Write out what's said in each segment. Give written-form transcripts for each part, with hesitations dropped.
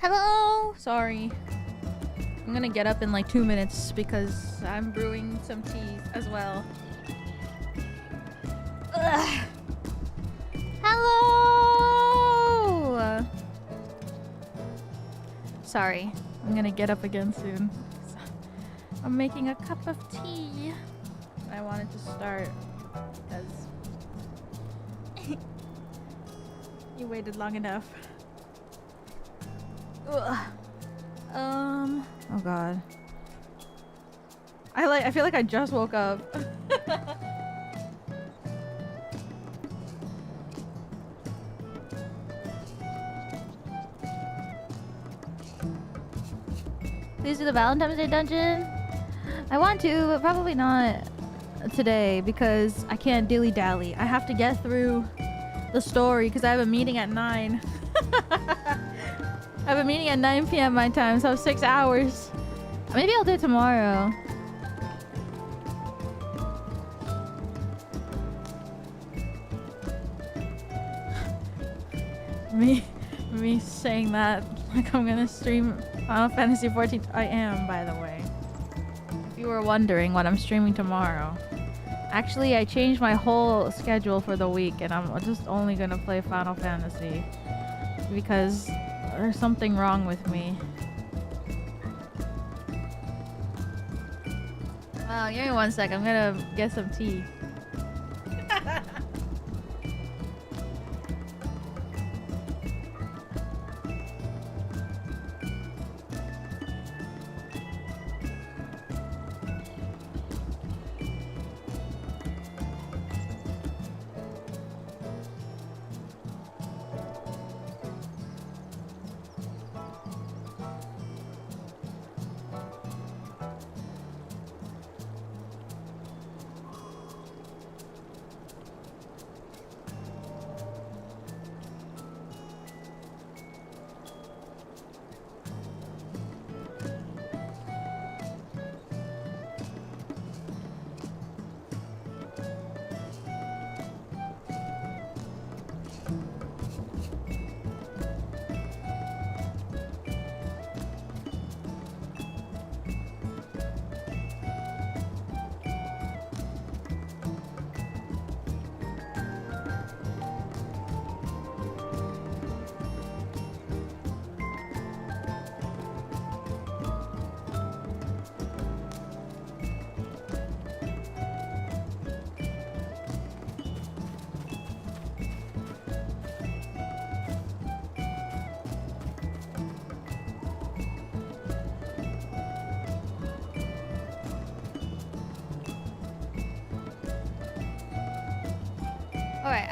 Hello! Sorry. I'm gonna get up in like 2 minutes because I'm brewing some tea as well. Ugh. Hello! Sorry. I'm gonna get up again soon. I'm making a cup of tea. I wanted to start because you waited long enough. Ugh. Oh god. I feel like I just woke up. Please do the Valentine's Day dungeon. I want to, but probably not today because I can't dilly-dally. I have to get through the story because I have a meeting at 9. I have a meeting at 9 p.m. my time, so I have 6 hours. Maybe I'll do it tomorrow. Me saying that like I'm gonna stream Final Fantasy XIV. I am, by the way. If you were wondering what I'm streaming tomorrow. Actually, I changed my whole schedule for the week and I'm just only gonna play Final Fantasy. Because there's something wrong with me. Well, give me 1 sec. I'm gonna get some tea.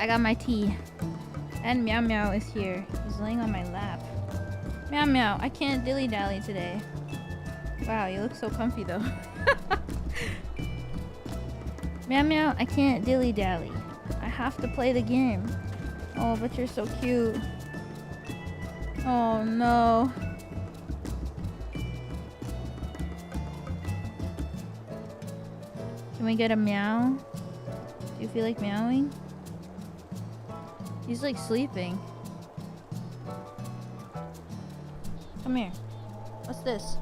I got my tea. And Meow Meow is here. He's laying on my lap. Meow Meow, I can't dilly-dally today. Wow, you look so comfy though. Meow Meow, I can't dilly-dally. I have to play the game. Oh, but you're so cute. Oh no. Can we get a meow? Do you feel like meowing? He's like sleeping. Come here. What's this?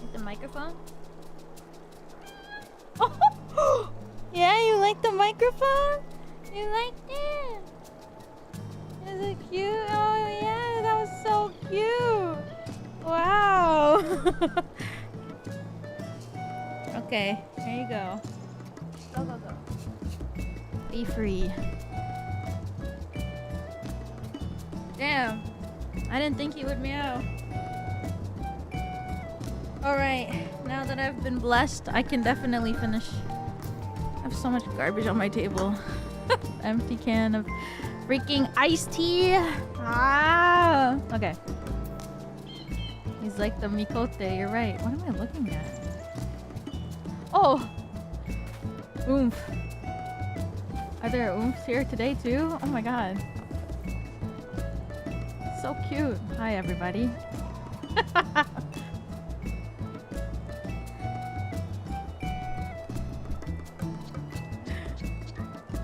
Is the microphone? Oh! Yeah, you like the microphone? You like it? Is it cute? Oh yeah, that was so cute. Wow. Okay, here you go. Go, go, go. Be free. Damn, I didn't think he would meow. Alright, now that I've been blessed, I can definitely finish. I have so much garbage on my table. Empty can of freaking iced tea. Ah, okay. He's like the Mikote, you're right. What am I looking at? Oh! Oomph. Are there oomphs here today too? Oh my god. So cute. Hi everybody.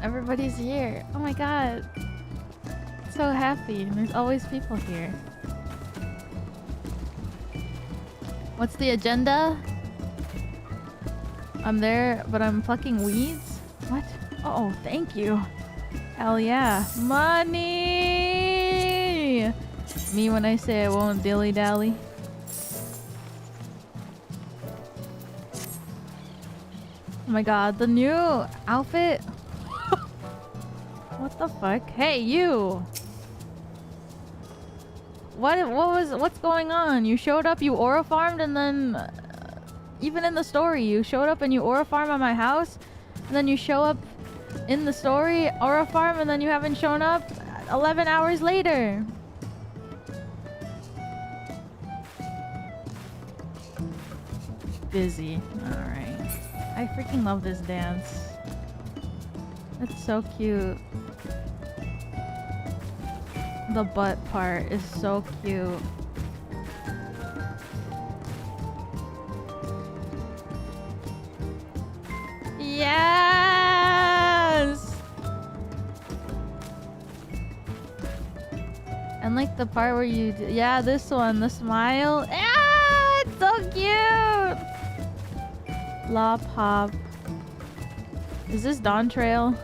Everybody's here. Oh my god. So happy. There's always people here. What's the agenda? I'm there, but I'm plucking weeds? What? Oh, thank you. Hell yeah. Money! Me when I say I won't dilly-dally. Oh my god, the new outfit. What the fuck? Hey, you! What's going on? You showed up, you aura farmed, and then even in the story, you showed up and you aura farm at my house, and then you show up in the story, aura farm, and then you haven't shown up 11 hours later. Busy. Alright. I freaking love this dance. It's so cute. The butt part is so cute. Yes! And like the part where you yeah, this one, the smile. Ah, it's so cute. La Pop. Is this Dawn Trail?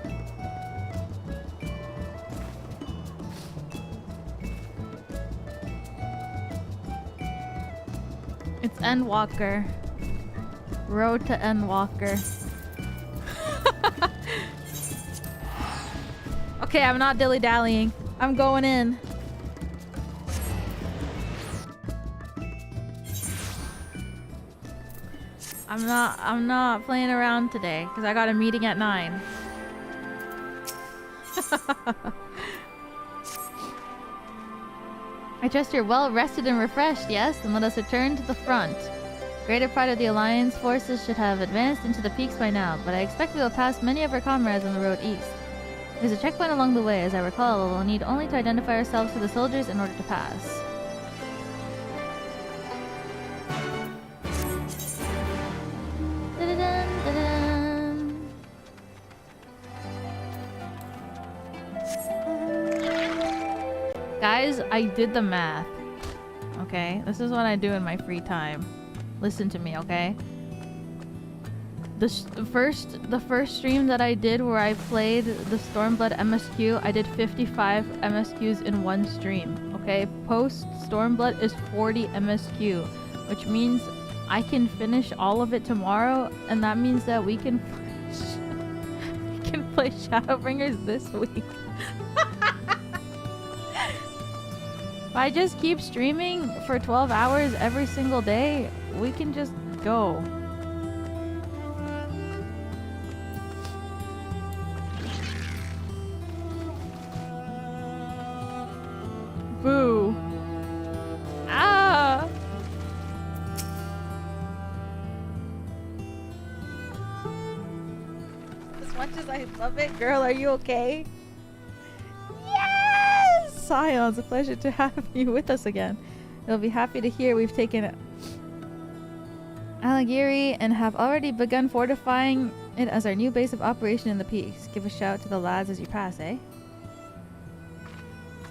It's Endwalker. Road to Endwalker. Okay, I'm not dilly-dallying. I'm going in. I'm not playing around today because I got a meeting at 9. I trust you're well rested and refreshed, yes? Then let us return to the front. Greater part of the Alliance forces should have advanced into the peaks by now, but I expect we will pass many of our comrades on the road east. There's a checkpoint along the way, as I recall. We'll need only to identify ourselves to the soldiers in order to pass. Da-da-dun, da-da-dun. Guys, I did the math. Okay? This is what I do in my free time. Listen to me, okay? The first stream that I did where I played the Stormblood MSQ, I did 55 MSQs in one stream, okay? Post Stormblood is 40 MSQ, which means I can finish all of it tomorrow, and that means that we can play Shadowbringers this week. If I just keep streaming for 12 hours every single day, we can just go. Boo. Ah! As much as I love it, girl, are you okay? Yes! Sion, it's a pleasure to have you with us again. You'll be happy to hear we've taken Alagiri and have already begun fortifying it as our new base of operation in the peaks. Give a shout to the lads as you pass, eh?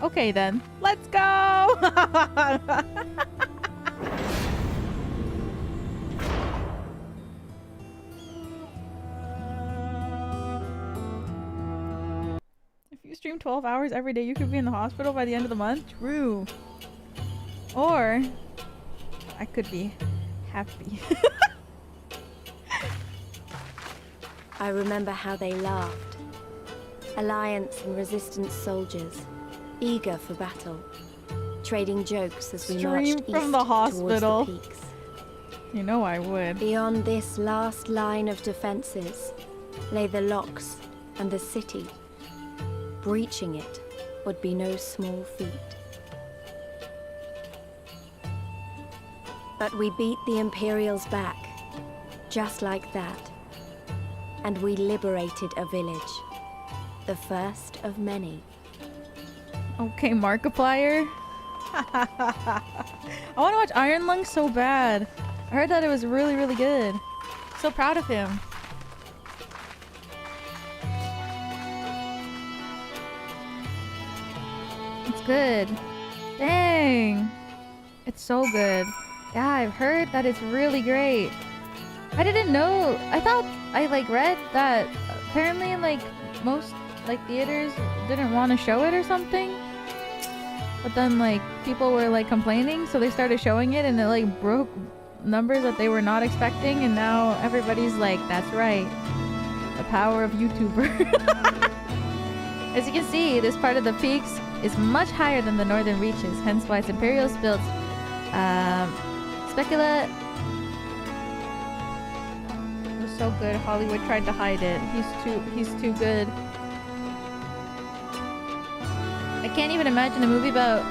Okay then, let's go! If you stream 12 hours every day, you could be in the hospital by the end of the month? True. Or I could be happy. I remember how they laughed. Alliance and Resistance soldiers, eager for battle, trading jokes as we marched east from the hospital. towards the peaks. You know I would. Beyond this last line of defenses lay the locks and the city. Breaching it would be no small feat. But we beat the Imperials back, just like that. And we liberated a village, the first of many. Okay, Markiplier. I want to watch Iron Lung so bad. I heard that it was really, really good. So proud of him. It's good. Dang. It's so good. Yeah, I've heard that it's really great. I didn't know. I thought I like read that apparently like most like theaters didn't want to show it or something. But then like people were like complaining, so they started showing it and it like broke numbers that they were not expecting, and now everybody's like, that's right. The power of YouTuber. As you can see, this part of the peaks is much higher than the northern reaches, hence why its Imperials built Specula. It was so good. Hollywood tried to hide it. He's too good. I can't even imagine a movie about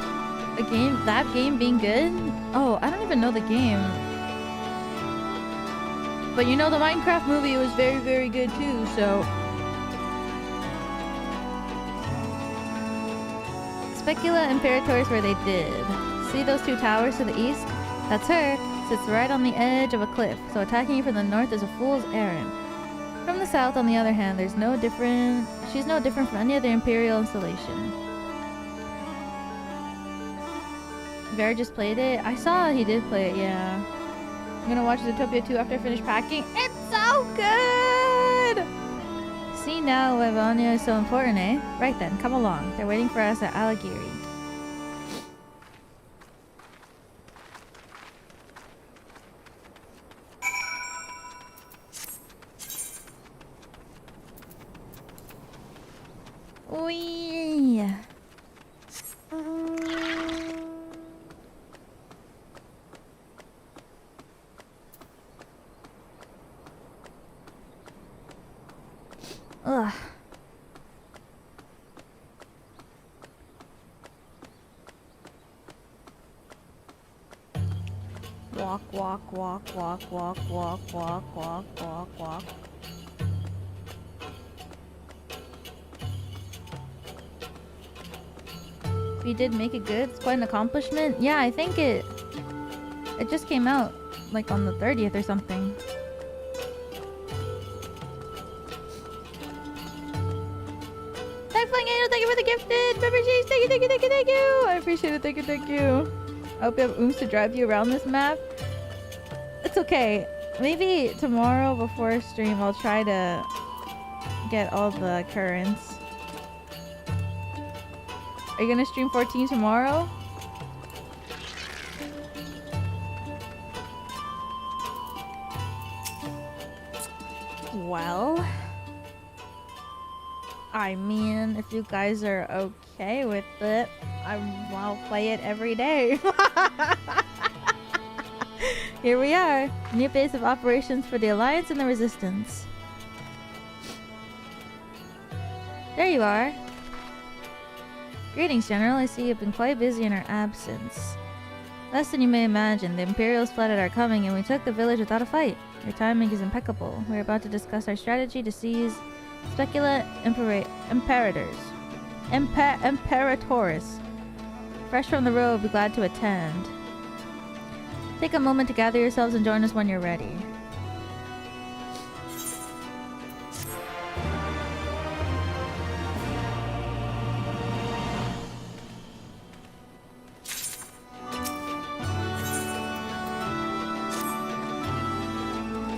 a game, that game being good. Oh, I don't even know the game. But you know, the Minecraft movie was very, very good too, so. Specula Imperator is where they did. See those two towers to the east? That's her. Sits right on the edge of a cliff, so attacking you from the north is a fool's errand. From the south, on the other hand, she's no different from any other Imperial installation. Ver just played it? I saw he did play it, yeah. I'm gonna watch Zootopia 2 after I finish packing. It's so good! See now why Abania is so important, eh? Right then, come along. They're waiting for us at Alagiri. Wee. Ugh. Walk, walk, walk, walk, walk, walk, walk, walk, walk, walk. We did make it good. It's quite an accomplishment. Yeah, I think it just came out like on the 30th or something. Thank you for the gifted memberships. Thank you, thank you, thank you, thank you. I appreciate it. Thank you, thank you. I hope you have oomph to drive you around this map. It's okay. Maybe tomorrow before stream I'll try to get all the currents. Are you gonna stream 14 tomorrow? Well, I mean, if you guys are okay with it, I'll play it every day. Here we are, new base of operations for the Alliance and the Resistance. There you are. Greetings, General. I see you've been quite busy in our absence. Less than you may imagine, the Imperials flooded our coming and we took the village without a fight. Your timing is impeccable. We're about to discuss our strategy to seize Specula Imperators. Imperators. Fresh from the road, be glad to attend. Take a moment to gather yourselves and join us when you're ready.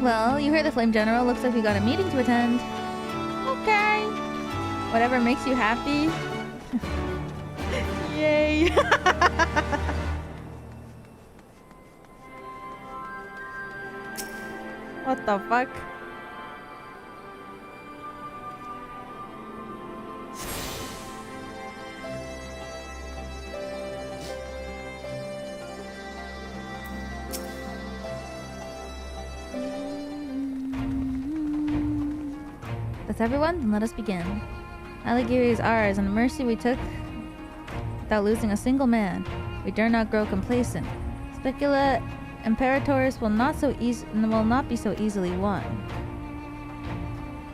Well, you heard the Flame General. Looks like we got a meeting to attend. Okay. Whatever makes you happy. Yay. What the fuck? That's everyone? Then let us begin. Alagiri is ours, and the mercy we took without losing a single man. We dare not grow complacent. Specula Imperators will not be so easily won.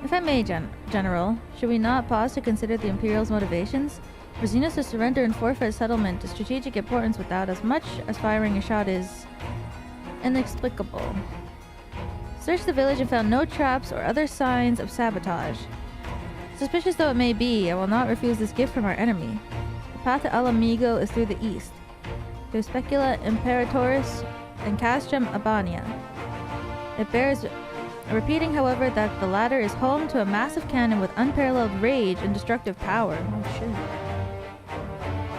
If I may, General, should we not pause to consider the Imperial's motivations? For Zenos to surrender and forfeit a settlement to strategic importance without as much as firing a shot is inexplicable. Searched the village and found no traps or other signs of sabotage. Suspicious though it may be, I will not refuse this gift from our enemy. The path to Ala Mhigo is through the east. Through Specula Imperators, and Castrum, Abania. It bears repeating, however, that the latter is home to a massive cannon with unparalleled rage and destructive power. Oh shit.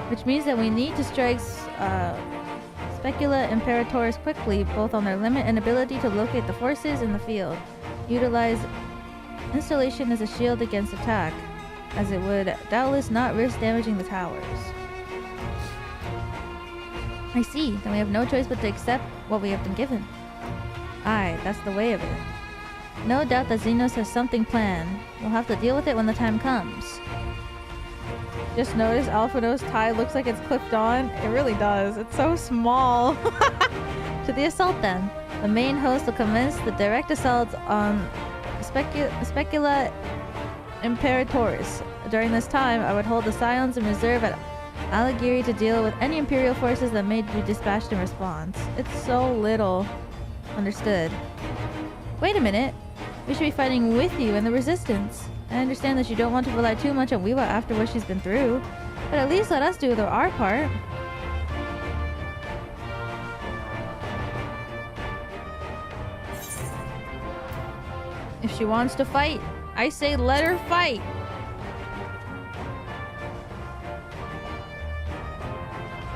Which means that we need to strike Specula Imperators quickly, both on their limit and ability to locate the forces in the field. Utilize installation as a shield against attack, as it would doubtless not risk damaging the towers. I see. Then we have no choice but to accept what we have been given. Aye, that's the way of it. No doubt that Zenos has something planned. We'll have to deal with it when the time comes. Just notice Alphino's tie looks like it's clipped on. It really does. It's so small. To the assault then. The main host will commence the direct assault on Specula Imperators. During this time, I would hold the Scions in reserve at Aligiri to deal with any Imperial forces that may be dispatched in response. It's so little. Understood. Wait a minute. We should be fighting with you and the Resistance. I understand that you don't want to rely too much on Wiwa after what she's been through, but at least let us do our part. If she wants to fight, I say let her fight.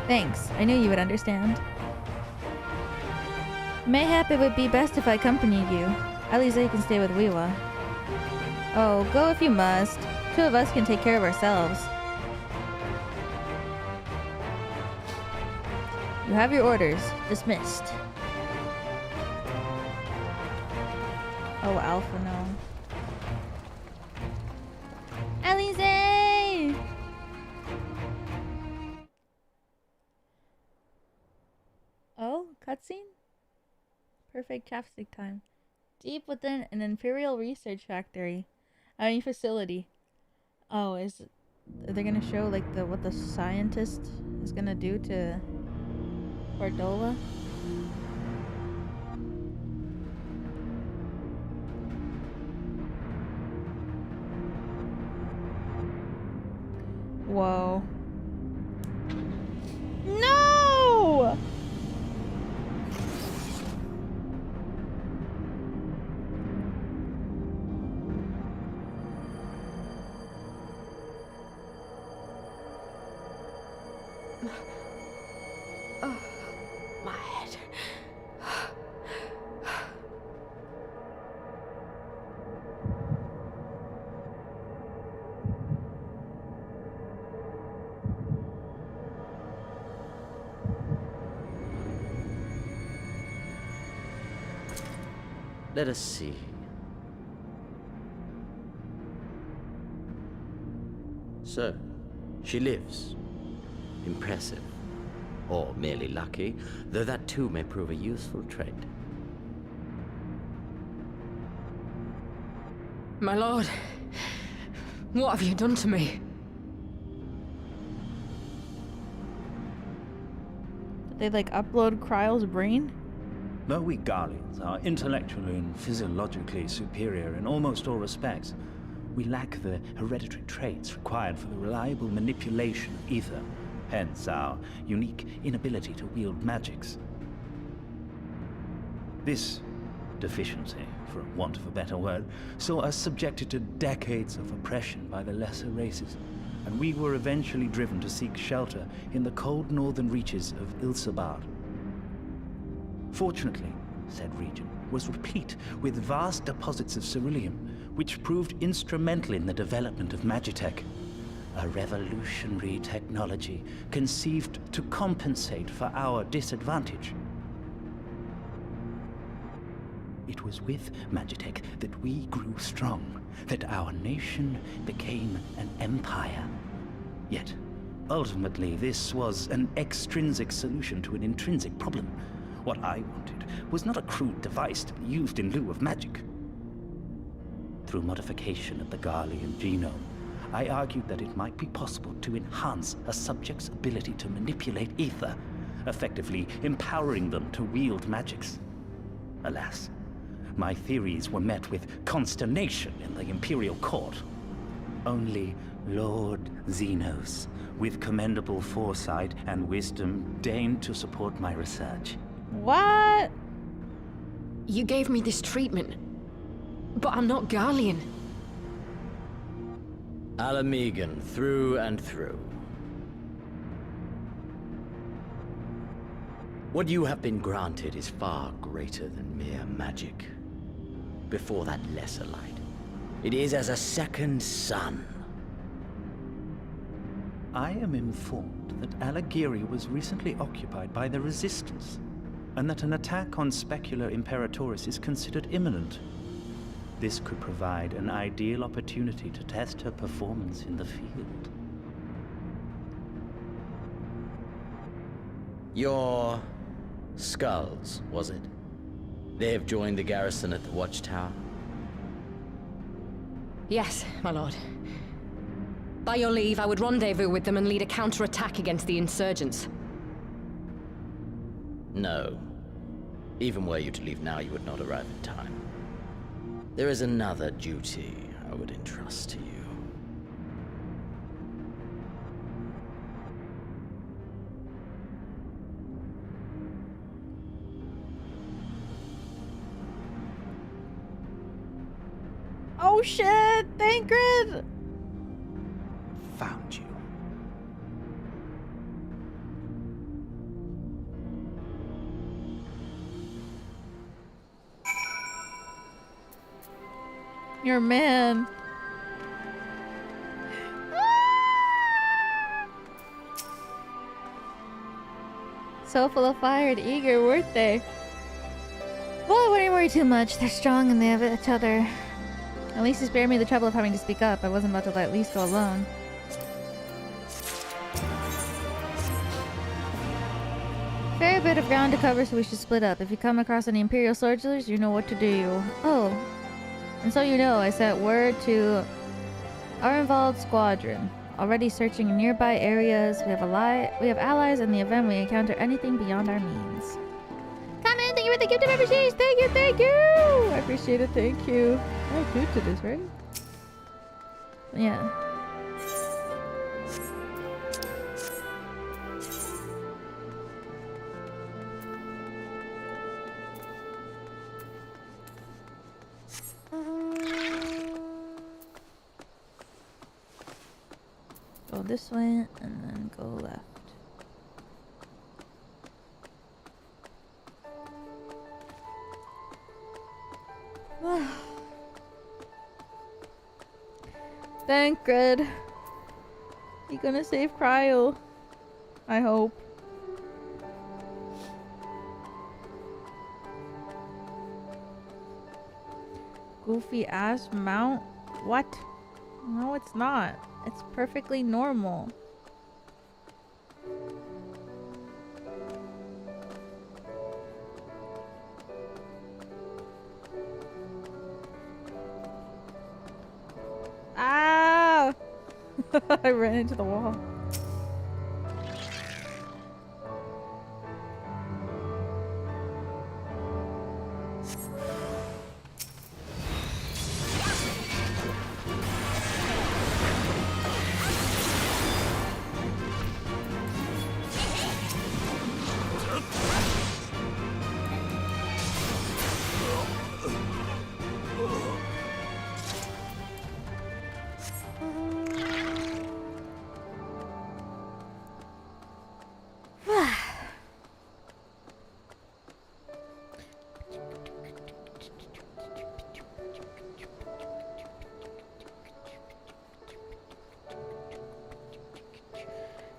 Thanks. I knew you would understand. Mayhap it would be best if I accompanied you. Alize can stay with Wiwa. Oh, go if you must. Two of us can take care of ourselves. You have your orders. Dismissed. Oh, Alpha, no. Alize! Oh, cutscene? Perfect chapstick time. Deep within an Imperial research factory. I mean facility. Oh, are they gonna show like what the scientist is gonna do to Fordola? Whoa. No! My head. Let us see. So, she lives. Impressive. Or merely lucky, though that too may prove a useful trait. My lord, what have you done to me? Did they like upload Kryle's brain? Though we Guardians are intellectually and physiologically superior in almost all respects, we lack the hereditary traits required for the reliable manipulation of ether. Hence our unique inability to wield magics. This deficiency, for want of a better word, saw us subjected to decades of oppression by the lesser races, and we were eventually driven to seek shelter in the cold northern reaches of Ilsabard. Fortunately, said region was replete with vast deposits of ceruleum, which proved instrumental in the development of Magitech, a revolutionary technology conceived to compensate for our disadvantage. It was with Magitech that we grew strong, that our nation became an empire. Yet, ultimately, this was an extrinsic solution to an intrinsic problem. What I wanted was not a crude device to be used in lieu of magic. Through modification of the Garlean genome, I argued that it might be possible to enhance a subject's ability to manipulate ether, effectively empowering them to wield magics. Alas, my theories were met with consternation in the Imperial court. Only Lord Zenos, with commendable foresight and wisdom, deigned to support my research. What? You gave me this treatment, but I'm not Garlean. Ala Mhigo through and through. What you have been granted is far greater than mere magic. Before that lesser light, it is as a second sun. I am informed that Alagiri was recently occupied by the Resistance, and that an attack on Specular Imperatoris is considered imminent. This could provide an ideal opportunity to test her performance in the field. Your skulls, was it? They have joined the garrison at the Watchtower? Yes, my lord. By your leave, I would rendezvous with them and lead a counterattack against the insurgents. No. Even were you to leave now, you would not arrive in time. There is another duty I would entrust to you. Oh shit! Thancred! Found you. Your man. So full of fire and eager, weren't they? Well, I wouldn't worry too much. They're strong and they have each other. At least he spared me the trouble of having to speak up. I wasn't about to let Lise go alone. Fair bit of ground to cover, so we should split up. If you come across any Imperial soldiers, you know what to do. Oh. And so you know, I sent word to our involved squadron. Already searching in nearby areas. We have allies in the event we encounter anything beyond our means. Comment, thank you for the gift of memberships. Thank you, thank you. I appreciate it, thank you. I have food to this, right? Yeah. Go this way and then go left. Thancred. You gonna save Cryo? I hope. Goofy ass mount? What? No, it's not. It's perfectly normal. Ah! I ran into the wall.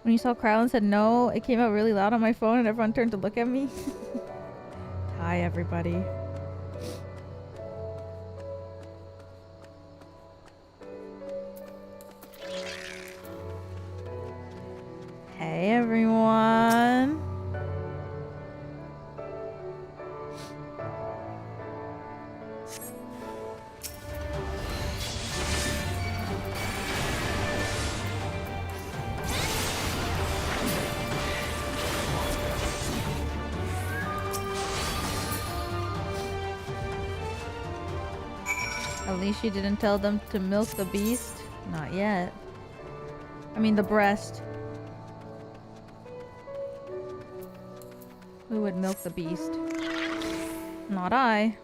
When you saw Cryo and said no, it came out really loud on my phone and everyone turned to look at me. Hi, everybody. Hey, everyone. At least you didn't tell them to milk the beast. Not yet. I mean the breast. Who would milk the beast? Not I.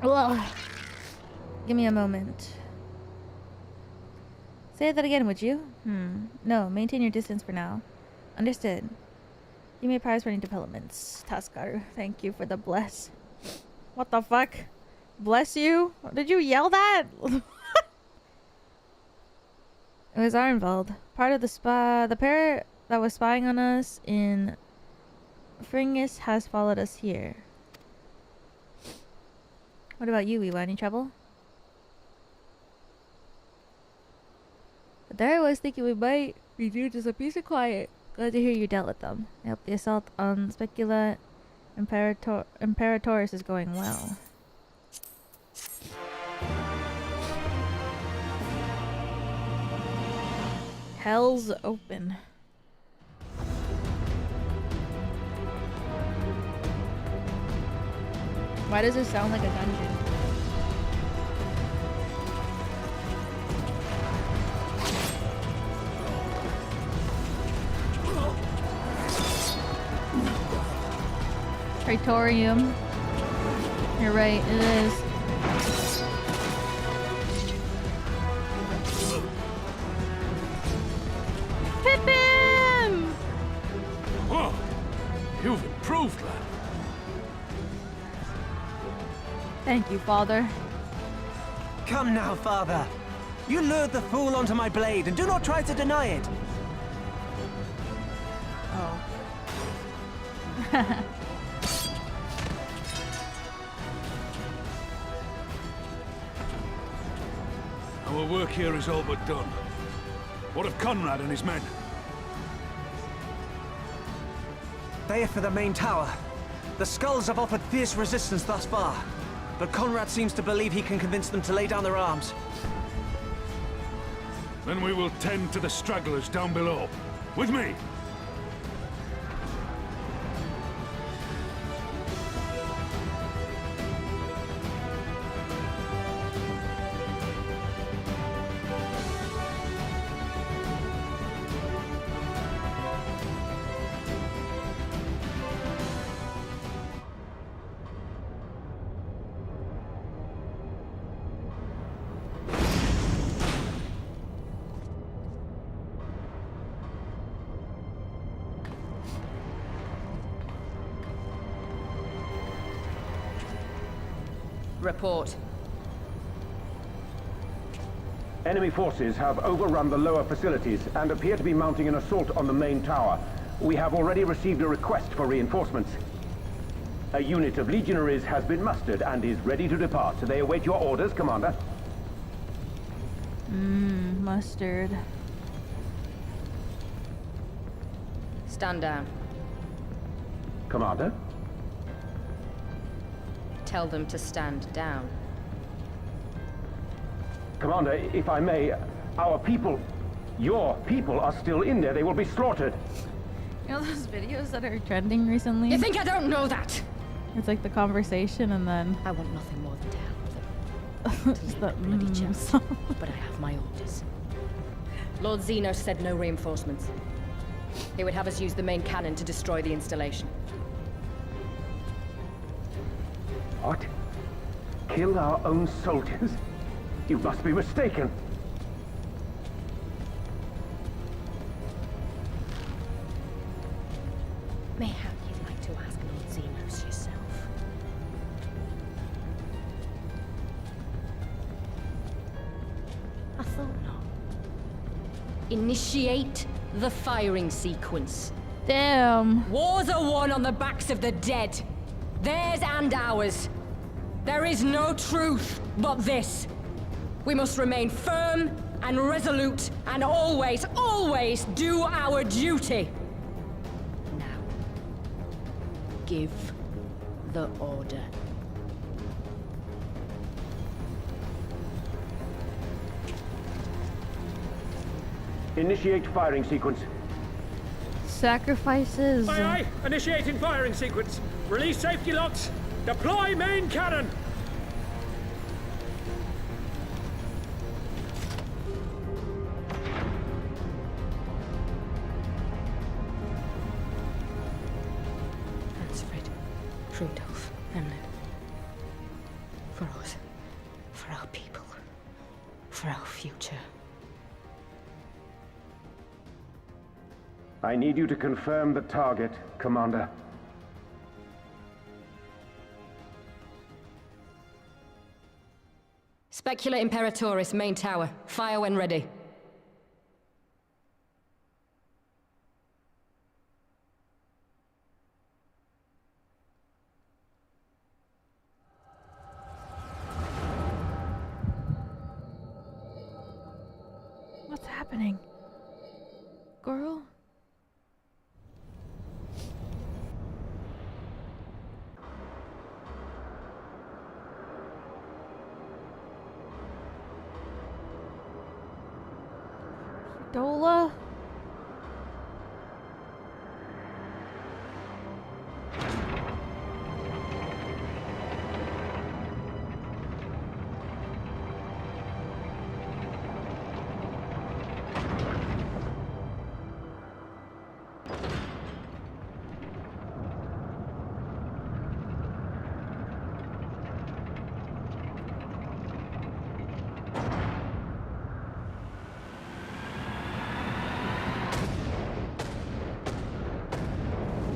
Ugh. Give me a moment. Say that again, would you? No, maintain your distance for now. Understood. You may prize for any developments. Taskaru, thank you for the bless. What the fuck? Bless you? Did you yell that? It was Arnvald. Part of the pair that was spying on us in Fringus has followed us here. What about you, Iwa? Any trouble? But there I was thinking we might be due just a piece of quiet. Glad to hear you dealt with them. I hope the assault on Specula Imperatoris is going well. Hell's open. Why does it sound like a dungeon? Praetorium. You're right, it is. Hit him! Whoa! You've improved, lad. Thank you, Father. Come now, Father. You lured the fool onto my blade, and do not try to deny it. Oh. Our work here is all but done. What of Conrad and his men? They are for the main tower. The skulls have offered fierce resistance thus far, but Conrad seems to believe he can convince them to lay down their arms. Then we will tend to the stragglers down below. With me! Report. Enemy forces have overrun the lower facilities and appear to be mounting an assault on the main tower. We have already received a request for reinforcements. A unit of legionaries has been mustered and is ready to depart. They await your orders, Commander. Mustard. Stand down. Commander? Tell them to stand down. Commander, if I may, our people, your people are still in there. They will be slaughtered. You know those videos that are trending recently? You think I don't know that? It's like the conversation and then... I want nothing more than to help them. just that bloody chap. song. But I have my orders. Lord Zenos said no reinforcements. He would have us use the main cannon to destroy the installation. What? Kill our own soldiers? You must be mistaken. Mayhap you'd like to ask Lord Zenos yourself. I thought not. Initiate the firing sequence. Damn. Wars are won on the backs of the dead. Theirs and ours. There is no truth but this. We must remain firm and resolute and always, always do our duty. Now, give the order. Initiate firing sequence. Sacrifices. Aye, aye. Initiating firing sequence. Release safety locks. Deploy main cannon! Ransford, Rudolph, Hamlet. For us. For our people. For our future. I need you to confirm the target, Commander. Specula Imperatoris, main tower. Fire when ready. What's happening? Girl? Fordola?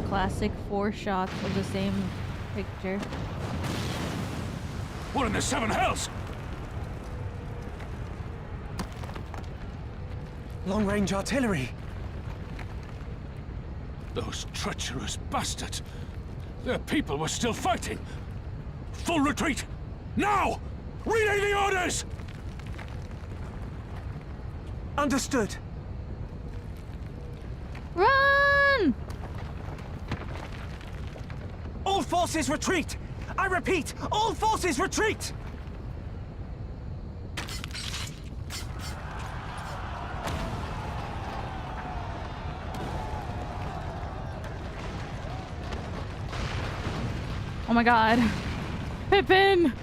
Classic 4 shots of the same picture. What in the seven hells? Long-range artillery. Those treacherous bastards. Their people were still fighting. Full retreat! Now! Relay the orders! Understood. Run! All forces retreat! I repeat, all forces retreat! Oh my god. Pippin!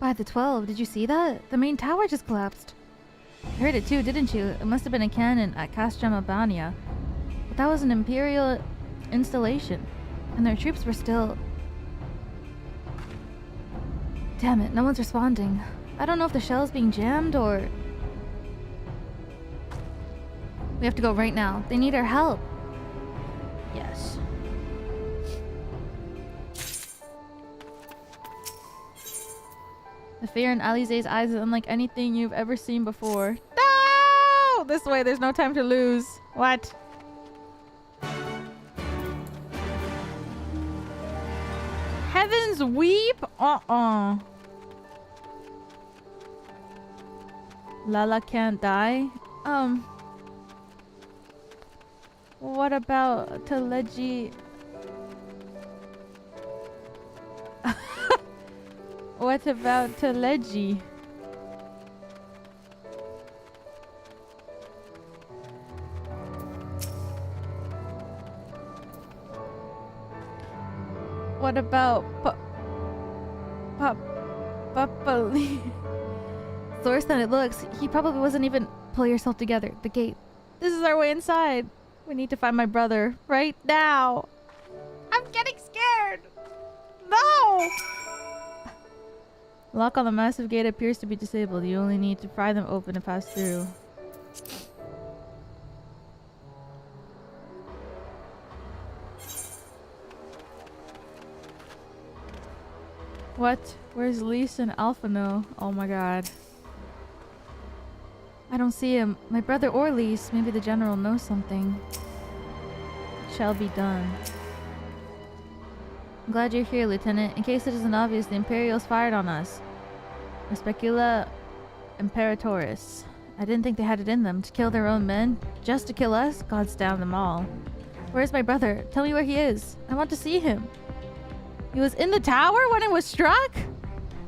By the 12, did you see that? The main tower just collapsed. You heard it too, didn't you? It must have been a cannon at Castrum, Abania. But that was an Imperial installation. And their troops were still... Damn it, no one's responding. I don't know if the shell is being jammed or... We have to go right now. They need our help. Yes. The fear in Alize's eyes is unlike anything you've ever seen before. No! This way, there's no time to lose. What? Heavens weep? Uh-uh. Lala can't die? What about Teleji? What about Teleji? What about Papali? The worse than it looks, he probably wasn't even... Pull yourself together. The gate. This is our way inside. We need to find my brother right now. I'm getting scared. No! Lock on the massive gate appears to be disabled. You only need to pry them open to pass through. What? Where's Lise and Alphano? Oh my god. I don't see him. My brother or Lise. Maybe the general knows something. It shall be done. I'm glad you're here, Lieutenant. In case it isn't obvious, the Imperials fired on us. Specula Imperatoris. I didn't think they had it in them to kill their own men. Just to kill us? God's damn them all. Where's my brother? Tell me where he is. I want to see him. He was in the tower when it was struck?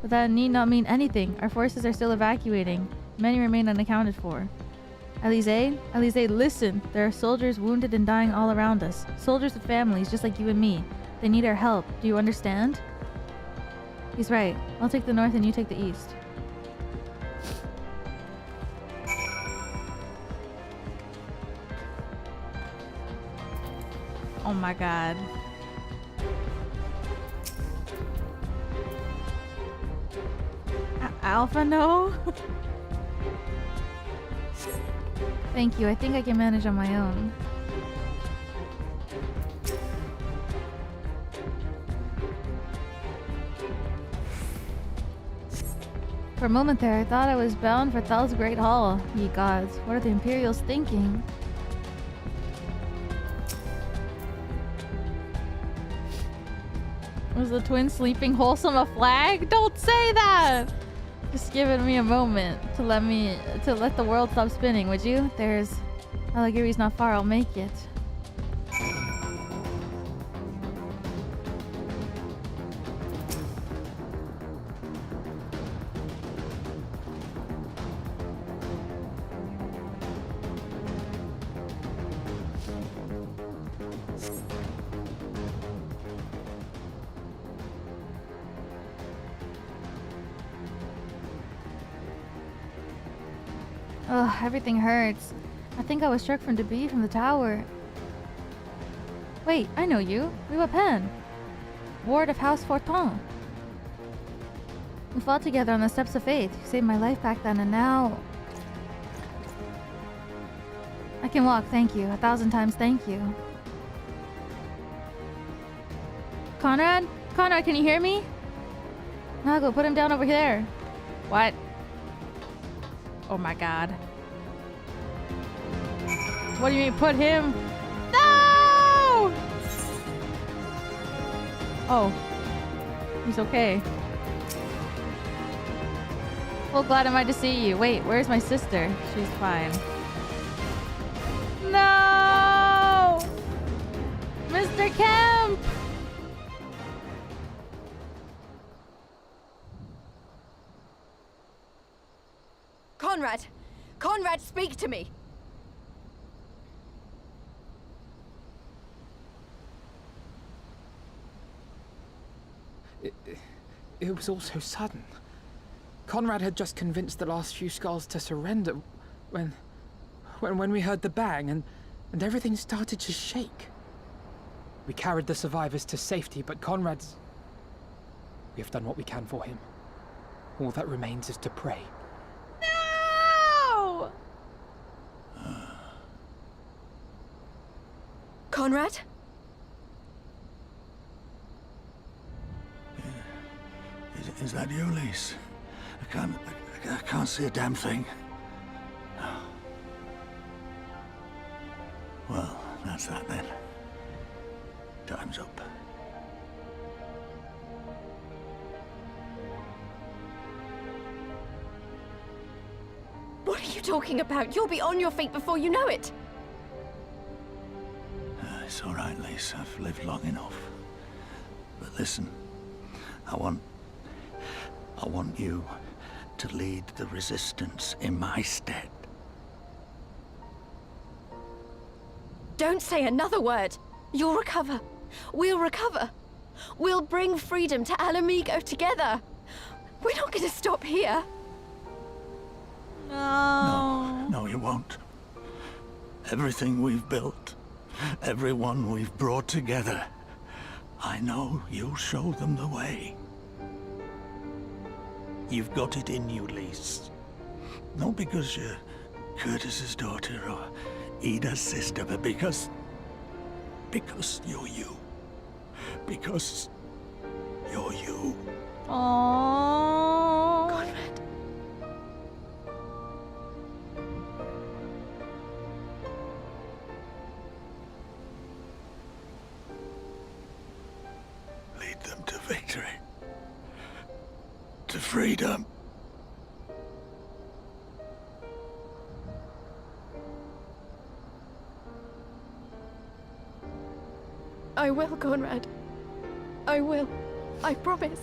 But that need not mean anything. Our forces are still evacuating. Many remain unaccounted for. Elise, listen. There are soldiers wounded and dying all around us. Soldiers with families, just like you and me. They need our help. Do you understand? He's right. I'll take the north and you take the east. Oh my god. Alpha, no? Thank you. I think I can manage on my own. For a moment there, I thought I was bound for Thal's Great Hall. Ye gods, what are the Imperials thinking? Was the twin sleeping wholesome a flag? Don't say that! Just giving me a moment to let the world stop spinning, would you? There's Alagiri's not far, I'll make it. Ugh, everything hurts. I think I was struck from debris from the tower. Wait, I know you. Rua Pen. Ward of House Fortin. We fought together on the Steps of Faith. You saved my life back then, and now... I can walk, thank you. 1,000 times thank you. Conrad? Conrad, can you hear me? Nago, put him down over there. What? Oh my god. What do you mean, put him? No! Oh. He's okay. Well, glad am I to see you. Wait, where's my sister? She's fine. No! Mr. Kemp! Conrad! Conrad, speak to me! It was all so sudden. Conrad had just convinced the last few skulls to surrender when we heard the bang and everything started to shake. We carried the survivors to safety, but Conrad's... We have done what we can for him. All that remains is to pray. No! Conrad? Is that you, Lise? I can't see a damn thing. Well, that's that then. Time's up. What are you talking about? You'll be on your feet before you know it! It's all right, Lise. I've lived long enough. But listen, I want you to lead the resistance in my stead. Don't say another word! You'll recover. We'll recover. We'll bring freedom to Ala Mhigo together. We're not gonna stop here. No. No, you won't. Everything we've built, everyone we've brought together, I know you'll show them the way. You've got it in you, Lise. Not because you're Curtis's daughter or Ida's sister, but because you're you. Because you're you. Aww. Conrad. Lead them to victory. To freedom. I will, Conrad. I will. I promise.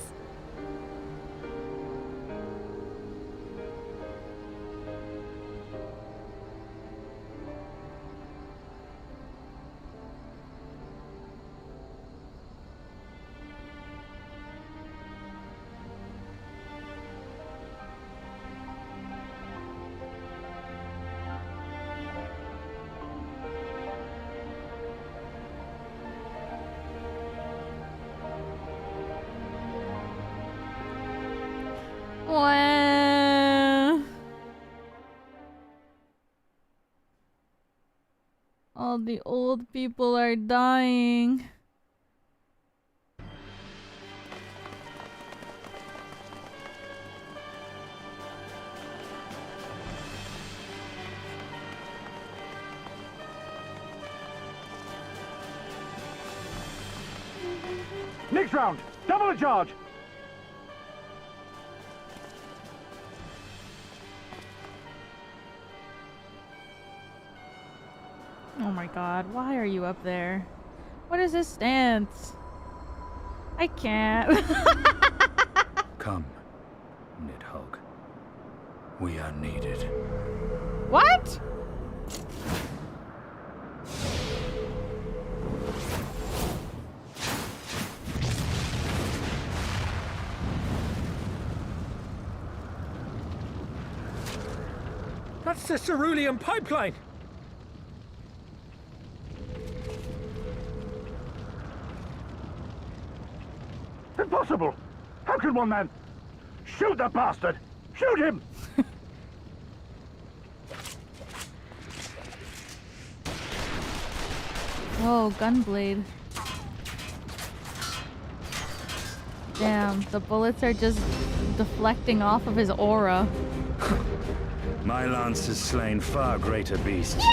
All the old people are dying. Next round, double the charge. Oh my god, why are you up there? What is this stance? I can't. Come, Nidhogg. We are needed. What? That's the cerulean pipeline! Impossible! How can one man... Shoot the bastard! Shoot him! Whoa, gunblade. Damn, the bullets are just deflecting off of his aura. My lance has slain far greater beasts.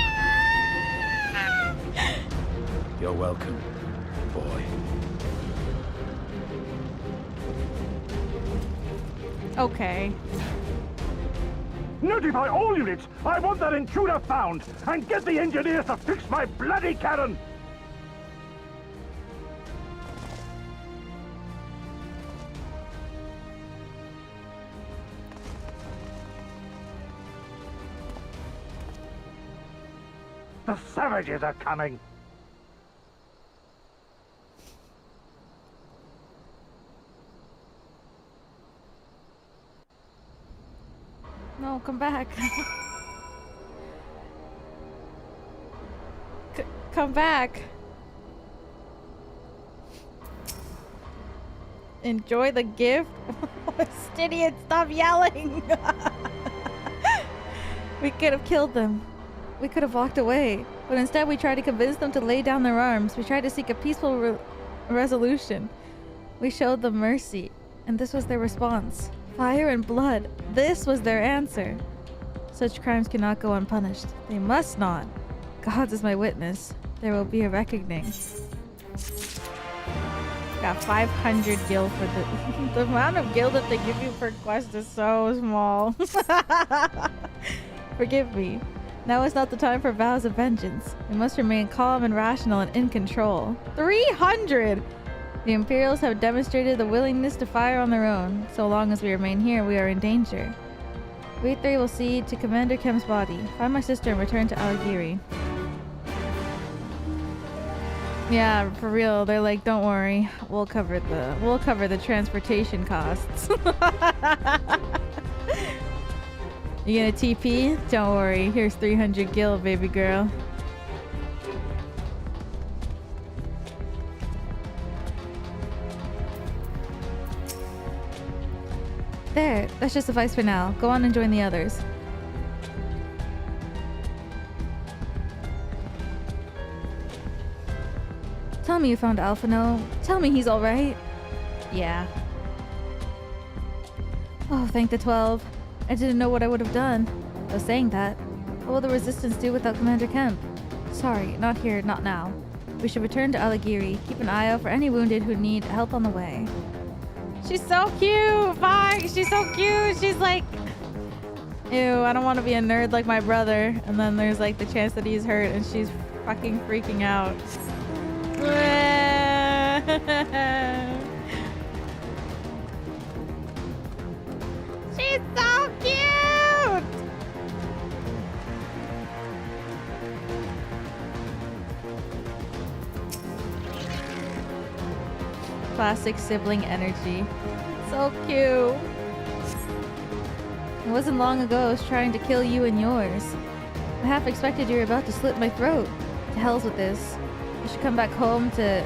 You're welcome, boy. Okay. Notify all units! I want that intruder found! And get the engineers to fix my bloody cannon! The savages are coming! No, come back. Come back. Enjoy the gift? Stidian, stop yelling! We could have killed them. We could have walked away. But instead we tried to convince them to lay down their arms. We tried to seek a peaceful resolution. We showed them mercy. And this was their response. Fire and blood. This was their answer. Such crimes cannot go unpunished. They must not. God is my witness. There will be a reckoning. Got 500 gil for the amount of gil that they give you per quest is so small. Forgive me. Now is not the time for vows of vengeance. We must remain calm and rational and in control. 300! The Imperials have demonstrated the willingness to fire on their own. So long as we remain here, we are in danger. We three will see to Commander Kem's body. Find my sister and return to Alagiri. Yeah, for real. They're like, don't worry. We'll cover the transportation costs. You gonna TP? Don't worry. Here's 300 gil, baby girl. There, that should suffice for now. Go on and join the others. Tell me you found Alphino. Tell me he's alright. Yeah. Oh, thank the 12. I didn't know what I would have done. Though saying that, what will the Resistance do without Commander Kemp? Sorry, not here, not now. We should return to Alagiri. Keep an eye out for any wounded who need help on the way. She's so cute! Fuck! She's so cute! She's like... Ew, I don't want to be a nerd like my brother. And then there's like the chance that he's hurt and she's fucking freaking out. She's so cute! Classic sibling energy. So cute. It wasn't long ago I was trying to kill you and yours. I half expected you were about to slit my throat. To hell's with this. I should come back home to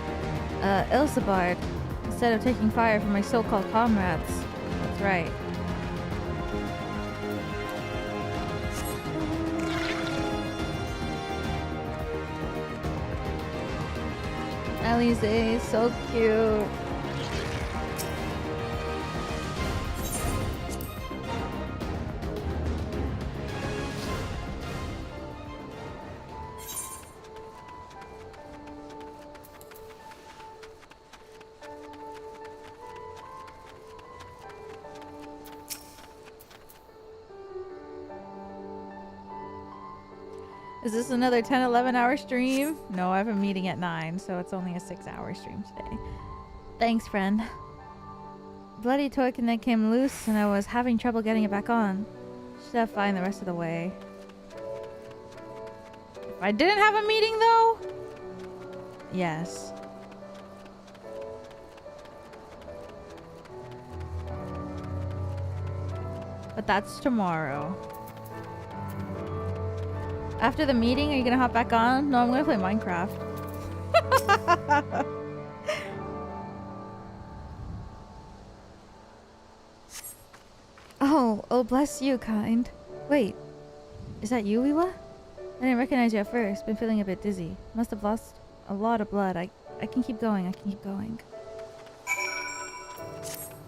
Ilsabard instead of taking fire from my so-called comrades. That's right. Alize, so cute. Is this another 10-11 hour stream? No, I have a meeting at 9, so it's only a 6-hour stream today. Thanks, friend. Bloody toy connect came loose and I was having trouble getting it back on. Should have fine the rest of the way. If I didn't have a meeting though? Yes. But that's tomorrow. After the meeting, are you gonna hop back on? No, I'm gonna play Minecraft. Oh, bless you, kind. Wait, is that you, Iwa? I didn't recognize you at first. Been feeling a bit dizzy. Must have lost a lot of blood. I can keep going. I can keep going.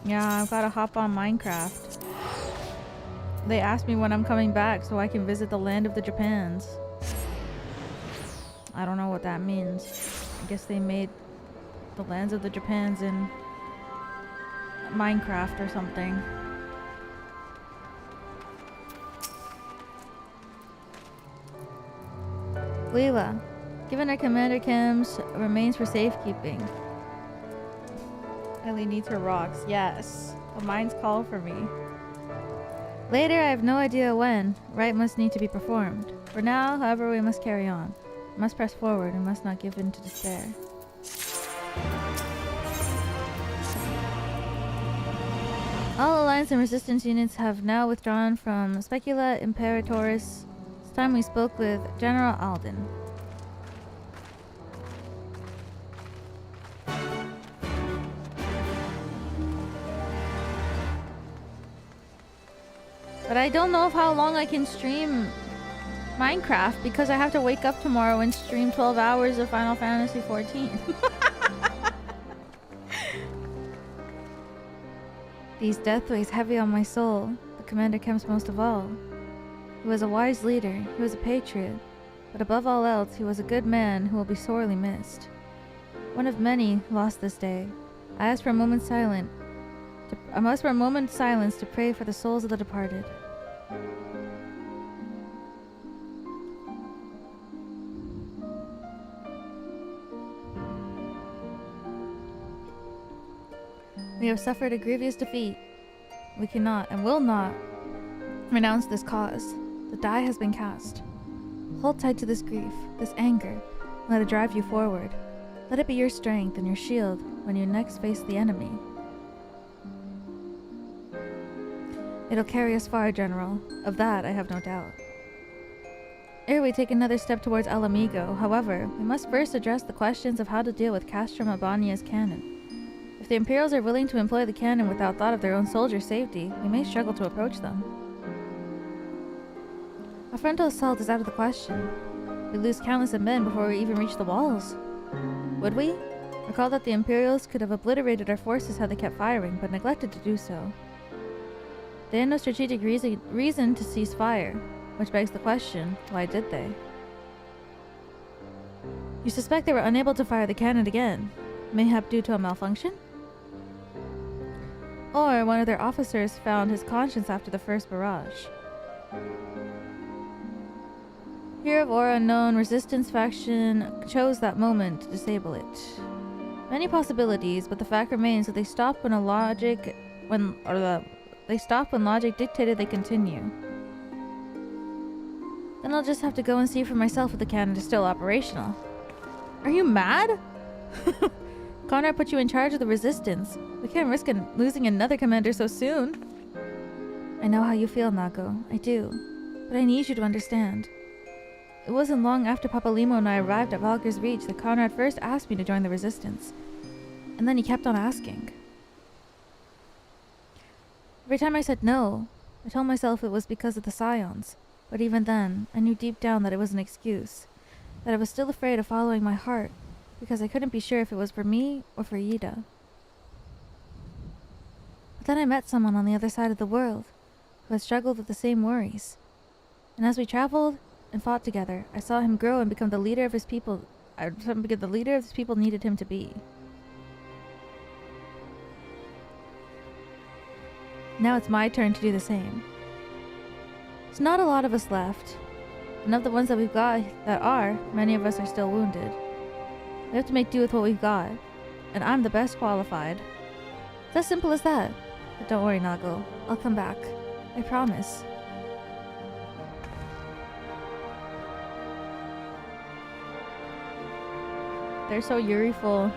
Yeah, I've gotta hop on Minecraft. They asked me when I'm coming back so I can visit the land of the Japans. I don't know what that means. I guess they made the lands of the Japans in Minecraft or something. Leela, given our Commander Kim's remains for safekeeping. Ellie needs her rocks. Yes. The mines call for me. Later, I have no idea when. Rite must need to be performed. For now, however, we must carry on. We must press forward and must not give in to despair. All Alliance and Resistance units have now withdrawn from Specula Imperatoris. It's time we spoke with General Alden. But I don't know how long I can stream Minecraft because I have to wake up tomorrow and stream 12 hours of Final Fantasy XIV. These death weighs heavy on my soul. The commander comes most of all. He was a wise leader, he was a patriot, but above all else, he was a good man who will be sorely missed. One of many lost this day. I ask for a moment's silence. I must for a moment's silence to pray for the souls of the departed. We have suffered a grievous defeat. We cannot and will not renounce this cause. The die has been cast. Hold tight to this grief, this anger. Let it drive you forward. Let it be your strength and your shield when you next face the enemy. It'll carry us far, General. Of that, I have no doubt. Ere we take another step towards Ala Mhigo, however, we must first address the questions of how to deal with Castrum Abania's cannon. If the Imperials are willing to employ the cannon without thought of their own soldiers' safety, we may struggle to approach them. A frontal assault is out of the question. We'd lose countless of men before we even reach the walls. Would we? Recall that the Imperials could have obliterated our forces had they kept firing, but neglected to do so. They had no strategic reason to cease fire, which begs the question, why did they? You suspect they were unable to fire the cannon again, mayhap due to a malfunction? Or one of their officers found his conscience after the first barrage. Here of or unknown, Resistance faction chose that moment to disable it. Many possibilities, but the fact remains that they stopped when logic dictated they continue. Then I'll just have to go and see for myself if the cannon is still operational. Are you mad? Conrad put you in charge of the Resistance. We can't risk losing another commander so soon. I know how you feel, Nago. I do. But I need you to understand. It wasn't long after Papalimo and I arrived at Valkyr's Reach that Conrad first asked me to join the Resistance. And then he kept on asking. Every time I said no, I told myself it was because of the Scions. But even then, I knew deep down that it was an excuse. That I was still afraid of following my heart. because I couldn't be sure if it was for me or for Ida. But then I met someone on the other side of the world who had struggled with the same worries. And as we traveled and fought together, I saw him grow and become the leader of his people. The leader of his people needed him to be. Now it's my turn to do the same. There's not a lot of us left. And of the ones that we've got many of us are still wounded. We have to make do with what we've got. And I'm the best qualified. It's as simple as that. But don't worry, Nago. I'll come back. I promise. They're so Yuri-ful.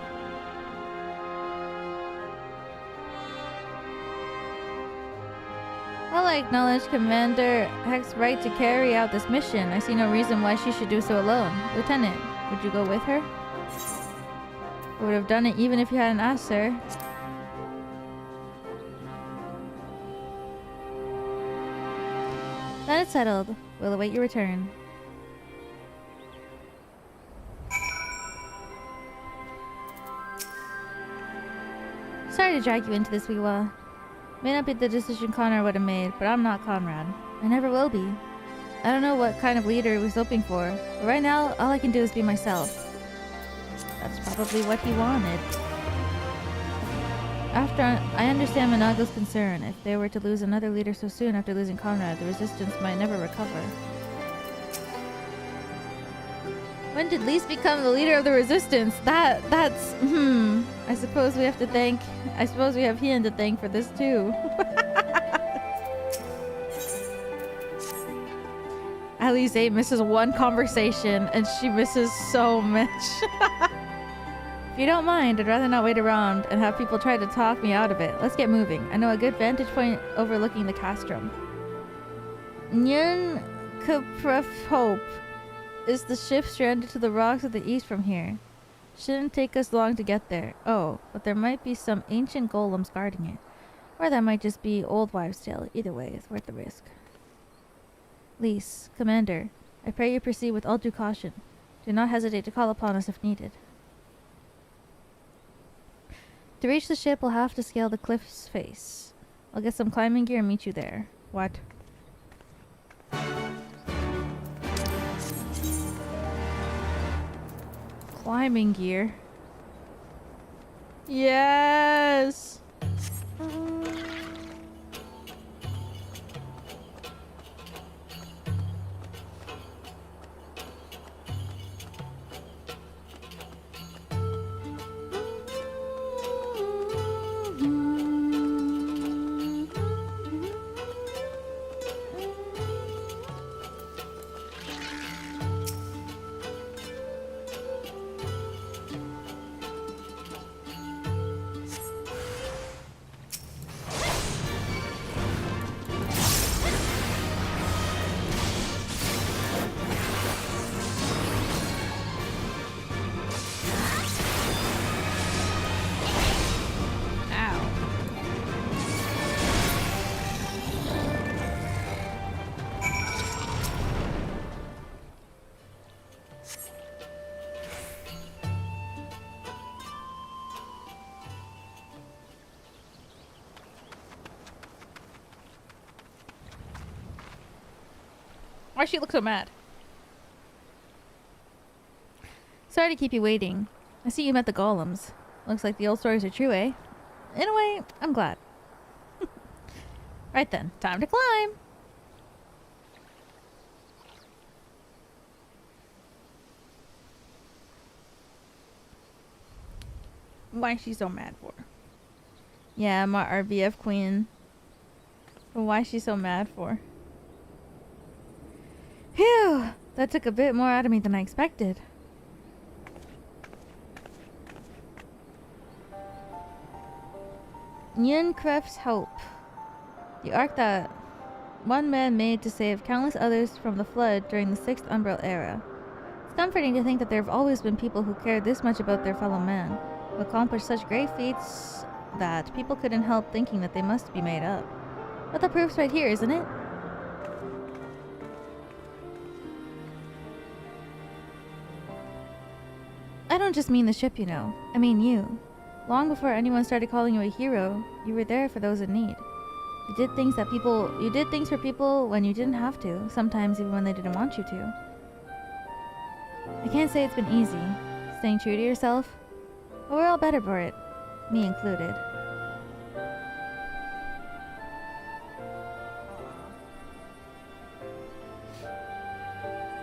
While I acknowledge Commander Heck's right to carry out this mission, I see no reason why she should do so alone. Lieutenant, would you go with her? I would have done it even if you hadn't asked, sir. Then it's settled. We'll await your return. Sorry to drag you into this, Wiwa. May not be the decision Conrad would have made, but I'm not Conrad. I never will be. I don't know what kind of leader he was hoping for, but right now, all I can do is be myself. That's probably what he wanted. I understand Manago's concern. If they were to lose another leader so soon after losing Conrad, the resistance might never recover. When did Lise become the leader of the resistance? That's I suppose we have Hien to thank for this too. Alize misses one conversation and she misses so much. If you don't mind, I'd rather not wait around and have people try to talk me out of it. Let's get moving. I know a good vantage point overlooking the Castrum. Nyun Kupref Hope is the ship stranded to the rocks of the east from here. Shouldn't take us long to get there. Oh, but there might be some ancient golems guarding it. Or that might just be old wives' tale. Either way, it's worth the risk. Lise, Commander, I pray you proceed with all due caution. Do not hesitate to call upon us if needed. To reach the ship, we'll have to scale the cliff's face. I'll get some climbing gear and meet you there. What? Climbing gear. Yes! Why she look so mad? Sorry to keep you waiting. I see you met the golems. Looks like the old stories are true, eh? In a way, I'm glad. Right then, time to climb! Why is she so mad for? Yeah, my RBF queen. But why is she so mad for? Phew! That took a bit more out of me than I expected. Yunkref's Hope. The ark that one man made to save countless others from the flood during the 6th Umbral era. It's comforting to think that there have always been people who cared this much about their fellow man, who accomplished such great feats that people couldn't help thinking that they must be made up. But the proof's right here, isn't it? I don't just mean the ship, you know. I mean you. Long before anyone started calling you a hero, you were there for those in need. You did things for people when you didn't have to, sometimes even when they didn't want you to. I can't say it's been easy, staying true to yourself, but we're all better for it, me included.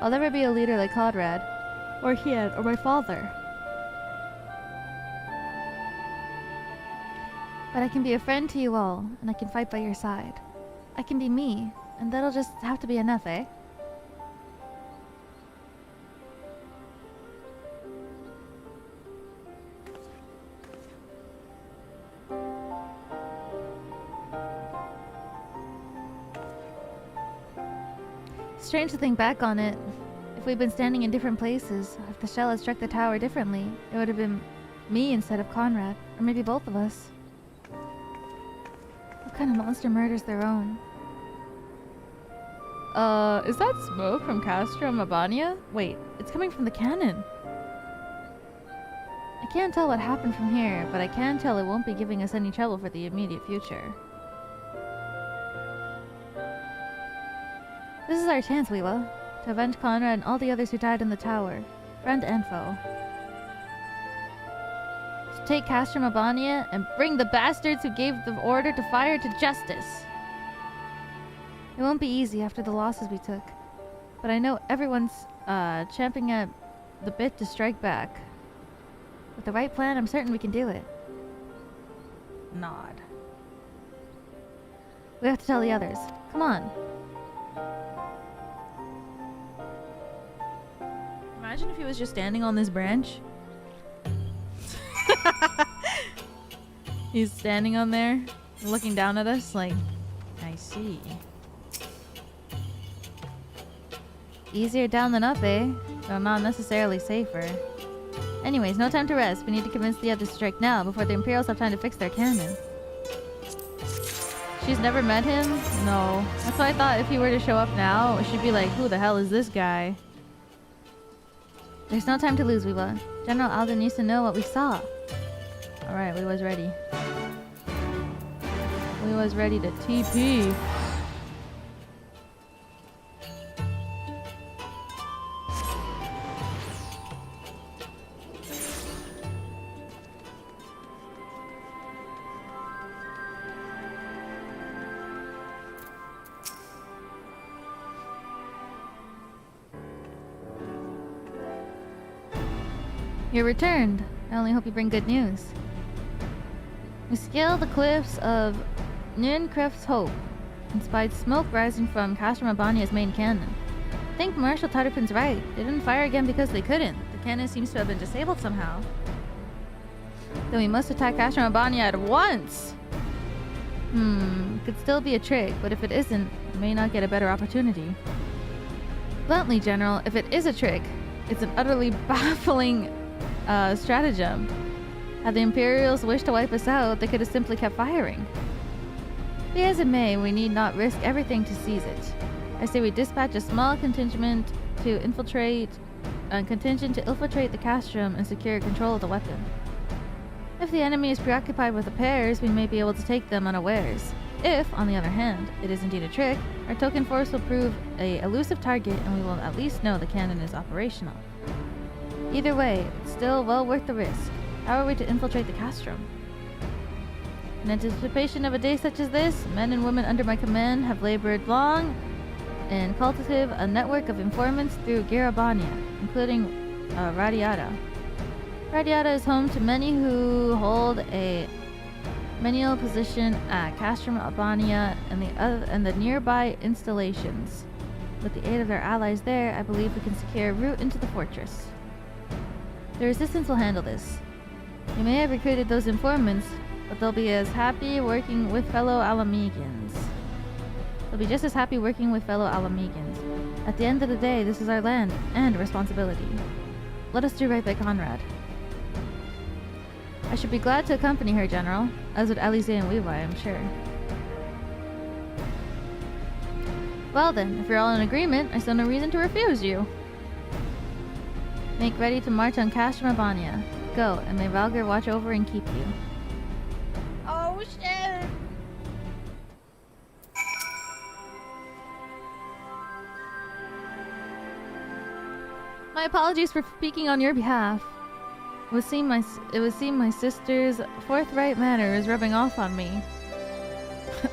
I'll never be a leader like Conrad, or Hian, or my father. But I can be a friend to you all, and I can fight by your side. I can be me, and that'll just have to be enough, eh? Strange to think back on it. If we'd been standing in different places, if the shell had struck the tower differently, it would have been me instead of Conrad, or maybe both of us. What kind of monster murders their own? Is that smoke from Castrum, Abania? Wait, it's coming from the cannon. I can't tell what happened from here, but I can tell it won't be giving us any trouble for the immediate future. This is our chance, Weewa, to avenge Conrad and all the others who died in the tower, friend and foe. To take Castrum, Abania and bring the bastards who gave the order to fire to justice. It won't be easy after the losses we took, but I know everyone's champing at the bit to strike back. With the right plan, I'm certain we can do it. Nod. We have to tell the others. Come on. Imagine if he was just standing on this branch. He's standing on there, looking down at us like, I see. Easier down than up, eh? Though not necessarily safer. Anyways, no time to rest. We need to convince the others to strike now before the Imperials have time to fix their cannon. She's never met him? No. That's why I thought if he were to show up now, she'd be like, who the hell is this guy? There's no time to lose, Weewa. General Alden needs to know what we saw. Alright, Weewa's ready. Weewa's ready to TP. You returned. I only hope you bring good news. We scaled the cliffs of Nincreft's Hope and spied smoke rising from Castrum Abania's main cannon. I think Marshal Tarderpin's right. They didn't fire again because they couldn't. The cannon seems to have been disabled somehow. Then we must attack Castrum Abania at once! Could still be a trick, but if it isn't, we may not get a better opportunity. Bluntly, General, if it is a trick, it's an utterly baffling stratagem. Had the Imperials wished to wipe us out, they could have simply kept firing. Be as it may, we need not risk everything to seize it. I say we dispatch a small contingent to infiltrate the Castrum and secure control of the weapon. If the enemy is preoccupied with repairs, we may be able to take them unawares. If, on the other hand, it is indeed a trick, our token force will prove an elusive target and we will at least know the cannon is operational. Either way, it's still well worth the risk. How are we to infiltrate the Castrum? In anticipation of a day such as this, men and women under my command have labored long and cultivated a network of informants through Abania, including Radiata. Radiata is home to many who hold a menial position at Castrum, Abania, and the nearby installations. With the aid of their allies there, I believe we can secure a route into the fortress. The Resistance will handle this. You may have recruited those informants, but they'll be as happy working with fellow Ala Mhigans. They'll be just as happy working with fellow Ala Mhigans. At the end of the day, this is our land and responsibility. Let us do right by Conrad. I should be glad to accompany her, General, as would Alize and Weewa, I'm sure. Well then, if you're all in agreement, I see no reason to refuse you. Make ready to march on Castrum, Abania. Go, and may Valgr watch over and keep you. Oh shit! My apologies for speaking on your behalf. It would seem my sister's forthright manner is rubbing off on me.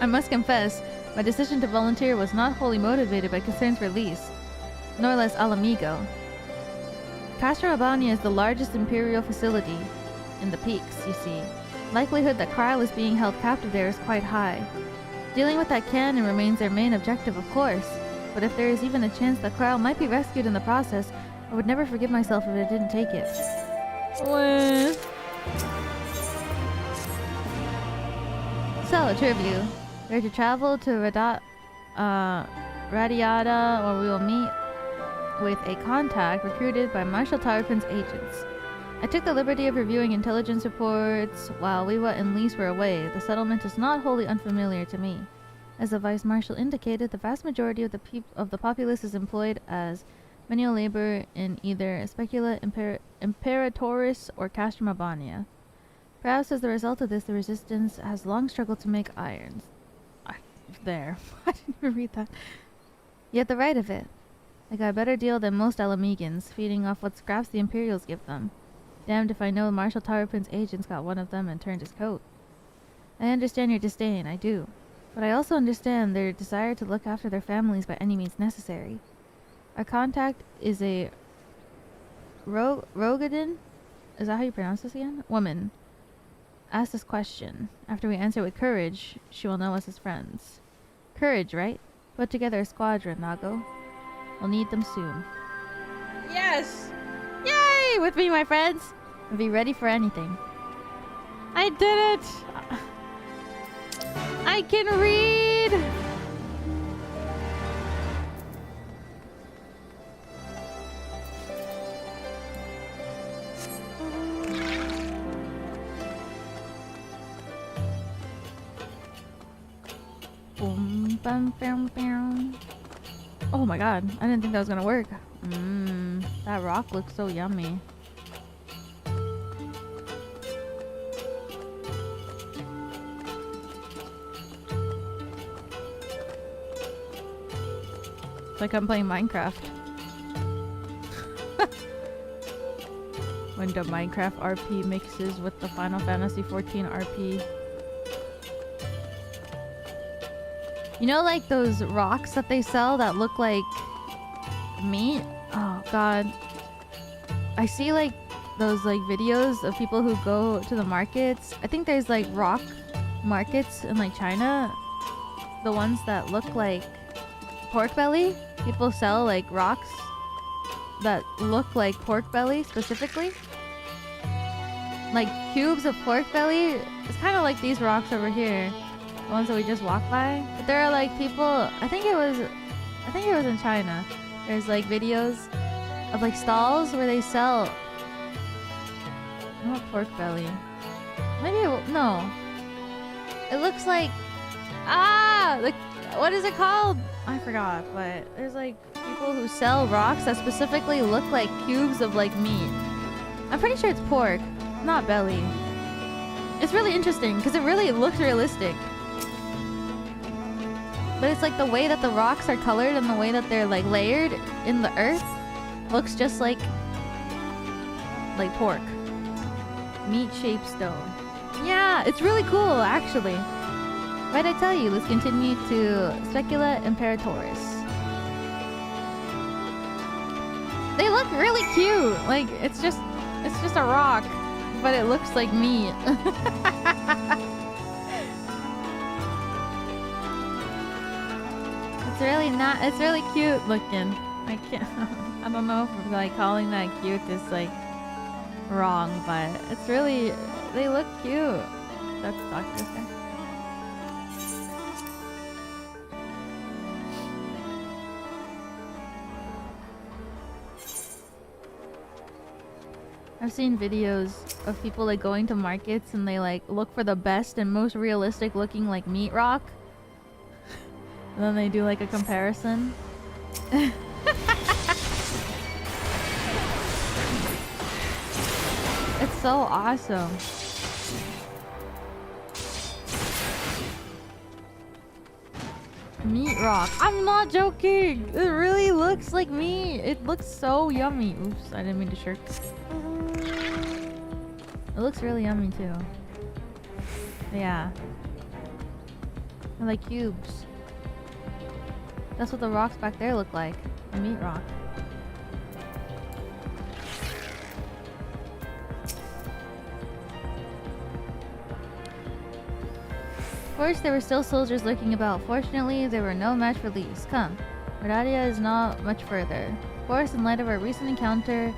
I must confess, my decision to volunteer was not wholly motivated by concerns for Lise, nor less Ala Mhigo. Castrum Abania is the largest Imperial facility in the peaks, you see. Likelihood that Krile is being held captive there is quite high. Dealing with that can and remains their main objective, of course. But if there is even a chance that Krile might be rescued in the process, I would never forgive myself if I didn't take it. What? So, tribute. We are to travel to Radiata, where we will meet with a contact recruited by Marshal Tarpin's agents. I took the liberty of reviewing intelligence reports while Wewa and Lise were away. The settlement is not wholly unfamiliar to me. As the Vice Marshal indicated, the vast majority of the populace is employed as manual labor in either Specula Imperatoris or Castrum Abania. Perhaps as the result of this, the resistance has long struggled to make irons. There. I didn't even read that. Yet the right of it. I got a better deal than most Ala Mhigans, feeding off what scraps the Imperials give them. Damned if I know Marshal Tarpin's agents got one of them and turned his coat. I understand your disdain, I do. But I also understand their desire to look after their families by any means necessary. Our contact is a Rogadin? Is that how you pronounce this again? Woman. Ask this question. After we answer with courage, she will know us as friends. Courage, right? Put together a squadron, Nago. We'll need them soon. Yes! Yay! With me, my friends! And be ready for anything. I did it! I can read! Boom, bam, bam, bam. Oh my god, I didn't think that was gonna work. That rock looks so yummy. It's like I'm playing Minecraft. When the Minecraft RP mixes with the Final Fantasy XIV RP. You know, like those rocks that they sell that look like meat? Oh god. I see like those like videos of people who go to the markets. I think there's like rock markets in like China. The ones that look like pork belly. People sell like rocks that look like pork belly specifically. Like cubes of pork belly. It's kind of like these rocks over here. The ones that we just walked by. But there are like people, I think it was in China. There's like videos of like stalls where they sell not pork belly. Maybe no. It looks like like what is it called? I forgot, but there's like people who sell rocks that specifically look like cubes of like meat. I'm pretty sure it's pork, not belly. It's really interesting because it really looks realistic. But it's like the way that the rocks are colored and the way that they're like layered in the earth looks just like pork. Meat-shaped stone. Yeah, it's really cool actually. Right, I tell you, let's continue to Specula Imperatoris. They look really cute. Like it's just a rock, but it looks like meat. It's really cute looking. I don't know if like calling that cute is like wrong, but it's really, they look cute. Let's talk to this guy. I've seen videos of people like going to markets and they like look for the best and most realistic looking like meat rock. And then they do like a comparison. It's so awesome. Meat rock. I'm not joking. It really looks like meat. It looks so yummy. Oops, I didn't mean to shirk. It looks really yummy too. Yeah. They're like cubes. That's what the rocks back there look like. A meat rock. First, there were still soldiers lurking about. Fortunately, there were no match for Lise. Come. Radiata is not much further. Of course, in light of our recent encounter,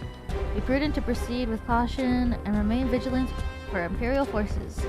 be prudent to proceed with caution and remain vigilant for Imperial forces.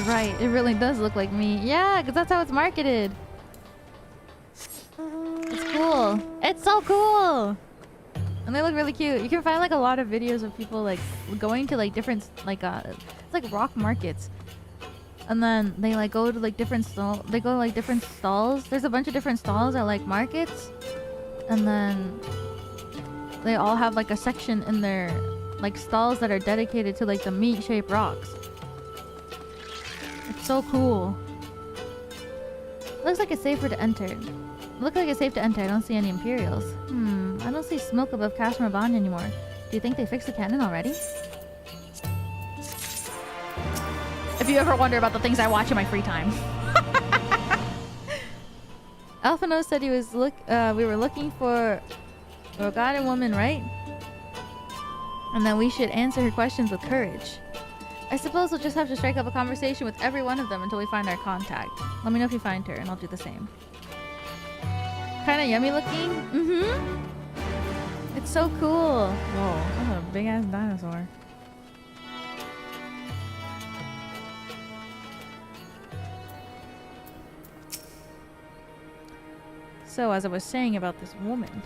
Right, it really does look like me. Yeah, because that's how it's marketed. It's cool. It's so cool. And they look really cute. You can find like a lot of videos of people like going to like different it's like rock markets. And then they like go to like different stalls. They go to like different stalls. There's a bunch of different stalls at like markets. And then they all have like a section in their like stalls that are dedicated to like the meat-shaped rocks. It's so cool. Looks like it's safer to enter. Looks like it's safe to enter. I don't see any Imperials. I don't see smoke above Castrum Abania anymore. Do you think they fixed the cannon already? If you ever wonder about the things I watch in my free time. Alphino said he was we were looking for a god woman, right? And that we should answer her questions with courage. I suppose we'll just have to strike up a conversation with every one of them until we find our contact. Let me know if you find her, and I'll do the same. Kinda yummy looking? It's so cool. Whoa, that's a big ass dinosaur. So, as I was saying about this woman.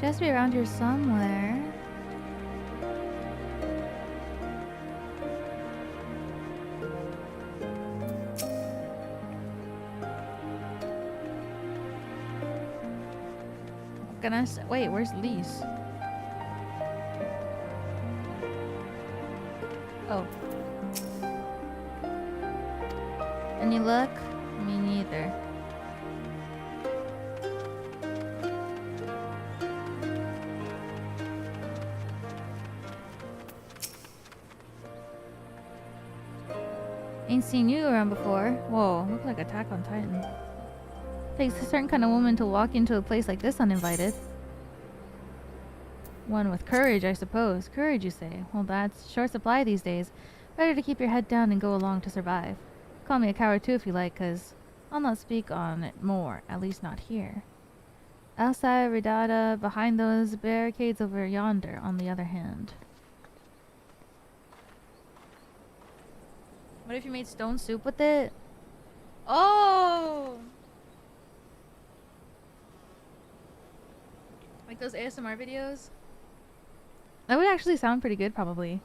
She has to be around here somewhere. Wait, where's Lise? Oh. Any luck? Me neither. Ain't seen you around before. Whoa, look like Attack on Titan. Takes a certain kind of woman to walk into a place like this uninvited. One with courage, I suppose. Courage, you say? Well, that's short supply these days. Better to keep your head down and go along to survive. Call me a coward too if you like, cause I'll not speak on it more, at least not here. Outside Radiata, behind those barricades over yonder, on the other hand. What if you made stone soup with it? Oh! Like those ASMR videos? That would actually sound pretty good, probably.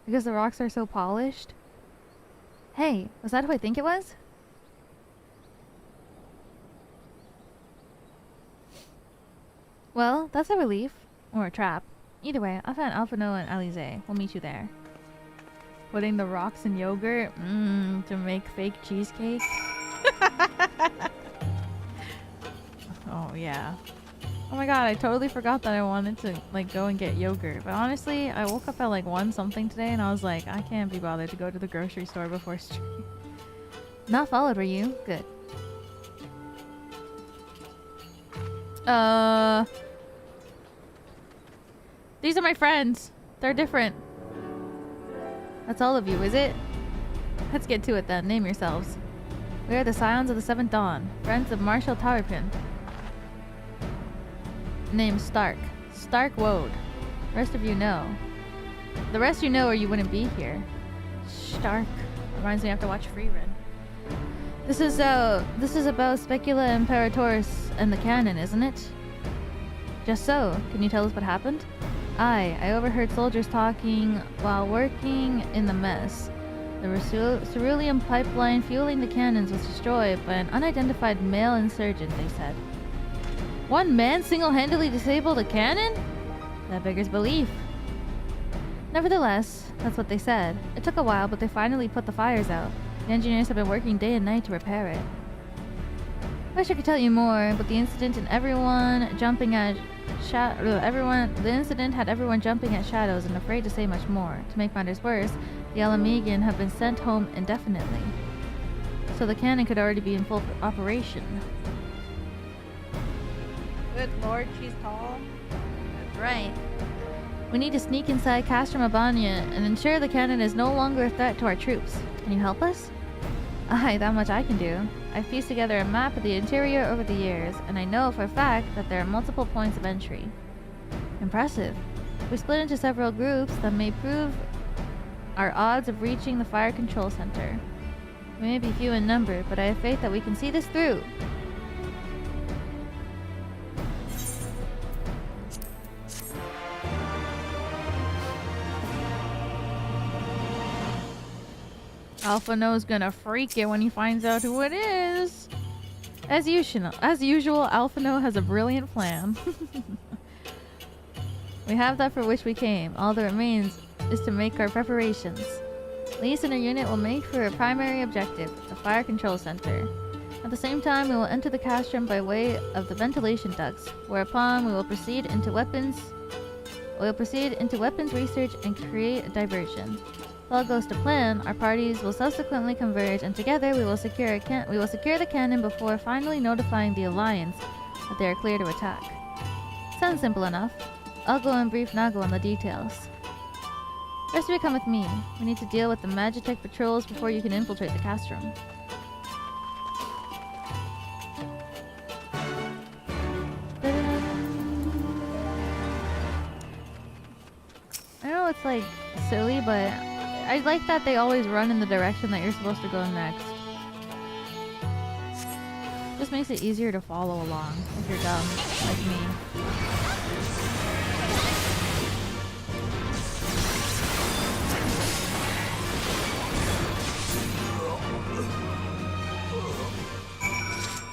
Because the rocks are so polished. Hey, was that who I think it was? Well, that's a relief. Or a trap. Either way, I found Alphino and Alize. We'll meet you there. Putting the rocks in yogurt? To make fake cheesecake? Oh, yeah. Oh my god, I totally forgot that I wanted to like go and get yogurt. But honestly, I woke up at like 1 something today and I was like, I can't be bothered to go to the grocery store before stream. Not followed, were you? Good. These are my friends. They're different. That's all of you, is it? Let's get to it then. Name yourselves. We are the Scions of the Seventh Dawn, friends of Marshal Tarpin. Name Stark. Stark Woad. Rest of you know. The rest you know or you wouldn't be here. Stark. Reminds me I have to watch Freerun. This is about Specula Imperatoris and the canon, isn't it? Just so. Can you tell us what happened? I overheard soldiers talking while working in the mess. The cerulean pipeline fueling the cannons was destroyed by an unidentified male insurgent, they said. One man single-handedly disabled a cannon? That beggars belief. Nevertheless, that's what they said. It took a while, but they finally put the fires out. The engineers have been working day and night to repair it. Wish I could tell you more, but the incident had everyone jumping at shadows and afraid to say much more. To make matters worse, the Ala Mhigo have been sent home indefinitely. So the cannon could already be in full operation. Good lord, she's tall. That's right. We need to sneak inside Castrum Abania and ensure the cannon is no longer a threat to our troops. Can you help us? Aye, that much I can do. I've pieced together a map of the interior over the years, and I know for a fact that there are multiple points of entry. Impressive. We split into several groups that may prove our odds of reaching the fire control center. We may be few in number, but I have faith that we can see this through. Alpha No's gonna freak it when he finds out who it is. As usual, Alpha No has a brilliant plan. We have that for which we came. All that remains is to make our preparations. Lise and her unit will make for a primary objective, the fire control center. At the same time, we will enter the castrum by way of the ventilation ducts, whereupon we will proceed into weapons research and create a diversion. If all goes to plan, our parties will subsequently converge, and together we will secure the cannon before finally notifying the Alliance that they are clear to attack. Sounds simple enough. I'll go and brief Nago on the details. Rest of you come with me. We need to deal with the Magitech patrols before you can infiltrate the castrum. I know it's like silly, but I like that they always run in the direction that you're supposed to go next. Just makes it easier to follow along if you're dumb, like me.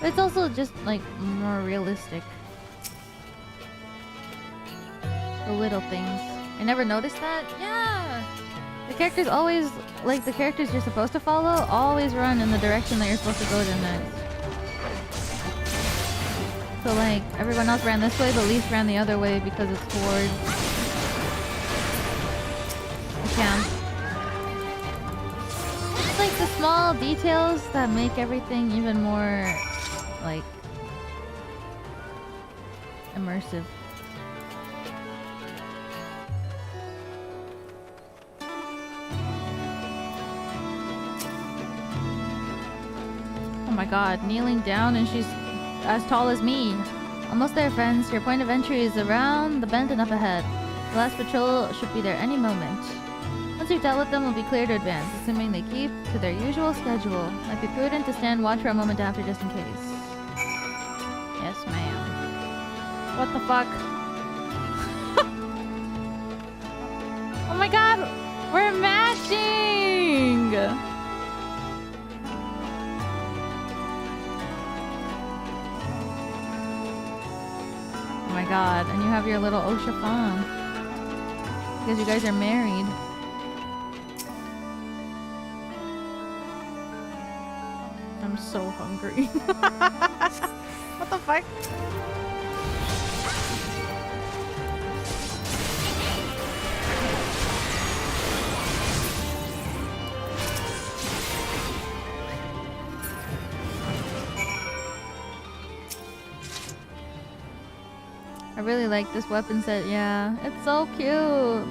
But it's also just like more realistic. The little things. I never noticed that? Yeah! The characters always, like the characters you're supposed to follow, always run in the direction that you're supposed to go to next. So like, everyone else ran this way, but Lise ran the other way because it's towards the camp. It's like the small details that make everything even more, like, immersive. Oh my god, kneeling down and she's as tall as me. Almost there, friends. Your point of entry is around the bend and up ahead. The last patrol should be there any moment. Once you've dealt with them, we'll be clear to advance, assuming they keep to their usual schedule. Might be prudent to stand watch for a moment after just in case. Yes, ma'am. What the fuck? Oh my god! We're matching! Oh my god, and you have your little Osha fawn. Because you guys are married. I'm so hungry. What the fuck? I really like this weapon set, yeah. It's so cute.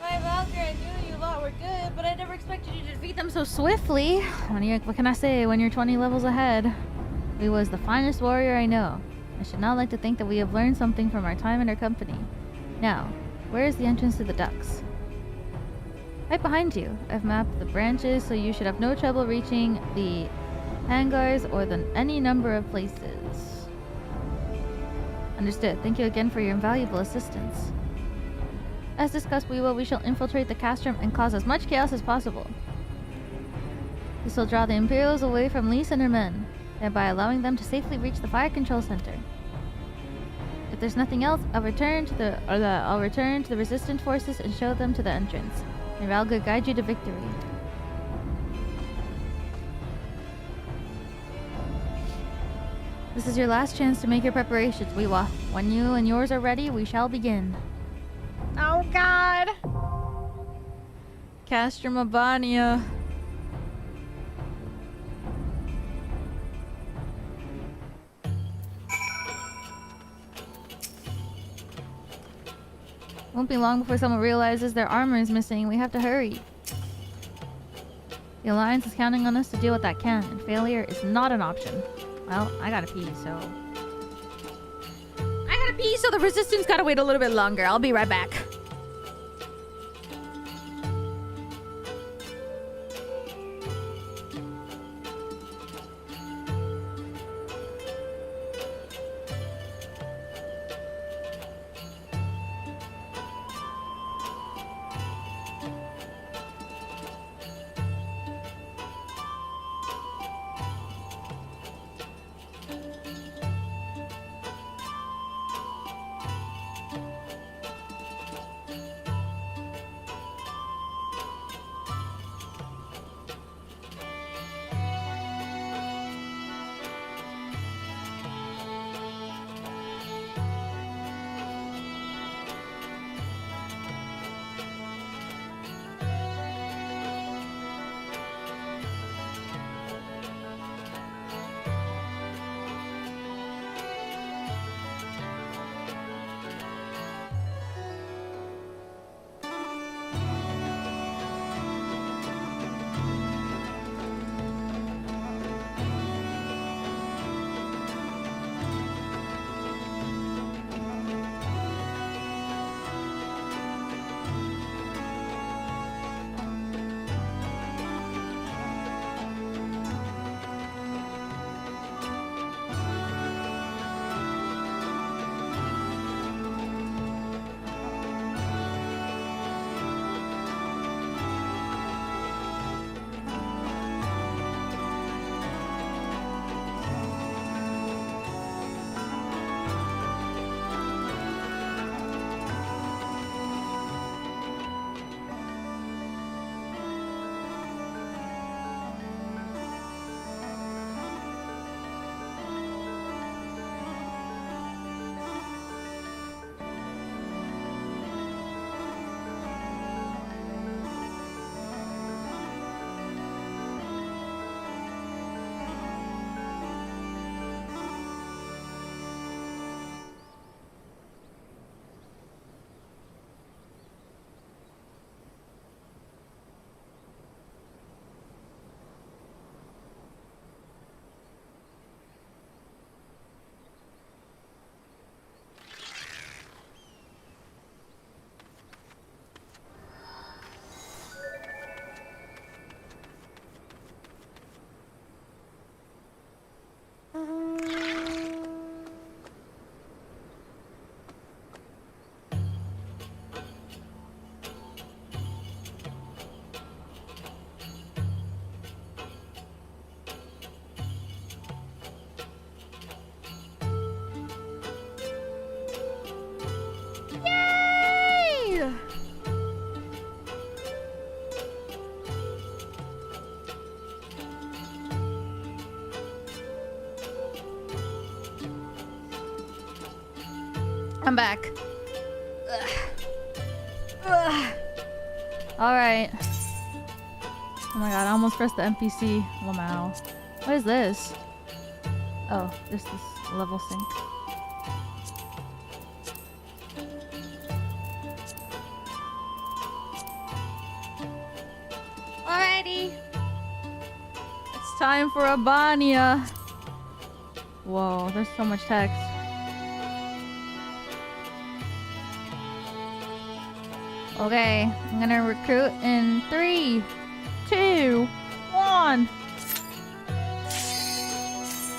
My Valkyrie, I knew you lot were good, but I never expected you to defeat them so swiftly. What can I say when you're 20 levels ahead? He was the finest warrior I know. I should now like to think that we have learned something from our time in her company. Now, where is the entrance to the ducks? Right behind you. I've mapped the branches, so you should have no trouble reaching the hangars or any number of places. Understood. Thank you again for your invaluable assistance. As discussed, we shall infiltrate the Castrum and cause as much chaos as possible. This will draw the Imperials away from Lise and her men, thereby allowing them to safely reach the fire control center. If there's nothing else, I'll return to the resistant forces and show them to the entrance. May Ralga guide you to victory. This is your last chance to make your preparations, Weewa. When you and yours are ready, we shall begin. Oh god! Castrum Abania. Won't be long before someone realizes their armor is missing. We have to hurry. The Alliance is counting on us to do what that can, and failure is not an option. Well, I gotta pee, so the resistance gotta wait a little bit longer. I'll be right back. I'm back. Alright. Oh my god, I almost pressed the NPC. Lamau. What is this? Oh, this is level sync. Alrighty. It's time for Abania. Whoa, there's so much text. Okay, I'm gonna recruit in 3, 2, 1.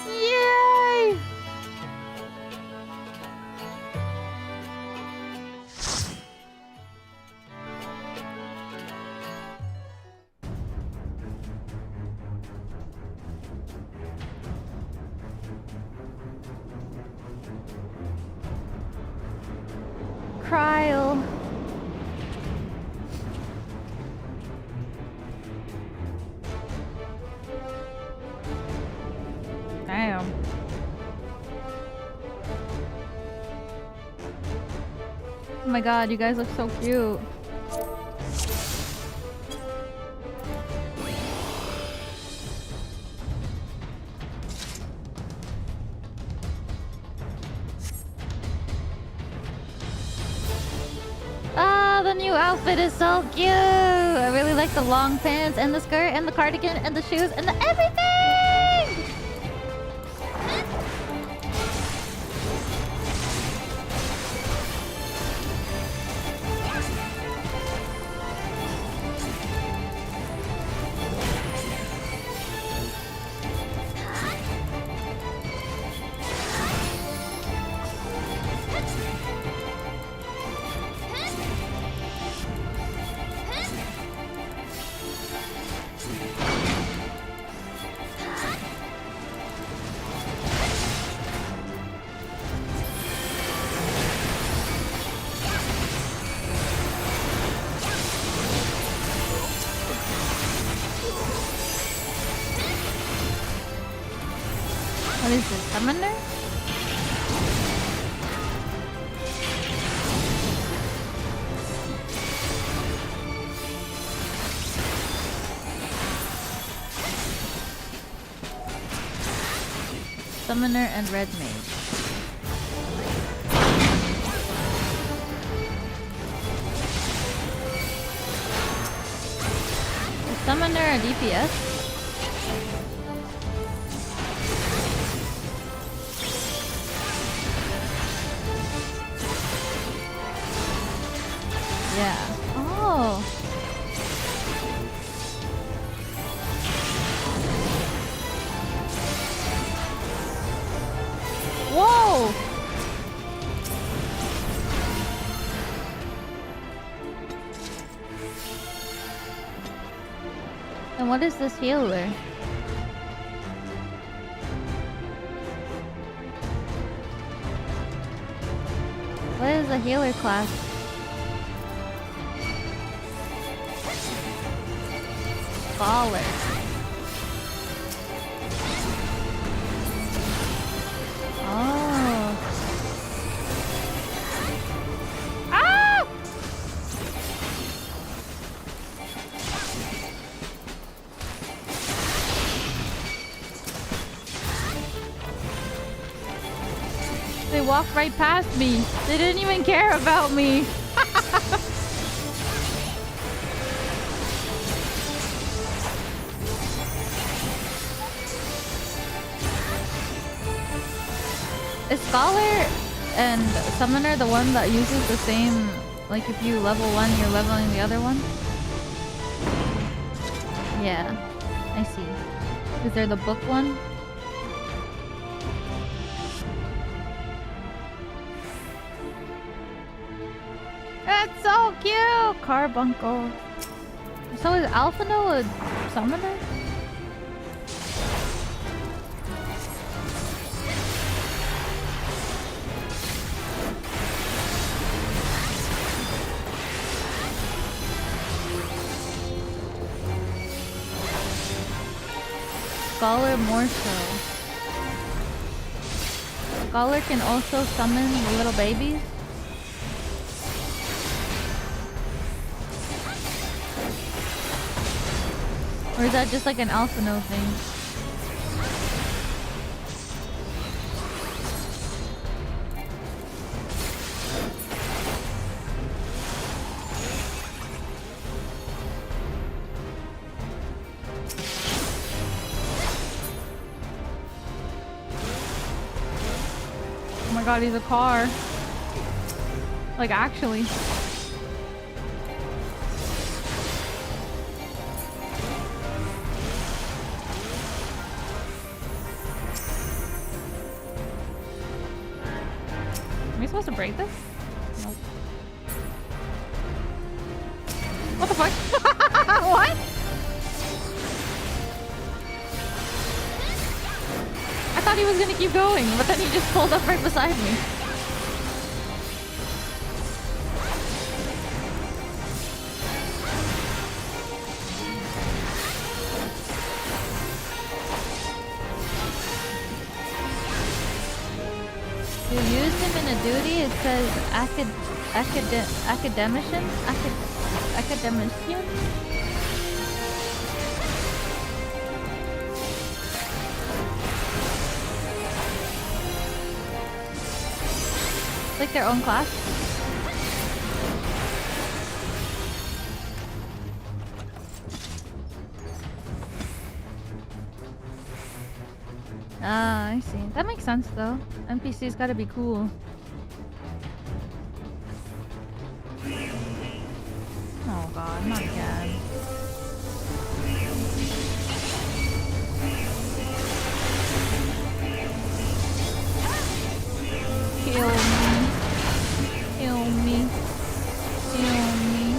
Yay! Cryle. Damn. Oh my god, you guys look so cute. Ah, the new outfit is so cute. I really like the long pants and the skirt and the cardigan and the shoes and the everything. What is this? Summoner? Summoner and Red Mage. Is Summoner a DPS? Yeah. Oh. Whoa. And what is this healer? What is the healer class? Scholar. Oh. Ah! They walked right past me. They didn't even care about me. Is Scholar and Summoner the one that uses the same, like if you level one, you're leveling the other one? Yeah, I see. Is there the book one? That's so cute! Carbuncle. So is Alphino a Summoner? Scholar more so. Scholar can also summon the little babies. Or is that just like an alpha no thing? Oh my god, he's a car. Like, actually. Am I supposed to break this? Nope. What the fuck? What? I thought he was gonna keep going, but then he just pulled up right beside me. You used him in a duty, it says academician? Academician? Like their own class? Ah, I see. That makes sense though. NPC's gotta be cool. Oh god, not again. Kill me. Kill me. Kill me.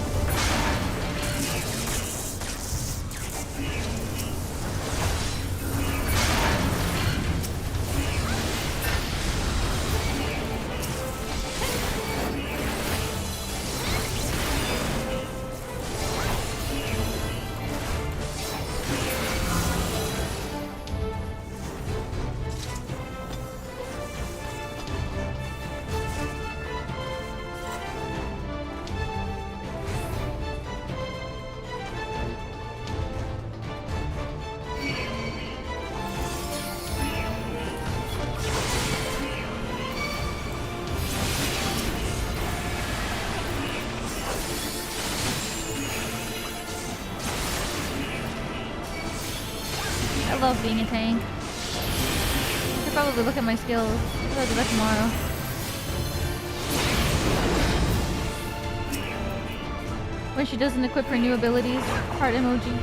I love being a tank. I should probably look at my skills. I'll do that tomorrow. When she doesn't equip her new abilities. Heart emoji.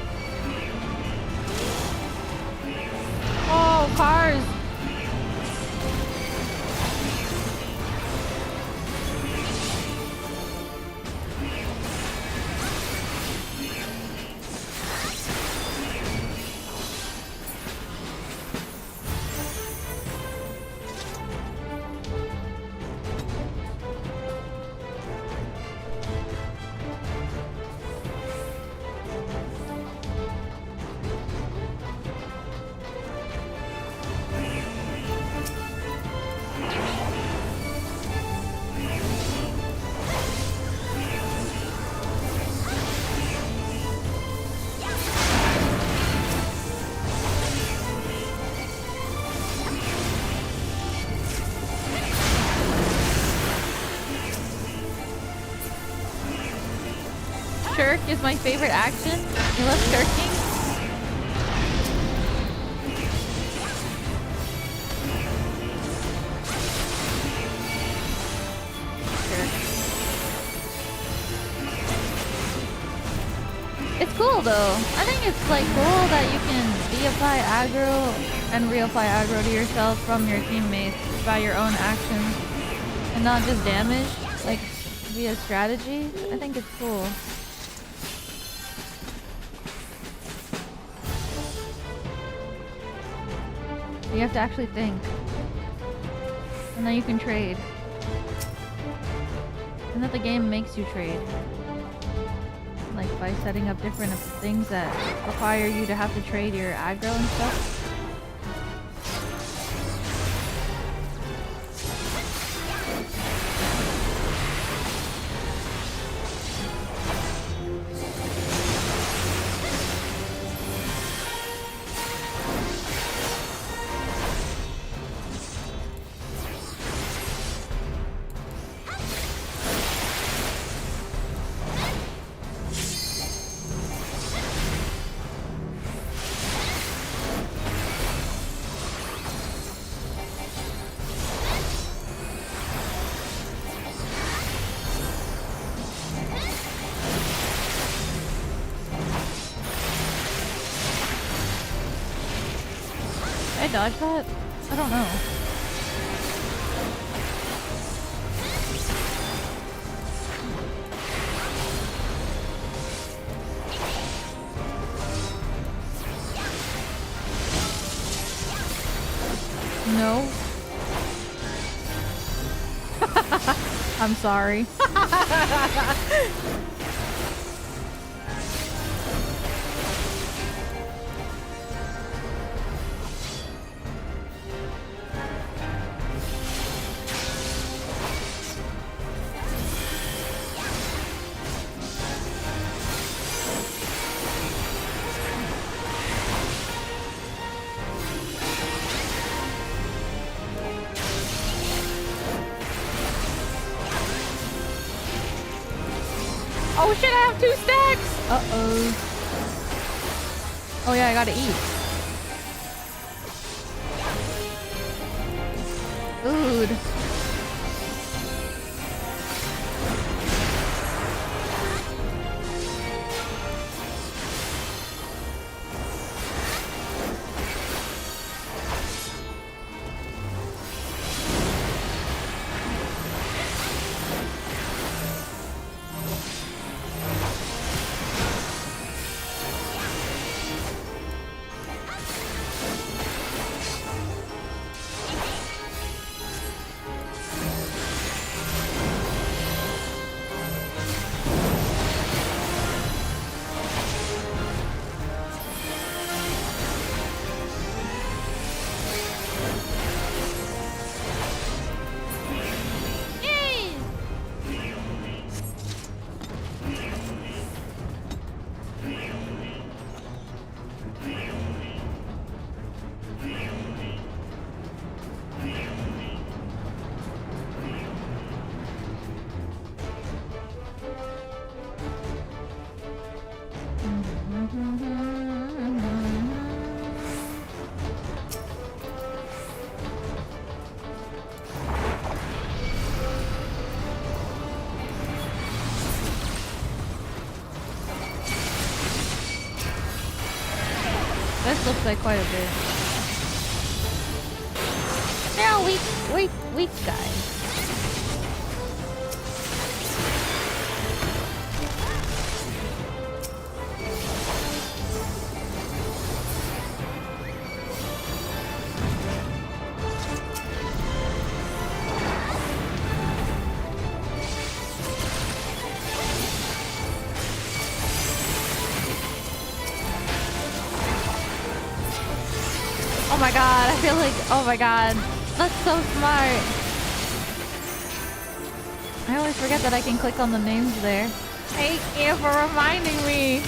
Oh, cars! Shirk is my favorite action. I love shirking. Shirk. It's cool though. I think it's like cool that you can reapply aggro and reapply aggro to yourself from your teammates by your own actions and not just damage, like via strategy. I think it's cool. You have to actually think. And then you can trade. And that the game makes you trade. Like by setting up different things that require you to have to trade your aggro and stuff. dodge that? I don't know. No. I'm sorry. Oh shit, I have 2 stacks! Uh-oh. Oh yeah, I gotta eat. Food. This looks like quite a bit. Now weak guy. Oh my god, I feel like, oh my god, that's so smart. I always forget that I can click on the names there. Thank you for reminding me.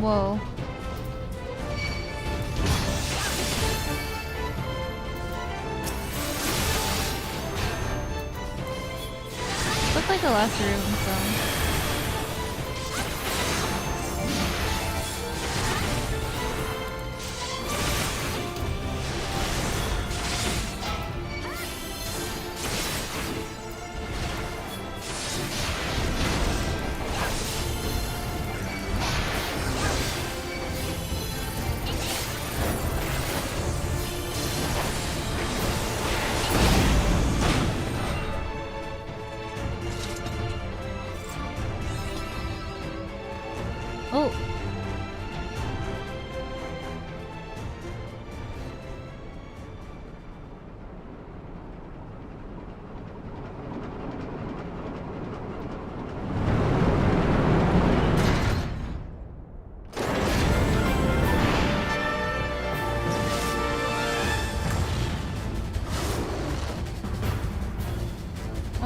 Whoa. Looks like the last room, so.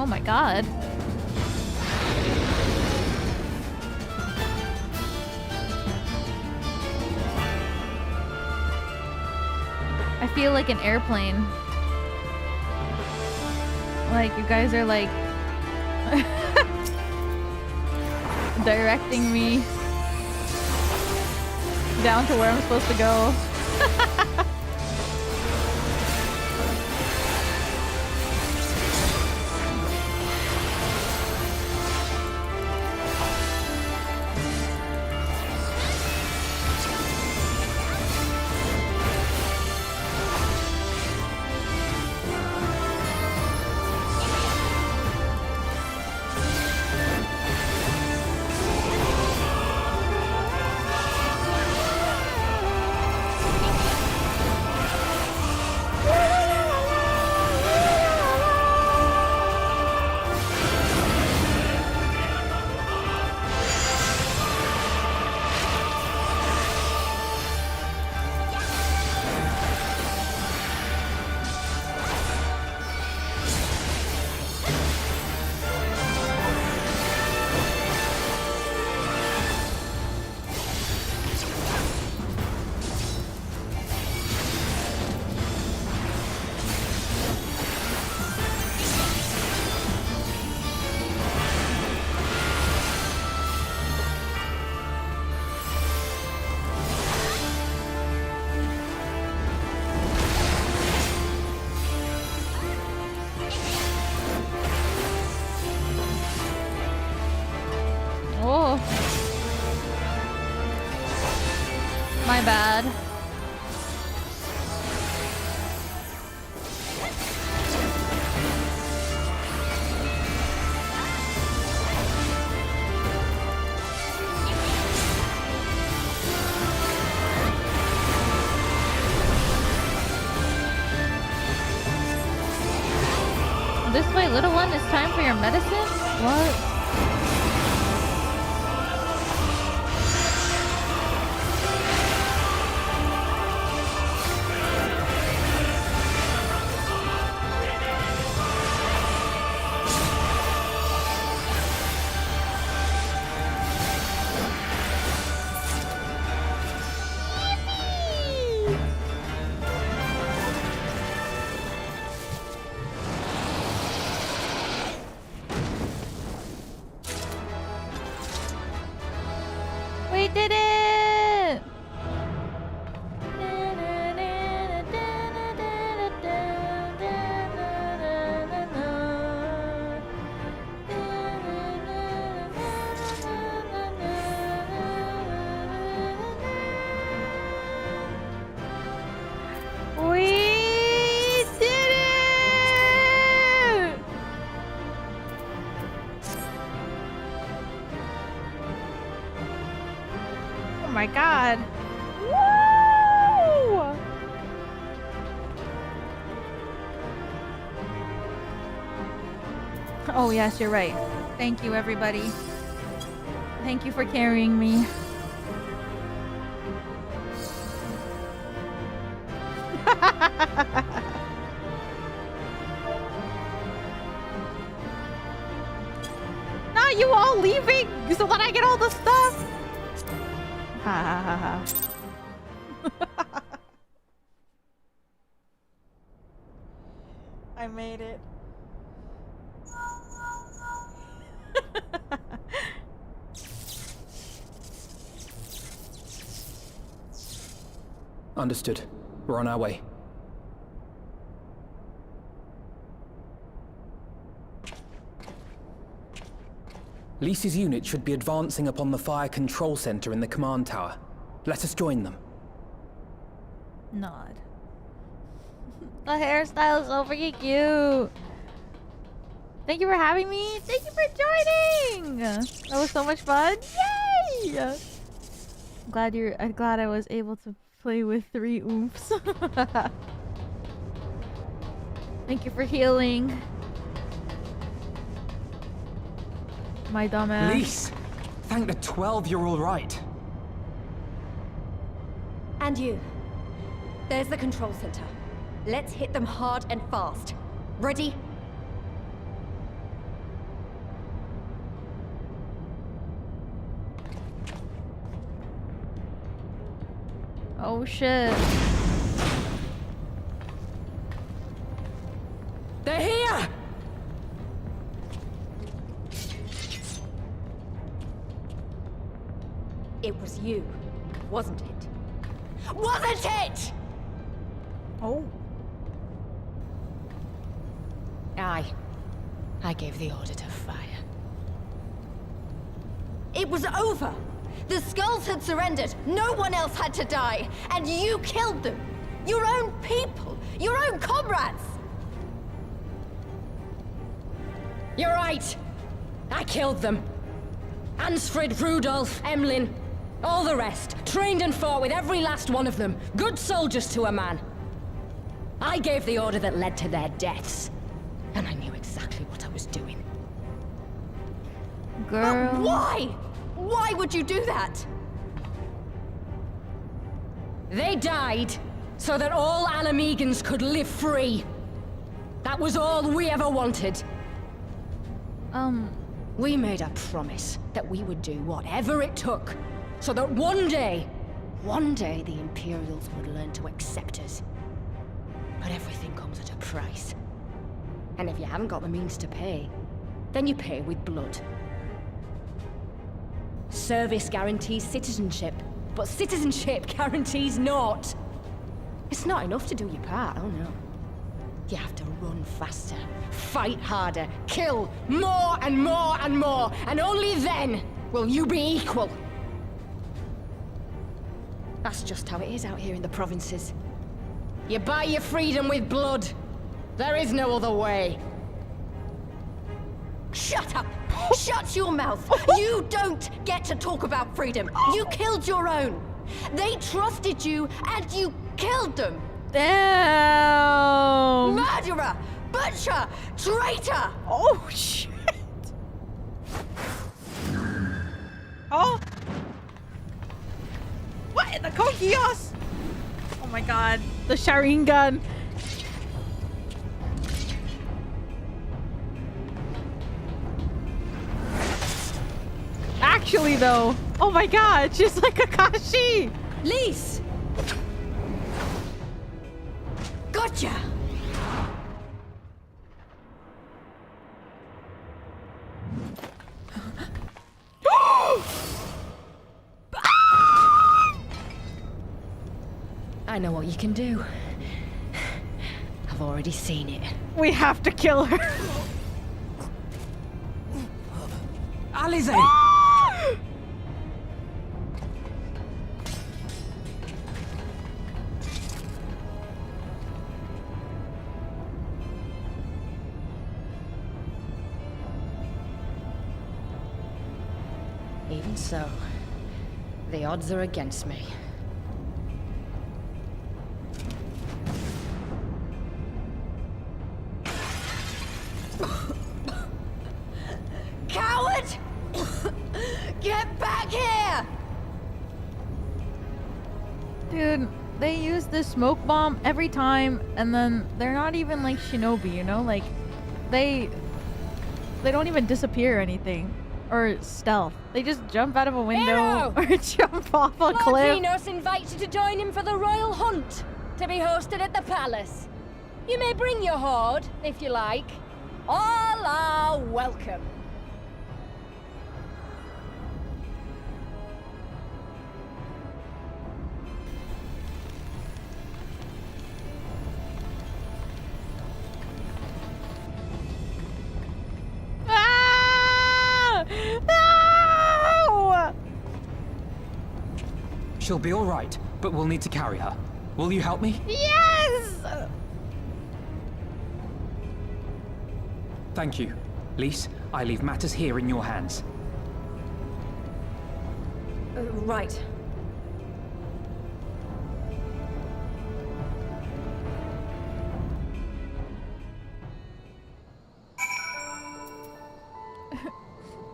Oh my god. I feel like an airplane. Like you guys are like directing me down to where I'm supposed to go. My bad. This way, little one, it's time for your medicine? What? We did it! We did it! Oh my god. Woo! Oh yes, you're right. Thank you, everybody. Thank you for carrying me. Not you all leaving so that I get all the stuff. Ha ha ha ha. I made it. Understood. We're on our way. Lisa's unit should be advancing upon the fire control center in the command tower. Let us join them. Nod. The hairstyle is so freaking cute. Thank you for having me. Thank you for joining. That was so much fun. Yay! I'm glad I was able to play with 3 oomphs. Thank you for healing. My dumbass. Lise! Thank the 12 you're all right. And you. There's the control center. Let's hit them hard and fast. Ready? Oh shit. They're here! It was you, wasn't it? Wasn't it? Oh. I gave the order to fire. It was over. The skulls had surrendered. No one else had to die. And you killed them. Your own people. Your own comrades. You're right. I killed them. Ansfrid, Rudolph, Emlyn, all the rest. Trained and fought with every last one of them. Good soldiers to a man. I gave the order that led to their deaths. And I knew exactly what I was doing. Girl. But why? Why would you do that? They died so that all Ala Mhigans could live free. That was all we ever wanted. We made a promise that we would do whatever it took, so that one day the Imperials would learn to accept us. But everything comes at a price. And if you haven't got the means to pay, then you pay with blood. Service guarantees citizenship, but citizenship guarantees naught. It's not enough to do your part, oh no. You have to run faster, fight harder, kill more and more and more, and only then will you be equal. That's just how it is out here in the provinces. You buy your freedom with blood. There is no other way. Shut up! Shut your mouth! You don't get to talk about freedom. You killed your own. They trusted you, and you killed them. Damn. Murderer! Butcher! Traitor! Oh shit. Oh. What in the Kokios? Oh my god. The Sharingan. Actually though, oh my god, she's like Kakashi! Lise! Gotcha! I know what you can do. I've already seen it. We have to kill her. Alize! Even so, the odds are against me. Coward! Get back here! Dude, they use this smoke bomb every time, and then they're not even like Shinobi, you know? Like, they don't even disappear or anything. Or stealth. They just jump out of a window or jump off a cliff. Lord Zenos invites you to join him for the royal hunt, to be hosted at the palace. You may bring your horde, if you like. All are welcome. No! She'll be all right, but we'll need to carry her. Will you help me? Yes! Thank you. Lise, I leave matters here in your hands. Right.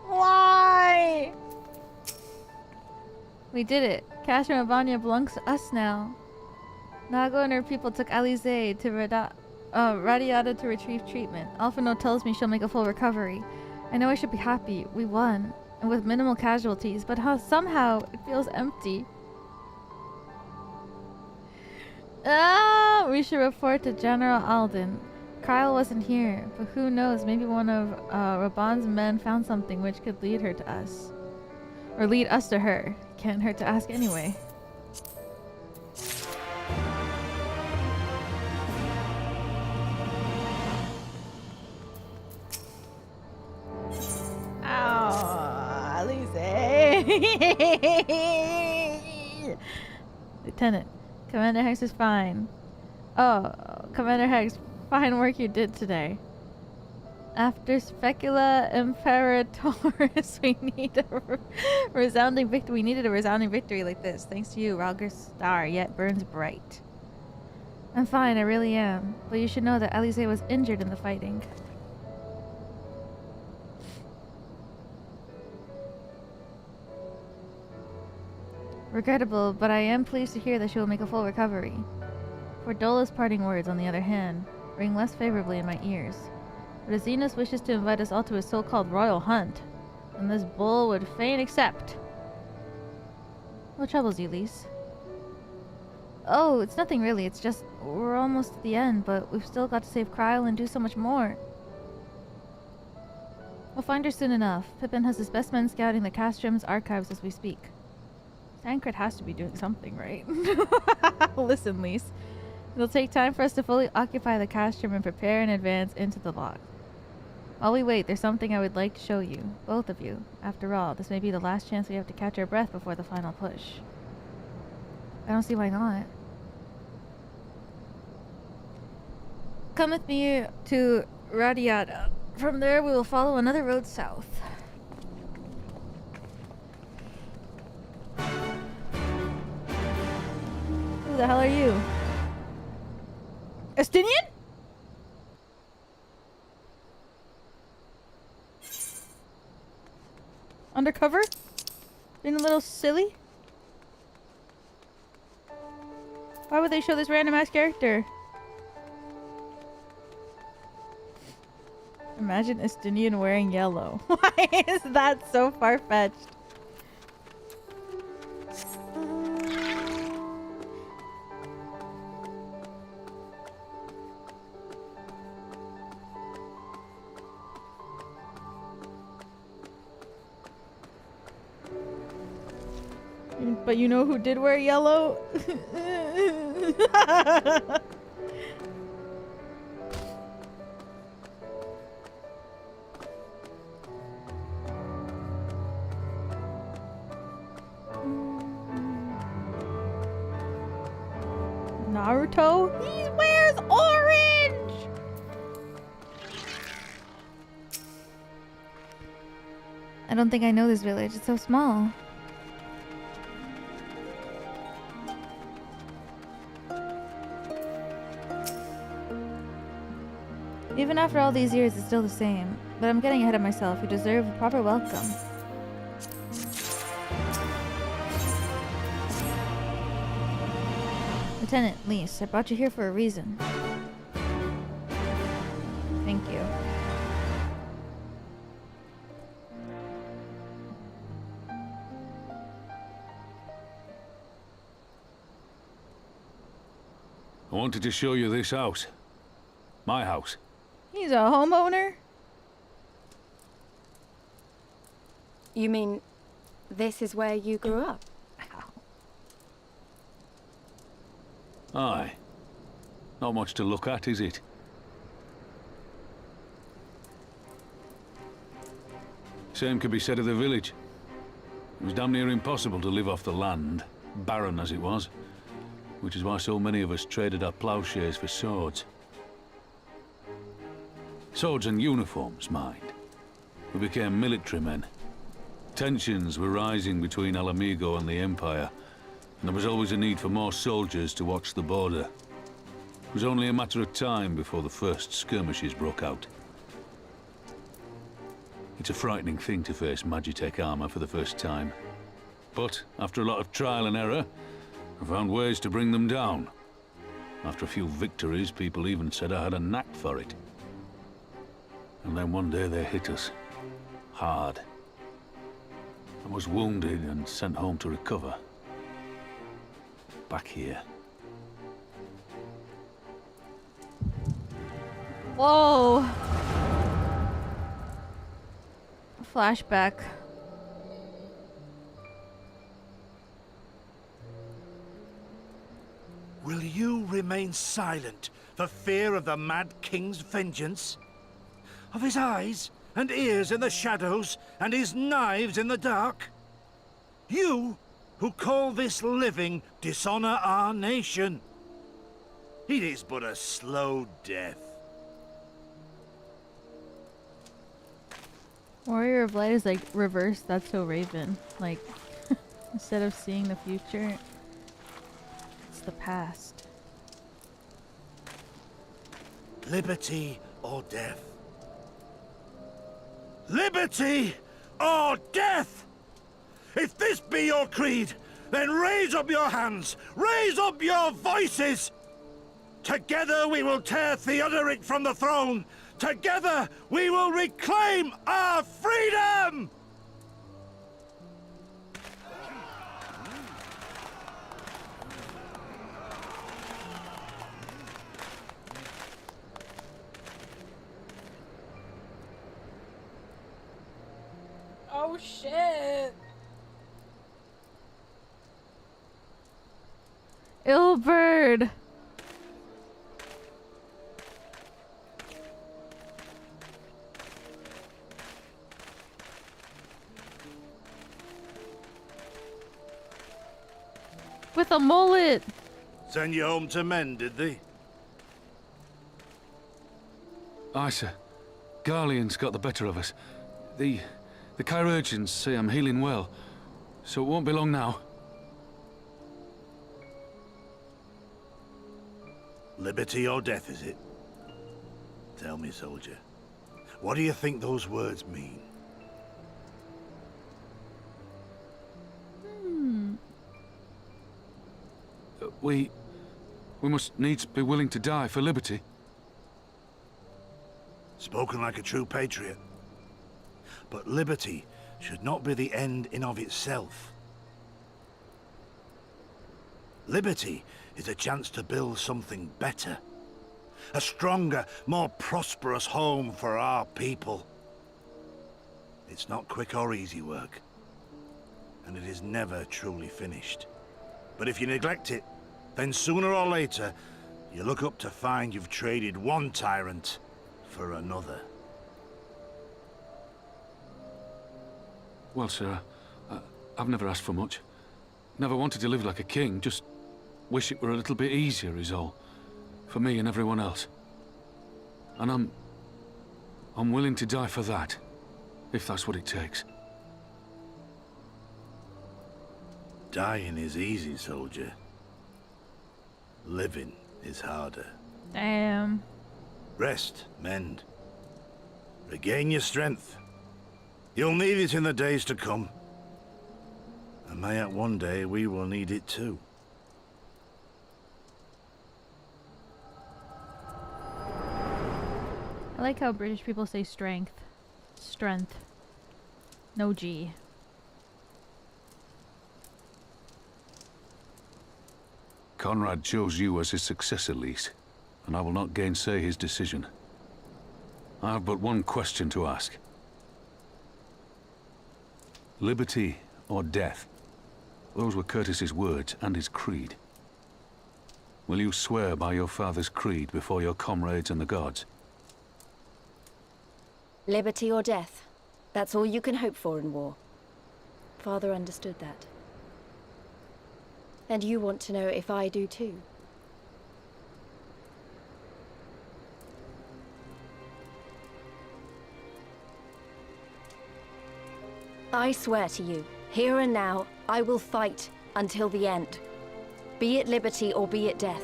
Why? We did it. Castrum and Abania belongs to us now. Nago and her people took Alize to Radiata to retrieve treatment. Alphino tells me she'll make a full recovery. I know I should be happy. We won. And with minimal casualties, but somehow it feels empty. Ah, we should report to General Alden. Kyle wasn't here, but who knows, maybe one of Raban's men found something which could lead her to us. Or lead us to her. Can't hurt to ask anyway. Ow, Alice. Lieutenant, Commander Hex is fine. Oh, Commander Hex, fine work you did today. After Specula Imperatoris, we need a resounding victory. We needed a resounding victory like this. Thanks to you, Ralger's star yet burns bright. I'm fine, I really am. But you should know that Alice was injured in the fighting. Regrettable, but I am pleased to hear that she will make a full recovery. Fordola's parting words, on the other hand, ring less favorably in my ears. But as Zenos wishes to invite us all to his so-called royal hunt, and this bull would fain accept. What troubles you, Lise? Oh, it's nothing really, it's just we're almost at the end, but we've still got to save Kryl and do so much more. We'll find her soon enough. Pippin has his best men scouting the Castrum's archives as we speak. Tancred has to be doing something, right? Listen, Lise. It'll take time for us to fully occupy the Castrum and prepare in advance into the lock. While we wait, there's something I would like to show you. Both of you. After all, this may be the last chance we have to catch our breath before the final push. I don't see why not. Come with me to Radiata. From there, we will follow another road south. Who the hell are you? Estinian? Undercover? Being a little silly? Why would they show this random ass character? Imagine Estinian wearing yellow. Why is that so far-fetched? But you know who did wear yellow? Naruto? He wears orange! I don't think I know this village. It's so small. Even after all these years, it's still the same. But I'm getting ahead of myself. You deserve a proper welcome. Lieutenant Lise, I brought you here for a reason. Thank you. I wanted to show you this house. My house. He's a homeowner? You mean this is where you grew up? Aye. Not much to look at, is it? Same could be said of the village. It was damn near impossible to live off the land, barren as it was, which is why so many of us traded our plowshares for swords. Swords and uniforms, mind. We became military men. Tensions were rising between Ala Mhigo and the Empire, and there was always a need for more soldiers to watch the border. It was only a matter of time before the first skirmishes broke out. It's a frightening thing to face Magitech armor for the first time. But after a lot of trial and error, I found ways to bring them down. After a few victories, people even said I had a knack for it. And then one day they hit us. Hard. I was wounded and sent home to recover. Back here. Whoa. Flashback. Will you remain silent for fear of the Mad King's vengeance? Of his eyes and ears in the shadows and his knives in the dark? You, who call this living dishonor our nation. It is but a slow death. Warrior of Light is like reverse That's So Raven. Like, instead of seeing the future, it's the past. Liberty or death? Liberty or death? If this be your creed, then raise up your hands, raise up your voices! Together we will tear Theodoric from the throne! Together we will reclaim our freedom! Oh shit! Ill bird! With a mullet! Send you home to men, did they? Aye, sir. Garlean's got the better of us. The chirurgeons say I'm healing well, so it won't be long now. Liberty or death, is it? Tell me, soldier. What do you think those words mean? We must needs be willing to die for liberty. Spoken like a true patriot. But liberty should not be the end in of itself. Liberty is a chance to build something better. A stronger, more prosperous home for our people. It's not quick or easy work. And it is never truly finished. But if you neglect it, then sooner or later, you look up to find you've traded one tyrant for another. Well, sir, I've never asked for much. Never wanted to live like a king, just wish it were a little bit easier is all. For me and everyone else. And I'm willing to die for that, if that's what it takes. Dying is easy, soldier. Living is harder. Damn. Rest, mend. Regain your strength. You'll need it in the days to come. And mayhap one day we will need it too. I like how British people say strength. Strength. No G. Conrad chose you as his successor, Lise, and I will not gainsay his decision. I have but one question to ask. Liberty or death? Those were Curtis's words and his creed. Will you swear by your father's creed before your comrades and the gods? Liberty or death. That's all you can hope for in war. Father understood that. And you want to know if I do too. I swear to you, here and now, I will fight until the end. Be it liberty or be it death.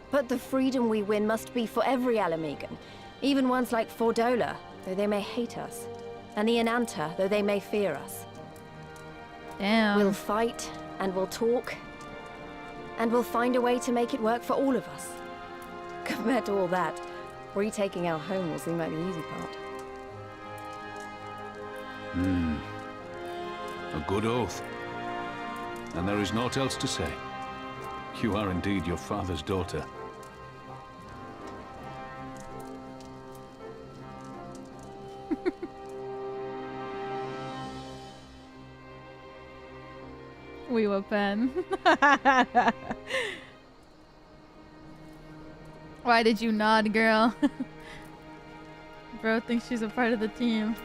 But the freedom we win must be for every Ala Mhigo, even ones like Fordola, though they may hate us, and the Enanta, though they may fear us. Damn. We'll fight, and we'll talk, and we'll find a way to make it work for all of us. Compared to all that, retaking our home will seem like the easy part. A good oath. And there is naught else to say. You are indeed your father's daughter. We were pen. Why did you nod, girl? Bro thinks she's a part of the team.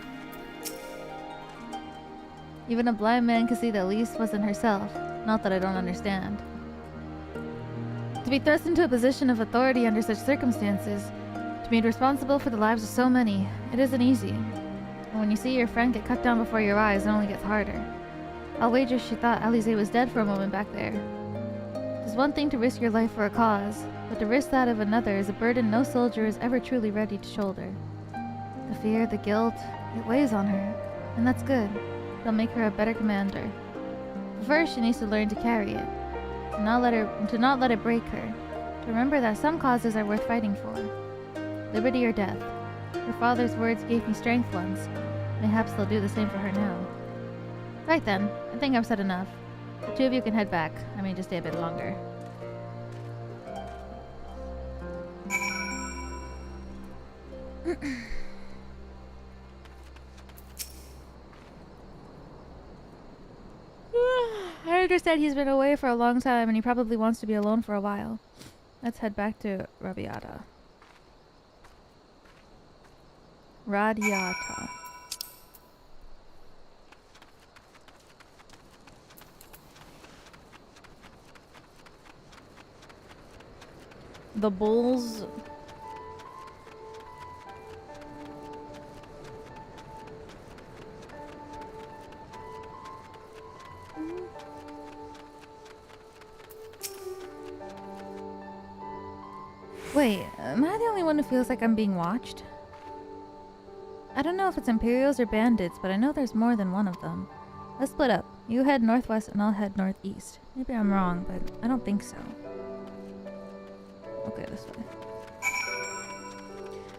Even a blind man could see that Elise wasn't herself. Not that I don't understand. To be thrust into a position of authority under such circumstances, to be responsible for the lives of so many, it isn't easy. And when you see your friend get cut down before your eyes, it only gets harder. I'll wager she thought Alize was dead for a moment back there. It's one thing to risk your life for a cause, but to risk that of another is a burden no soldier is ever truly ready to shoulder. The fear, the guilt, it weighs on her, and that's good. It'll make her a better commander. But first, she needs to learn to carry it, to not let it break her. To remember that some causes are worth fighting for. Liberty or death. Her father's words gave me strength once. Mayhaps they'll do the same for her now. Right then, I think I've said enough. The two of you can head back. I may just stay a bit longer. I understand he's been away for a long time and he probably wants to be alone for a while. Let's head back to Radiata. Radiata. The bulls. Wait, am I the only one who feels like I'm being watched? I don't know if it's Imperials or bandits, but I know there's more than one of them. Let's split up. You head northwest and I'll head northeast. Maybe I'm wrong, but I don't think so. Okay, this way.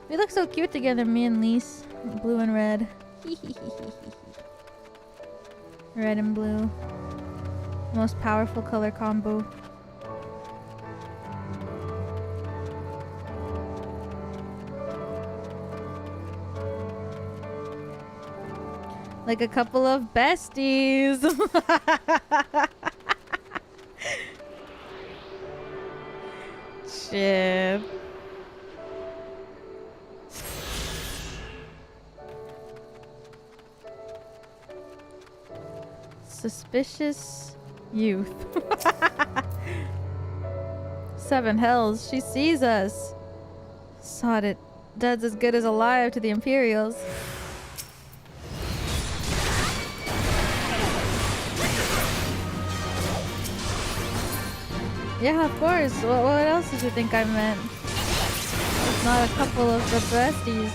We look so cute together, me and Lise. Blue and red. Red and blue. Most powerful color combo. Like a couple of besties. Shit. Suspicious youth. 7 hells. She sees us. Sod it. Dead's as good as alive to the Imperials. Yeah, of course. What else did you think I meant? It's not a couple of the besties.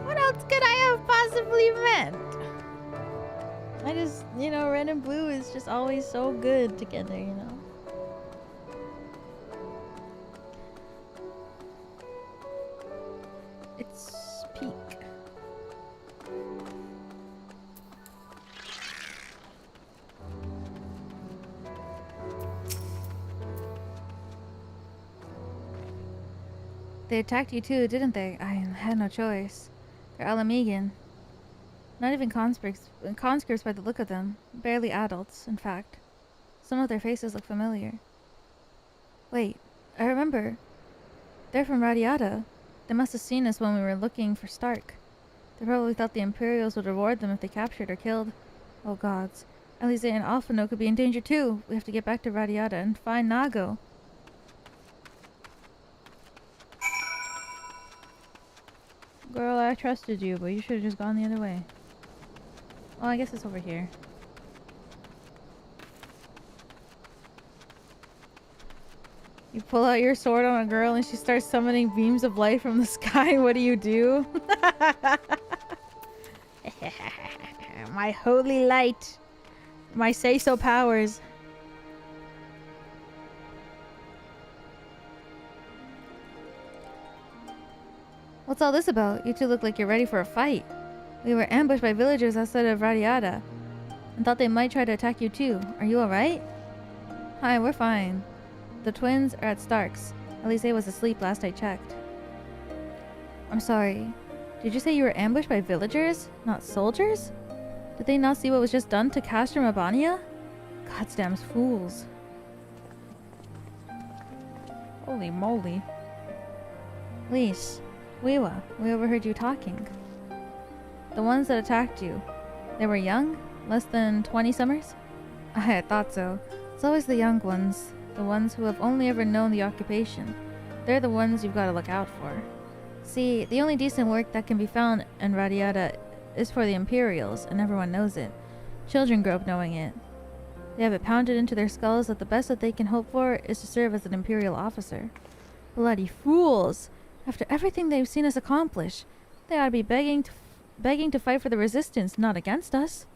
What else could I have possibly meant? I just, you know, red and blue is just always so good together, you know? It's peak. They attacked you too, didn't they? I had no choice. They're Ala Mhigo. Not even conscripts by the look of them. Barely adults, in fact. Some of their faces look familiar. Wait, I remember. They're from Radiata. They must have seen us when we were looking for Stark. They probably thought the Imperials would reward them if they captured or killed. Oh gods. Alize and Alphino could be in danger too. We have to get back to Radiata and find Nago. Girl, I trusted you, but you should have just gone the other way. Well, I guess it's over here. You pull out your sword on a girl and she starts summoning beams of light from the sky. What do? My holy light. My say-so powers. What's all this about? You two look like you're ready for a fight. We were ambushed by villagers outside of Radiata and thought they might try to attack you too. Are you alright? Hi, we're fine. The twins are at Stark's. Elise was asleep last I checked. I'm sorry. Did you say you were ambushed by villagers? Not soldiers? Did they not see what was just done to Castrum Abania? Goddamn fools. Holy moly. Lise, Wewa, we overheard you talking. The ones that attacked you, they were young? Less than 20 summers? I thought so. It's always the young ones. The ones who have only ever known the occupation. They're the ones you've got to look out for. See, the only decent work that can be found in Radiata is for the Imperials, and everyone knows it. Children grow up knowing it. They have it pounded into their skulls that the best that they can hope for is to serve as an Imperial officer. Bloody fools! After everything they've seen us accomplish, they ought to be begging to fight for the Resistance, not against us.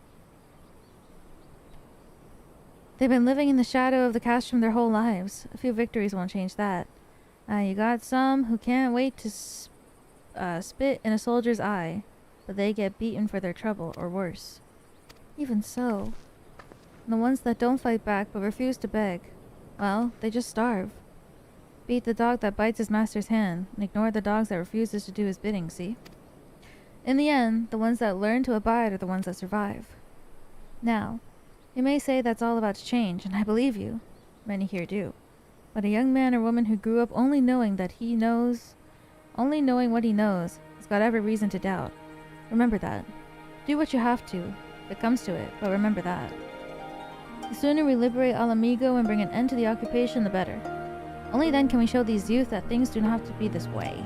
They've been living in the shadow of the Castrum their whole lives. A few victories won't change that. You got some who can't wait to spit in a soldier's eye, but they get beaten for their trouble, or worse. Even so, the ones that don't fight back but refuse to beg, well, they just starve. Beat the dog that bites his master's hand, and ignore the dogs that refuses to do his bidding, see? In the end, the ones that learn to abide are the ones that survive. Now, you may say that's all about to change, and I believe you. Many here do. But a young man or woman who grew up only knowing what he knows, has got every reason to doubt. Remember that. Do what you have to, if it comes to it, but remember that. The sooner we liberate Ala Mhigo and bring an end to the occupation, the better. Only then can we show these youth that things do not have to be this way.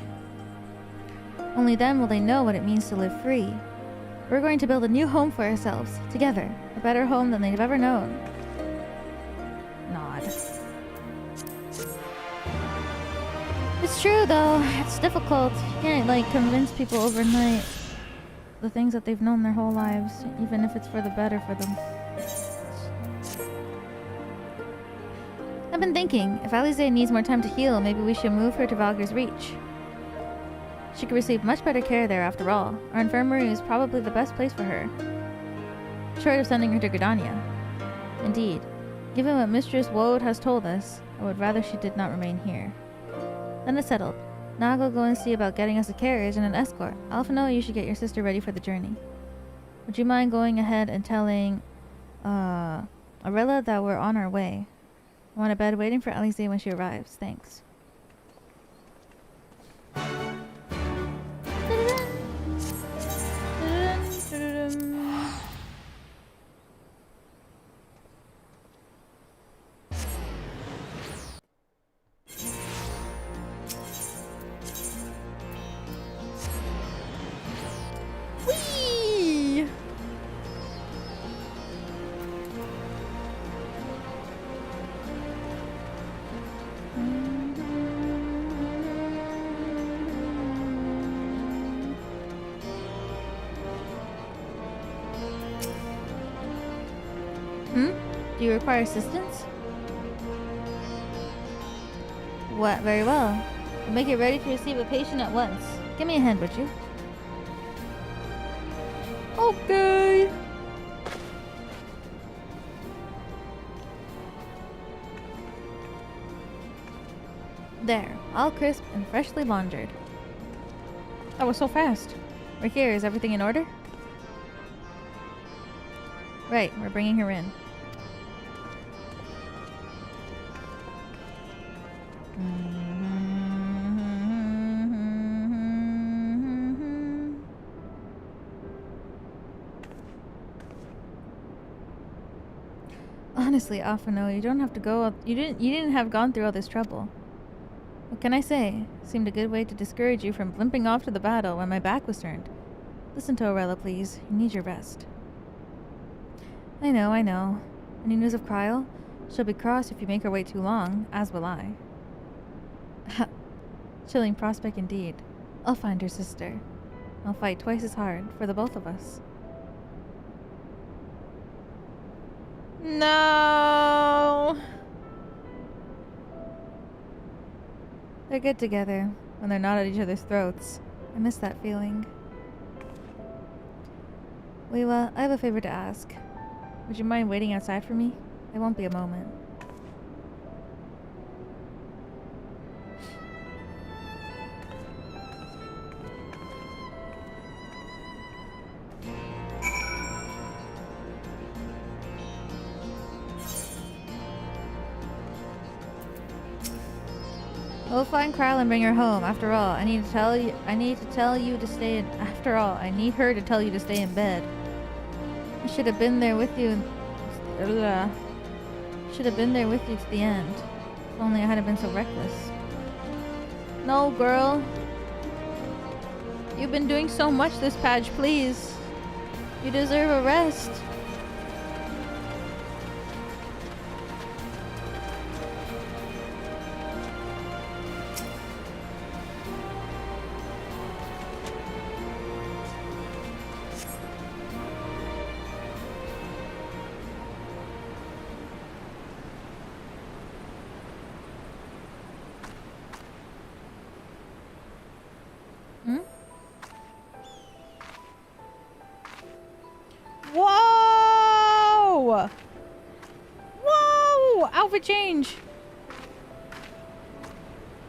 Only then will they know what it means to live free. We're going to build a new home for ourselves, together. A better home than they've ever known. Nod. It's true, though. It's difficult. You can't, like, convince people overnight the things that they've known their whole lives, even if it's for the better for them. I've been thinking, if Alize needs more time to heal, maybe we should move her to Valgyr's Reach. She could receive much better care there after all. Our infirmary is probably the best place for her. Short of sending her to Gridania. Indeed, given what Mistress Woad has told us, I would rather she did not remain here. Then it's settled. Now I'll go and see about getting us a carriage and an escort. I'll know you should get your sister ready for the journey. Would you mind going ahead and telling, Arella that we're on our way? I want a bed waiting for Alize when she arrives. Thanks. Do you require assistance? What? Very well. We'll make it ready to receive a patient at once. Give me a hand, would you? Okay. There, all crisp and freshly laundered. That was so fast. We're here. Is everything in order? Right, we're bringing her in. Honestly, Afano, you don't have to go. You didn't have gone through all this trouble. What can I say? Seemed a good way to discourage you from limping off to the battle when my back was turned. Listen to Arella, please. You need your rest. I know. Any news of Cryle? She'll be cross if you make her wait too long, as will I. Chilling prospect indeed. I'll find her sister. I'll fight twice as hard for the both of us. No! They're good together, when they're not at each other's throats. I miss that feeling. Leela, I have a favor to ask. Would you mind waiting outside for me? It won't be a moment. We'll find Kryl and bring her home. After all, I need to tell you to stay in. After all, I need her to tell you to stay in bed. I should have been there with you. Should have been there with you to the end. If only I hadn't been so reckless. No, girl. You've been doing so much this patch, please. You deserve a rest. Whoa! Whoa! Outfit change!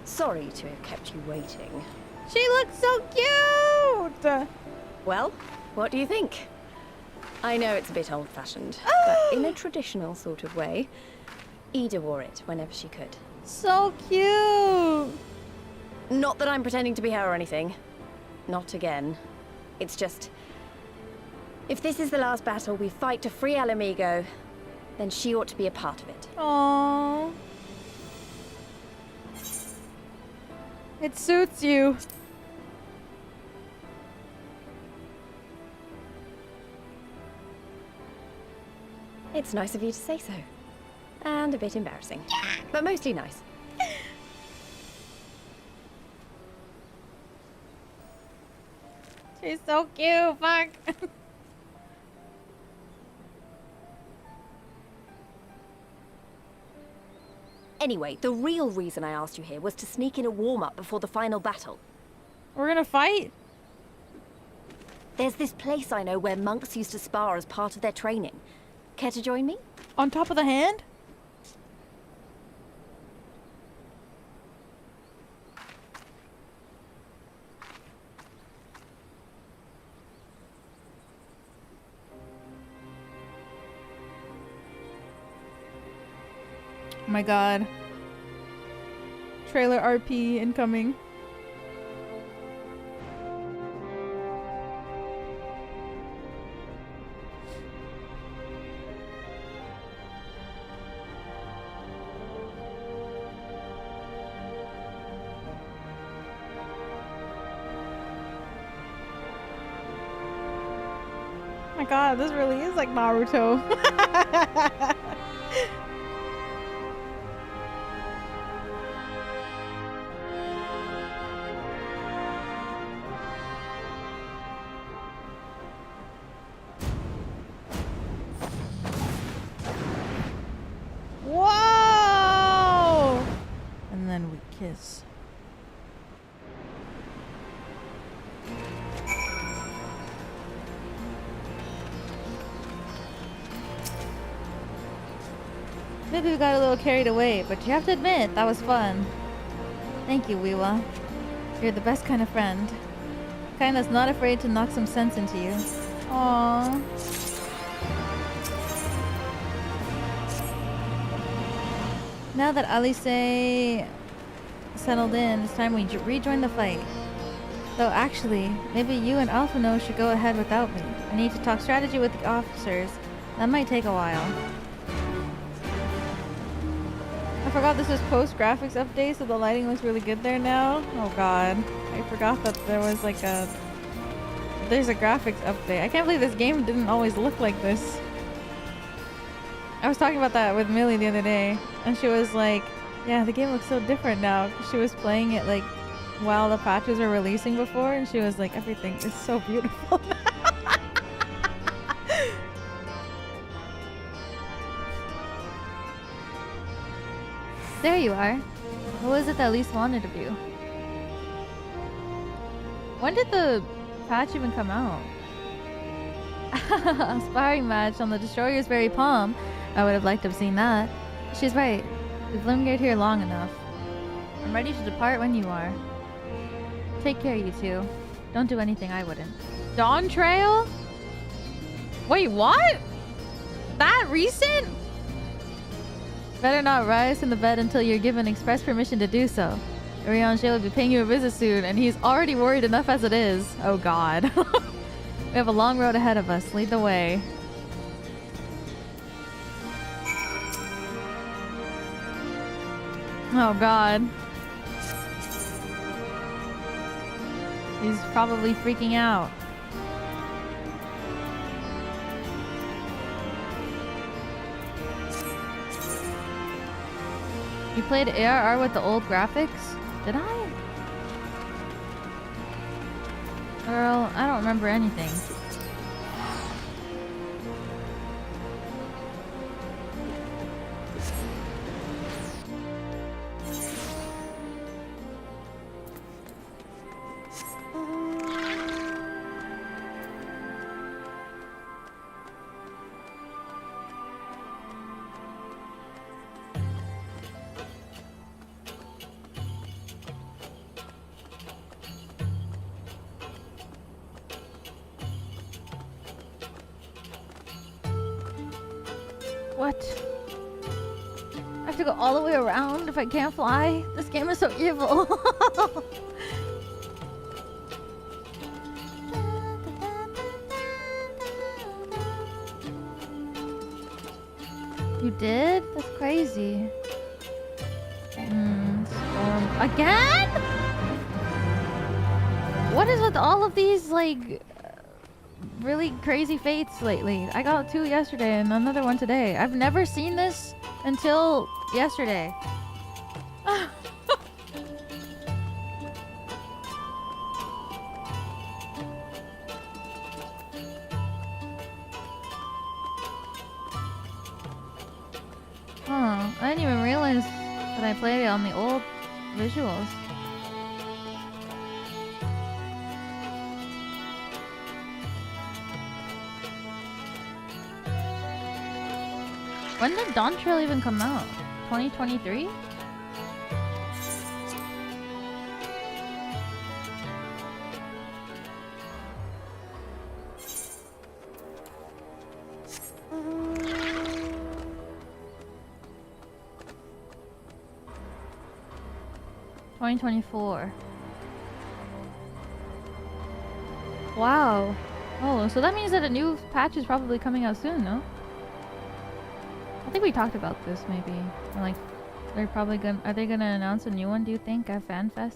Sorry to have kept you waiting. She looks so cute! Well, what do you think? I know it's a bit old-fashioned, but in a traditional sort of way. Ida wore it whenever she could. So cute! Not that I'm pretending to be her or anything. Not again. It's just... if this is the last battle we fight to free Ala Mhigo, then she ought to be a part of it. Aww. It suits you. It's nice of you to say so. And a bit embarrassing. But mostly nice. She's so cute, fuck. Anyway, the real reason I asked you here was to sneak in a warm-up before the final battle. We're gonna fight? There's this place I know where monks used to spar as part of their training. Care to join me? On top of the hand? Oh my god. Trailer RP incoming. Oh my god, this really is like Naruto. Whoa! And then we kiss. Maybe we got a little carried away, but you have to admit, that was fun. Thank you, Wiwa. You're the best kind of friend. Kind that's not afraid to knock some sense into you. Aww. Now that Alice settled in, it's time we rejoin the fight. Though actually, maybe you and Alphino should go ahead without me. I need to talk strategy with the officers. That might take a while. I forgot this is post-graphics update, so the lighting looks really good there now. Oh god. I forgot that there was like there's a graphics update. I can't believe this game didn't always look like this. I was talking about that with Millie the other day, and she was like, yeah, the game looks so different now. She was playing it like while the patches were releasing before, and she was like, everything is so beautiful now. There you are. What was it that Lise wanted of you? When did the patch even come out? A sparring match on the Destroyer's very palm. I would have liked to have seen that. She's right. We've lingered here long enough. I'm ready to depart when you are. Take care, you two. Don't do anything I wouldn't. Dawn Trail? Wait, what? That recent? Better not rise from the bed until you're given express permission to do so. Rianche will be paying you a visit soon, and he's already worried enough as it is. Oh god. We have a long road ahead of us. Lead the way. Oh god. He's probably freaking out. You played ARR with the old graphics? Did I? Girl, I don't remember anything. What? I have to go all the way around if I can't fly? This game is so evil. You did? That's crazy. Storm again? What is with all of these, like, really crazy fates lately? I got 2 yesterday and another one today. I've never seen this until yesterday. Huh, I didn't even realize that I played it on the old visuals. When did Dawn Trail even come out? 2023? Wow. Oh, so that means that a new patch is probably coming out soon, no? I think we talked about this maybe. Or like, they're probably gonna. Are they gonna announce a new one? Do you think at FanFest?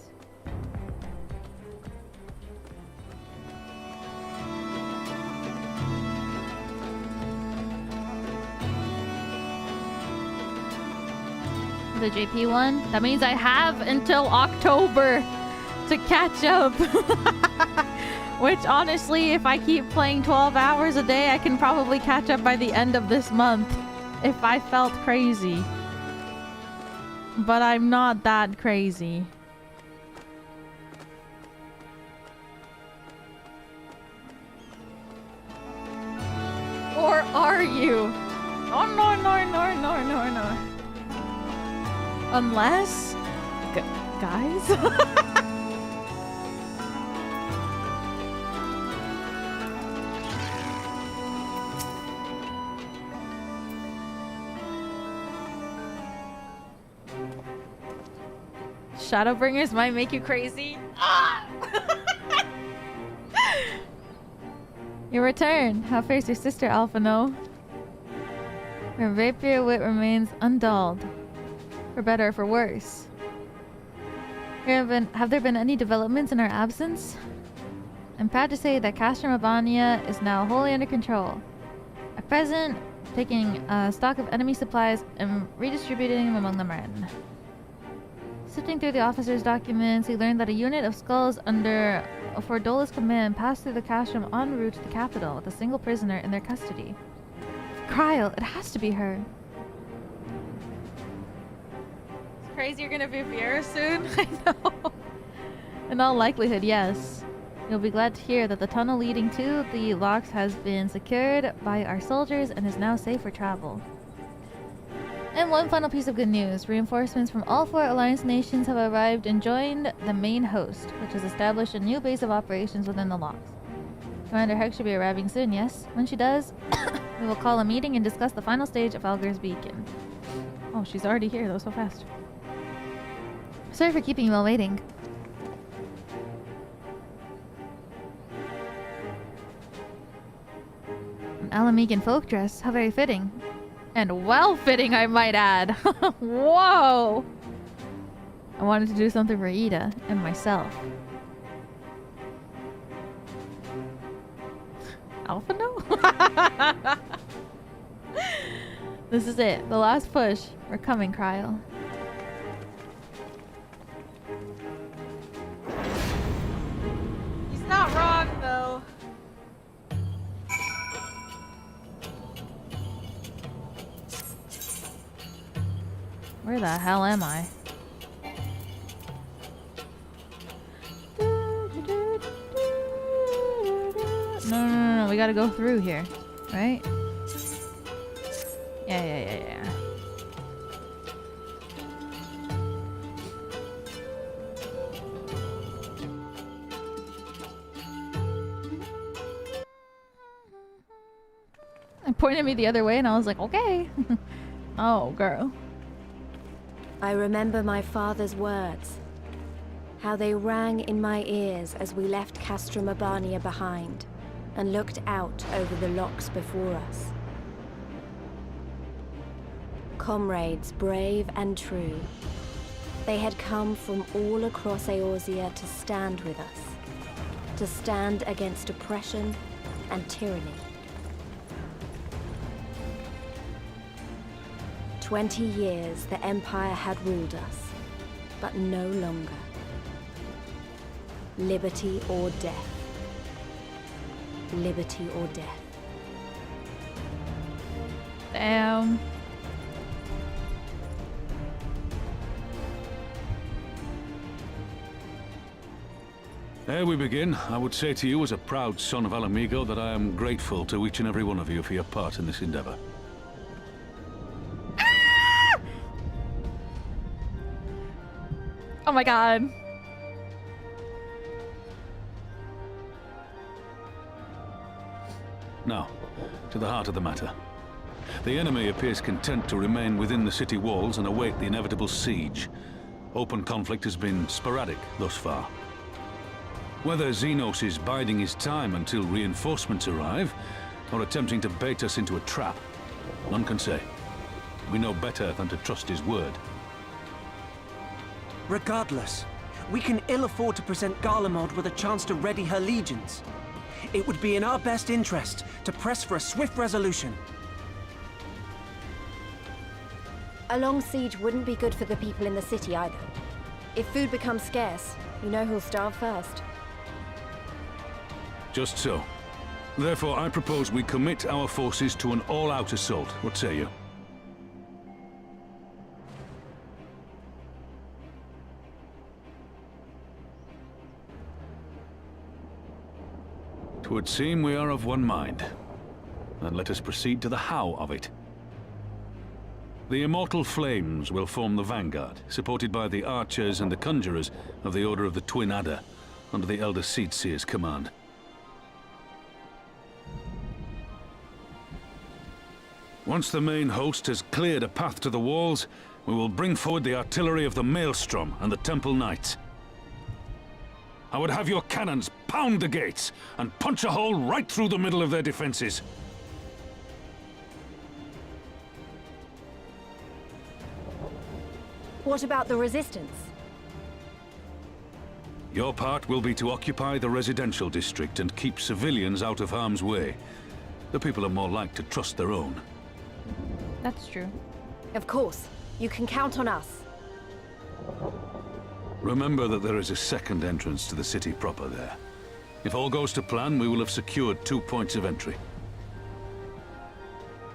The JP one? That means I have until October to catch up. Which honestly, if I keep playing 12 hours a day, I can probably catch up by the end of this month. If I felt crazy. But I'm not that crazy. Or are you? Oh no, no, no, no, no, no. Unless... guys? Shadowbringers might make you crazy. Ah! You return. How fares your sister, Alphino? Her rapier wit remains undulled. For better or for worse. Have there been any developments in our absence? I'm proud to say that Castrum Abania is now wholly under control. At present, taking stock of enemy supplies and redistributing them among the men. Sifting through the officer's documents, he learned that a unit of skulls under Fordola's command passed through the Castrum en route to the capital with a single prisoner in their custody. Kryl, it has to be her. It's crazy you're gonna be Viera soon? I know. In all likelihood, yes. You'll be glad to hear that the tunnel leading to the locks has been secured by our soldiers and is now safe for travel. And one final piece of good news. Reinforcements from all 4 Alliance nations have arrived and joined the main host, which has established a new base of operations within the locks. Commander Heck should be arriving soon, yes? When she does, we will call a meeting and discuss the final stage of Alger's Beacon. Oh, she's already here, though, so fast. Sorry for keeping you all waiting. An Ala Mhigo folk dress. How very fitting. And well-fitting, I might add. Whoa! I wanted to do something for Ida and myself. Alpha no? This is it. The last push. We're coming, Cryle. He's not wrong, though. Where the hell am I? No. We gotta go through here, right? Yeah. I pointed me the other way and I was like, okay. Oh, girl. I remember my father's words. How they rang in my ears as we left Castrum Abania behind and looked out over the locks before us. Comrades brave and true. They had come from all across Eorzea to stand with us. To stand against oppression and tyranny. 20 years the Empire had ruled us, but no longer. Liberty or death. Liberty or death. Damn. Ere we begin, I would say to you as a proud son of Ala Mhigo that I am grateful to each and every one of you for your part in this endeavor. Oh my god. Now, to the heart of the matter. The enemy appears content to remain within the city walls and await the inevitable siege. Open conflict has been sporadic thus far. Whether Zenos is biding his time until reinforcements arrive, or attempting to bait us into a trap, none can say. We know better than to trust his word. Regardless, we can ill afford to present Garlemald with a chance to ready her legions. It would be in our best interest to press for a swift resolution. A long siege wouldn't be good for the people in the city either. If food becomes scarce, you know who'll starve first. Just so. Therefore, I propose we commit our forces to an all-out assault. What say you? It would seem we are of one mind. Then let us proceed to the how of it. The immortal flames will form the vanguard, supported by the archers and the conjurers of the Order of the Twin Adder, under the Elder Seedseer's command. Once the main host has cleared a path to the walls, we will bring forward the artillery of the Maelstrom and the Temple Knights. I would have your cannons pound the gates and punch a hole right through the middle of their defenses. What about the resistance? Your part will be to occupy the residential district and keep civilians out of harm's way. The people are more like to trust their own. That's true. Of course. You can count on us. Remember that there is a second entrance to the city proper there. If all goes to plan, we will have secured 2 points of entry.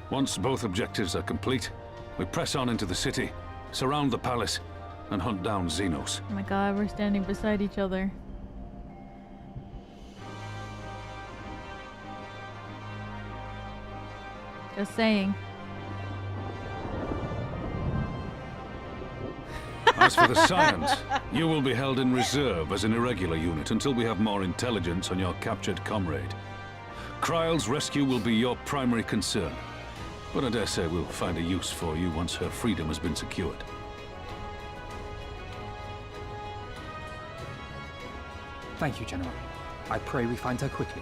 Once both objectives are complete, we press on into the city, surround the palace, and hunt down Zenos. Oh my god, we're standing beside each other. Just saying. As for the Scions, you will be held in reserve as an irregular unit until we have more intelligence on your captured comrade. Kryle's rescue will be your primary concern, but I dare say we'll find a use for you once her freedom has been secured. Thank you, General. I pray we find her quickly.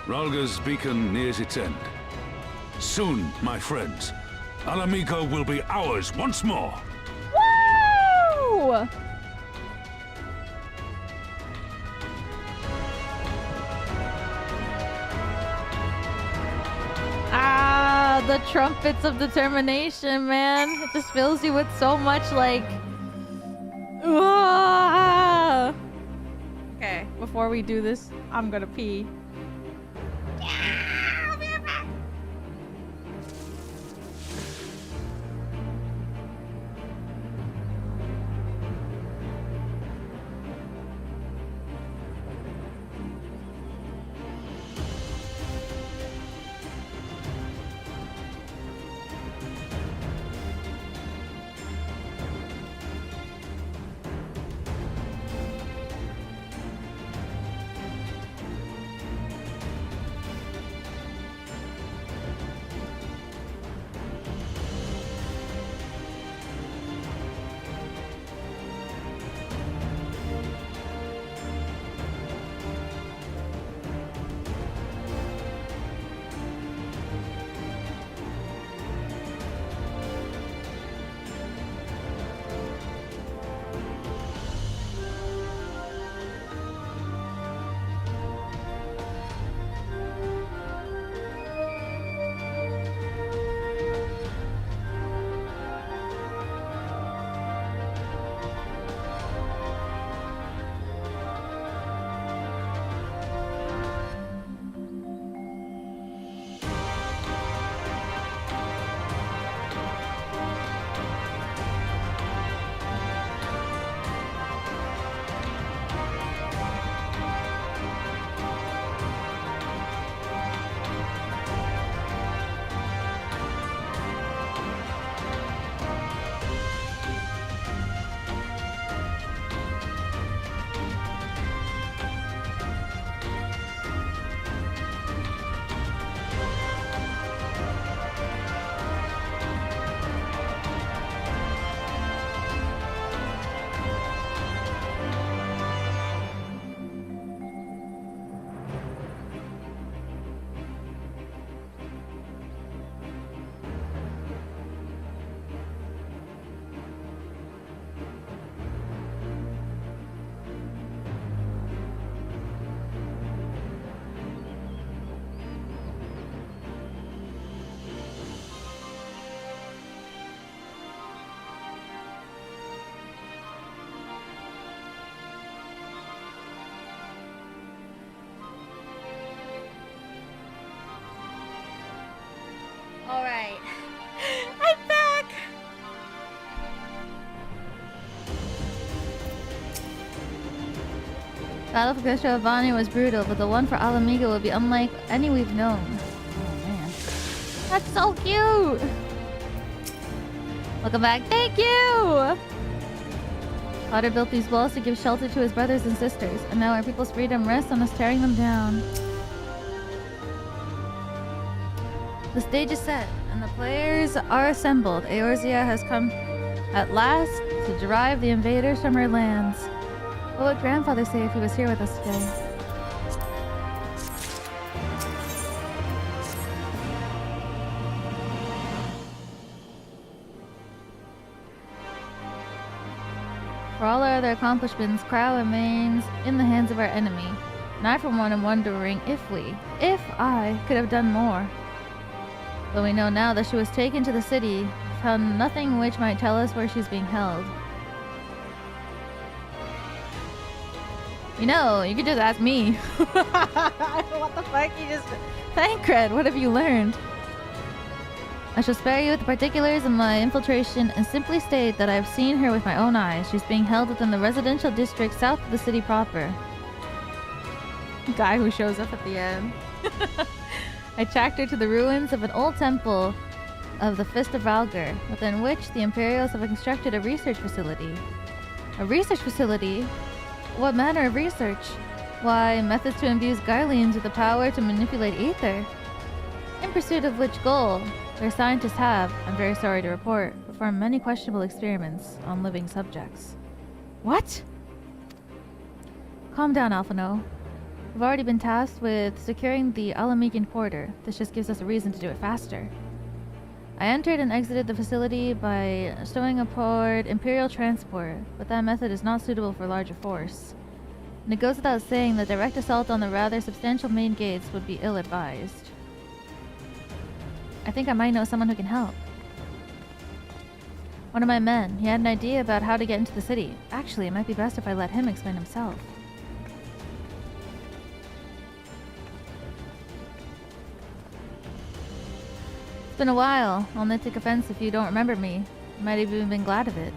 Ralga's beacon nears its end. Soon, my friends, Ala Mhigo will be ours once more. Woo! Ah, the trumpets of determination, man. It just fills you with so much, like... Ah! Okay, before we do this, I'm gonna pee. Alright. I'm back! Battle for Costa Abania was brutal, but the one for Ala Mhigo will be unlike any we've known. Oh man. That's so cute! Welcome back. Thank you! Potter built these walls to give shelter to his brothers and sisters, and now our people's freedom rests on us tearing them down. The stage is set, and the players are assembled. Eorzea has come at last to drive the invaders from her lands. What would Grandfather say if he was here with us today? For all our other accomplishments, Crow remains in the hands of our enemy. And I for one am wondering if I could have done more. But we know now that she was taken to the city, found nothing which might tell us where she's being held. You know, you could just ask me. What the fuck? You just... Thancred, what have you learned? I shall spare you with the particulars of my infiltration and simply state that I have seen her with my own eyes. She's being held within the residential district south of the city proper. Guy who shows up at the end. I tracked her to the ruins of an old temple of the Fist of Ralgar, within which the Imperials have constructed a research facility. A research facility? What manner of research? Why, methods to imbue Garleans with the power to manipulate ether. In pursuit of which goal? Their scientists have, I'm very sorry to report, performed many questionable experiments on living subjects. What? Calm down, Alphino. We've already been tasked with securing the Ala Mhigo corridor. This just gives us a reason to do it faster. I entered and exited the facility by stowing aboard Imperial transport, but that method is not suitable for larger force. And it goes without saying that direct assault on the rather substantial main gates would be ill-advised. I think I might know someone who can help. One of my men, he had an idea about how to get into the city. Actually, it might be best if I let him explain himself. It's been a while. I'll not take offense if you don't remember me. You might have even been glad of it.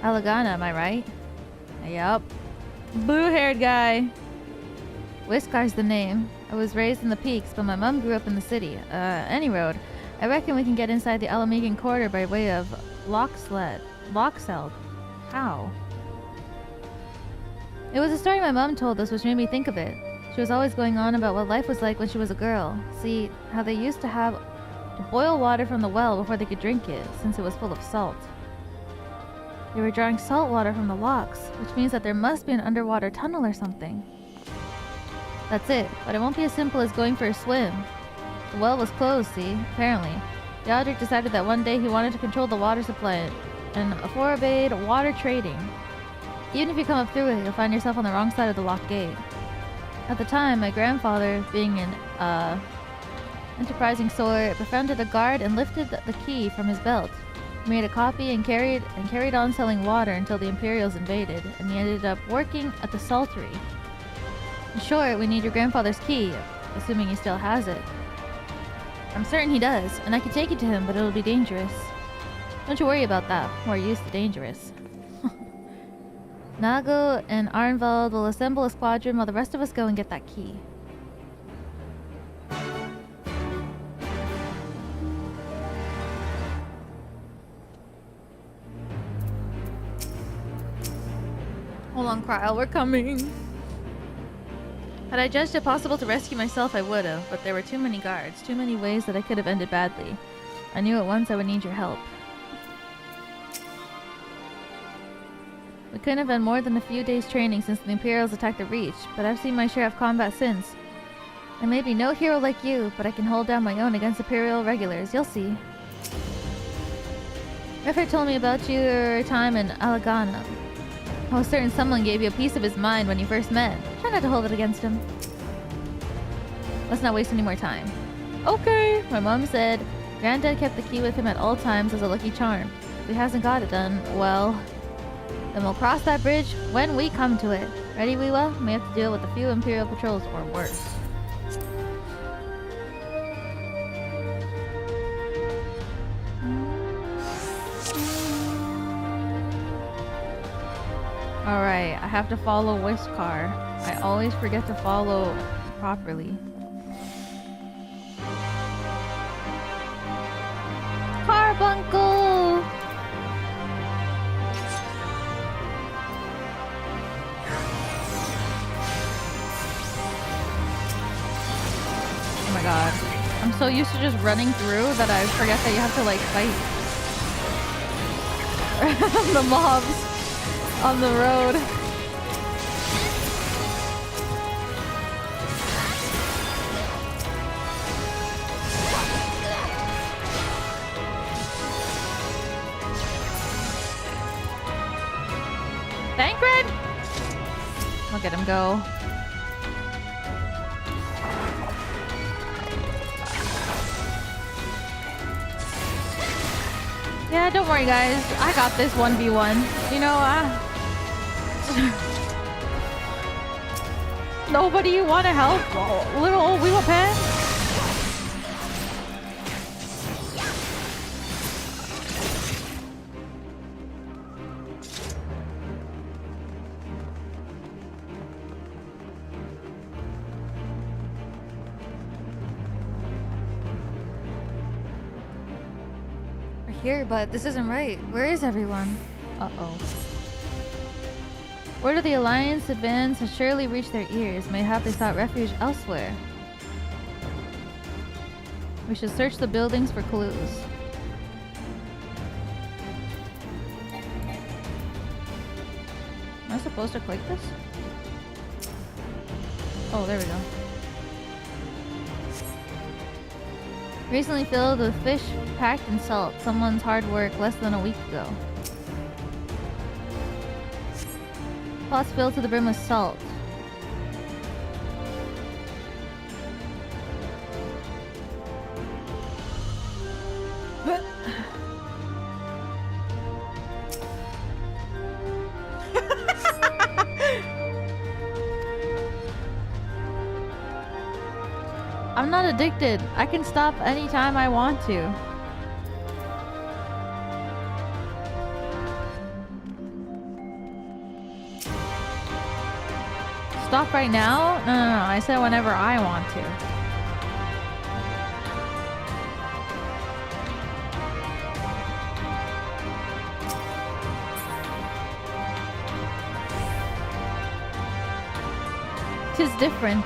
Alagana, am I right? Yup. Blue-haired guy. Whiskar's the name. I was raised in the peaks, but my mom grew up in the city. Any road. I reckon we can get inside the Ala Mhigo corridor by way of Lockseld. How? It was a story my mom told us which made me think of it. She was always going on about what life was like when she was a girl. See, how they used to have to boil water from the well before they could drink it, since it was full of salt. They were drawing salt water from the locks, which means that there must be an underwater tunnel or something. That's it, but it won't be as simple as going for a swim. The well was closed, see, apparently. Yadrik decided that one day he wanted to control the water supply and forbade water trading. Even if you come up through it, you'll find yourself on the wrong side of the locked gate. At the time, my grandfather, being an enterprising sort, befriended a guard and lifted the key from his belt. He made a copy and carried on selling water until the Imperials invaded, and he ended up working at the saltery. In short, we need your grandfather's key, assuming he still has it. I'm certain he does, and I could take it to him, but it'll be dangerous. Don't you worry about that. We're used to dangerous. Nago and Arnvald will assemble a squadron while the rest of us go and get that key. Hold on, Kryl, we're coming. Had I judged it possible to rescue myself, I would have, but there were too many guards, too many ways that I could have ended badly. I knew at once I would need your help. We couldn't have had more than a few days training since the Imperials attacked the Reach, but I've seen my share of combat since. I may be no hero like you, but I can hold down my own against Imperial regulars, you'll see. Riffert told me about your time in Alagana. I was certain someone gave you a piece of his mind when you first met. Try not to hold it against him. Let's not waste any more time. Okay, my mom said Granddad kept the key with him at all times as a lucky charm. If he hasn't got it done, well, then we'll cross that bridge when we come to it. Ready, Weewa? We have to deal with a few Imperial patrols or worse. Alright, I have to follow Whiskar. I always forget to follow properly. Carbuncle! Oh my god. I'm so used to just running through that I forget that you have to like fight the mobs on the road. Thancred! Look at him go. Yeah, don't worry guys. I got this 1v1. You know, nobody you want to help? Little old Weewa Pen? We're here, but this isn't right. Where is everyone? Uh-oh. Word of the Alliance advance has surely reached their ears. Mayhap they sought refuge elsewhere. We should search the buildings for clues. Am I supposed to click this? Oh, there we go. Recently filled with fish packed in salt. Someone's hard work less than a week ago. Pots filled to the brim with salt. I'm not addicted. I can stop anytime I want to. Stop right now? No. I said whenever I want to. Tis different.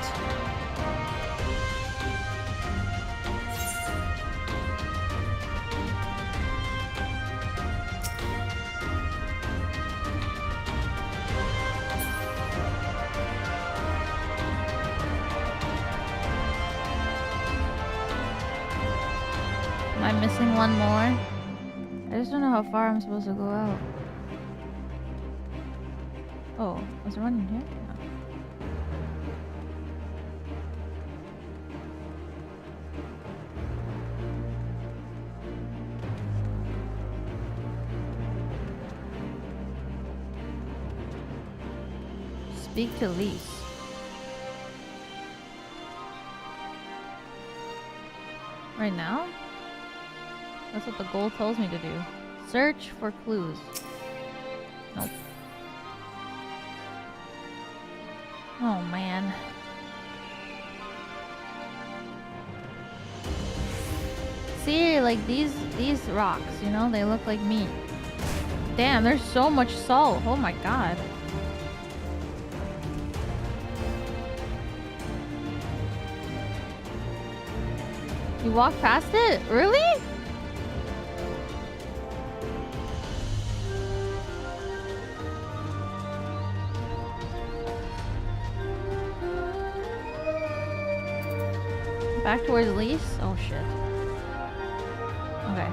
Am I missing one more? I just don't know how far I'm supposed to go out. Oh, was there one in here? No. Speak to Lise. Right now? That's what the goal tells me to do. Search for clues. Nope. Oh man. See, like these rocks, you know, they look like meat. Damn, there's so much salt. Oh my god. You walk past it? Really? Back towards Lise? Oh shit. Okay.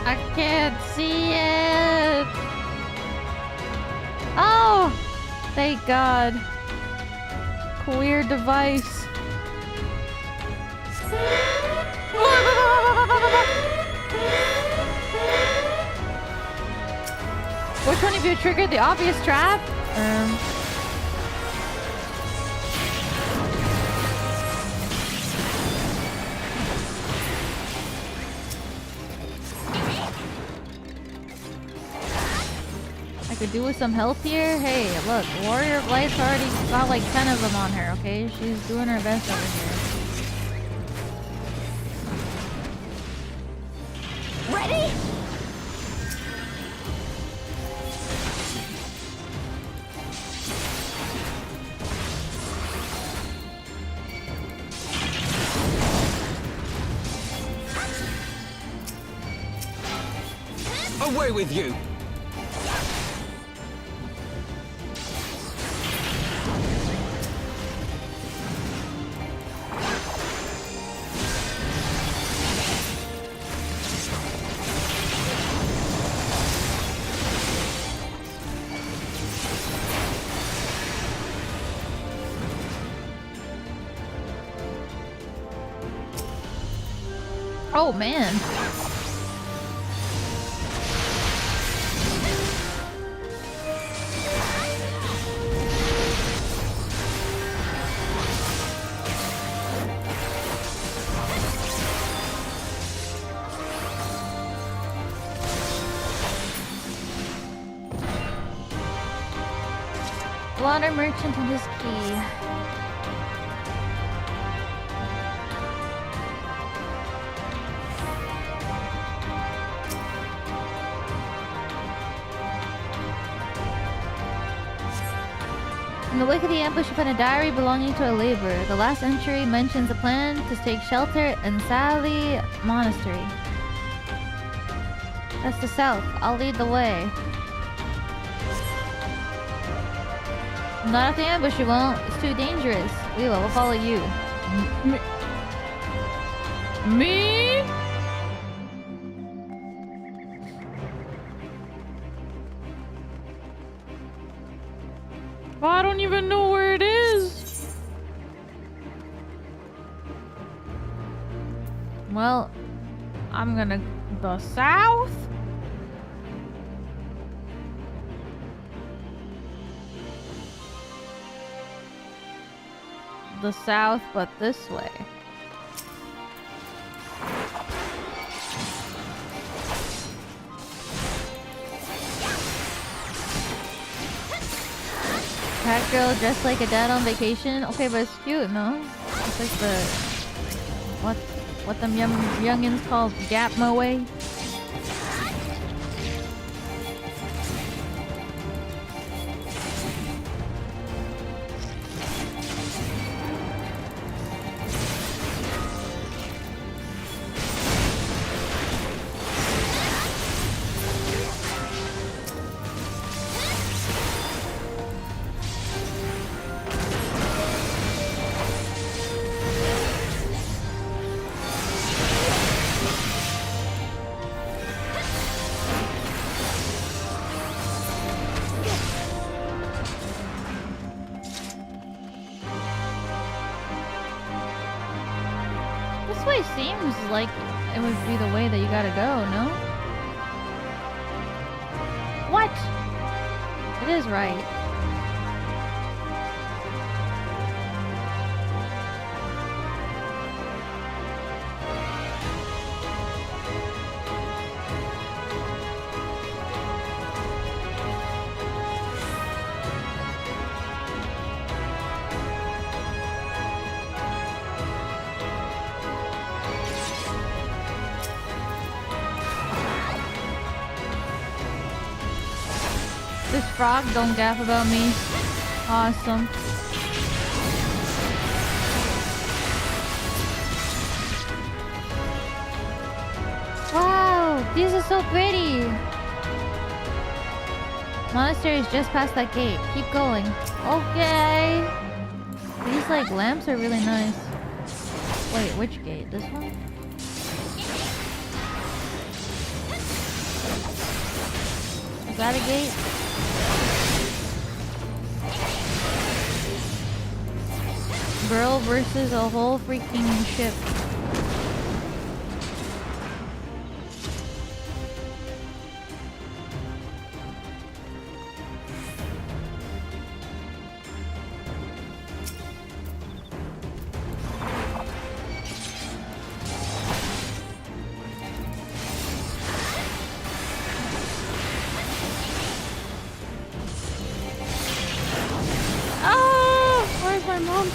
I can't see it. Oh, thank God. Queer device. Which one of you triggered the obvious trap? I could do with some health here. Hey, look, Warrior of Light's already got like 10 of them on her, okay? She's doing her best over here. Ready? Away with you! Oh man. Water merchant and his key. In the wake of the ambush, you find a diary belonging to a laborer. The last entry mentions a plan to take shelter in Sali Monastery. That's the south. I'll lead the way. Not if the ambush, you won't. It's too dangerous. We will. We'll follow you. Me? I don't even know where it is. Well, I'm gonna the south. The south, but this way. Cat girl dressed like a dad on vacation. Okay, but it's cute, no? It's like the what them youngins call Gap Moe. Like it would be the way that you gotta go, no? What? It is right. This frog don't gaff about me. Awesome. Wow, these are so pretty. Monastery is just past that gate. Keep going. Okay. These like lamps are really nice. Wait, which gate? This one? Is that a gate? Girl versus a whole freaking ship.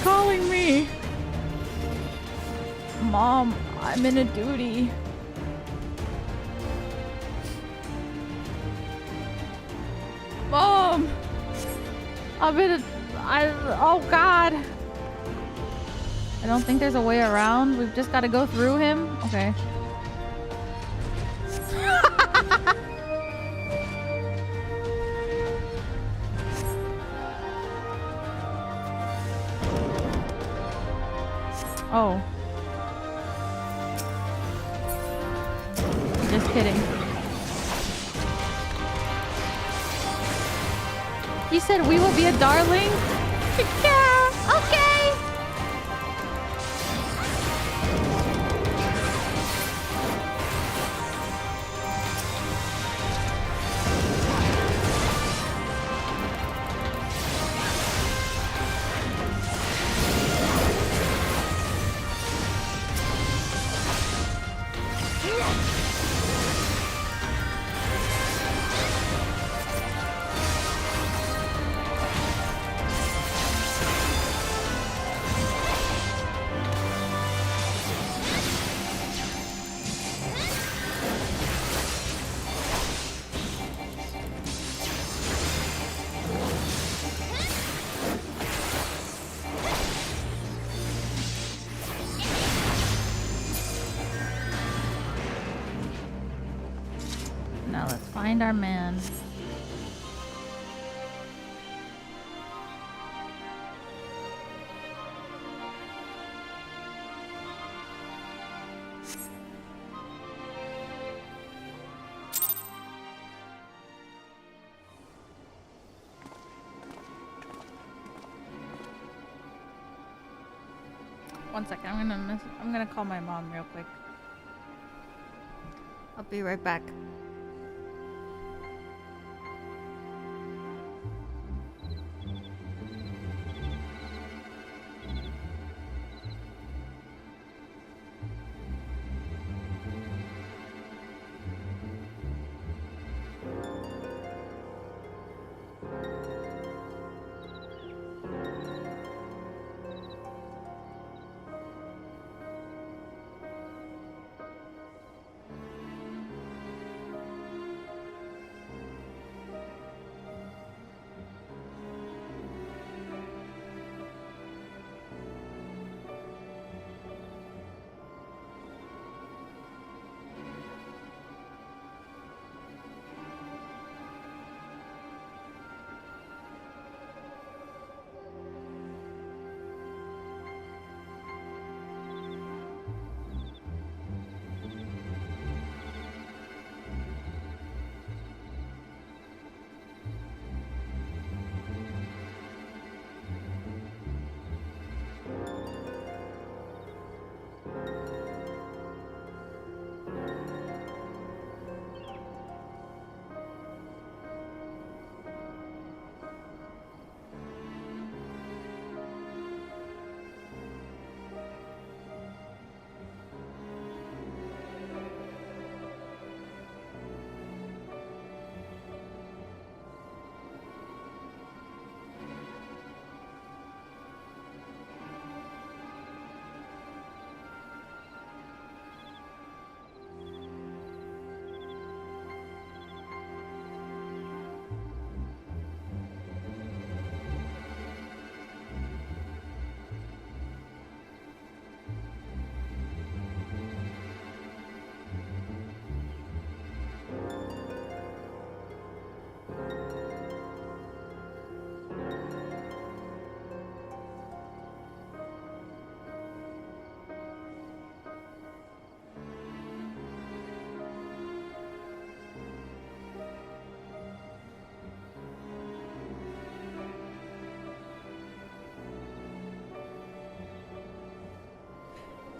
Calling me. Mom, I'm in a duty. Mom, oh God. I don't think there's a way around. We've just got to go through him. Okay. Oh. Just kidding. He said we will be a darling? Yeah, okay. Now let's find our man. One second, I'm gonna call my mom real quick. I'll be right back.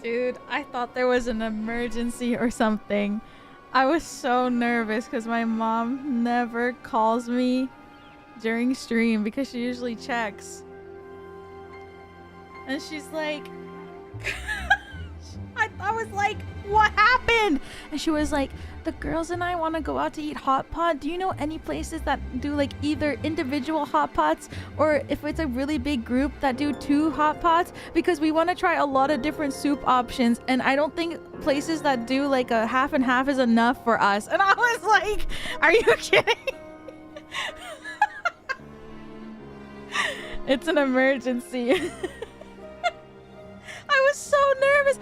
Dude, I thought there was an emergency or something. I was so nervous because my mom never calls me during stream because she usually checks. And she's like, I was like, what happened? And she was like, the girls and I want to go out to eat hot pot. Do you know any places that do like either individual hot pots or if it's a really big group that do 2 hot pots? Because we want to try a lot of different soup options and I don't think places that do like a half and half is enough for us. And I was like, are you kidding? It's an emergency. I was so nervous.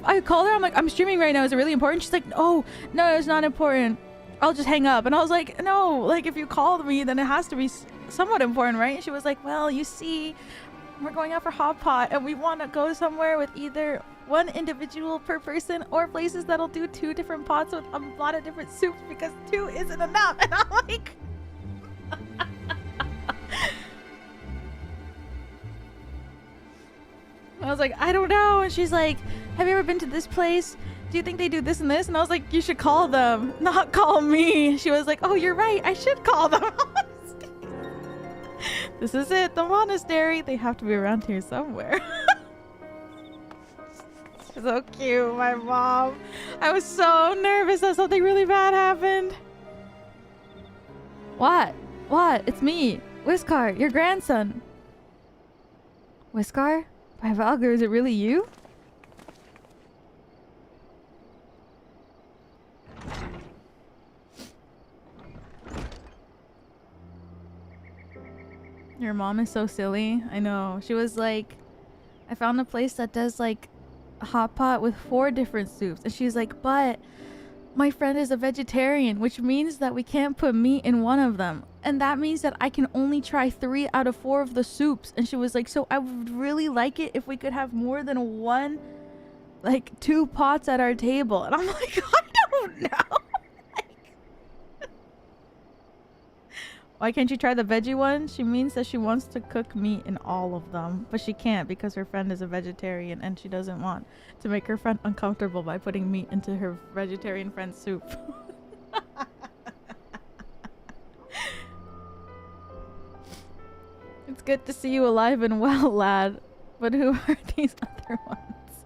I called her. I'm like, I'm streaming right now. Is it really important? She's like, oh, no, it's not important. I'll just hang up. And I was like, no, like if you called me, then it has to be somewhat important, right? And she was like, well, you see, we're going out for hot pot and we want to go somewhere with either one individual per person or places that'll do 2 different pots with a lot of different soups because 2 isn't enough. And I'm like... I was like, I don't know. And she's like, have you ever been to this place? Do you think they do this and this? And I was like, you should call them, not call me. She was like, oh, you're right. I should call them. This is it. The monastery. They have to be around here somewhere. So cute, my mom. I was so nervous that something really bad happened. What? What? It's me, Whiskar, your grandson. Whiskar? By Valgar, is it really you? Your mom is so silly. I know. She was like, I found a place that does like a hot pot with 4 different soups. And she's like, but my friend is a vegetarian, which means that we can't put meat in one of them. And that means that I can only try 3 out of 4 of the soups. And she was like, so I would really like it if we could have more than 1, like 2 pots at our table. And I'm like, I don't know. Why can't you try the veggie one? She means that she wants to cook meat in all of them, but she can't because her friend is a vegetarian and she doesn't want to make her friend uncomfortable by putting meat into her vegetarian friend's soup. It's good to see you alive and well, lad. But who are these other ones?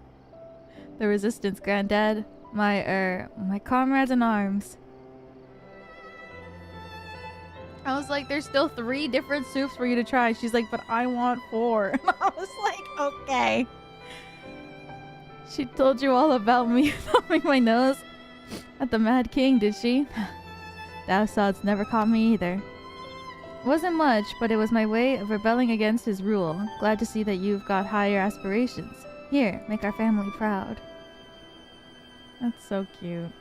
The Resistance, Granddad. My comrades in arms. I was like, there's still 3 different soups for you to try. She's like, but I want 4. And I was like, okay. She told you all about me thumbing my nose at the Mad King, did she? Thou Sods never caught me either. Wasn't much, but it was my way of rebelling against his rule. Glad to see that you've got higher aspirations. Here, make our family proud. That's so cute.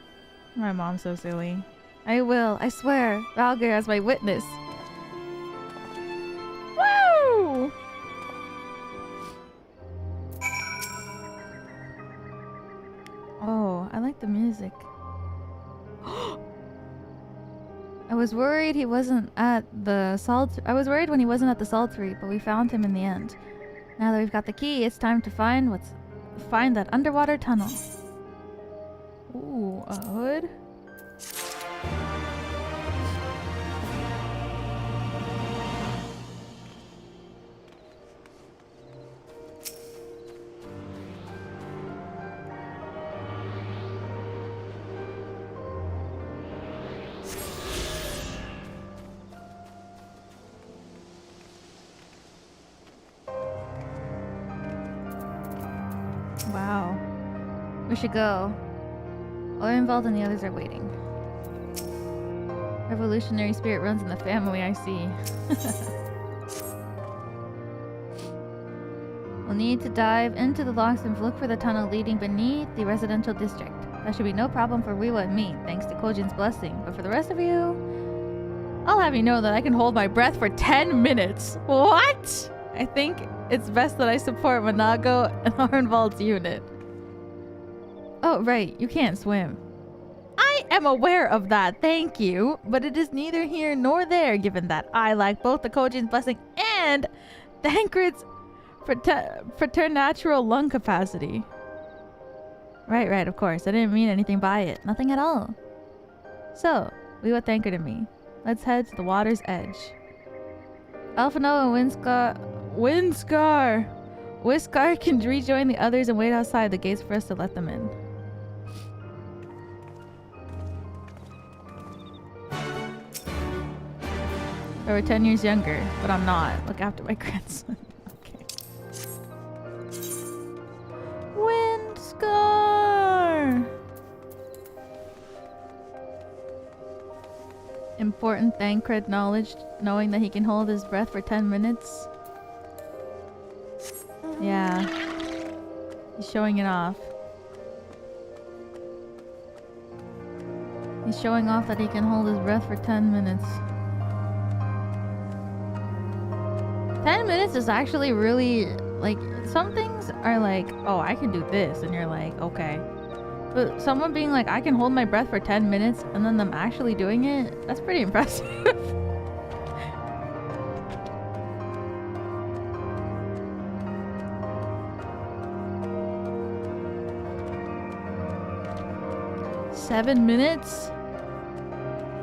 My mom's so silly. I will, I swear. Valgar as my witness. Woo! Oh, I like the music. I was worried he wasn't at the salt. I was worried when he wasn't at the Saltery, but we found him in the end. Now that we've got the key, it's time to find that underwater tunnel. Ooh, a hood. Wow. We should go. Orenvald and the others are waiting. Revolutionary spirit runs in the family, I see. We'll need to dive into the locks and look for the tunnel leading beneath the residential district. That should be no problem for Riwa and me, thanks to Kojin's blessing. But for the rest of you, I'll have you know that I can hold my breath for 10 minutes. What? I think it's best that I support Manago and Orenvald's unit. Oh, right. You can't swim. I am aware of that, thank you. But it is neither here nor there, given that I lack both the Kojin's blessing and Thancred's preternatural lung capacity. Right, of course. I didn't mean anything by it. Nothing at all. So, Liwa, Thancred, and me. Let's head to the water's edge. Alphino and Whiskar can rejoin the others and wait outside the gates for us to let them in. If I were 10 years younger, but I'm not. Look after my grandson. Okay. Whiskar! Important Thancred knowledge, knowing that he can hold his breath for 10 minutes. Yeah. He's showing it off. He's showing off that he can hold his breath for 10 minutes. 10 minutes is actually really, like, some things are like, oh, I can do this, and you're like, okay. But someone being like, I can hold my breath for 10 minutes, and then them actually doing it, that's pretty impressive. Seven minutes?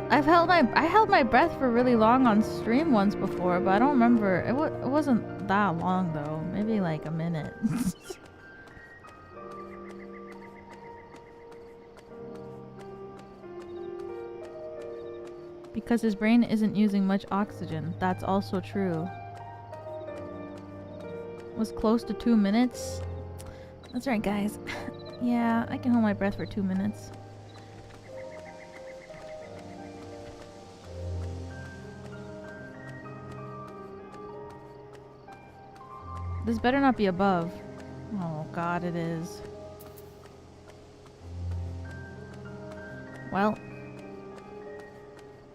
I held my breath for really long on stream once before, but I don't remember. It wasn't that long though. Maybe like a minute. Because his brain isn't using much oxygen. That's also true. Was close to 2 minutes. That's right, guys. Yeah, I can hold my breath for 2 minutes. This better not be above. Oh god, it is. Well,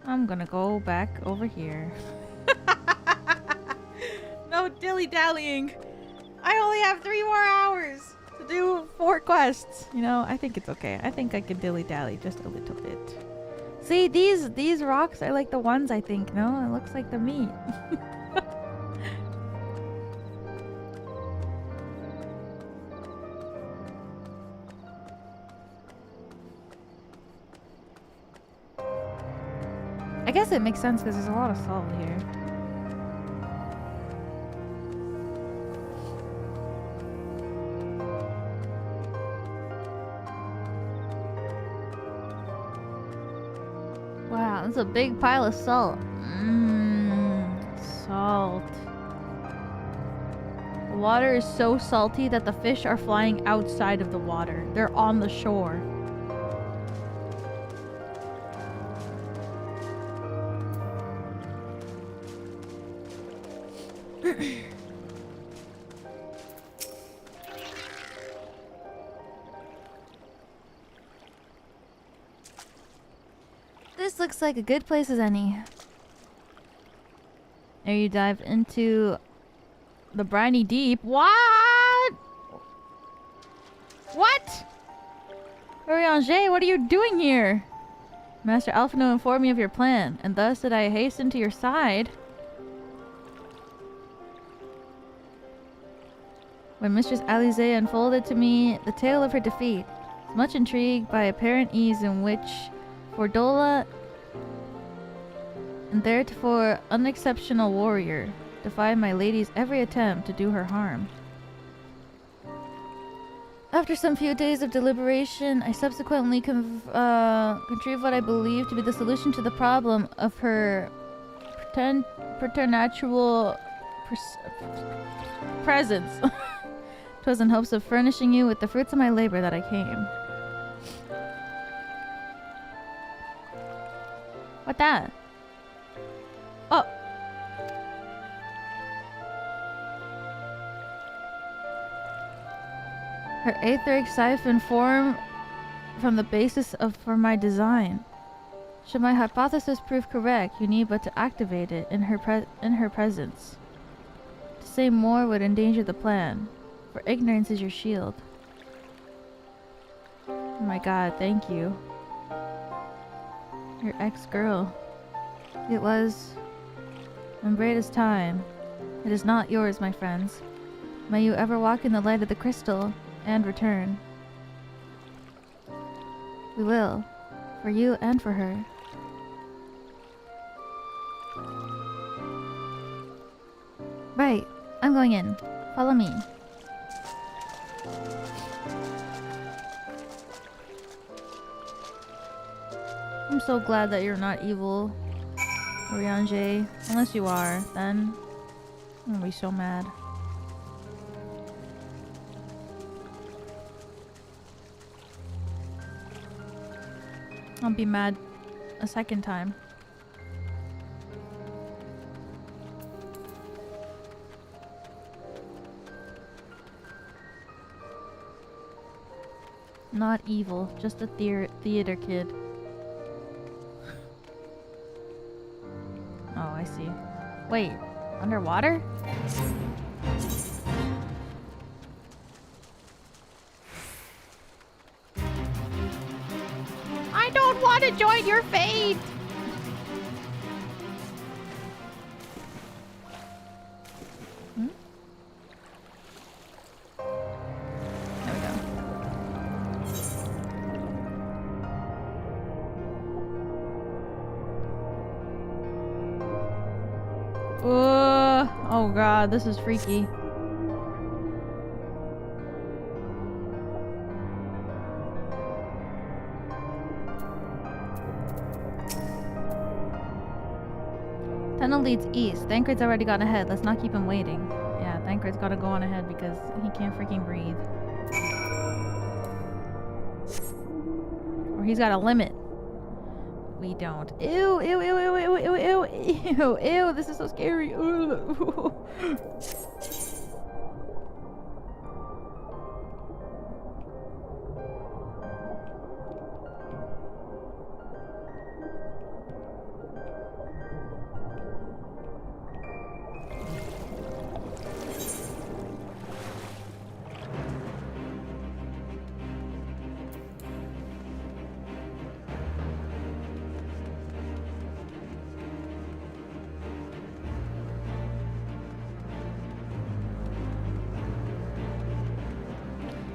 I'm gonna go back over here. No dilly-dallying. I only have 3 more hours to do 4 quests. You know, I think it's okay. I think I can dilly-dally just a little bit. See, these rocks are like the ones I think. No, it looks like the meat. I guess it makes sense because there's a lot of salt here. Wow, that's a big pile of salt. Salt. The water is so salty that the fish are flying outside of the water. They're on the shore. This looks like a good place as any. There you dive into the briny deep. What? What? Urianger, what are you doing here? Master Alphino informed me of your plan, and thus did I hasten to your side. When Mistress Alize unfolded to me the tale of her defeat, much intrigued by apparent ease in which Fordola, and theretofore unexceptional warrior, defied my lady's every attempt to do her harm. After some few days of deliberation, I subsequently contrived what I believed to be the solution to the problem of her preternatural presence. 'Twas in hopes of furnishing you with the fruits of my labor that I came. What that? Oh! Her aetheric siphon form from the basis for my design. Should my hypothesis prove correct, you need but to activate it in her presence. To say more would endanger the plan, for ignorance is your shield. Oh my god, thank you. Your ex-girl. It was when great is time. It is not yours, my friends. May you ever walk in the light of the crystal and return. We will, for you and for her. Right, I'm going in. Follow me. I'm so glad that you're not evil, Urianger. Unless you are, then I'm gonna be so mad. I'll be mad a second time. Not evil, just a theater kid. Oh, I see. Wait, underwater? I don't want to join your fate! Hmm? There we go. Oh god, this is freaky. Tunnel leads east. Thancred's already gone ahead. Let's not keep him waiting. Yeah, Thancred's gotta go on ahead because he can't freaking breathe. Or he's got a limit. We don't. Ew, ew, ew, ew, ew, ew, ew, ew, ew, this is so scary. Ew.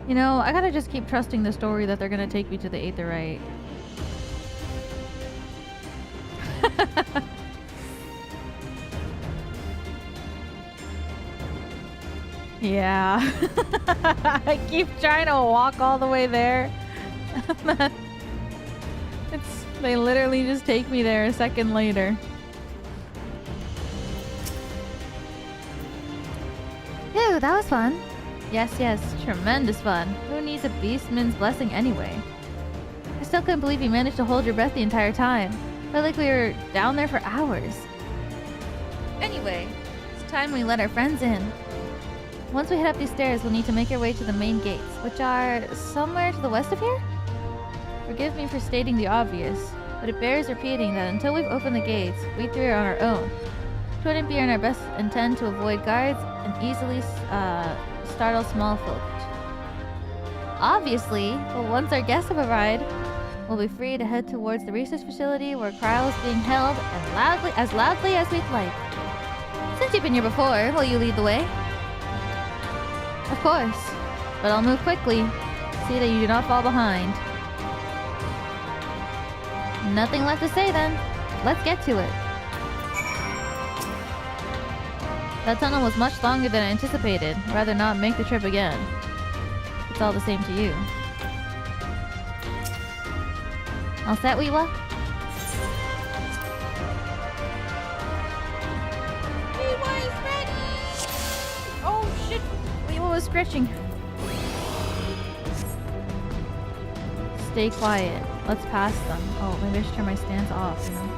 You know, I gotta just keep trusting the story that they're gonna take me to the Aetherite. Yeah. I keep trying to walk all the way there. They literally just take me there a second later. Phew, that was fun. Yes, tremendous fun. Who needs a beastman's blessing anyway? I still couldn't believe you managed to hold your breath the entire time. Felt like we were down there for hours. Anyway, it's time we let our friends in. Once we head up these stairs, we'll need to make our way to the main gates, which are somewhere to the west of here? Forgive me for stating the obvious, but it bears repeating that until we've opened the gates, we three are on our own. It wouldn't be in our best intent to avoid guards and easily startle small folk. Obviously, but once our guests have arrived, we'll be free to head towards the research facility where trial is being held and as loudly as we'd like. Since you've been here before, will you lead the way? Of course, but I'll move quickly. See that you do not fall behind. Nothing left to say then. Let's get to it. That tunnel was much longer than I anticipated. I'd rather not make the trip again. It's all the same to you. All set, Weewa? Weewa is ready! Oh shit! Weewa was stretching. Stay quiet. Let's pass them. Oh, maybe I should turn my stance off, you know?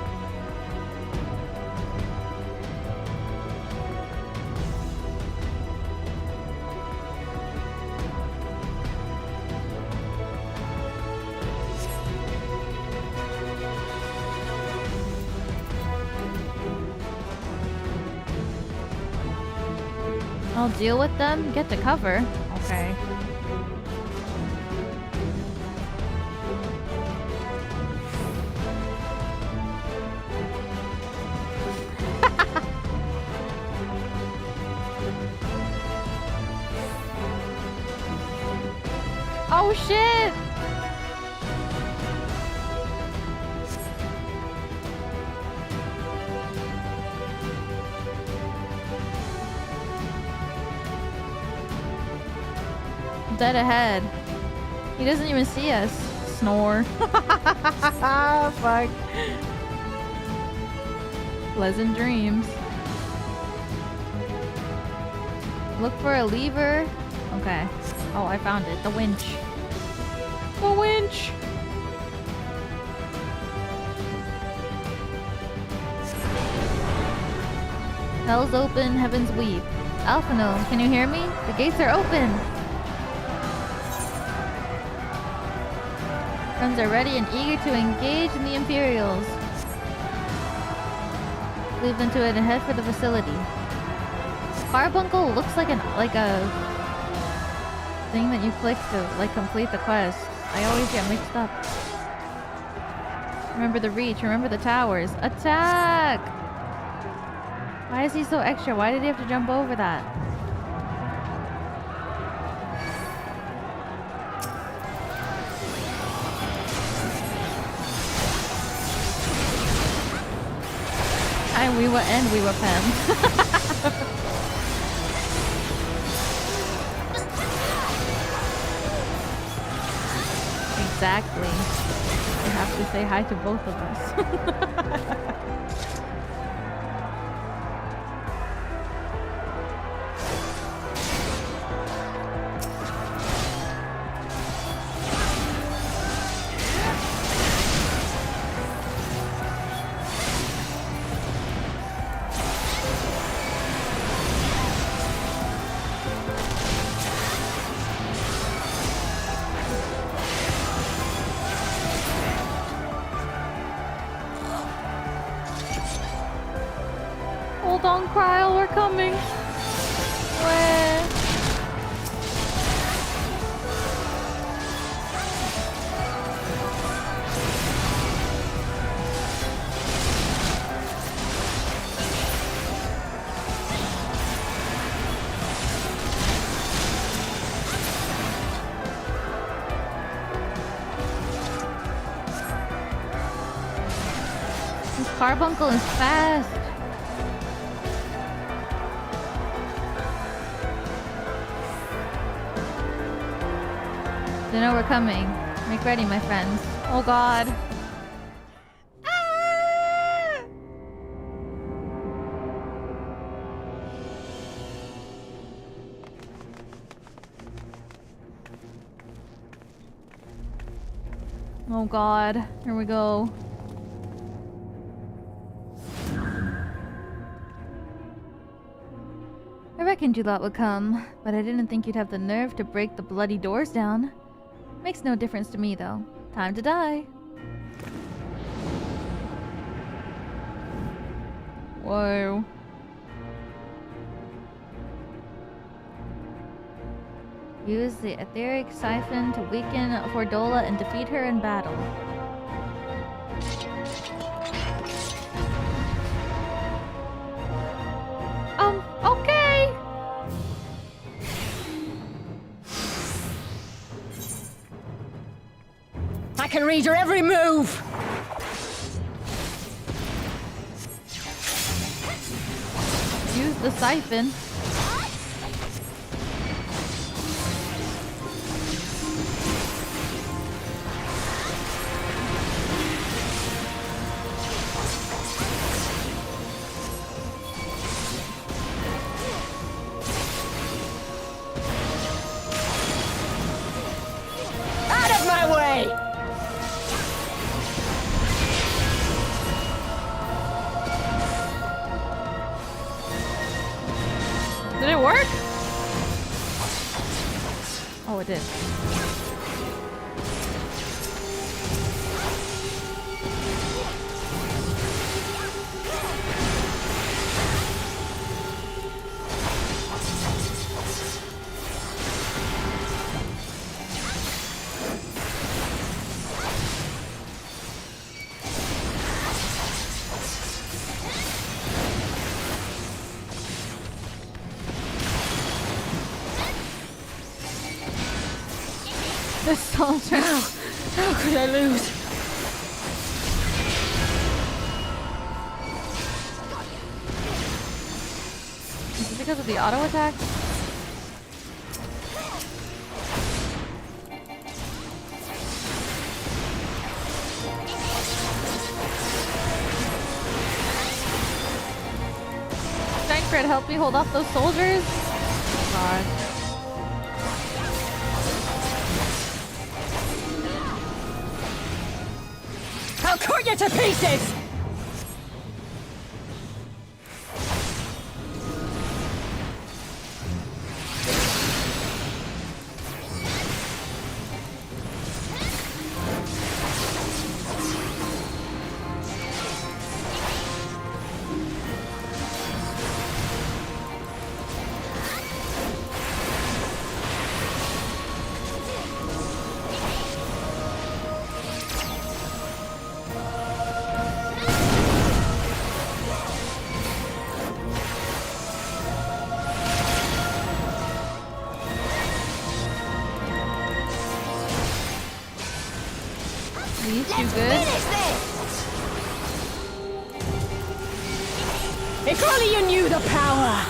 I'll deal with them, get to cover. Okay. Oh shit! Dead ahead. He doesn't even see us. Snore. Fuck. Pleasant dreams. Look for a lever. Okay. Oh, I found it. The winch. The winch! Hell's open, heavens weep. Alphino, can you hear me? The gates are open! Friends are ready and eager to engage in the Imperials. Leave them to it and head for the facility. Carbuncle looks like a thing that you click to complete the quest. I always get mixed up. Remember the reach, remember the towers. Attack! Why is he so extra? Why did he have to jump over that? Hi, Weewa and Weewa Pen. Exactly. I have to say hi to both of us. Hold on, Cryle, we're coming. Where? This carbuncle is fast. They know we're coming. Make ready, my friends. Oh god. Ah! Oh god. Here we go. I reckoned you lot would come, but I didn't think you'd have the nerve to break the bloody doors down. Makes no difference to me, though. Time to die. Whoa. Use the etheric siphon to weaken Fordola and defeat her in battle. Okay. I can read your every move! Use the siphon. Out of my way! Did it work? Oh, it did. This soldier. How could I lose? Is it because of the auto attack? Tancred, help me hold off those soldiers. Oh, God. I'll cut you to pieces! You good? If only you knew the power!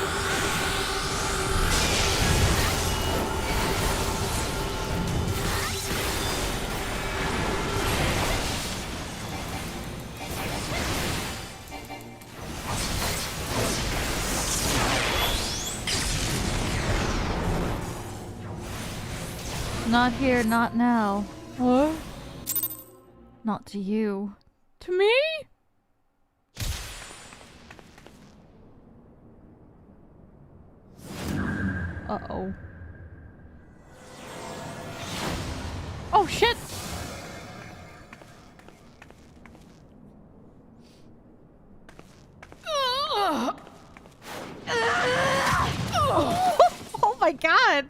Not here, not now. What? Not to you. To me? Uh-oh. Oh, shit! Oh my god!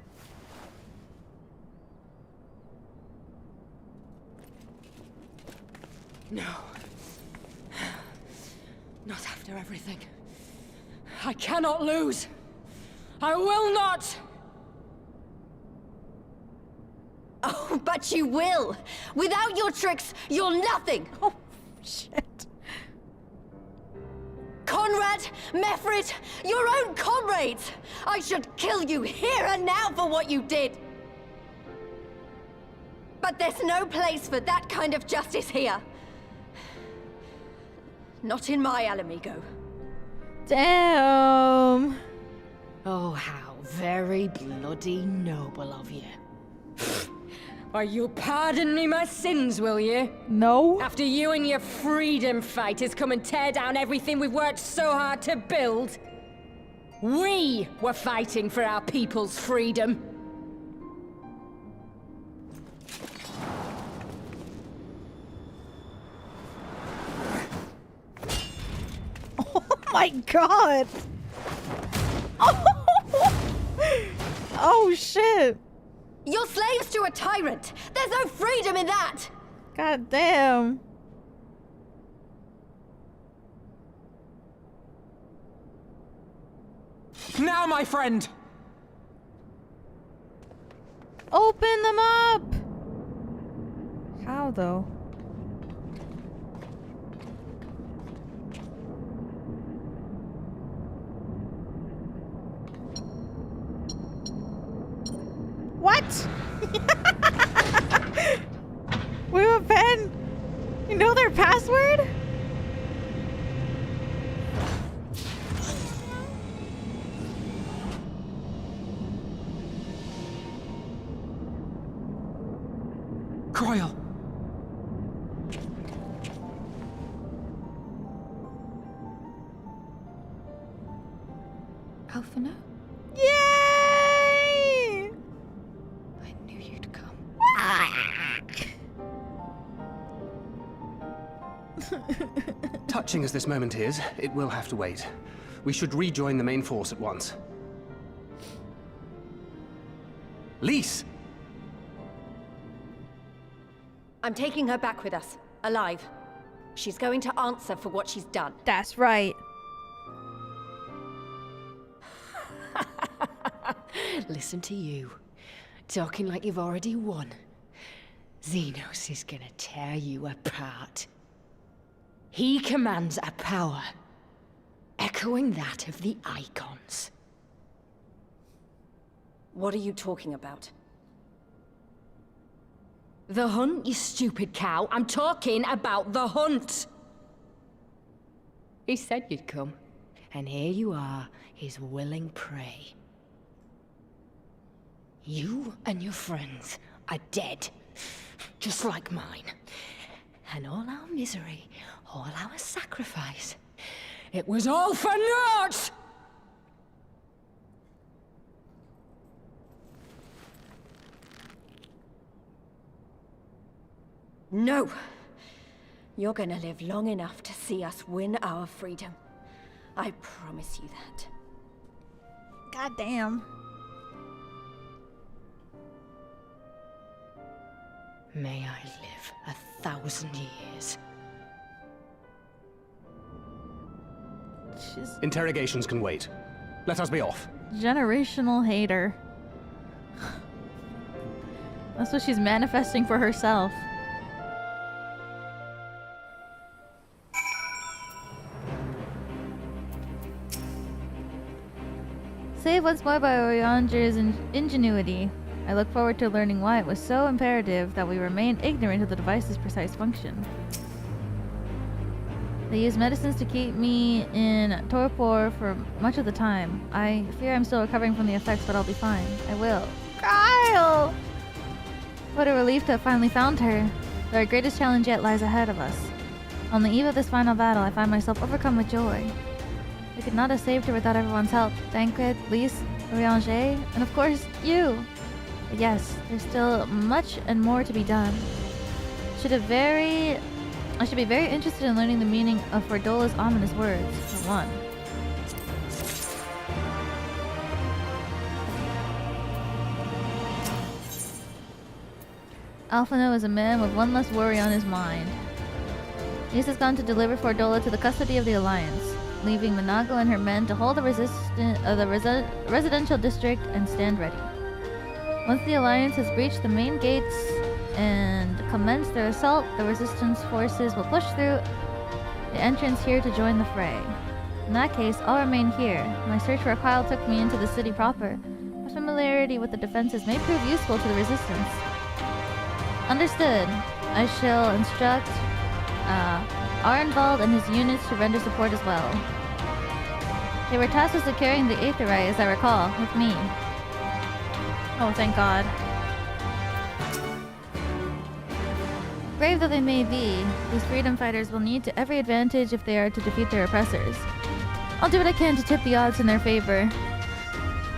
No. Not after everything. I cannot lose. I will not! Oh, but you will! Without your tricks, you're nothing! Oh, shit. Conrad, Mefrid, your own comrades! I should kill you here and now for what you did! But there's no place for that kind of justice here. Not in my Ala Mhigo. Damn. Oh, how very bloody noble of you. Why, you'll pardon me my sins, will you? No. After you and your freedom fighters come and tear down everything we've worked so hard to build? We were fighting for our people's freedom. Oh my god. Oh shit. You're slaves to a tyrant! There's no freedom in that! God damn. Now, my friend! Open them up! How though? What? We have a pen? You know their password? Croyle! Alphino? Yay! I knew you'd come. Touching as this moment is, it will have to wait. We should rejoin the main force at once. Lise! I'm taking her back with us, alive. She's going to answer for what she's done. That's right. Listen to you. Talking like you've already won. Zenos is gonna tear you apart. He commands a power echoing that of the Icons. What are you talking about? The hunt, you stupid cow. I'm talking about the hunt. He said you'd come, and here you are, his willing prey. You and your friends are dead, just like mine. And all our misery, all our sacrifice, it was all for naught! No! You're gonna live long enough to see us win our freedom. I promise you that. God damn. May I live 1,000 years. She's Interrogations can wait. Let us be off. generational hater. That's what she's manifesting for herself. Saved once more by Orionger's ingenuity. I look forward to learning why it was so imperative that we remain ignorant of the device's precise function. They used medicines to keep me in torpor for much of the time. I fear I'm still recovering from the effects, but I'll be fine. I will. Kyle! What a relief to have finally found her. But our greatest challenge yet lies ahead of us. On the eve of this final battle, I find myself overcome with joy. We could not have saved her without everyone's help. Tancred, Lise, Orionger, and of course, you! But yes, there's still much and more to be done. I should be very interested in learning the meaning of Fordola's ominous words, for one. Alphino is a man with one less worry on his mind. Lise has gone to deliver Fordola to the custody of the Alliance, leaving Minago and her men to hold the residential district and stand ready. Once the Alliance has breached the main gates and commenced their assault, the Resistance forces will push through the entrance here to join the fray. In that case, I'll remain here. My search for Kyle took me into the city proper. My familiarity with the defenses may prove useful to the resistance. Understood. I shall instruct Arnvald and his units to render support as well. They were tasked with securing the Aetherai, as I recall, with me. Oh, thank God. Brave though they may be, these freedom fighters will need to every advantage if they are to defeat their oppressors. I'll do what I can to tip the odds in their favor.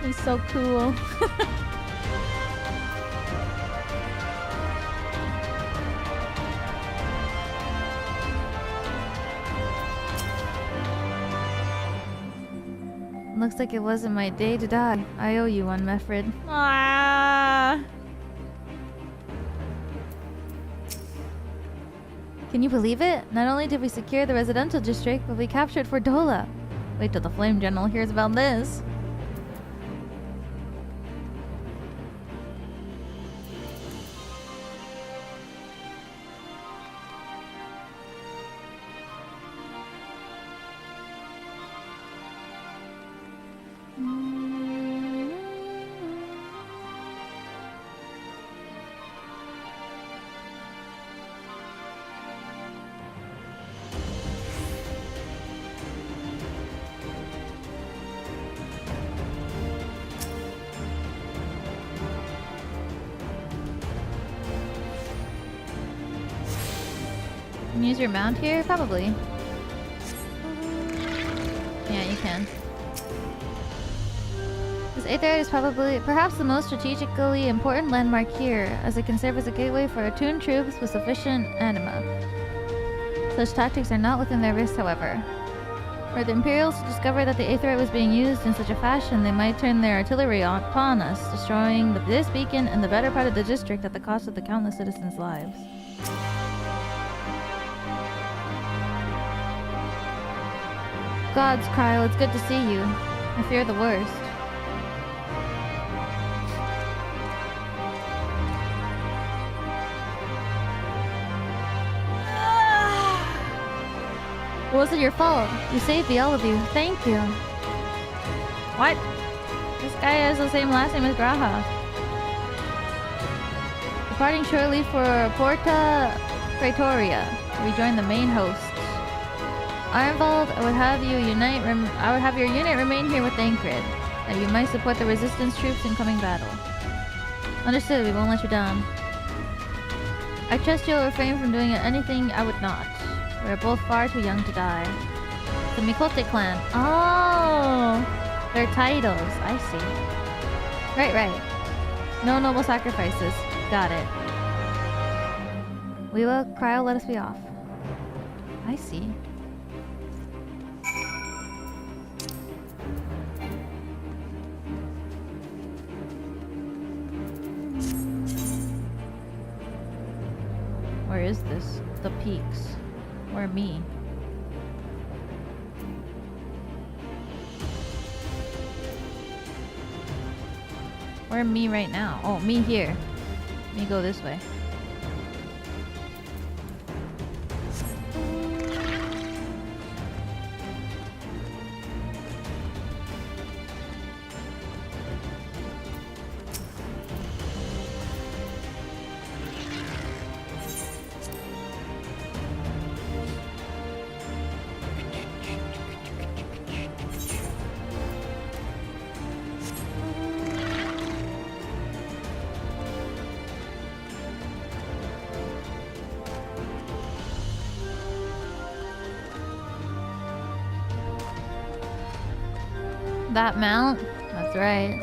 He's so cool. Looks like it wasn't my day to die. I owe you one, Mefred. Ah. Can you believe it? Not only did we secure the residential district, but we captured Fordola. Wait till the Flame General hears about this. Can you use your mount here? Probably. Yeah, you can. This Aether is perhaps the most strategically important landmark here, as it can serve as a gateway for attuned troops with sufficient anima. Such tactics are not within their risk, however. Were the Imperials to discover that the Aetherite was being used in such a fashion, they might turn their artillery upon us, destroying this beacon and the better part of the district at the cost of the countless citizens' lives. Gods, Kyle, it's good to see you. I fear the worst. It wasn't your fault. You saved me, all of you. Thank you. What? This guy has the same last name as Graha. Departing shortly for Porta Praetoria to rejoin the main host. Arnvald, I would have your unit remain here with Thancred, that you might support the resistance troops in coming battle. Understood, we won't let you down. I trust you'll refrain from doing anything I would not. We are both far too young to die. The Mikote clan. Oh! Their titles. I see. Right. No noble sacrifices. Got it. We will Cryo let us be off. I see. Where is this? The peaks. Where me? Where me right now? Oh, me here. Let me go this way. That mount? That's right.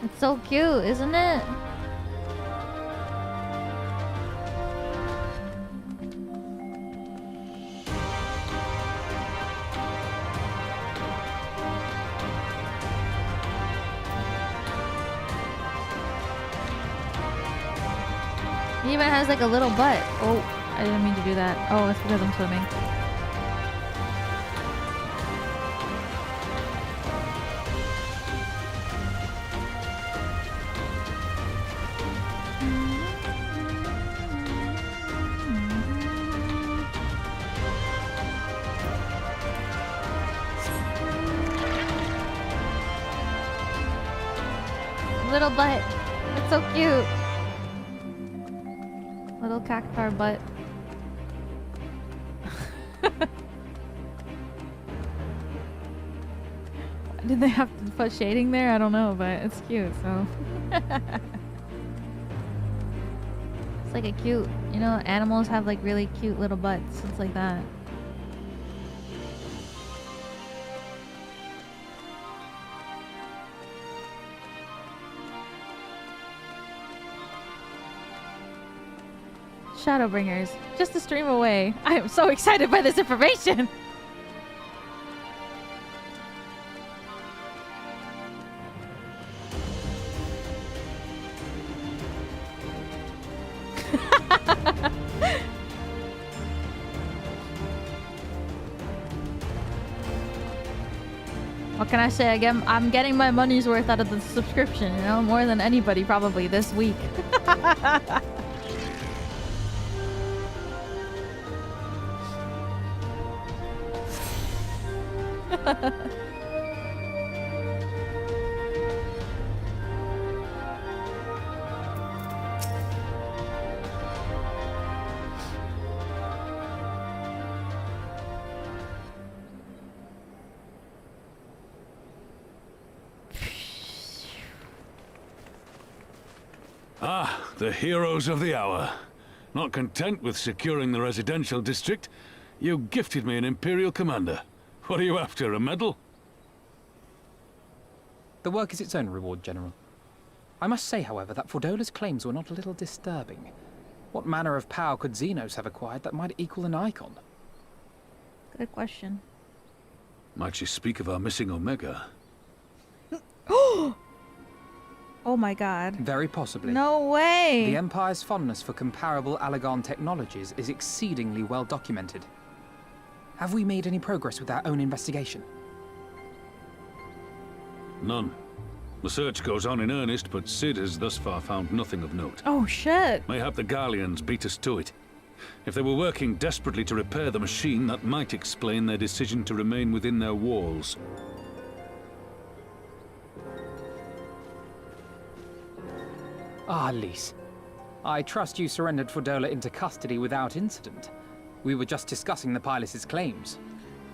It's so cute, isn't it? It even has like a little butt. Oh, I didn't mean to do that. Oh, it's because I'm swimming. Little butt. It's so cute. Little cactar butt. Did they have to put shading there? I don't know, but it's cute, so. It's like a cute, you know, animals have like really cute little butts. It's like that. Shadowbringers, just a stream away. I am so excited by this information. What can I say? Again, I'm getting my money's worth out of the subscription, you know, more than anybody probably this week. Ah, the heroes of the hour. Not content with securing the residential district, you gifted me an Imperial commander. What are you after, a medal? The work is its own reward, General. I must say, however, that Fordola's claims were not a little disturbing. What manner of power could Zenos have acquired that might equal an icon? Good question. Might she speak of our missing Omega? Oh my god. Very possibly. No way! The Empire's fondness for comparable Alagon technologies is exceedingly well documented. Have we made any progress with our own investigation? None. The search goes on in earnest, but Sid has thus far found nothing of note. Oh shit! Mayhap the Garleans beat us to it. If they were working desperately to repair the machine, that might explain their decision to remain within their walls. Ah, Lise. I trust you surrendered Fordola into custody without incident. We were just discussing the pilot's claims.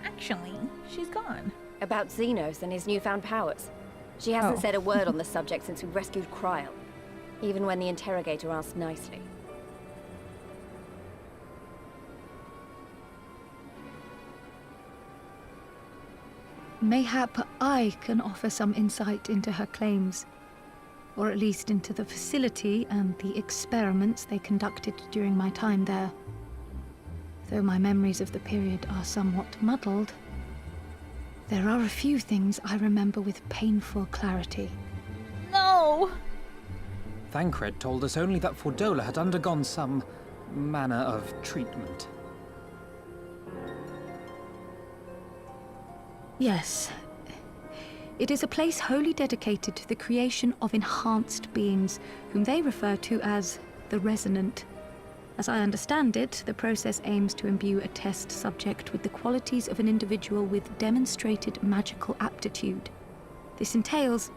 Actually, she's gone. About Zenos and his newfound powers. She hasn't said a word on the subject since we rescued Cryle, even when the interrogator asked nicely. Mayhap I can offer some insight into her claims, or at least into the facility and the experiments they conducted during my time there. Though my memories of the period are somewhat muddled, there are a few things I remember with painful clarity. No! Thancred told us only that Fordola had undergone some manner of treatment. Yes. It is a place wholly dedicated to the creation of enhanced beings, whom they refer to as the Resonant. As I understand it, the process aims to imbue a test subject with the qualities of an individual with demonstrated magical aptitude. This entails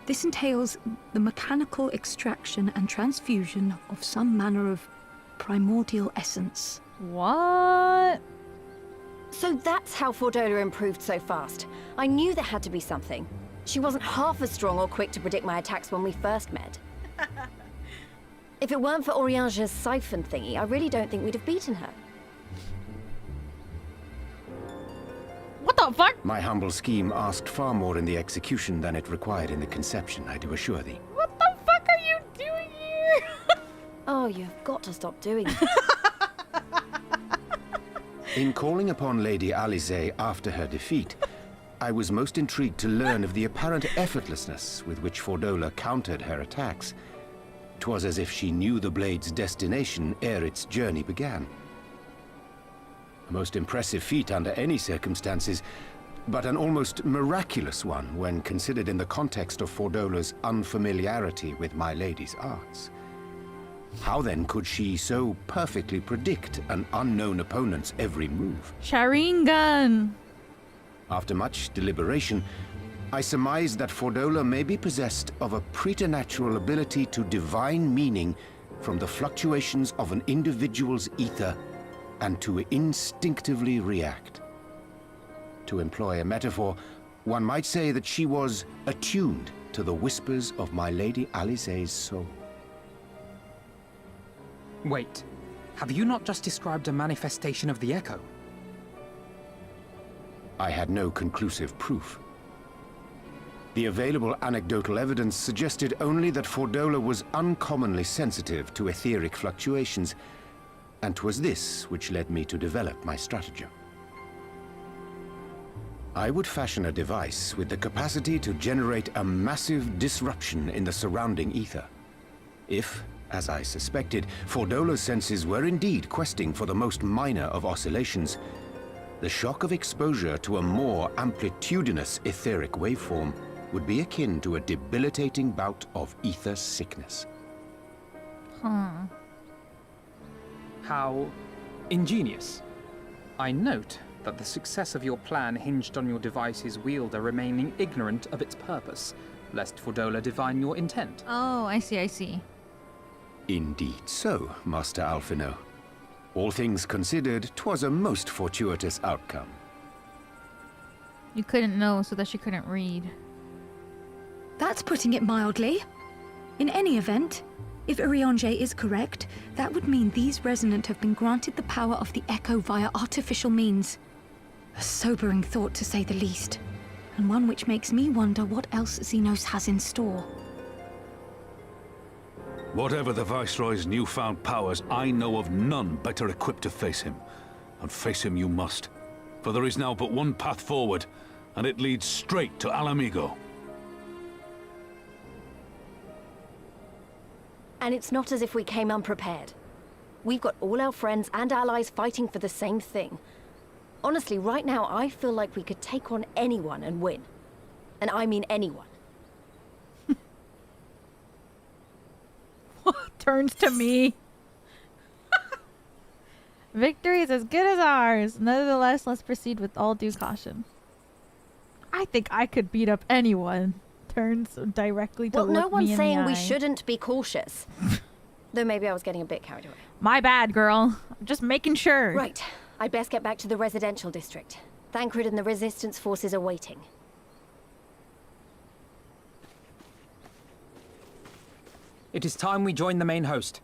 the mechanical extraction and transfusion of some manner of primordial essence. What? So that's how Fordola improved so fast. I knew there had to be something. She wasn't half as strong or quick to predict my attacks when we first met. If it weren't for Oriange's siphon thingy, I really don't think we'd have beaten her. What the fuck? My humble scheme asked far more in the execution than it required in the conception, I do assure thee. What the fuck are you doing here? Oh, you've got to stop doing it. In calling upon Lady Alize after her defeat, I was most intrigued to learn of the apparent effortlessness with which Fordola countered her attacks. 'Twas as if she knew the blade's destination ere its journey began. A most impressive feat under any circumstances, but an almost miraculous one when considered in the context of Fordola's unfamiliarity with my lady's arts. How then could she so perfectly predict an unknown opponent's every move? Sharingan! After much deliberation, I surmise that Fordola may be possessed of a preternatural ability to divine meaning from the fluctuations of an individual's ether and to instinctively react. To employ a metaphor, one might say that she was attuned to the whispers of my Lady Alize's soul. Wait, have you not just described a manifestation of the Echo? I had no conclusive proof. The available anecdotal evidence suggested only that Fordola was uncommonly sensitive to etheric fluctuations, and 'twas this which led me to develop my stratagem. I would fashion a device with the capacity to generate a massive disruption in the surrounding ether. If, as I suspected, Fordola's senses were indeed questing for the most minor of oscillations, the shock of exposure to a more amplitudinous etheric waveform would be akin to a debilitating bout of ether sickness. How ingenious. I note that the success of your plan hinged on your device's wielder remaining ignorant of its purpose, lest Fordola divine your intent. Oh, I see, I see. Indeed so, Master Alphino. All things considered, 'twas a most fortuitous outcome. You couldn't know so that she couldn't read. That's putting it mildly. In any event, if Urianger is correct, that would mean these Resonant have been granted the power of the Echo via artificial means. A sobering thought, to say the least, and one which makes me wonder what else Zenos has in store. Whatever the Viceroy's newfound powers, I know of none better equipped to face him. And face him you must. For there is now but one path forward, and it leads straight to Ala Mhigo. And it's not as if we came unprepared. We've got all our friends and allies fighting for the same thing. Honestly, right now, I feel like we could take on anyone and win. And I mean anyone. Turns to me. Victory is as good as ours. Nevertheless, let's proceed with all due caution. I think I could beat up anyone. Turns directly to well, look no one's me in saying the we eye. shouldn't be cautious. Though maybe I was getting a bit carried away. My bad, girl. I'm just making sure. Right. I'd best get back to the residential district. Thancred and the resistance forces are waiting. It is time we join the main host.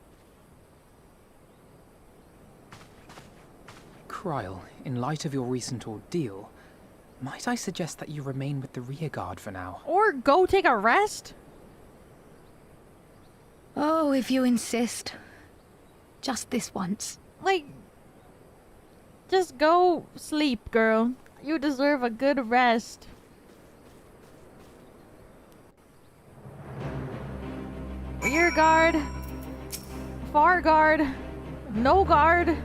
Kryl, in light of your recent ordeal, might I suggest that you remain with the rearguard for now? Or go take a rest? Oh, if you insist. Just this once. Like, just go sleep, girl. You deserve a good rest. Rear guard. Far guard. No guard.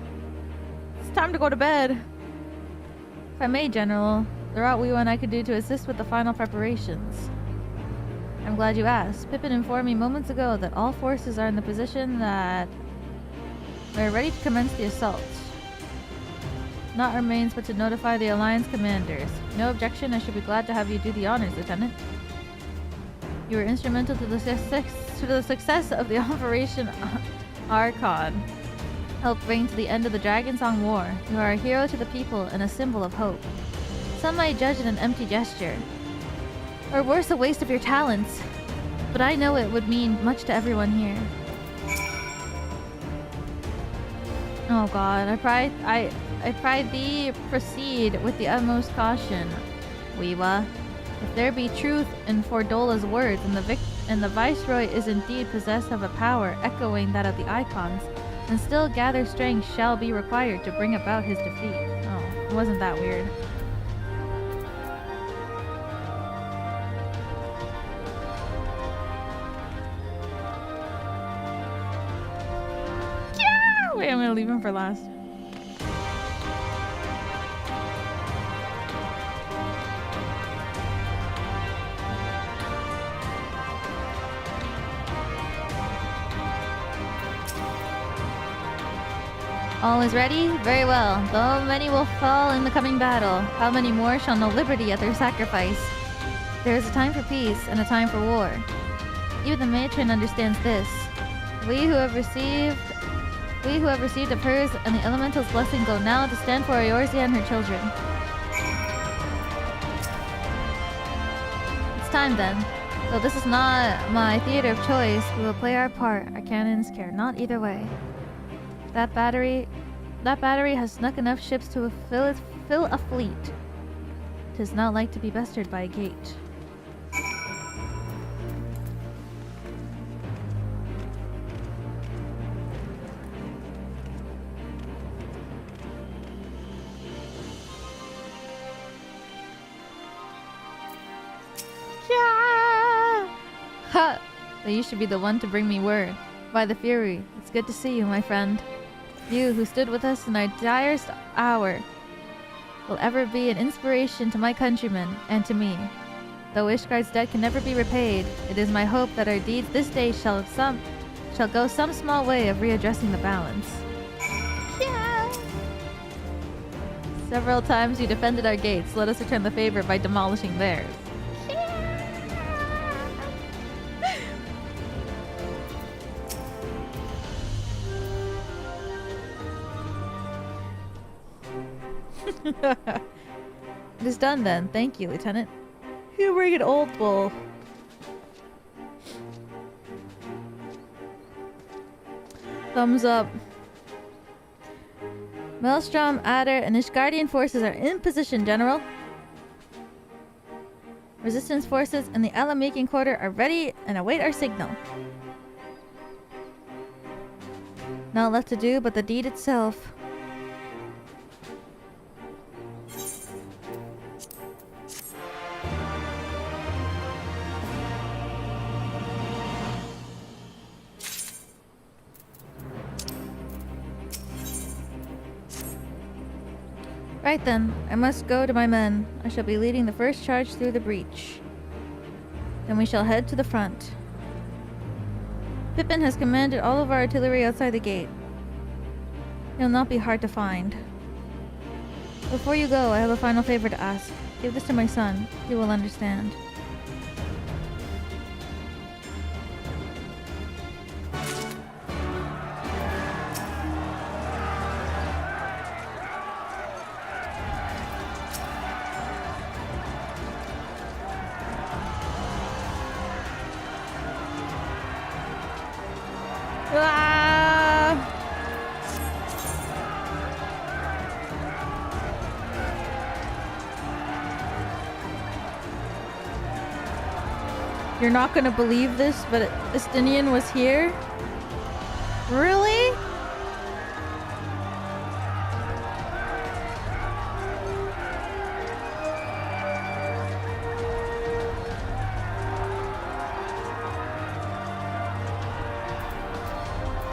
It's time to go to bed. If I may, General, there are we and I could do to assist with the final preparations. I'm glad you asked. Pippin informed me moments ago that all forces are in the position that we're ready to commence the assault. Naught remains but to notify the Alliance commanders. No objection, I should be glad to have you do the honors, Lieutenant. You were instrumental to the success of the Operation Archon. Helped bring to the end of the Dragonsong War. You are a hero to the people and a symbol of hope. Some might judge it an empty gesture, or worse, a waste of your talents. But I know it would mean much to everyone here. Oh God, I pride thee proceed with the utmost caution, Weewa. If there be truth in Fordola's words, and the Viceroy is indeed possessed of a power echoing that of the Icons, then still gather strength shall be required to bring about his defeat. Oh, it wasn't that weird. Yeah! Wait, I'm gonna leave him for last. All is ready? Very well. Though many will fall in the coming battle, how many more shall know liberty at their sacrifice? There is a time for peace and a time for war. Even the matron understands this. We who have received of hers and the elemental's blessing go now to stand for Eorzea and her children. It's time then. Though this is not my theater of choice, we will play our part. Our cannons care not either way. That battery has snuck enough ships to fill a fleet. 'Tis not like to be bested by a gate. Ha! Then you should be the one to bring me word. By the Fury, it's good to see you, my friend. You who stood with us in our direst hour will ever be an inspiration to my countrymen and to me. Though Ishgard's debt can never be repaid, it is my hope that our deeds this day shall go some small way of readjusting the balance. Yeah. Several times you defended our gates. Let us return the favor by demolishing theirs. It is done then. Thank you, Lieutenant. You bring an old bull. Thumbs up. Maelstrom, Adder, and Ishgardian forces are in position, General. Resistance forces in the Ala Mhigo quarter are ready and await our signal. Not left to do but the deed itself. Right then, I must go to my men. I shall be leading the first charge through the breach. Then we shall head to the front. Pippin has commanded all of our artillery outside the gate. He'll not be hard to find. Before you go, I have a final favor to ask. Give this to my son. He will understand. You're not gonna believe this, but Estinian was here? Really?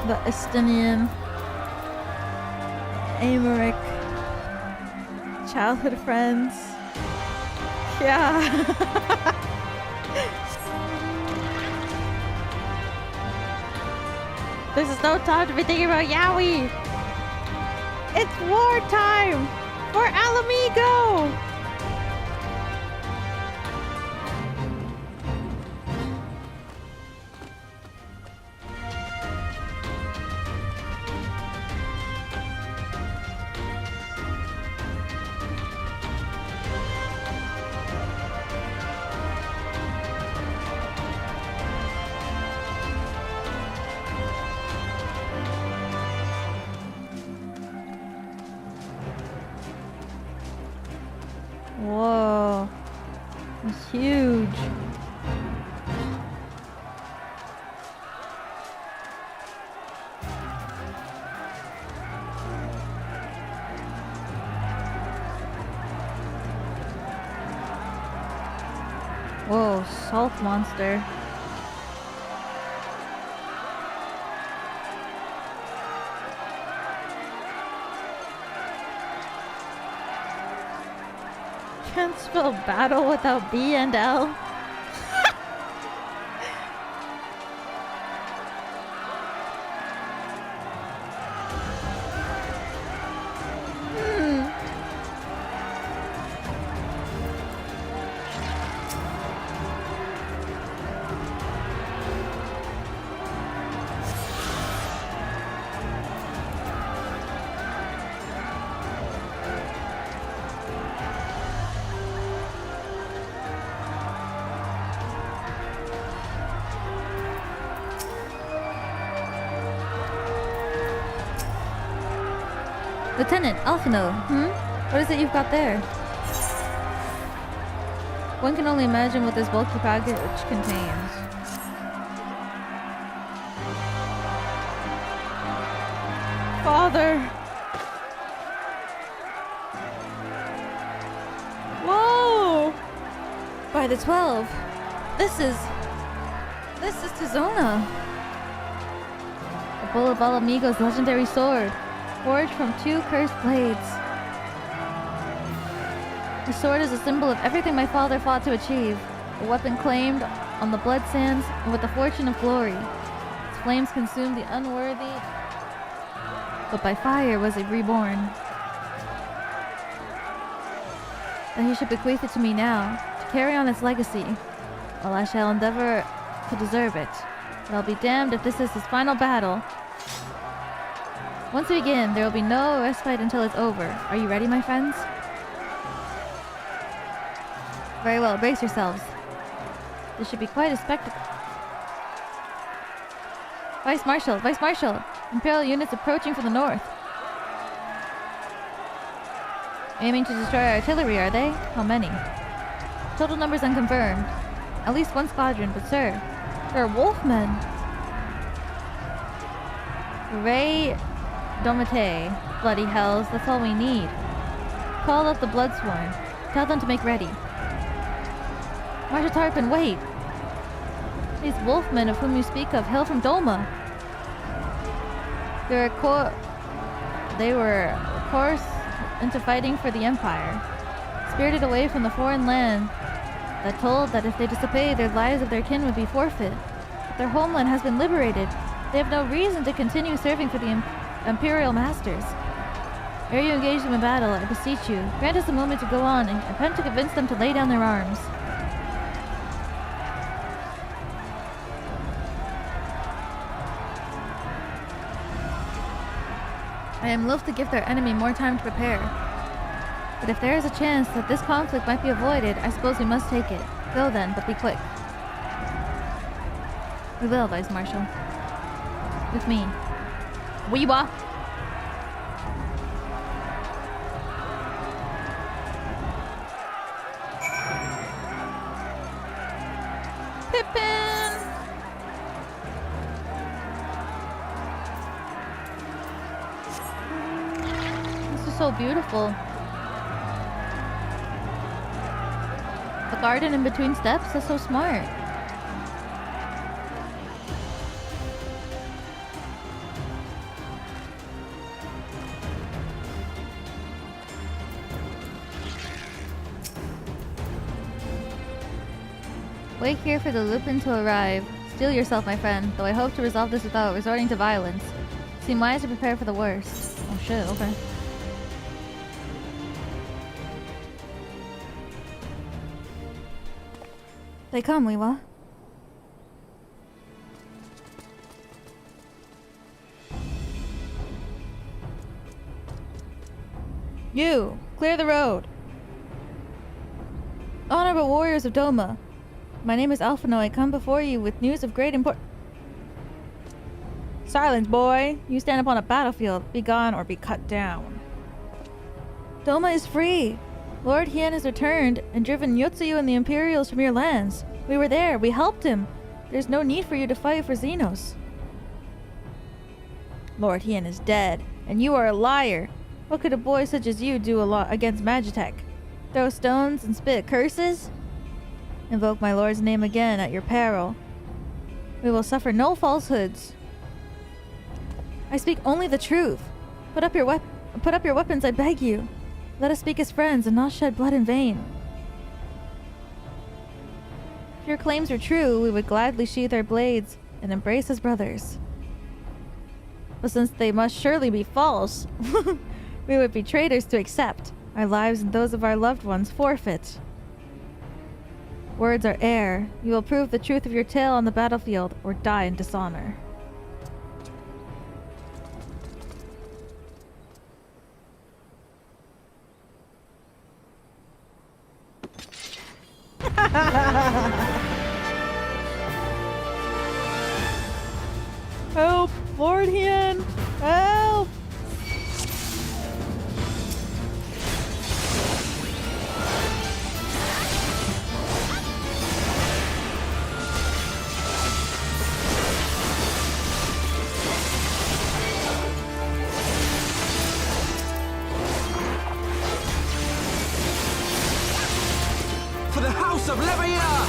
The Estinian, Amaric, childhood friends. Yeah. This is no time to be thinking about Yowie. It's wartime for Ala Mhigo. Whoa. It's huge. Whoa, salt monster. Can't spell battle without B and L. Lieutenant, Alphino, What is it you've got there? One can only imagine what this bulky package contains. Father! Whoa! By the 12. This is Tizona. The bull of Ala Mhigo's legendary sword, forged from 2 cursed blades. The sword is a symbol of everything my father fought to achieve. A weapon claimed on the blood sands and with the fortune of glory. Its flames consumed the unworthy, but by fire was it reborn. That he should bequeath it to me now, to carry on its legacy. Well, I shall endeavor to deserve it. But I'll be damned if this is his final battle. Once we begin, there will be no respite until it's over. Are you ready, my friends? Very well, brace yourselves. This should be quite a spectacle. Vice Marshal! Imperial units approaching from the north. Aiming to destroy our artillery, are they? How many? Total numbers unconfirmed. At least 1 squadron, but sir, there are wolfmen. Ray Domite. Bloody hells, that's all we need. Call up the Bloodsworn. Tell them to make ready. Marshal Tarpon, wait! These wolfmen of whom you speak of hail from Doma. They were course into fighting for the Empire, spirited away from the foreign land that told that if they disobeyed, their lives of their kin would be forfeit. But their homeland has been liberated. They have no reason to continue serving for the Imperial masters. Ere you engage them in battle, I beseech you, grant us a moment to go on and attempt to convince them to lay down their arms. I am loath to give their enemy more time to prepare. But if there is a chance that this conflict might be avoided, I suppose we must take it. Go then, but be quick. We will, Vice Marshal. With me. Weewa! Pippin! So beautiful. The garden in between steps is so smart. Wait here for the Lupin to arrive. Steel yourself, my friend, though I hope to resolve this without resorting to violence. Seem wise to prepare for the worst. Oh shit, okay. They come, Weewa. You! Clear the road! Honorable warriors of Doma, my name is Alphino. I come before you with news of great import. Silence, boy! You stand upon a battlefield. Be gone or be cut down. Doma is free! Lord Hien has returned and driven Yotsuyu and the Imperials from your lands. We were there. We helped him. There's no need for you to fight for Zenos. Lord Hien is dead, and you are a liar. What could a boy such as you do against Magitech? Throw stones and spit curses? Invoke my lord's name again at your peril. We will suffer no falsehoods. I speak only the truth. Put up your weapons, I beg you. Let us speak as friends and not shed blood in vain. If your claims are true, we would gladly sheathe our blades and embrace as brothers. But since they must surely be false, we would be traitors to accept. Our lives and those of our loved ones forfeit. Words are air. You will prove the truth of your tale on the battlefield or die in dishonor. Help! Lord Hien! Help! of Elira!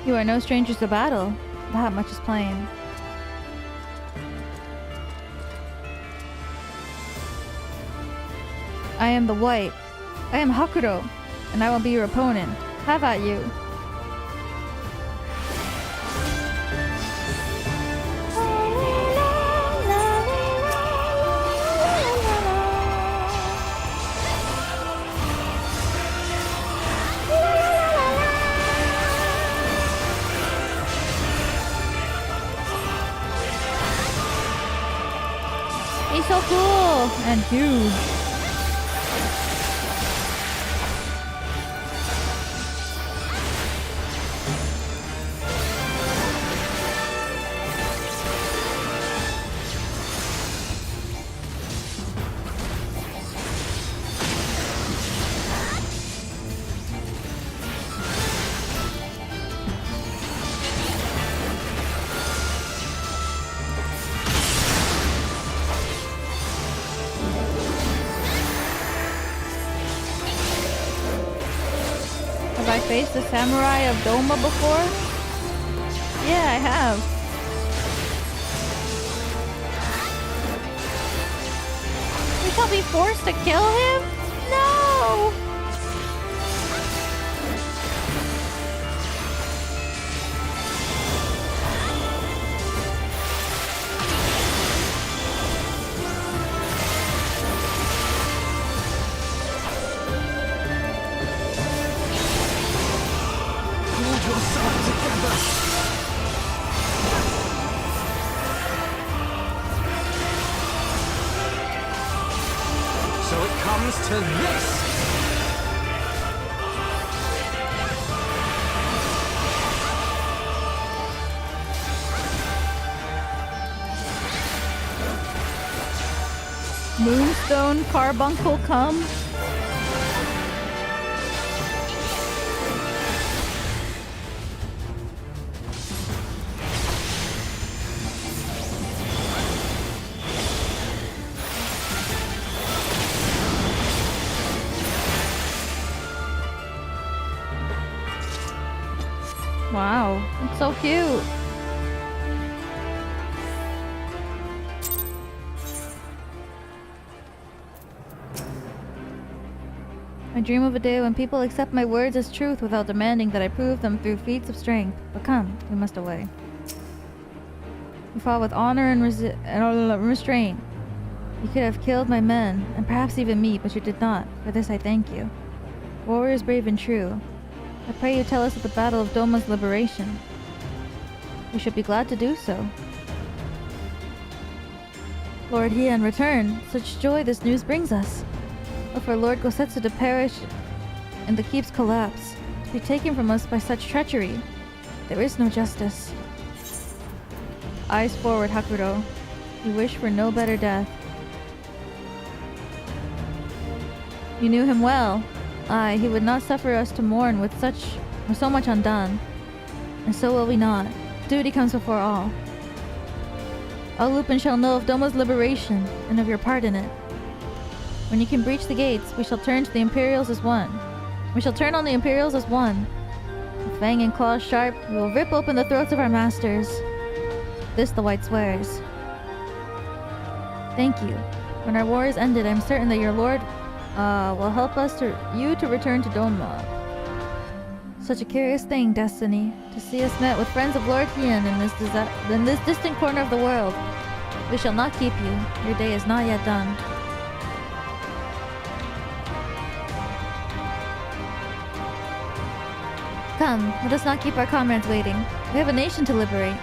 You are no strangers to battle. That much is plain. I am the White. I am Hakuro, and I will be your opponent. Have at you. He's so cool and huge. Have I faced the samurai of Doma before? Yeah, I have. We shall be forced to kill him? No! So it comes to this! Moonstone carbuncle come? Wow, it's so cute. I dream of a day when people accept my words as truth without demanding that I prove them through feats of strength. But come, we must away. You fought with honor and restraint. You could have killed my men, and perhaps even me, but you did not. For this I thank you. Warriors brave and true. I pray you tell us of the Battle of Doma's liberation. We should be glad to do so. Lord Heian returned. Such joy this news brings us. But for Lord Gosetsu to perish in the keep's collapse, to be taken from us by such treachery, there is no justice. Eyes forward, Hakuro. You wish for no better death. You knew him well. Aye, he would not suffer us to mourn with so much undone. And so will we not. Duty comes before all. All Lupin shall know of Doma's liberation, and of your part in it. When you can breach the gates, we shall turn to the Imperials as one. We shall turn on the Imperials as one. With fang and claws sharp, we will rip open the throats of our masters. This the White swears. Thank you. When our war is ended, I am certain that your lord will help you to return to Doma. Such a curious thing, destiny, to see us met with friends of Lord Heian in this distant corner of the world. We shall not keep you. Your day is not yet done. Come, let us not keep our comrades waiting. We have a nation to liberate.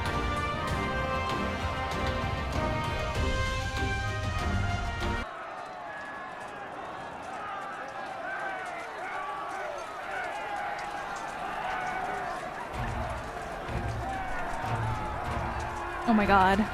Oh my god.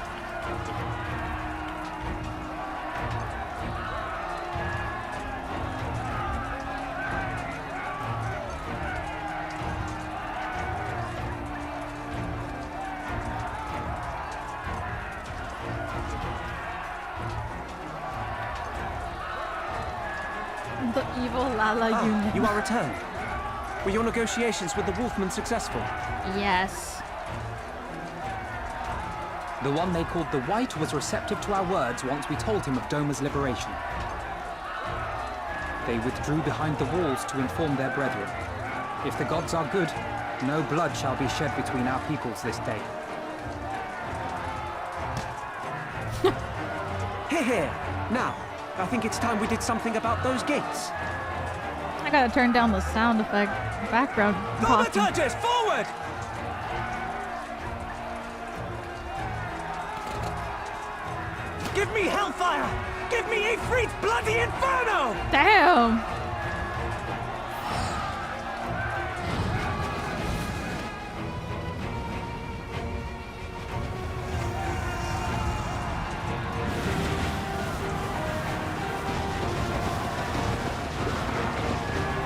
The evil Lala unit. You are returned. Were your negotiations with the Wolfmen successful? Yes. The one they called the White was receptive to our words once we told him of Doma's liberation. They withdrew behind the walls to inform their brethren. If the gods are good, no blood shall be shed between our peoples this day. Here, here. Now, I think it's time we did something about those gates. I gotta turn down the sound effect background. Thaumaturges, forward! Give me hellfire! Give me Ifrit's bloody inferno! Damn!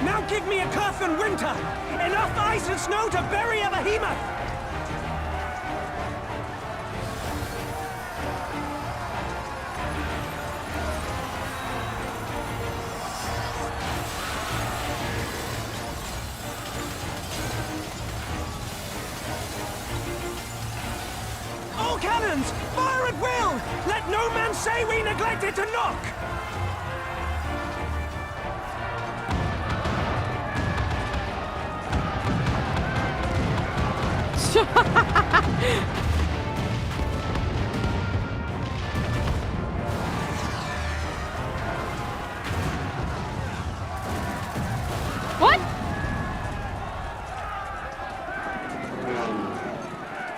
Now give me a curse and winter! Enough ice and snow to bury a behemoth! All cannons! Fire at will! Let no man say we neglected to knock! What?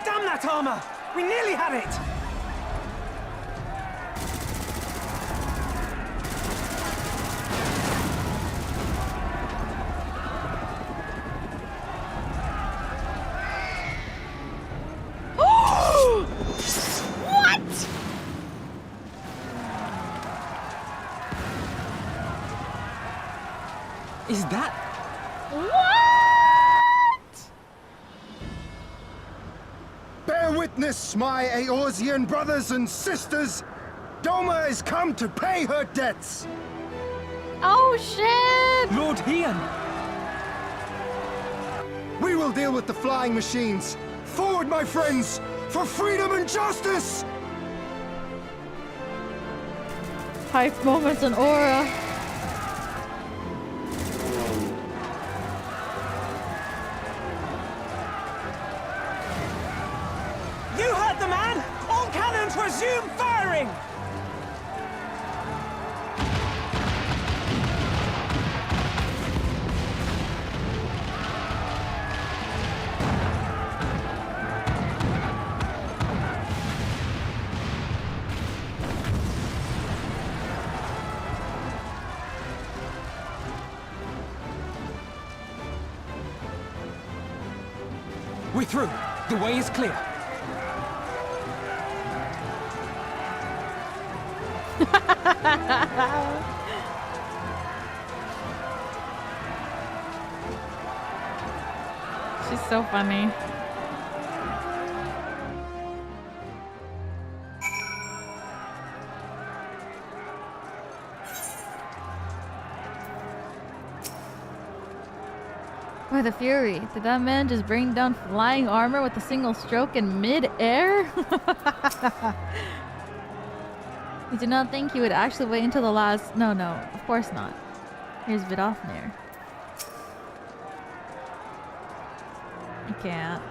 Damn that armor! We nearly had it! What? Is that... What? Bear witness, my Eorzean brothers and sisters! Doma has come to pay her debts! Oh shit! Lord Hian! We will deal with the flying machines! Forward, my friends! For freedom and justice! Hype moments and aura. You heard the man! All cannons resume firing! We're through. The way is clear. She's so funny. By the Fury, did that man just bring down flying armor with a single stroke in mid-air? You did not think he would actually wait until the last... No, of course not. Here's Vidofnir. I can't.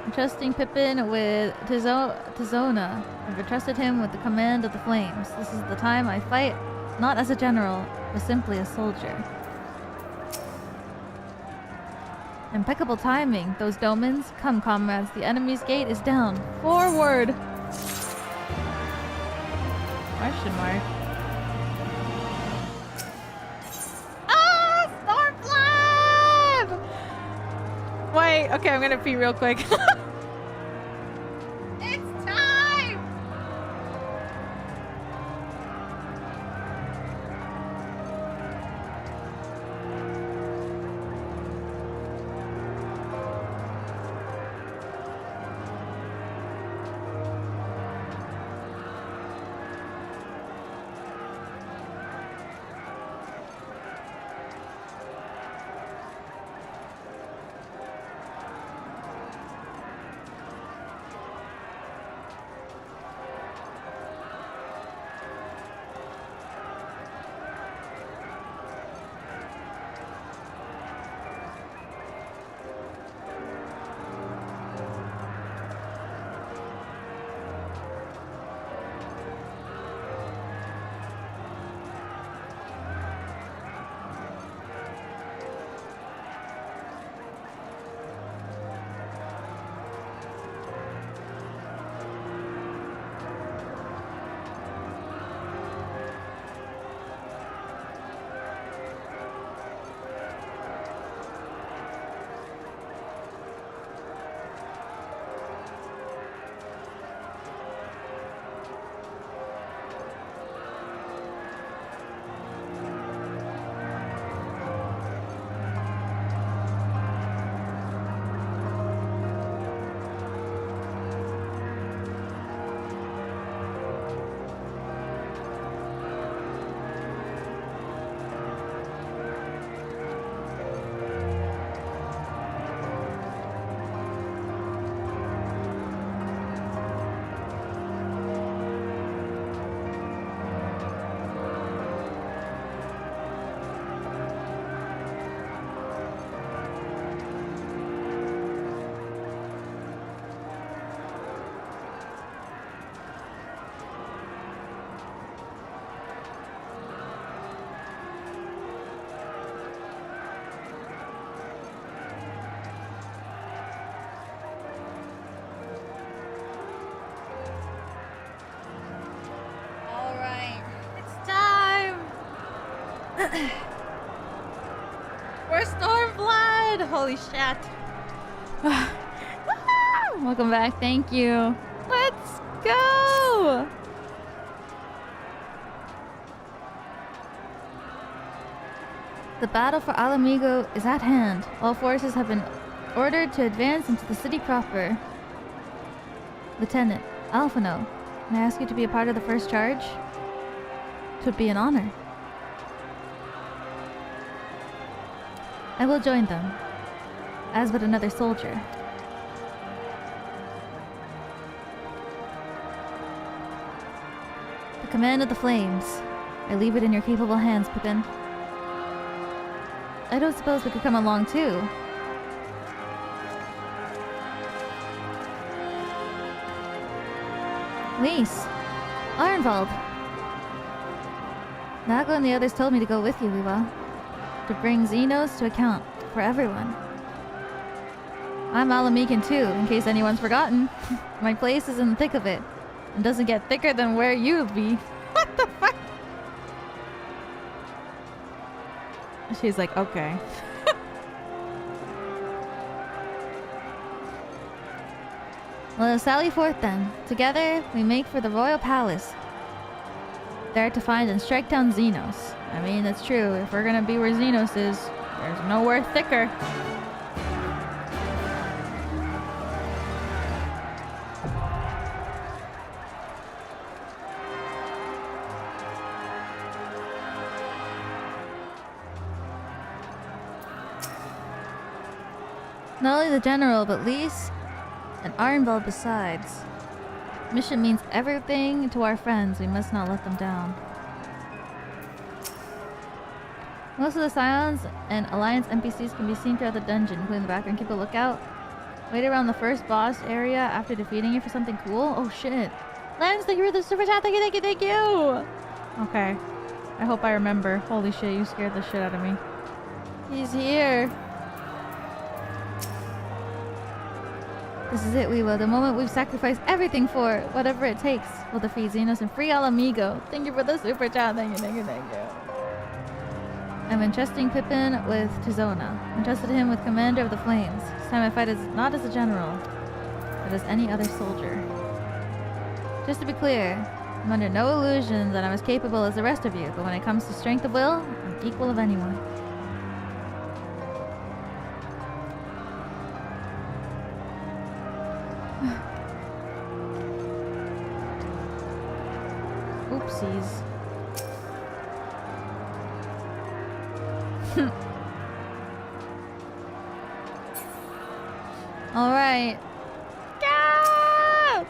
I'm trusting Pippin with Tizona. I've entrusted him with the command of the flames. This is the time I fight, not as a general, but simply a soldier. Impeccable timing, those domans. Come, comrades, the enemy's gate is down. Forward! Question mark. Ah! Stormblood! Wait, okay, I'm gonna pee real quick. It's time! We're Stormblood! Holy shit. Welcome back, thank you. Let's go! The battle for Ala Mhigo is at hand. All forces have been ordered to advance into the city proper. Lieutenant Alphino, can I ask you to be a part of the first charge? It would be an honor. I will join them, as but another soldier. The command of the flames. I leave it in your capable hands, Pippin. I don't suppose we could come along too. Lise. Arnvald. Nago and the others told me to go with you, Liwa. To bring Zenos to account for everyone. I'm Ala Mhigo too, in case anyone's forgotten. My place is in the thick of it, and doesn't get thicker than where you'd be. What the fuck? She's like, okay. Let us sally forth then. Together, we make for the royal palace. There to find and strike down Zenos. I mean, it's true. If we're gonna be where Zenos is, there's nowhere thicker. Not only the general, but Lise and Arnvald besides. Mission means everything to our friends. We must not let them down. Most of the Scions and Alliance NPCs can be seen throughout the dungeon, including the background. Keep a lookout. Wait around the first boss area after defeating it for something cool. Oh shit. Lance, thank you for the super chat. Thank you, thank you, thank you. Okay. I hope I remember. Holy shit, you scared the shit out of me. He's here. This is it, we will. The moment we've sacrificed everything for it, whatever it takes. We'll defeat Zenos and free Ala Mhigo. Thank you for the super chat. Thank you, thank you, thank you. I'm entrusting Pippin with Tizona. Entrusted him with commander of the flames. This time I fight as not as a general, but as any other soldier. Just to be clear, I'm under no illusion that I'm as capable as the rest of you, but when it comes to strength of will, I'm equal of anyone. Oopsies. All right. Go!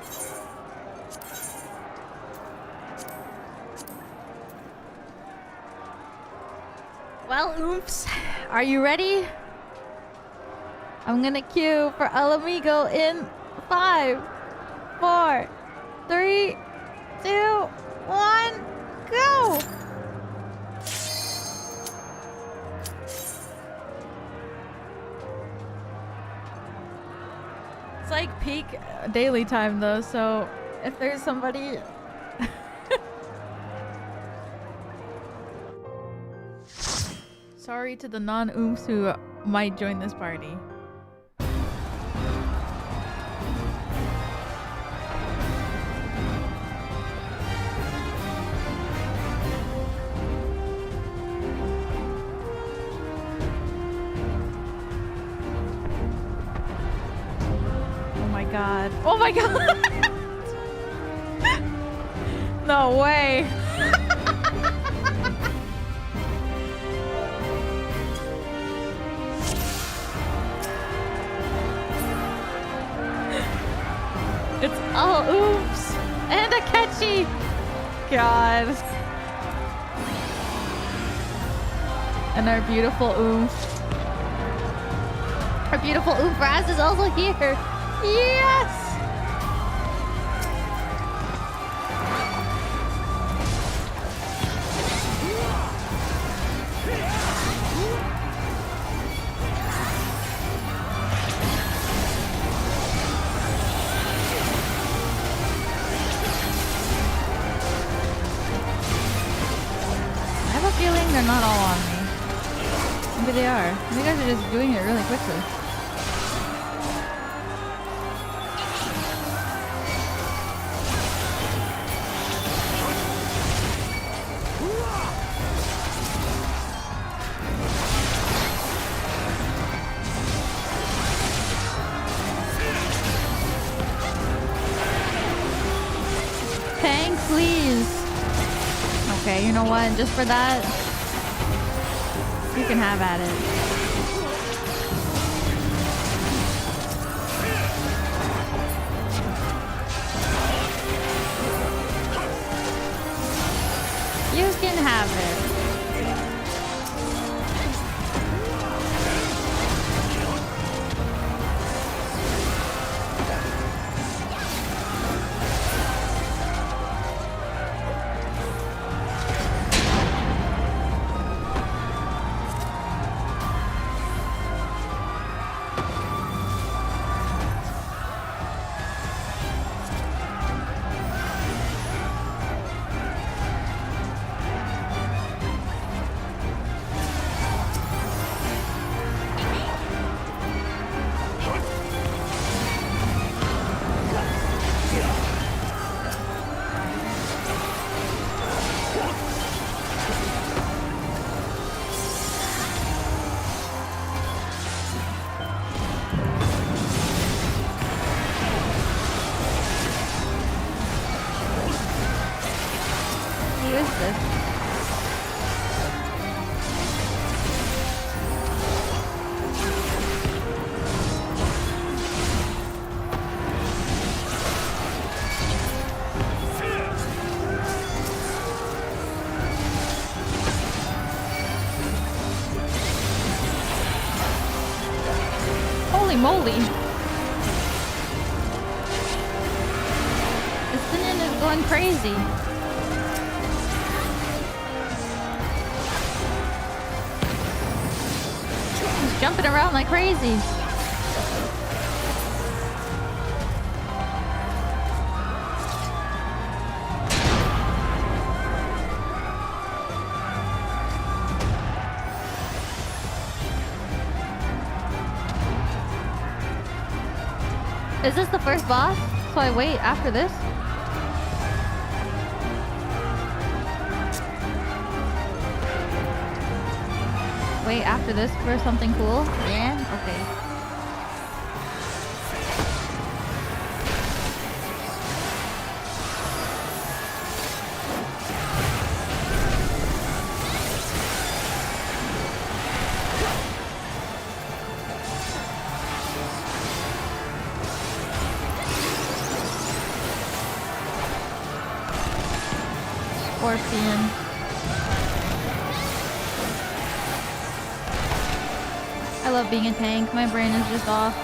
Well, oops. Are you ready? I'm gonna queue for Ala Mhigo in 5, 4, 3, 2, 1, go! It's like peak daily time though, so if there's somebody... Sorry to the non-oomps who might join this party. God. Oh my god! No way! It's all oops! And a catchy! God. And our beautiful oomph. Our beautiful oomph Raz is also here! Yes! feeling they're not all on me. Maybe they are. You guys are just doing it really quickly. Tank, please. Okay, you know what? Just for that, you can have at it. You can have it. Moly. This thing is going crazy. He's jumping around like crazy. Is this the first boss? So I wait after this? Wait after this for something cool? Yeah? Okay. Scorpion. I love being a tank. My brain is just off.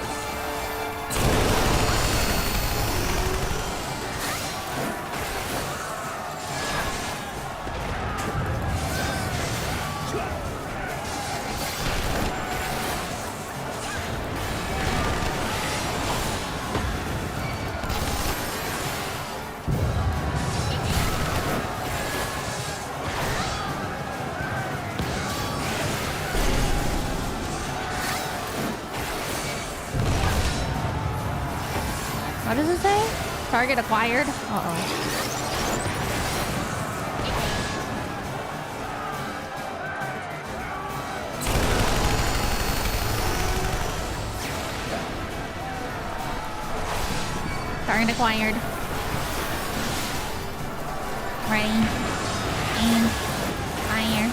What does it say? Target acquired? Uh-oh. Target acquired. Ready. Aim. Fire.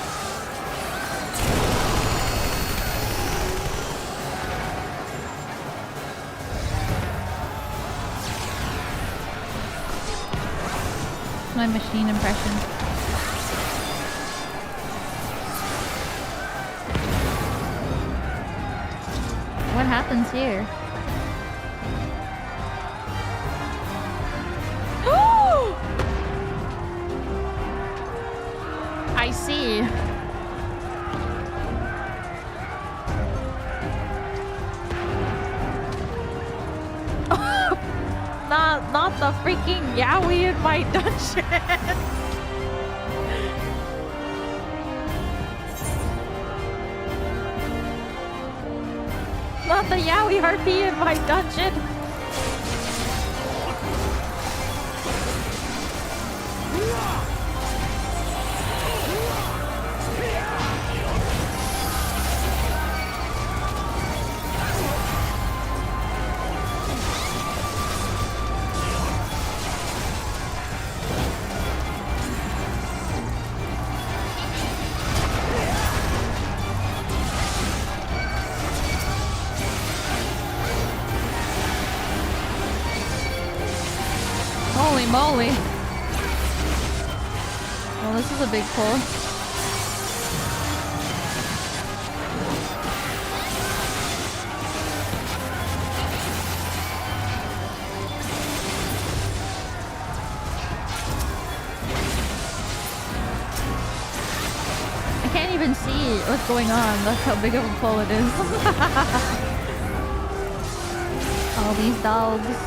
My machine impression. What happens here? I see. Not the freaking Yowie in my dungeon. not the yaoi harpy in my dungeon. Holy moly. Well, this is a big pull. I can't even see what's going on. That's how big of a pull it is. All these dogs.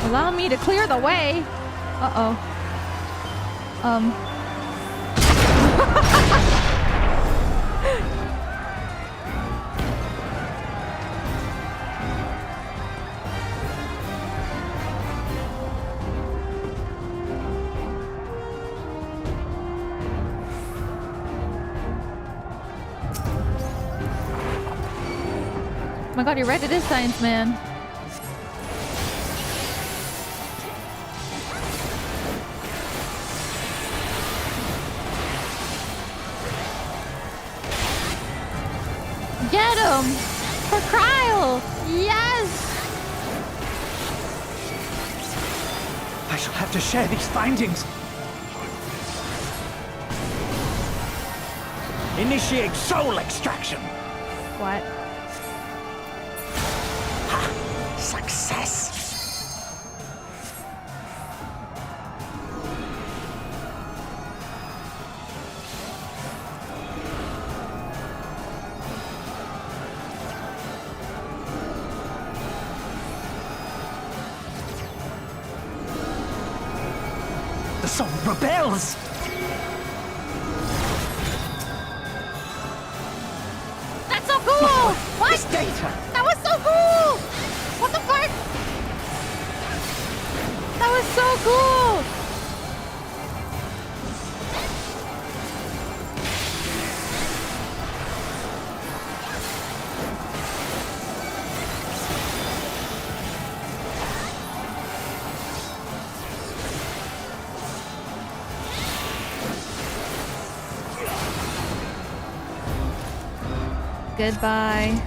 Allow me to clear the way. Uh-oh. Oh my god, you're right, it is Science Man. Get him! For Cryle! Yes! I shall have to share these findings. Initiate soul extraction. What? Ha! Success! Rebels! That's so cool! What? This data! That was so cool! What the fuck? That was so cool! Goodbye.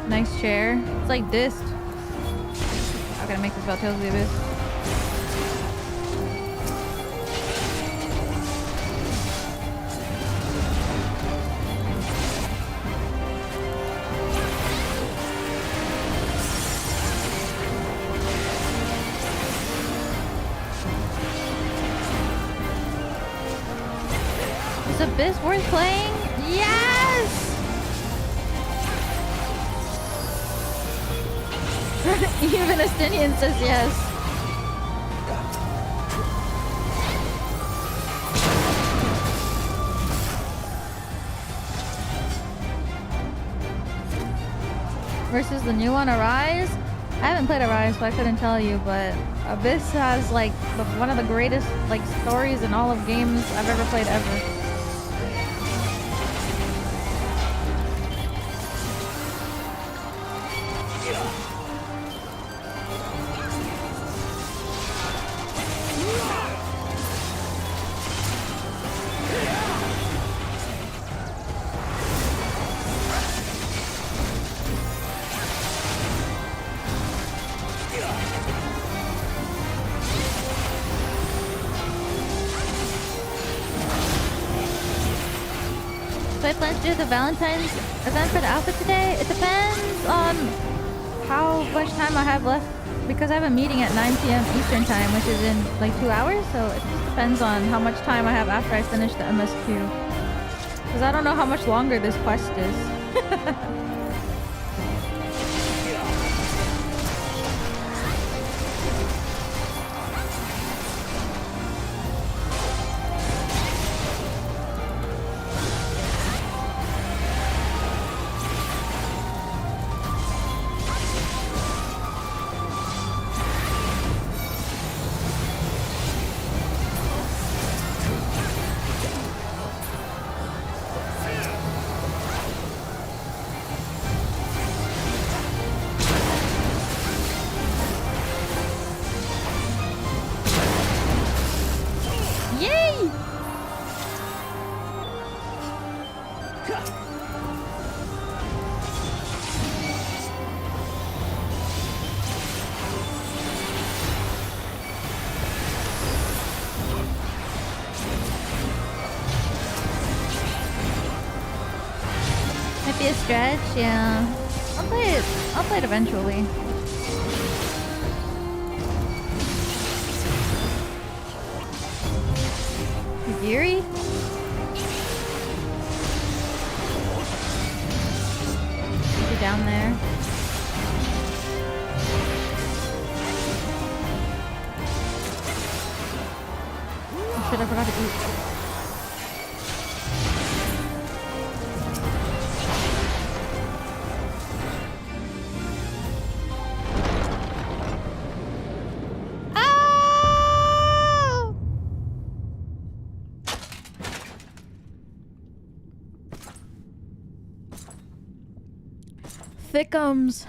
Nice chair. It's like this. I'm gonna make this about Tales of the Abyss. Abyss worth playing? Yes! Even Estinian says yes. Versus the new one, Arise? I haven't played Arise, so I couldn't tell you, but Abyss has like one of the greatest like stories in all of games I've ever played ever. Do the Valentine's event for the outfit today? It depends on how much time I have left, because I have a meeting at 9 p.m. Eastern time, which is in like 2 hours, so it just depends on how much time I have after I finish the MSQ. Because I don't know how much longer this quest is. Be a stretch, yeah. I'll play it. I'll play it eventually. Yuri? You're down there. Oh shit, I forgot to eat. Thickums.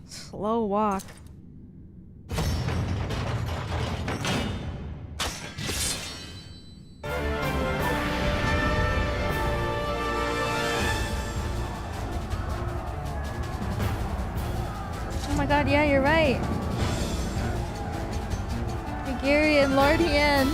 Slow walk. Oh my god, yeah, you're right. Gary and Lord Hien.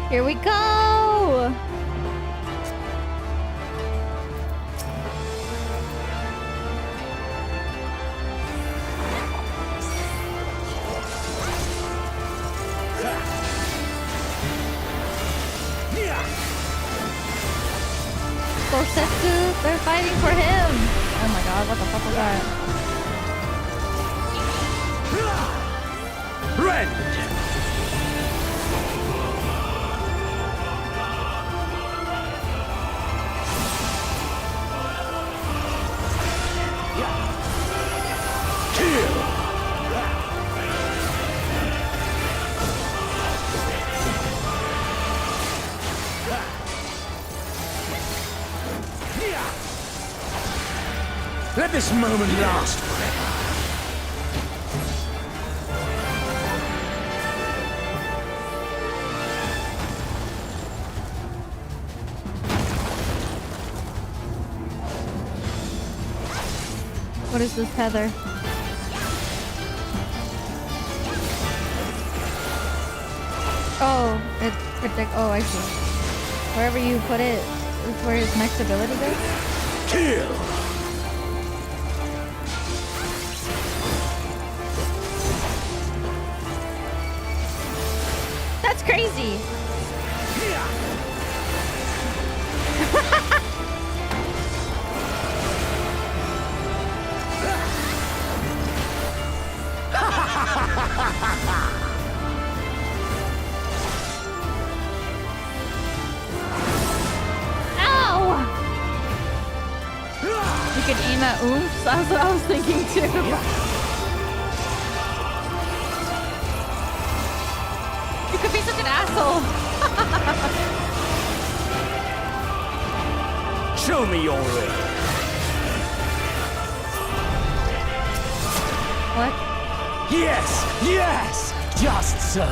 Here we go! Gosetsu, they're fighting for him! Oh my god, what the fuck was that? Red! Let this moment last forever. What is this tether? Oh, it protect. Oh, I see. Wherever you put it is where his next ability goes. Kill. That's crazy. getting that oomph? That's what I was thinking too. You could be such an asshole. Show me your ring. What? Yes, yes, just so.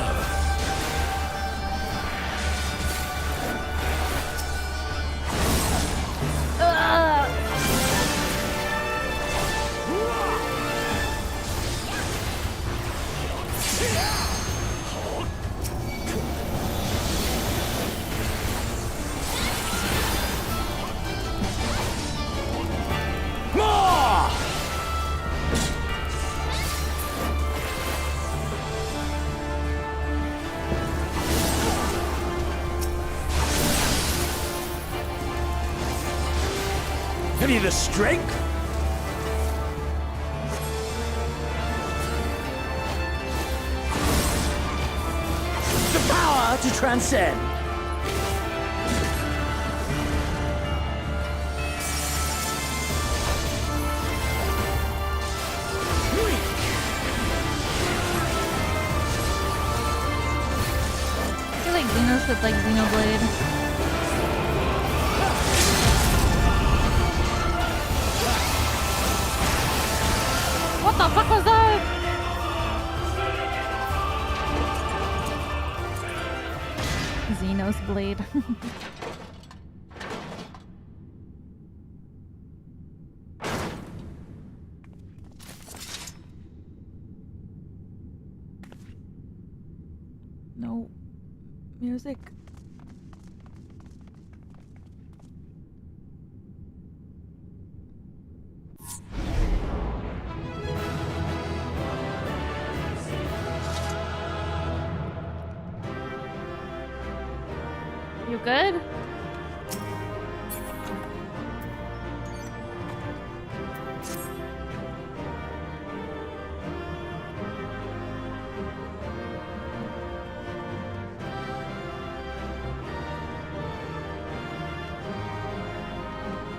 Have you the strength? The power to transcend. I feel like Zenos with like Xenoblade. What the fuck was that? Zenos blade. No music. You good?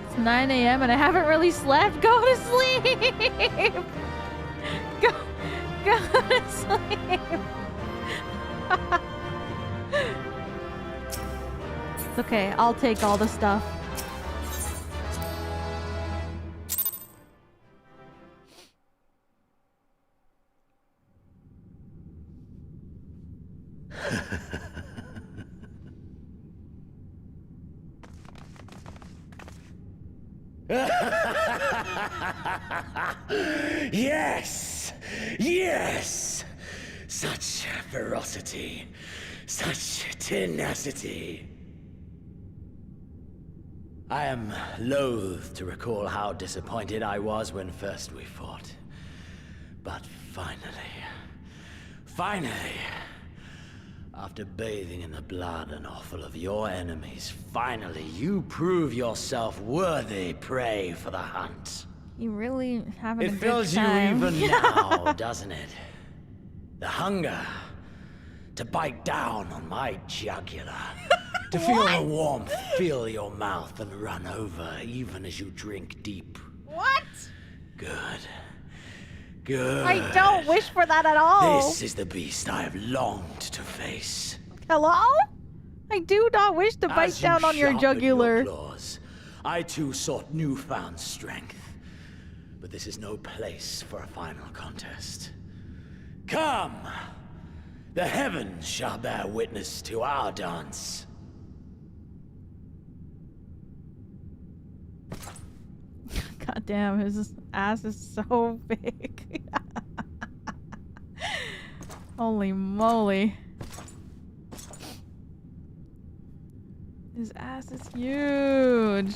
It's 9 a.m. and I haven't really slept. Go to sleep. Go to sleep. It's okay, I'll take all the stuff. Yes! Yes! Such ferocity. Such tenacity. I am loath to recall how disappointed I was when first we fought. But finally, after bathing in the blood and offal of your enemies, finally you prove yourself worthy prey for the hunt. You really having a good time. It fills you even now, doesn't it? The hunger to bite down on my jugular. To feel the warmth fill your mouth and run over even as you drink deep. What? Good. Good. I don't wish for that at all. This is the beast I have longed to face. Hello? I do not wish to bite down on your jugular. Your claws, I too sought newfound strength. But this is no place for a final contest. Come! The heavens shall bear witness to our dance. God damn, his ass is so big. Holy moly. His ass is huge.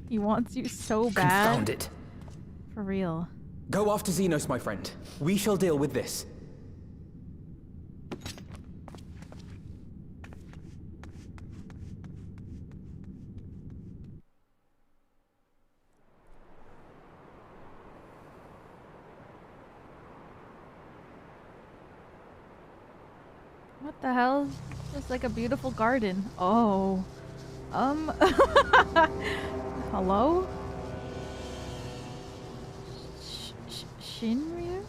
He wants you so bad. Confound it. For real. Go after Zenos, my friend. We shall deal with this. What the hell? It's like a beautiful garden. Oh. Hello? Shinryu?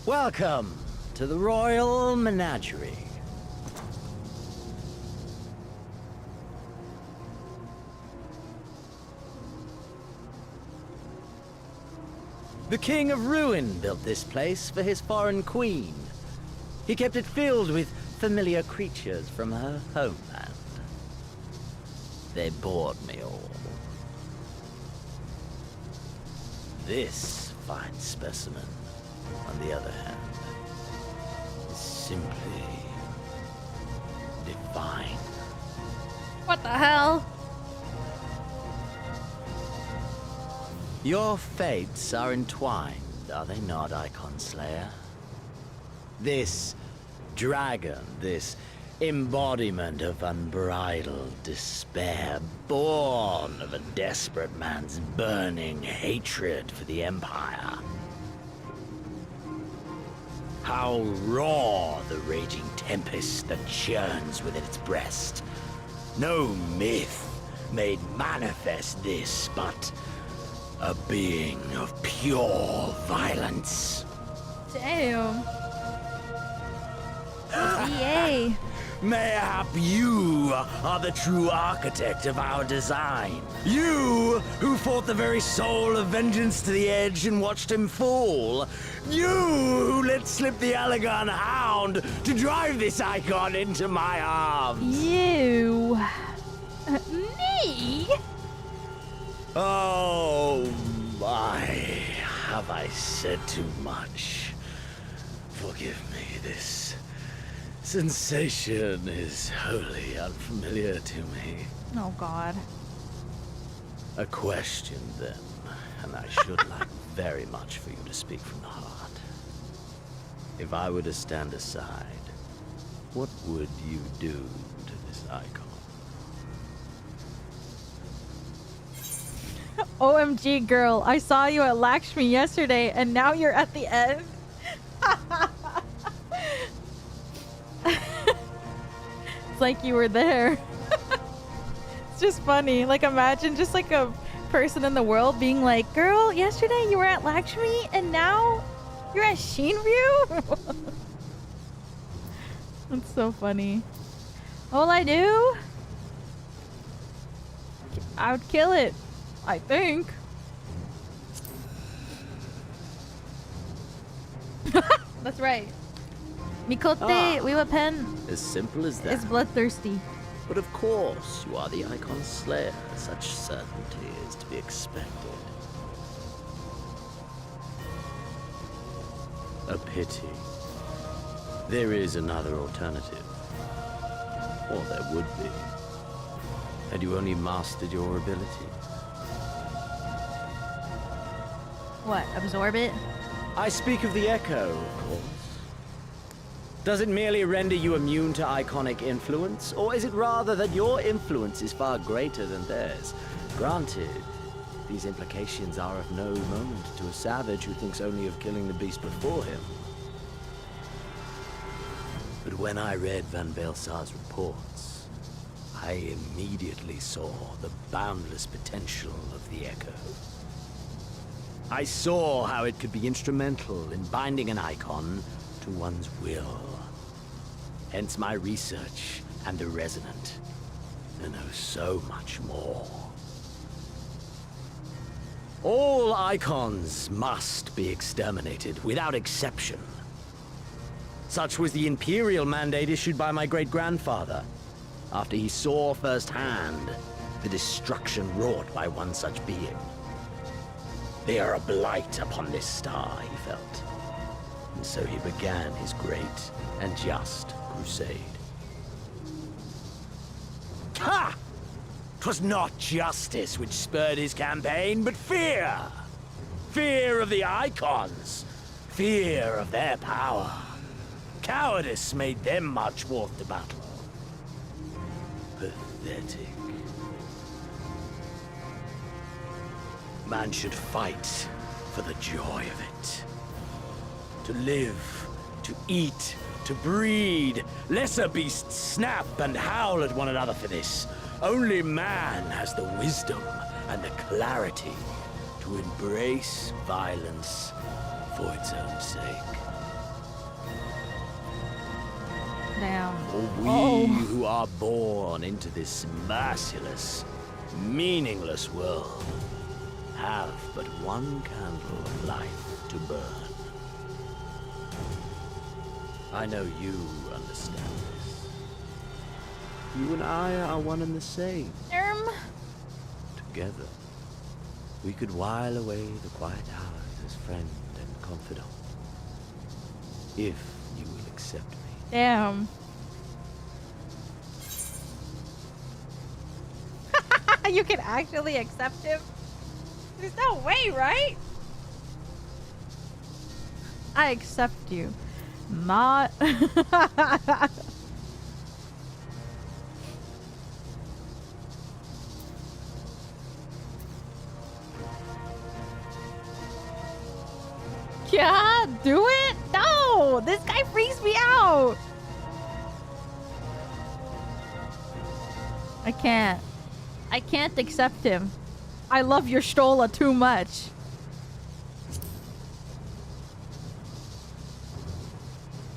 Welcome to the Royal Menagerie. The King of Ruin built this place for his foreign queen. He kept it filled with familiar creatures from her homeland. They bored me all. This fine specimen, on the other hand, is simply divine. What the hell? Your fates are entwined, are they not, Icon Slayer? This dragon, this embodiment of unbridled despair, born of a desperate man's burning hatred for the Empire. How raw the raging tempest that churns within its breast. No myth made manifest this, but a being of pure violence. Damn. EA. Mayhap you are the true architect of our design. You who fought the very soul of vengeance to the edge and watched him fall. You who let slip the Allegan Hound to drive this icon into my arms. You. Me? Oh my, have I said too much? Forgive me, this sensation is wholly unfamiliar to me. Oh God. A question then, and I should like very much for you to speak from the heart. If I were to stand aside, what would you do to this icon? OMG girl, I saw you at Lakshmi yesterday and now you're at the end. It's like you were there. It's just funny. Like imagine just like a person in the world being like, girl, yesterday you were at Lakshmi and now you're at Shinryu? That's so funny. All I do? I would kill it. I think. That's right. Mikote, we were pen. As simple as that. It's bloodthirsty. But of course, you are the Icon Slayer. Such certainty is to be expected. A pity. There is another alternative. Or there would be. Had you only mastered your ability. What, absorb it? I speak of the Echo, of course. Does it merely render you immune to iconic influence, or is it rather that your influence is far greater than theirs? Granted, these implications are of no moment to a savage who thinks only of killing the beast before him. But when I read Van Belsar's reports, I immediately saw the boundless potential of the Echo. I saw how it could be instrumental in binding an icon to one's will. Hence my research and the Resonant, and oh so much more. All icons must be exterminated without exception. Such was the Imperial mandate issued by my great-grandfather, after he saw firsthand the destruction wrought by one such being. They are a blight upon this star, he felt. And so he began his great and just crusade. Ha! 'Twas not justice which spurred his campaign, but fear! Fear of the Icons! Fear of their power! Cowardice made them march forth to battle. Pathetic. Man should fight for the joy of it. To live, to eat, to breed. Lesser beasts snap and howl at one another for this. Only man has the wisdom and the clarity to to embrace violence for its own sake. Damn. For we who are born into this merciless, meaningless world have but one candle of life to burn. I know you understand this. You and I are one and the same. Together, we could while away the quiet hours as friend and confidant. If you will accept me. Damn. You can actually accept him? There's no way, right? I accept you. Not. Yeah, do it? No! This guy freaks me out! I can't. I can't accept him. I love your Stola too much.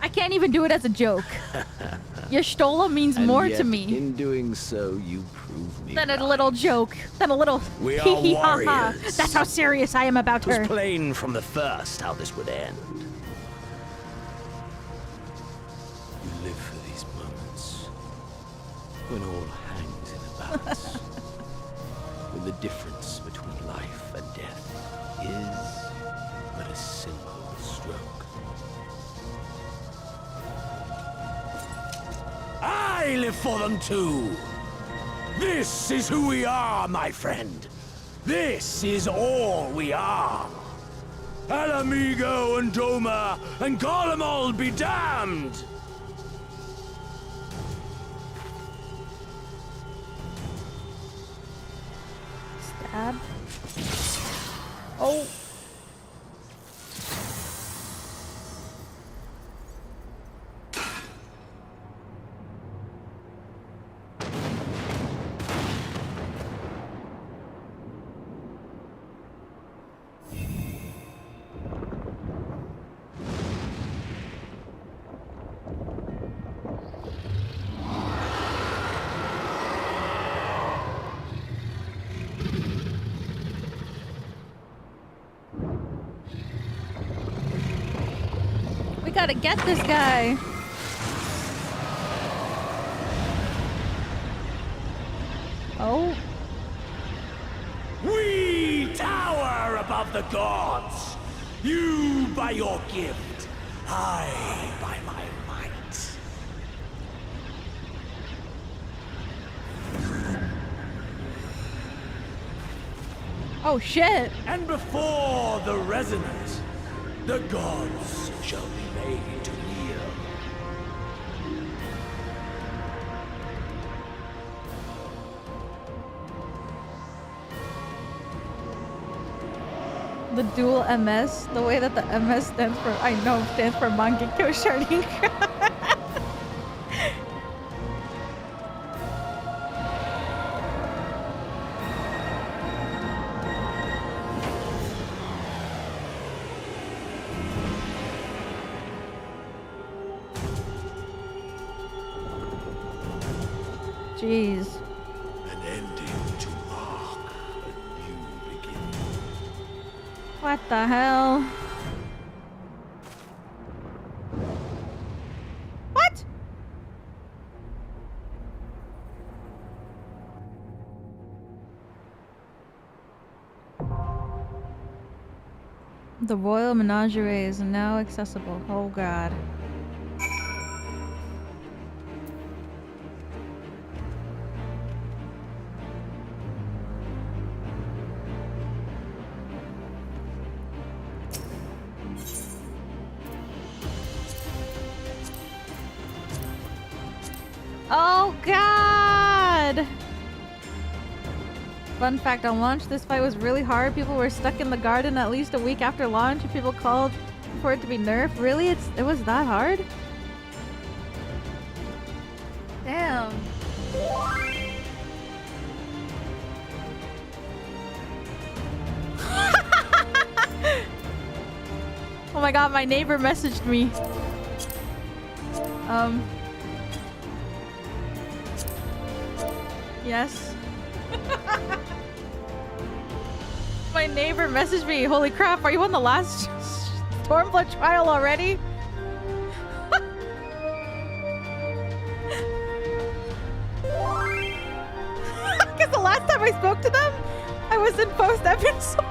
I can't even do it as a joke. Your Stola means more to me. In doing so, you prove me than right. a little joke. Than a little We hee are hee ha ha. warriors. That's how serious I am about It was her. plain from the first how this would end. You live for these moments when all hangs in a balance. When the difference between life and death is but a simple stroke. I live for them too! This is who we are, my friend! This is all we are! Ala Mhigo and Doma and Golemol be damned! Stab. Oh. We gotta get this guy. Oh. We tower above the gods! You by your gift, I by my might. Oh shit! And before the resonance, the gods shall be made to kneel. The dual MS, the way that the MS stands for, I know, stands for Mangekyo Sharingan. Jeez. An ending to mark a new beginning. What the hell? What? The royal menagerie is now accessible. Oh god. Oh god! Fun fact, on launch this fight was really hard. People were stuck in the garden at least a week after launch and people called for it to be nerfed. Really? It was that hard? Damn. my god, my neighbor messaged me. Yes. My neighbor messaged me. Holy crap, are you on the last Stormblood trial already? Because the last time I spoke to them, I was in post-episode.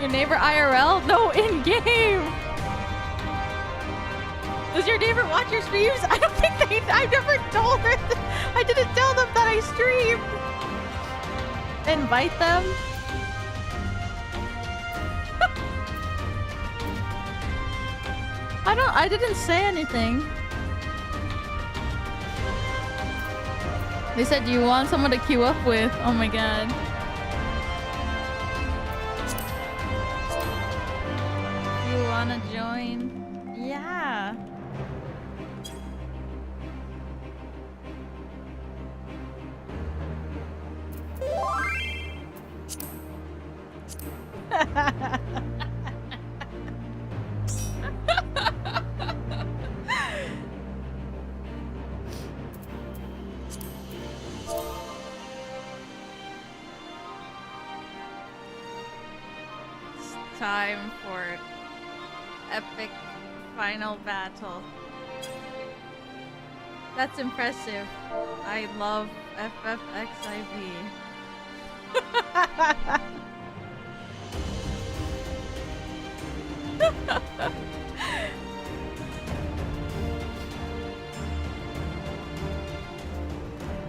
Your neighbor IRL? No, in-game! Does your neighbor watch your streams? I don't think they... I've never told her... I didn't tell them that I streamed. Invite them? I didn't say anything. They said, do you want someone to queue up with? Oh my god. You wanna join? Yeah. Time for epic final battle. That's impressive. I love XIV.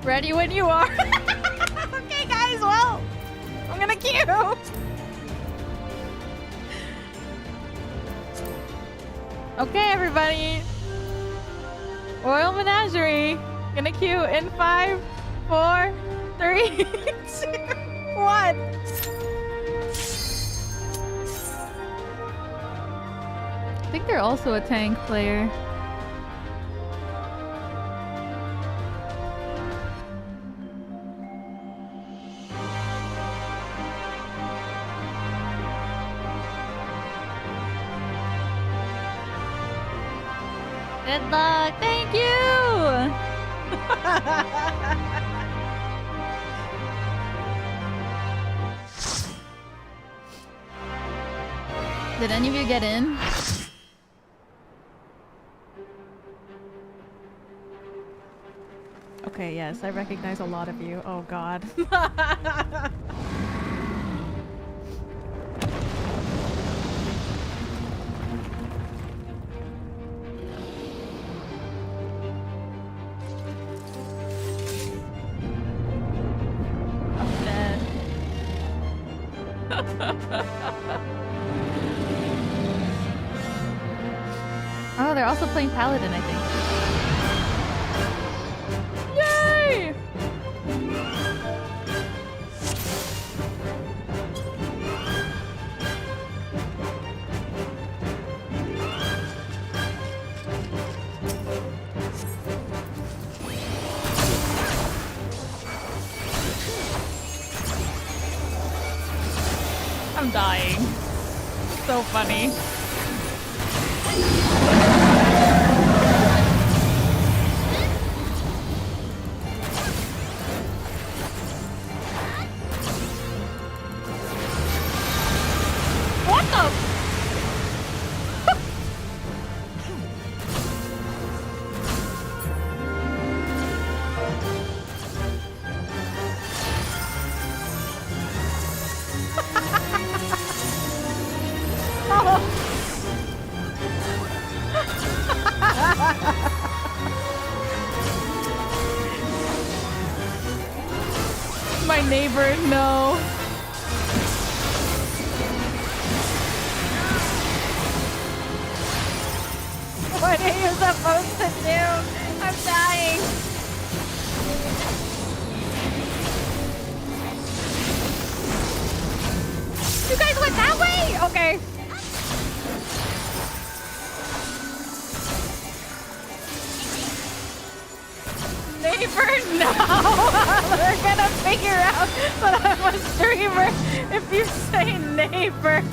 Ready when you are. Okay, guys, well, I'm gonna queue. Okay, everybody. Royal Menagerie. Gonna queue in 5, 4, 3, 2, 1. I think they're also a tank player. Good luck. Thank you. Did any of you get in? Okay, yes, I recognize a lot of you. Oh god. Oh, they're also playing Paladin, I think. Yay! I'm dying. So funny. What the? My neighbor, no. What are you supposed to do? I'm dying. You guys went that way? Okay. neighbor? No! We're gonna figure out that I'm a streamer if you say neighbor.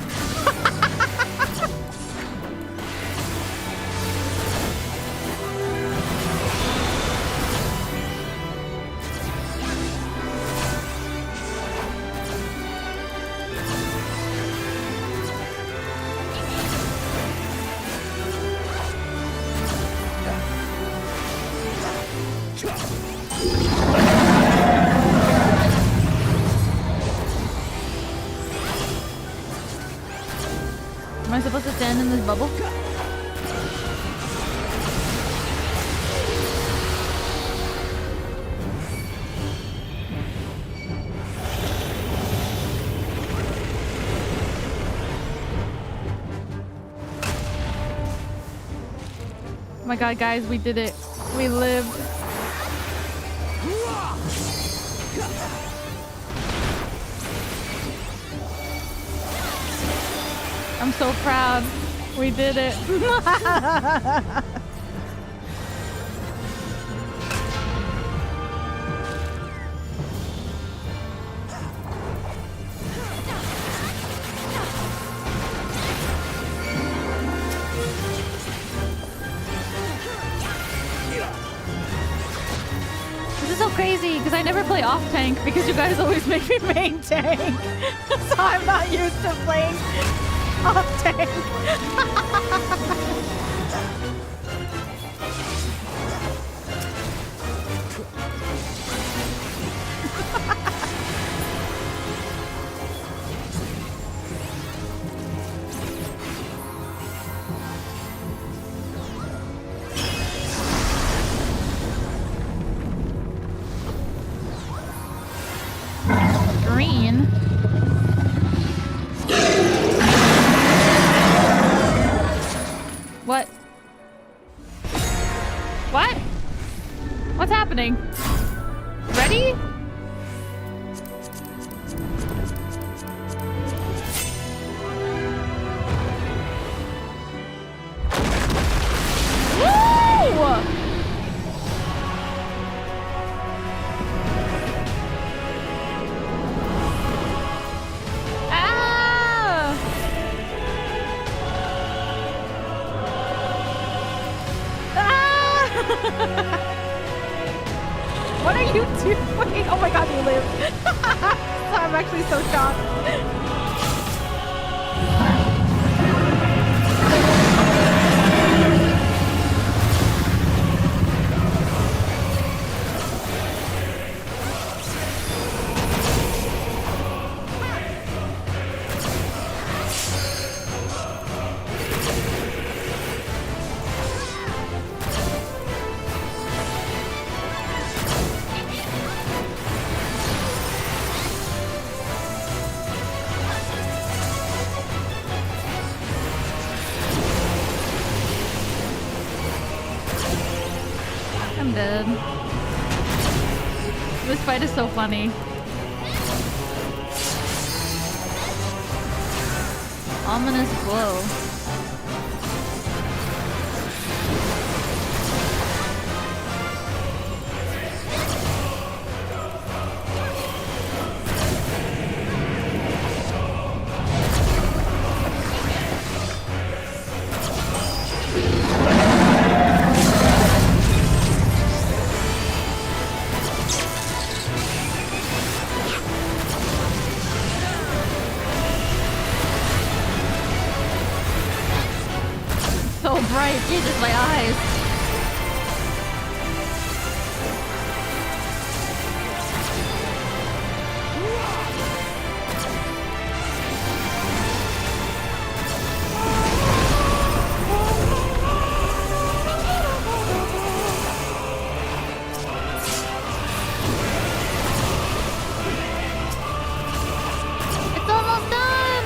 Am I supposed to stand in this bubble? Oh my god, guys, we did it. We lived. I'm so proud. We did it. This is so crazy because I never play off tank because you guys always make me main tank. So I'm not used to playing off tank. Green. What? What? What's happening? Ready? Woo! What are you doing? Oh my god, you live. I'm actually so shocked. I'm dead. This fight is so funny. Ominous glow. Bright, Jesus, my eyes. It's almost done.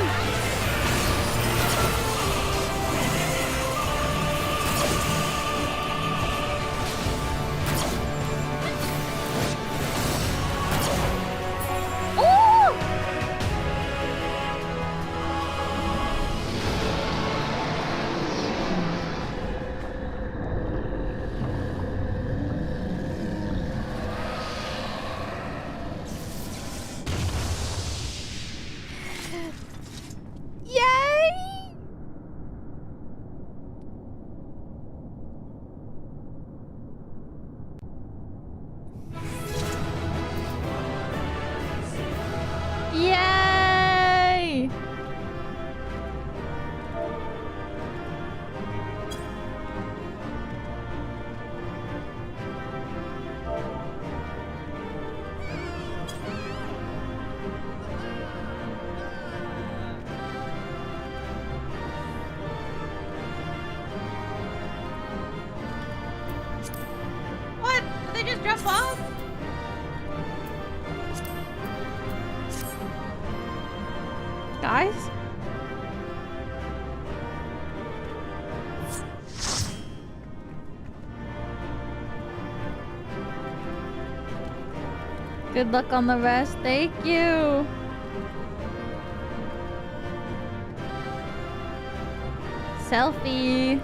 Good luck on the rest. Thank you. Selfie.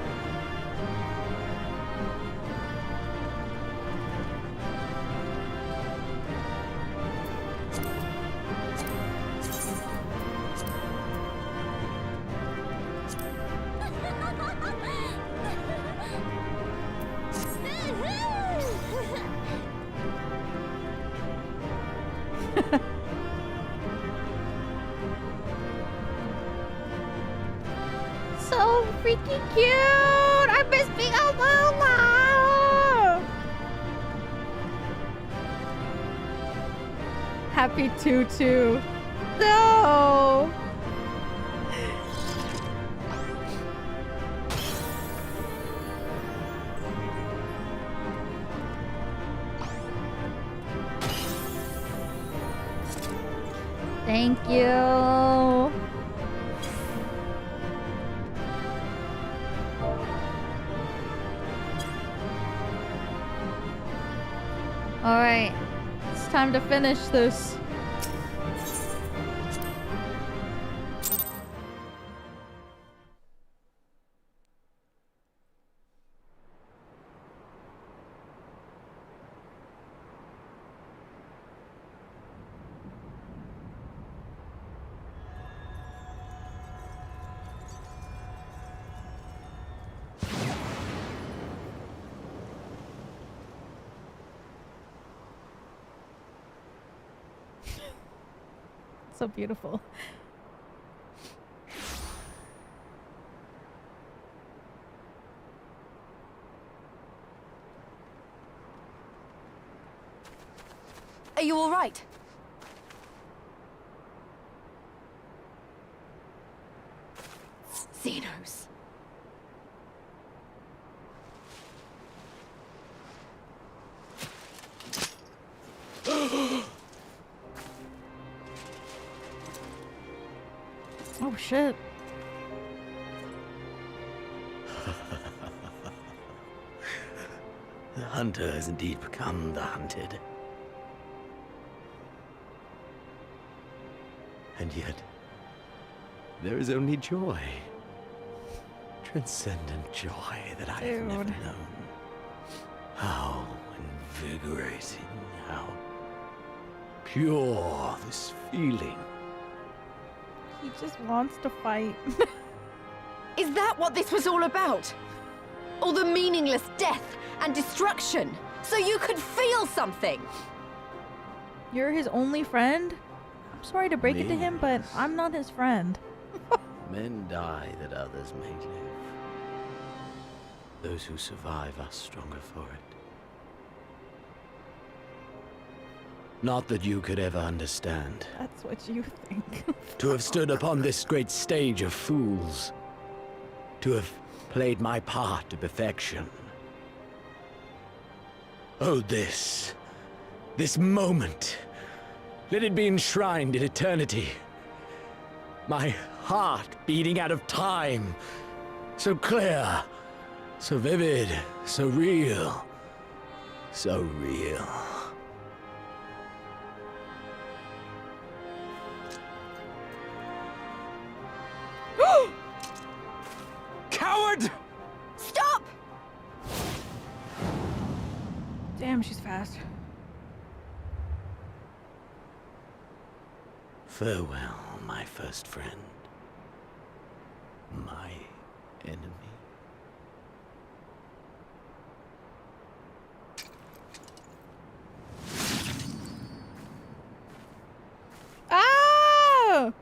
So freaking cute! I miss being a Lula! Happy Tutu. No! Thank you. Alright, it's time to finish this. So beautiful. Are you all right? Zenos. Oh shit. The hunter has indeed become the hunted. And yet, there is only joy. Transcendent joy that I have never known. How invigorating, how pure this feeling. He just wants to fight. Is that what this was all about? All the meaningless death and destruction? So you could feel something? You're his only friend? I'm sorry to break it to him, but I'm not his friend. Men die that others may live. Those who survive are stronger for it. Not that you could ever understand. That's what you think. To have stood upon this great stage of fools. To have played my part to perfection. Oh, this moment. Let it be enshrined in eternity. My heart beating out of time. So clear, so vivid, so real. So real. Coward! Stop! Damn, she's fast. Farewell, my first friend. My enemy. Ah!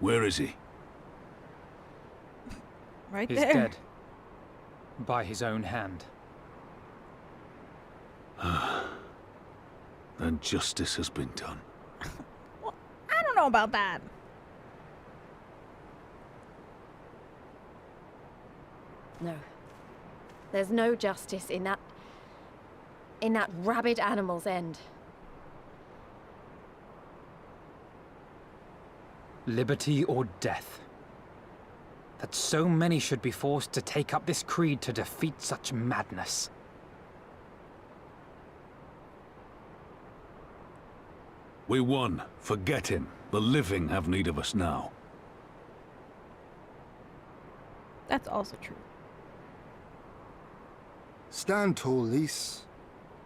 Where is he? Right He's there. dead. By his own hand. Then justice has been done. Well, I don't know about that. No. There's no justice in that rabid animal's end. Liberty or death. That so many should be forced to take up this creed to defeat such madness. We won. Forget him. The living have need of us now. That's also true. Stand tall, Lys.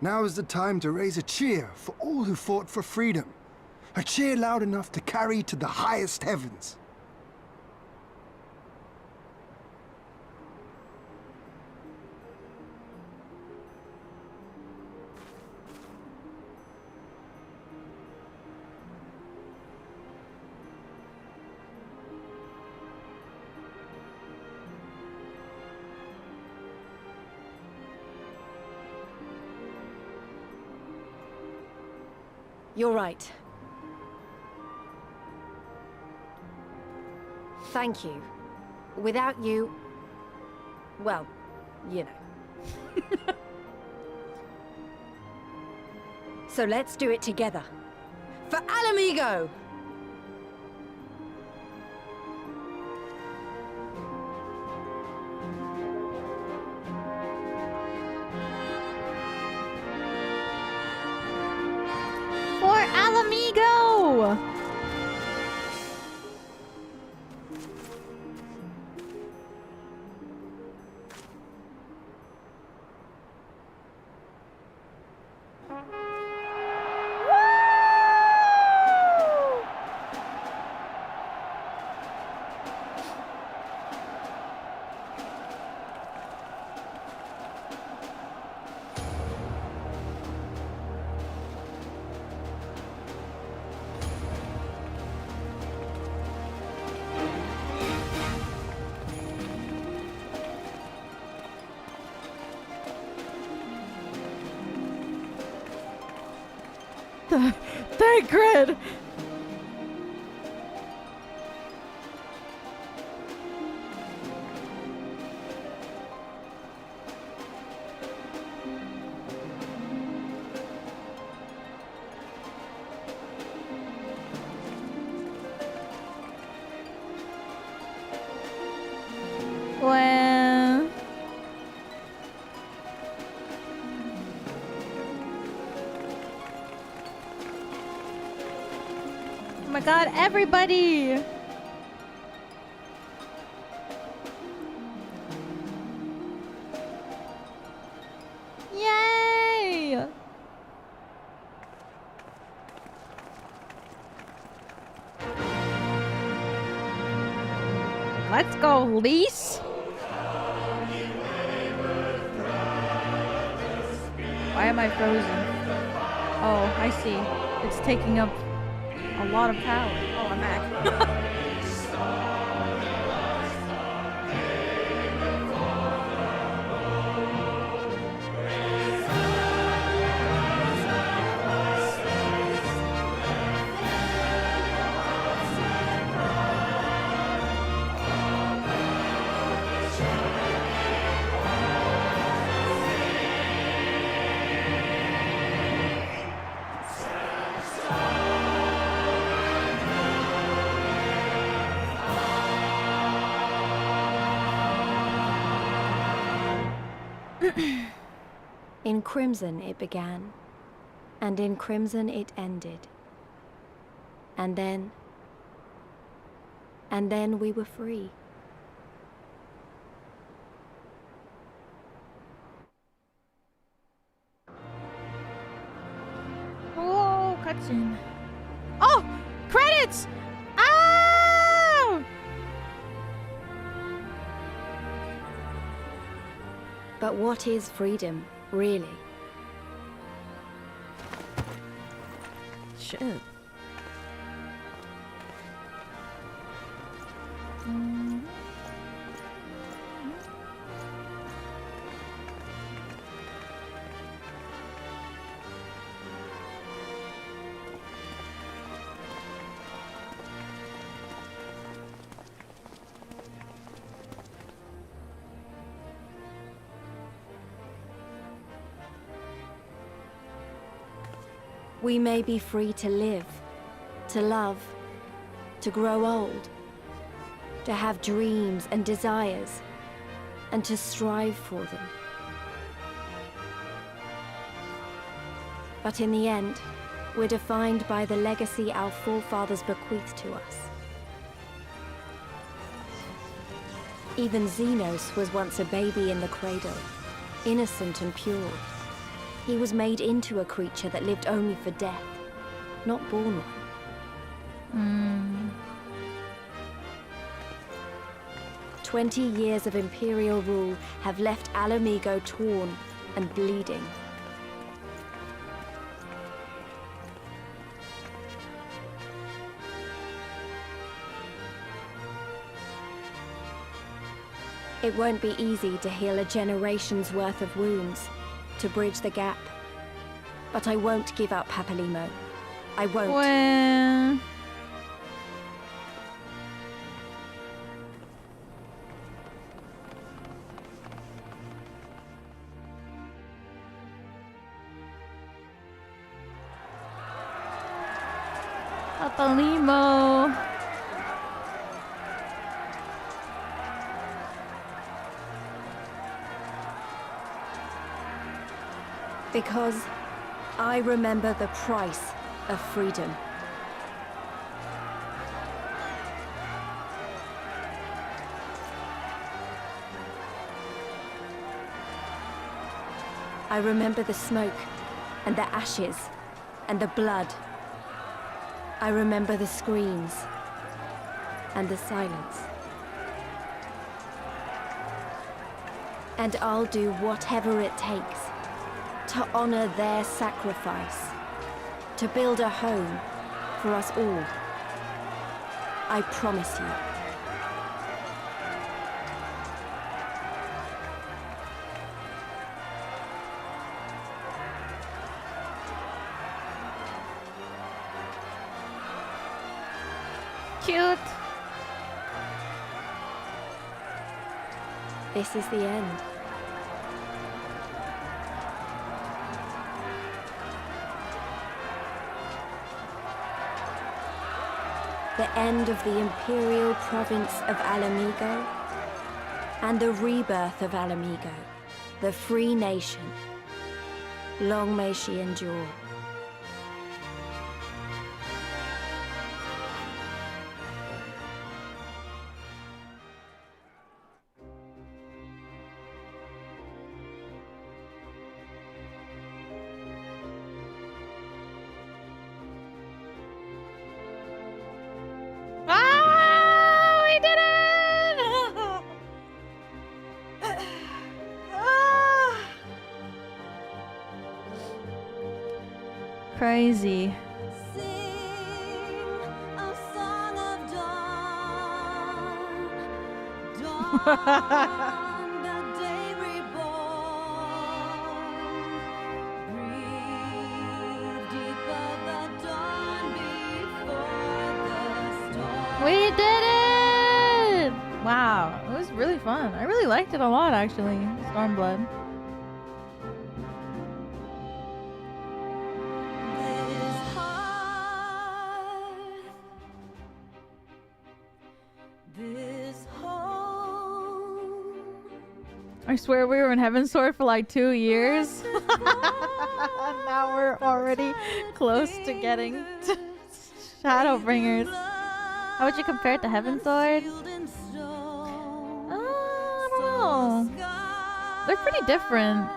Now is the time to raise a cheer for all who fought for freedom. A cheer loud enough to carry to the highest heavens. You're right. Thank you. Without you... well, you know. So let's do it together. For Ala Mhigo! For Ala Mhigo! Thank Grid! Well... oh my god, everybody! Yay! Let's go, Lys! Why am I frozen? Oh, I see. It's taking up a lot of power. Oh, I'm back. In crimson it began, and in crimson it ended. And then we were free. Whoa, cutscene. Oh! Credits! Oh! But what is freedom, really? Shit. We may be free to live, to love, to grow old, to have dreams and desires, and to strive for them. But in the end, we're defined by the legacy our forefathers bequeathed to us. Even Zenos was once a baby in the cradle, innocent and pure. He was made into a creature that lived only for death, not born one. 20 years of Imperial rule have left Ala Mhigo torn and bleeding. It won't be easy to heal a generation's worth of wounds, to bridge the gap. But I won't give up, Papalimo. I won't. Well... Papalimo. Because I remember the price of freedom. I remember the smoke, and the ashes, and the blood. I remember the screams, and the silence. And I'll do whatever it takes to honor their sacrifice, to build a home for us all. I promise you. Cute. This is the end. The end of the Imperial province of Ala Mhigo, and the rebirth of Ala Mhigo, the free nation. Long may she endure. Crazy. We did it! Wow, it was really fun. I really liked it a lot, actually. Stormblood. I swear we were in Heaven's Sword for like 2 years. Now we're already close to getting to Shadowbringers. How would you compare it to Heaven's Sword? I don't know. They're pretty different.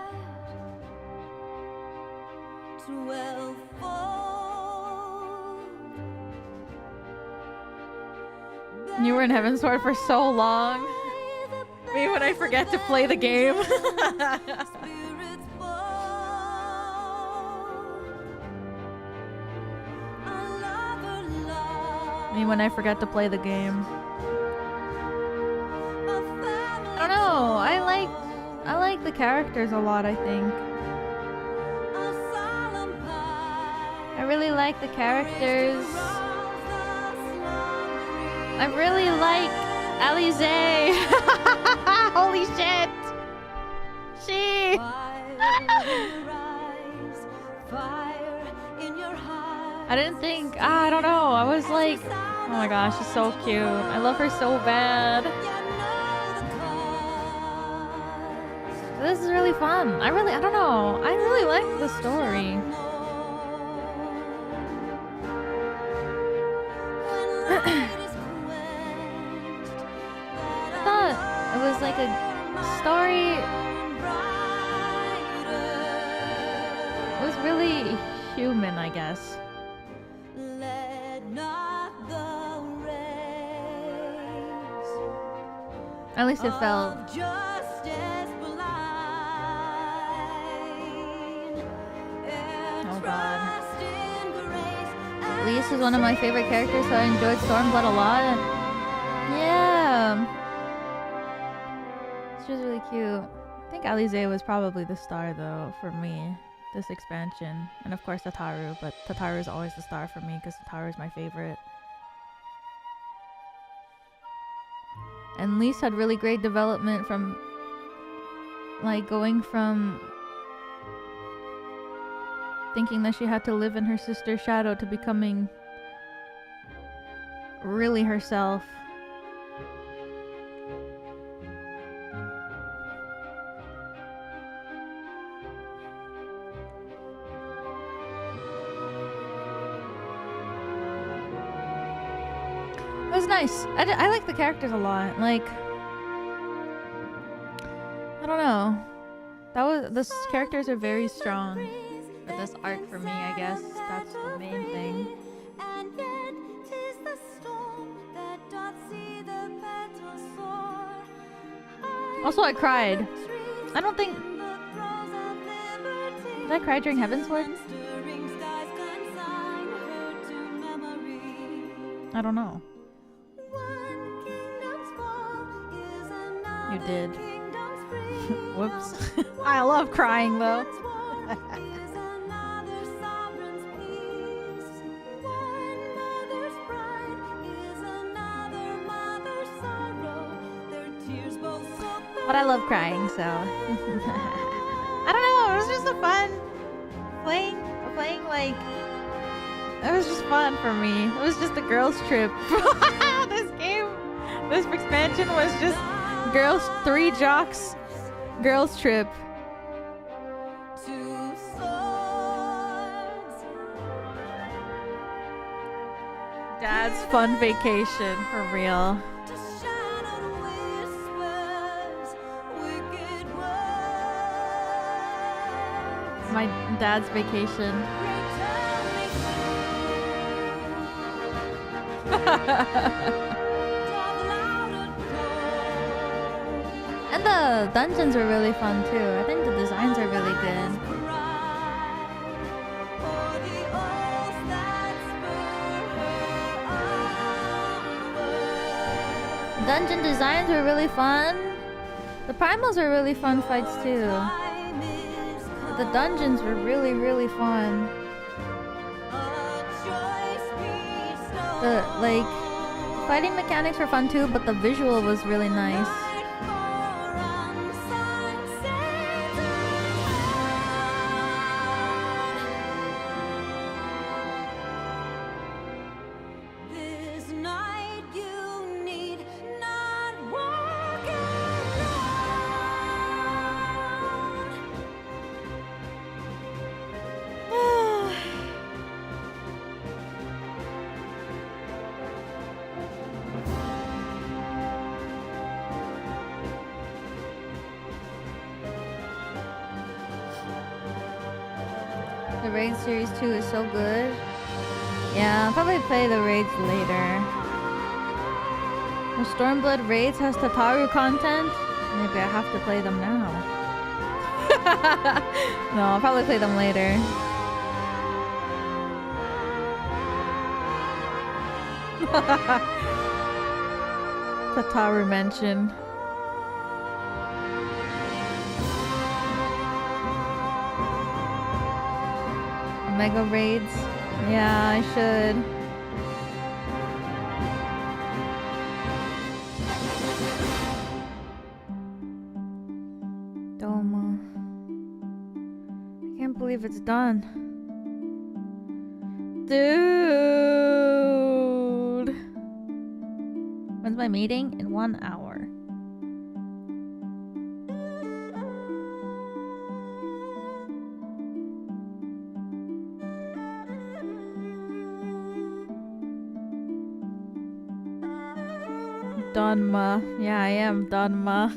You were in Heaven's Sword for so long. Me when I forget to play the game. Me when I forget to play the game. I don't know. I like the characters a lot, I think. I really like the characters. I really like Alize. Holy shit! She. Fire in your I didn't think. I don't know. I was like, oh my gosh, she's so cute. I love her so bad. This is really fun. I don't know. I really like the story. I thought it was like a story. It was really human, I guess. At least it felt. Oh god. Lise is one of my favorite characters, so I enjoyed Stormblood a lot. Yeah. She was really cute. I think Alize was probably the star though for me, this expansion. And of course Tataru, but Tataru is always the star for me because Tataru is my favorite. And Lise had really great development from like going from thinking that she had to live in her sister's shadow to becoming really herself. It was nice. I like the characters a lot. Like, I don't know. The characters are very strong. For this arc for me, I guess that's the main thing. Also, I cried. I don't think. Did I cry during Heavensward? I don't know. You did. Whoops. I love crying though. But I love crying, so I don't know. It was just a fun playing like it was just fun for me. It was just a girls' trip. This expansion was just girls, 3 jocks, girls' trip. Dad's fun vacation for real. My dad's vacation. And the dungeons were really fun too. I think the designs are really good. Dungeon designs were really fun. The primals were really fun fights too. The dungeons were really, really fun. The like fighting mechanics were fun too, but the visual was really nice. The Raid Series 2 is so good. Yeah, I'll probably play the raids later. The Stormblood raids has Tataru content. Maybe I have to play them now. No, I'll probably play them later. Tataru mention. Mega raids? Yeah, I should. Doma. I can't believe it's done. Dude. When's my meeting? In 1 hour. Donma. Yeah, I am Donma.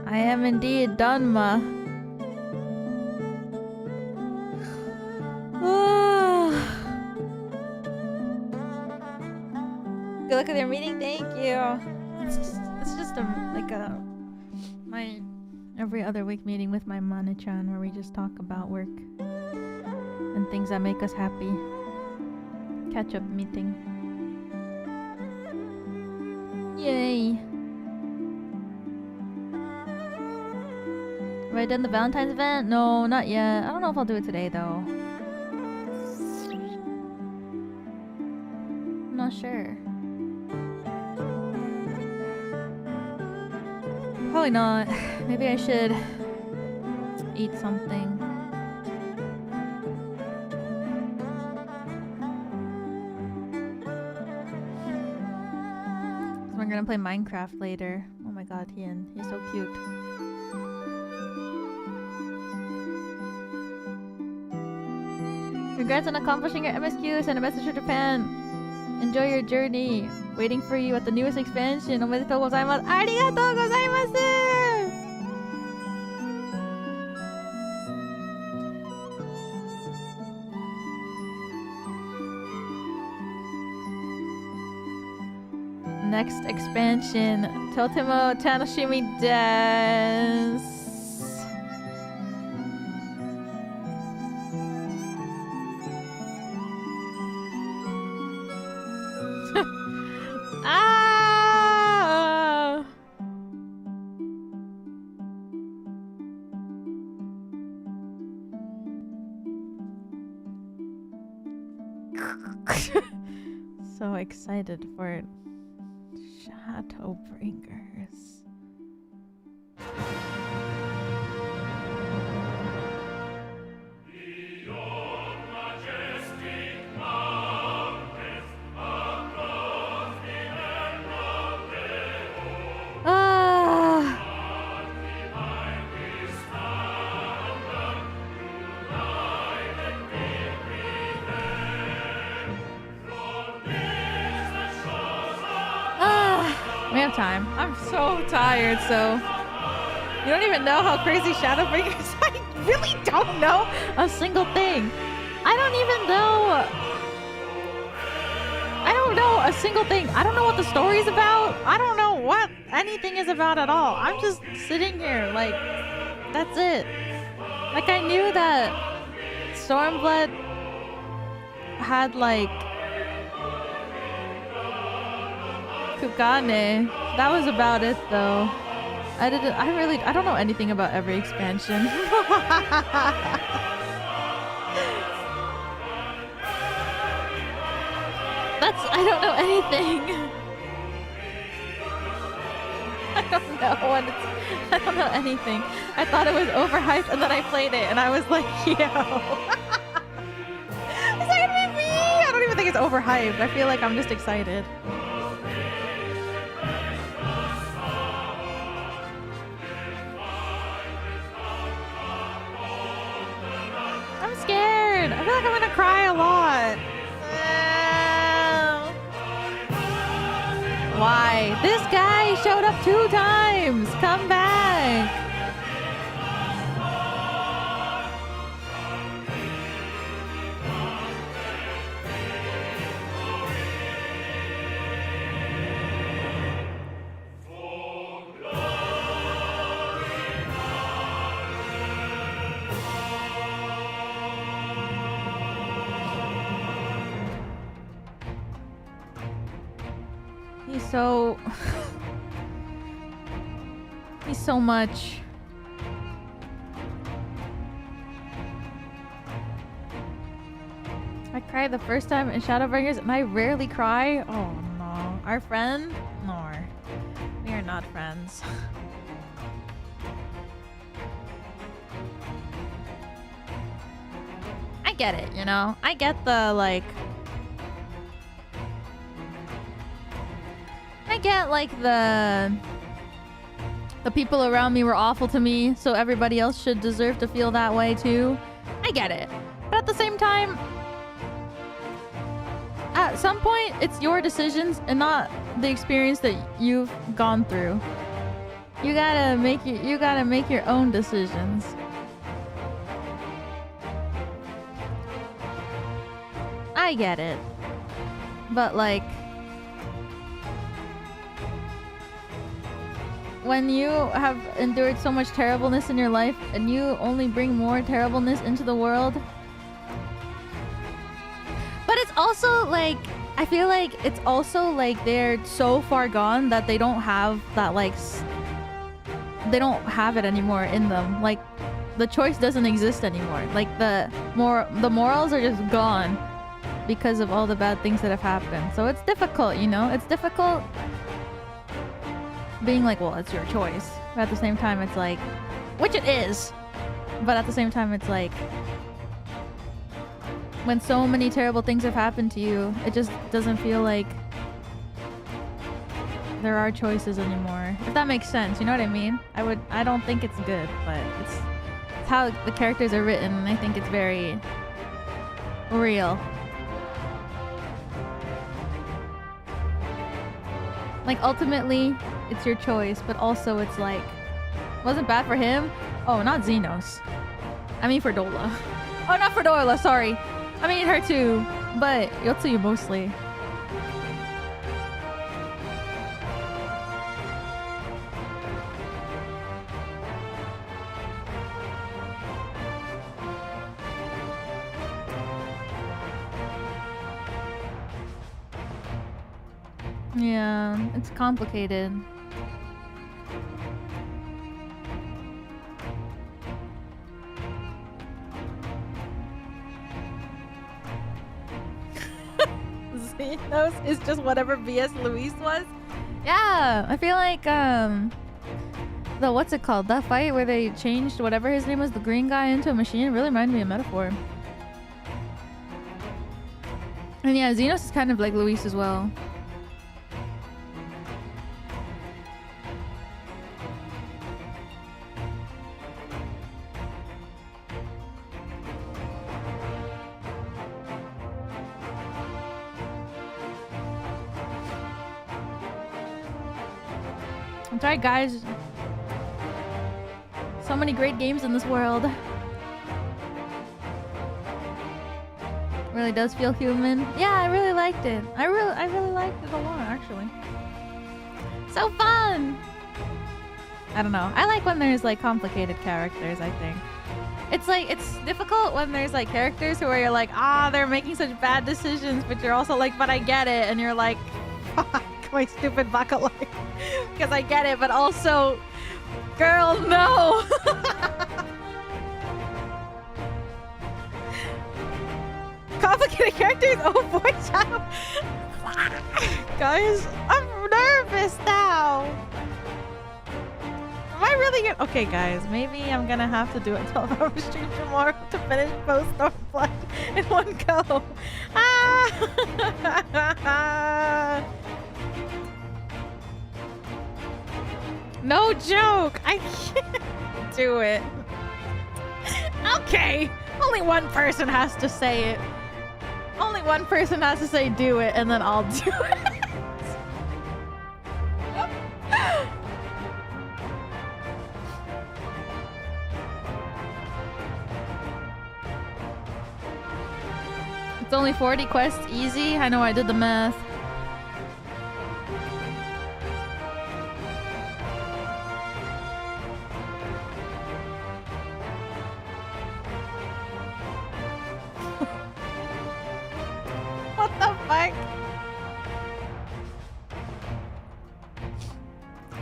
I am indeed Donma. Good luck with your meeting. Thank you. It's just my every other week meeting with my Mana-chan where we just talk about work and things that make us happy. Catch up meeting. Yay. Have I done the Valentine's event? No, not yet. I don't know if I'll do it today though. I'm not sure. Probably not. Maybe I should eat something. So we're gonna play Minecraft later. Oh my god, he's so cute. Congrats on accomplishing your MSQ. Send a message to Japan. Enjoy your journey. Waiting for you at the newest expansion. Omedetou gozaimasu. Arigatou gozaimasu! Next expansion. Totemo tanoshimi desu. So excited for it. Shadowbringers. We have time. I'm so tired, so you don't even know how crazy Shadowbringers. I really don't know a single thing. I don't know a single thing. I don't know what the story's about. I don't know what anything is about at all. I'm just sitting here like, that's it. Like, I knew that Stormblood had like Kukane. That was about it though. I don't know anything about every expansion. I don't know anything. I don't know anything. I thought it was overhyped and then I played it and I was like, yo. Is that gonna be me? I don't even think it's overhyped. I feel like I'm just excited. I'm scared. I feel like I'm gonna cry a lot. Why? This guy showed up 2 times. Come back. He's so much. I cried the first time in Shadowbringers and I rarely cry. Oh no. Our friend? No. We are not friends. I get it, you know? I get the, like... I get, like, the people around me were awful to me, so everybody else should deserve to feel that way, too. I get it. But at the same time... At some point, it's your decisions and not the experience that you've gone through. You gotta make your own decisions. I get it. But like, when you have endured so much terribleness in your life and you only bring more terribleness into the world. But it's also like, I feel like it's also like they're so far gone that they don't have that, like, they don't have it anymore in them. Like, the choice doesn't exist anymore. Like, the morals are just gone because of all the bad things that have happened. So it's difficult, you know? It's difficult being like, well, it's your choice. But at the same time, it's like, which it is. But at the same time, it's like, when so many terrible things have happened to you, it just doesn't feel like there are choices anymore. If that makes sense, you know what I mean? I don't think it's good, but it's how the characters are written, and I think it's very real. Like, ultimately, it's your choice, but also it's like, wasn't bad for him? Oh, not Zenos. I mean Fordola. Oh, not Fordola, sorry. I mean her too, but Yotsuyu mostly. Yeah, it's complicated. Zenos is just whatever BS Luis was. Yeah, I feel like the what's it called? That fight where they changed whatever his name was, the green guy, into a machine, really reminded me of Metaphor. And yeah, Zenos is kind of like Luis as well. That's right, guys. So many great games in this world. Really does feel human. Yeah, I really liked it. I really liked it a lot, actually. So fun! I don't know. I like when there's like complicated characters, I think. It's like, it's difficult when there's like characters who are you're like, ah, they're making such bad decisions, but you're also like, but I get it. And you're like, fuck, my stupid bucket life. Because I get it, but also, girl, no! Complicated characters? Oh boy, child. Guys, I'm nervous now. Am I really gonna... Okay, guys, maybe I'm gonna have to do a 12-hour stream tomorrow to finish both Stormblood in one go. Ah! No joke! I can't do it. Okay, only one person has to say it. Only one person has to say do it, and then I'll do it. It's only 40 quests, easy. I know I did the math. What the fuck?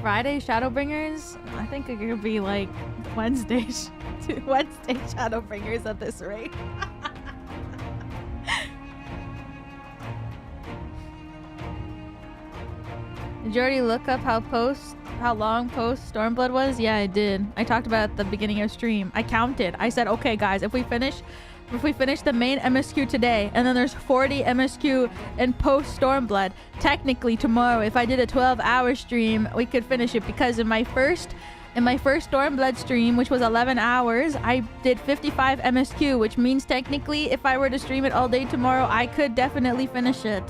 Friday Shadowbringers? I think it could be like Wednesday Shadowbringers at this rate. Did you already look up how post how long post Stormblood was? Yeah, I did. I talked about it at the beginning of stream. I counted. I said, okay, guys, if we finish the main MSQ today, and then there's 40 MSQ in post Stormblood, technically tomorrow, if I did a 12-hour stream, we could finish it, because in my first Stormblood stream, which was 11 hours, I did 55 MSQ, which means technically if I were to stream it all day tomorrow, I could definitely finish it.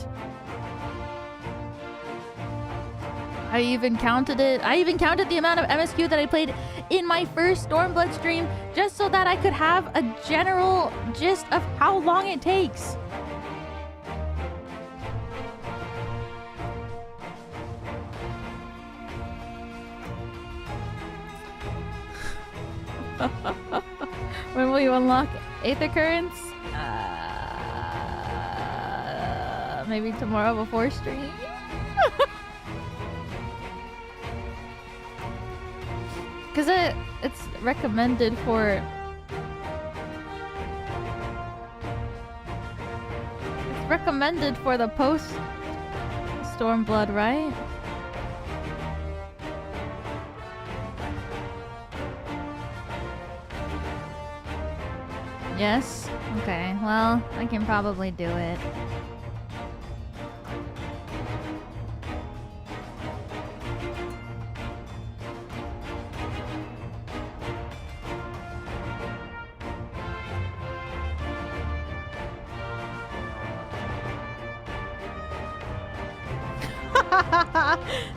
I even counted it. I even counted the amount of MSQ that I played in my first Stormblood stream, just so that I could have a general gist of how long it takes. When will you unlock Aether Currents? Maybe tomorrow before stream? Because it's recommended for... It's recommended for the post Stormblood, right? Yes? Okay, well, I can probably do it.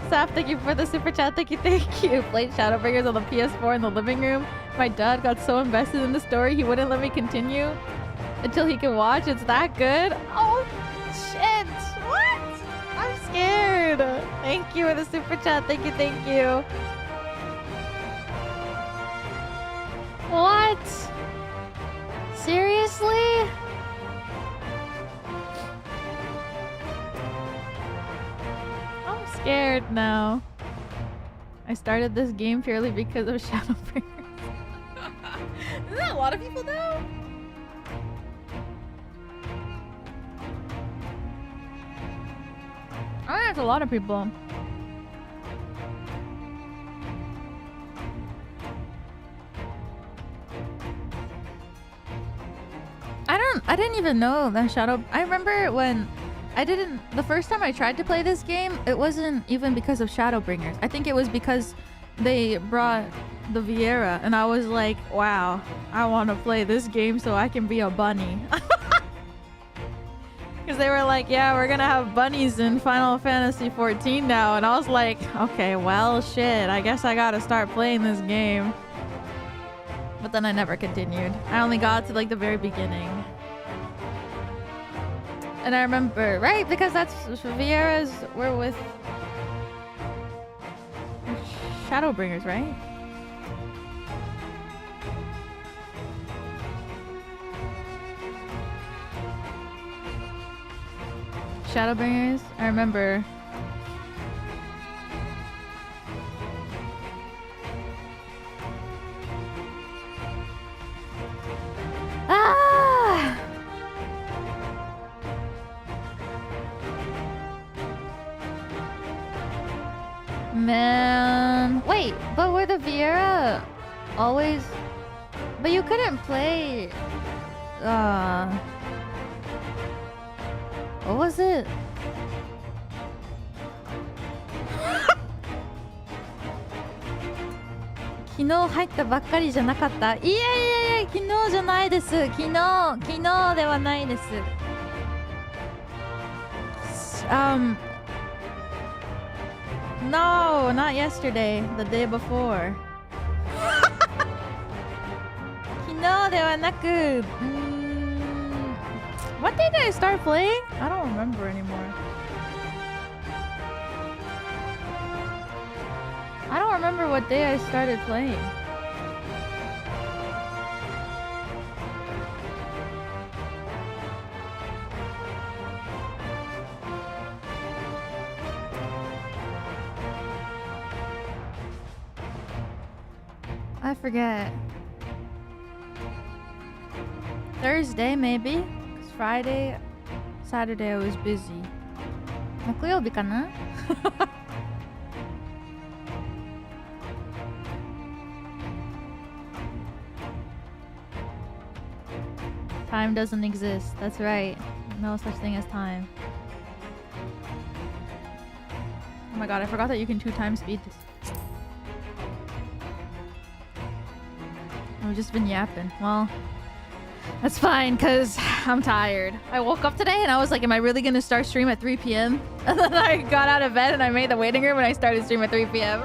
Saf, thank you for the super chat. Thank you. Played Shadowbringers on the PS4 in the living room. My dad got so invested in the story he wouldn't let me continue until he could watch. It's that good? Oh, shit. What? I'm scared. Thank you for the super chat. Thank you. What? Seriously? Scared now. I started this game purely because of Shadowbringers. Isn't that a lot of people though? I think that's a lot of people. I didn't even know that I remember when the first time I tried to play this game, it wasn't even because of Shadowbringers. I think it was because they brought the Vieira, and I was like, wow, I want to play this game so I can be a bunny. Because they were like, yeah, we're gonna have bunnies in Final Fantasy 14 now, and I was like, okay, well, shit, I guess I gotta start playing this game. But then I never continued. I only got to like the very beginning. And I remember, right? Because that's Vieiras were with Shadowbringers, right? Shadowbringers, I remember. Ah! Man, wait, but were the Vieira always? But you couldn't play. What was it?昨日入ったばっかりじゃなかった。いやいやいや、昨日じゃないです。昨日ではないです。No, not yesterday. The day before. 昨日ではなく、What day did I start playing? I don't remember anymore. I don't remember what day I started playing. I forget. Thursday, maybe? Because Friday, Saturday I was busy. 木曜日かな? Time doesn't exist. That's right. No such thing as time. Oh my god, I forgot that you can 2x speed this. I've just been yapping. Well, that's fine, because I'm tired. I woke up today and I was like, am I really going to start stream at 3 p.m.? And then I got out of bed and I made the waiting room and I started stream at 3 p.m.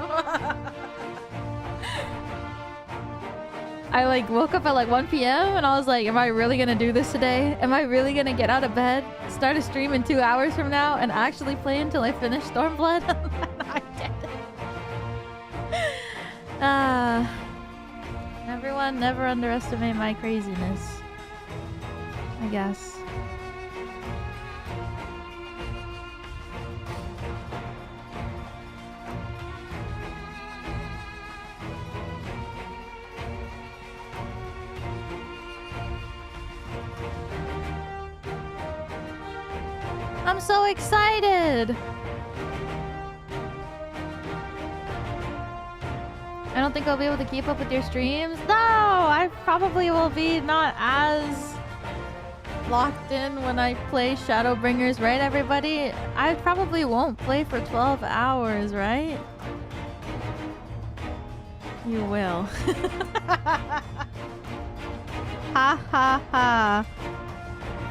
I like woke up at like 1 p.m. and I was like, am I really going to do this today? Am I really going to get out of bed, start a stream in 2 hours from now and actually play until I finish Stormblood? I did it. Everyone, never underestimate my craziness. I guess. I'm so excited! I don't think I'll be able to keep up with your streams. No! I probably will be not as locked in when I play Shadowbringers, right everybody? I probably won't play for 12 hours, right? You will. Ha ha ha.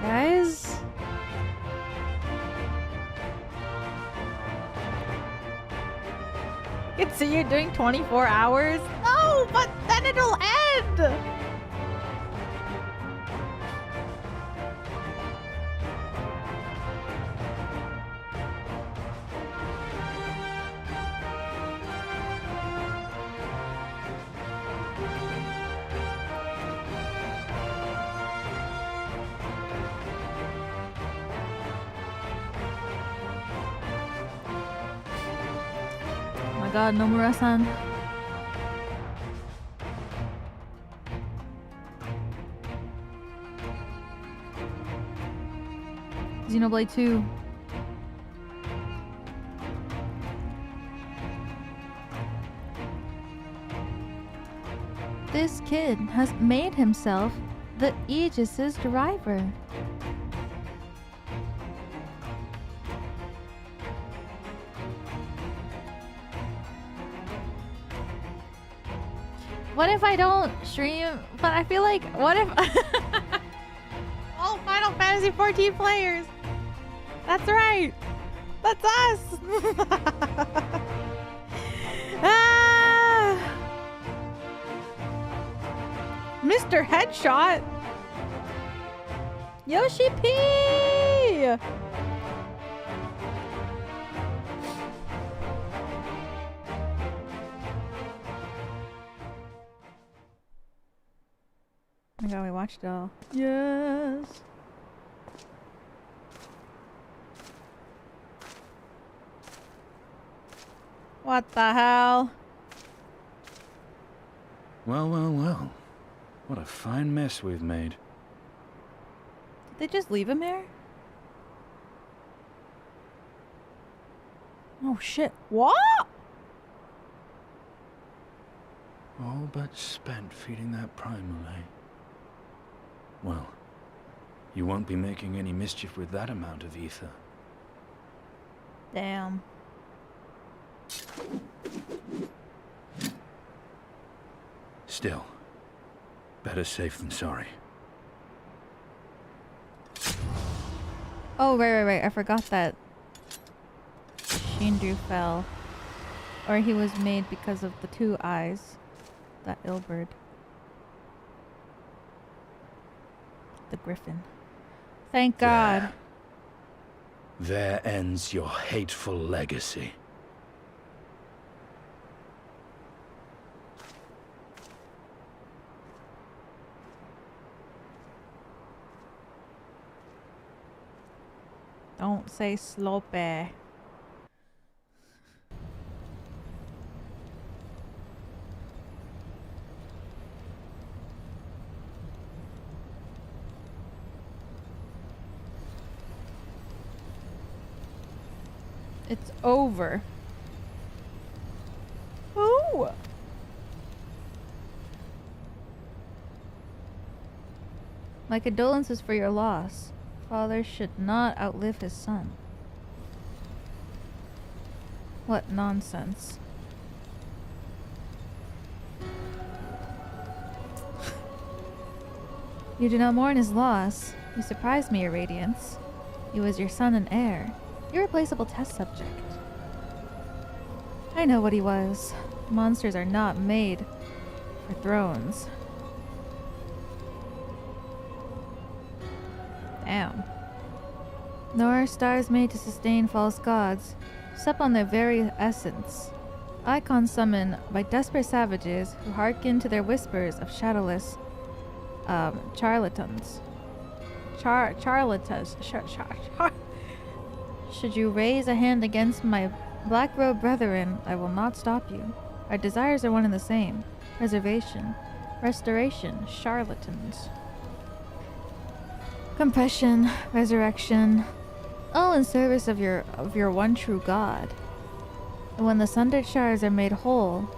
Guys? I can see you doing 24 hours. No, but then it'll end! God, Nomura-san. Xenoblade 2. This kid has made himself the Aegis's driver. What if I don't stream? But I feel like, what if... all Final Fantasy 14 players! That's right! That's us! Ah! Mr. Headshot! Yoshi P! Oh my god, we watched it all. Yes! What the hell? Well, well, well. What a fine mess we've made. Did they just leave him there? Oh shit. What? All but spent feeding that primal, eh? Well, you won't be making any mischief with that amount of ether. Damn. Still, better safe than sorry. Oh, right. I forgot that Shinju fell. Or he was made because of the 2 eyes. That ill bird. The griffin. Thank God. There ends your hateful legacy. Don't say sloppy. It's over. Ooh. My condolences for your loss. Father should not outlive his son. What nonsense. You do not mourn his loss. You surprised me, Your Radiance. He was your son and heir. Irreplaceable test subject. I know what he was. Monsters are not made for thrones. Damn. Nor are stars made to sustain false gods, step on their very essence. Icons summoned by desperate savages who hearken to their whispers of shadowless charlatans. Charlatans. Should you raise a hand against my black-robed brethren, I will not stop you. Our desires are one and the same. Preservation, restoration, charlatans. Compression, resurrection, all in service of your one true God. And when the sundered shards are made whole,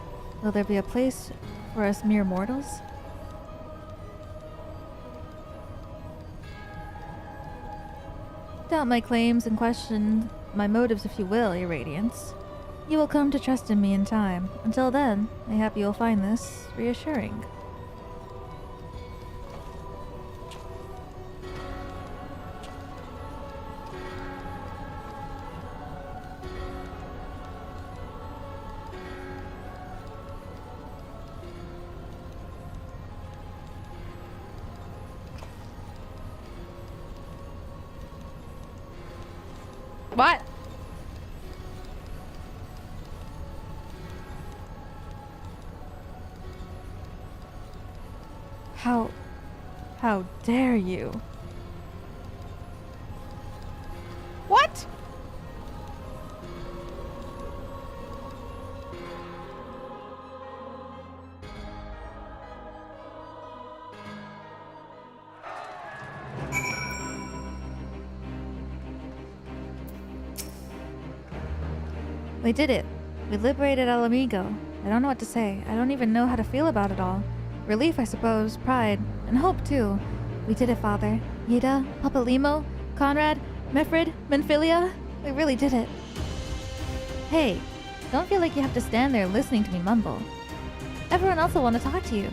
will there be a place for us mere mortals? Doubt my claims and question my motives if you will, Your Radiance. You will come to trust in me in time. Until then, mayhap you will find this reassuring. What? How dare you? What? We did it. We liberated Ala Mhigo. I don't know what to say. I don't even know how to feel about it all. Relief, I suppose, pride, and hope, too. We did it, Father. Yida, Papa Limo, Conrad, Mifrid, Menphilia. We really did it. Hey, don't feel like you have to stand there listening to me mumble. Everyone else will want to talk to you.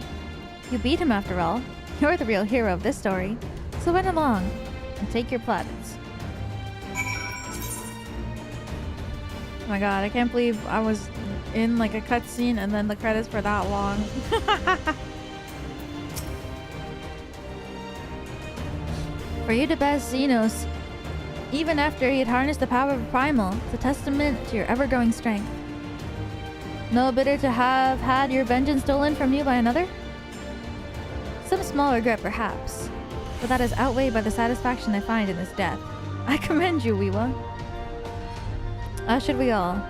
You beat him, after all. You're the real hero of this story. So run along, and take your plaudits. Oh my god, I can't believe I was in like a cutscene and then the credits for that long. For you to best Zenos, even after he had harnessed the power of Primal, it's a testament to your ever-growing strength. No bitter to have had your vengeance stolen from you by another? Some small regret, perhaps, but that is outweighed by the satisfaction I find in his death. I commend you, Weewa. As should we all.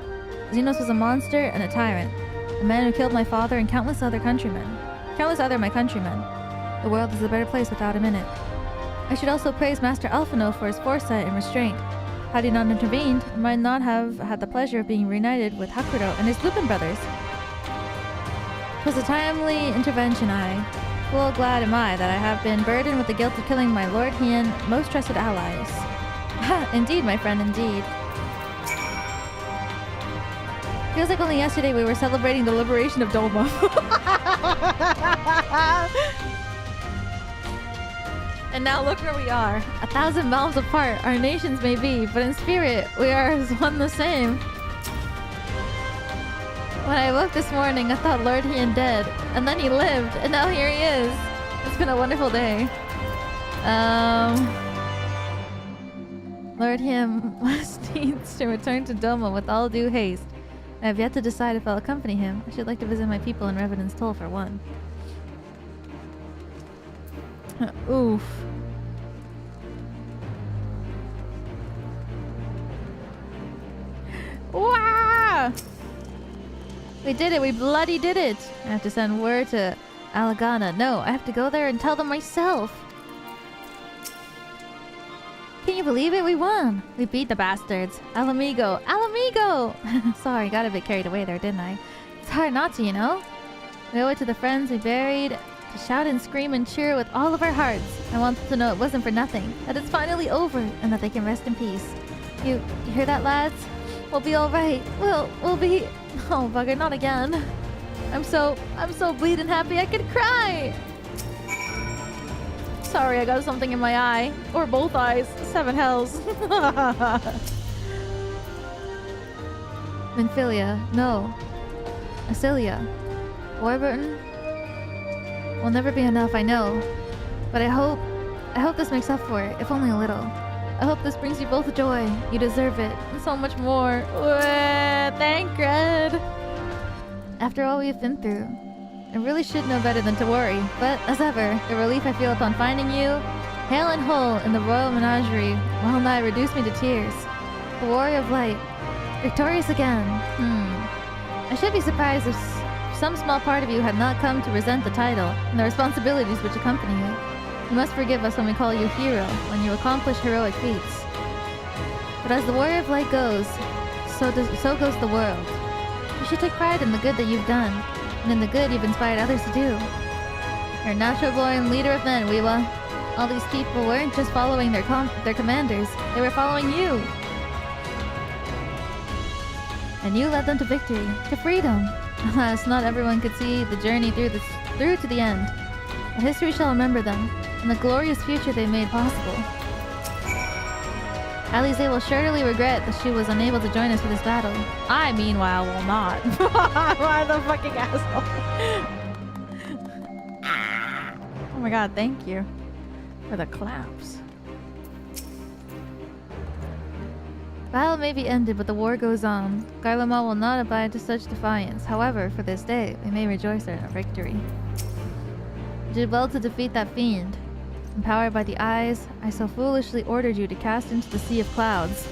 Zenos was a monster and a tyrant, a man who killed my father and countless other my countrymen. The world is a better place without him in it. I should also praise Master Alphino for his foresight and restraint. Had he not intervened, I might not have had the pleasure of being reunited with Hakuto and his Lupin brothers. 'Twas a timely intervention, full glad am I that I have been burdened with the guilt of killing my Lord Hien most trusted allies. Indeed, my friend, indeed. Feels like only yesterday we were celebrating the liberation of Doma. And now look where we are. 1,000 miles apart, our nations may be, but in spirit, we are as one the same. When I woke this morning, I thought Lord Hien dead, and then he lived, and now here he is. It's been a wonderful day. Lord Hien needs to return to Doma with all due haste. I have yet to decide if I'll accompany him. I should like to visit my people in Revenant's Toll for one. Oof. Wow! We did it! We bloody did it! I have to send word to Alagana. No, I have to go there and tell them myself! Can you believe it? We won! We beat the bastards! Ala Mhigo! Ala Mhigo! Sorry, got a bit carried away there, didn't I? It's hard not to, you know? We owe it to the friends we buried to shout and scream and cheer with all of our hearts. I want them to know it wasn't for nothing, that it's finally over, and that they can rest in peace. You hear that, lads? We'll be all right. We'll be... Oh, bugger, not again. I'm so bleeding happy I could cry. Sorry, I got something in my eye. Or both eyes. 7 hells. Minfilia, no. Asilia. Warburton? Will never be enough, I know. But I hope this makes up for it, if only a little. I hope this brings you both joy. You deserve it. And so much more. Thank God. After all we've been through, I really should know better than to worry. But as ever, the relief I feel upon finding you, hale and whole in the royal menagerie, well nigh reduced me to tears. The warrior of light, victorious again. I should be surprised if some small part of you had not come to resent the title and the responsibilities which accompany it. You must forgive us when we call you hero, when you accomplish heroic feats. But as the warrior of light goes, so goes the world. You should take pride in the good that you've done, and in the good you've inspired others to do. You're a natural-born leader of men, Weewa. All these people weren't just following their commanders, they were following you. And you led them to victory, to freedom. Alas, not everyone could see the journey through to the end. But history shall remember them, and the glorious future they made possible. Alize will surely regret that she was unable to join us for this battle. I, meanwhile, will not. Why the fucking asshole? Oh my god, thank you for the claps. Battle may be ended, but the war goes on. Garlemald will not abide to such defiance. However, for this day, we may rejoice in our victory. You did well to defeat that fiend. Empowered by the eyes, I so foolishly ordered you to cast into the sea of clouds.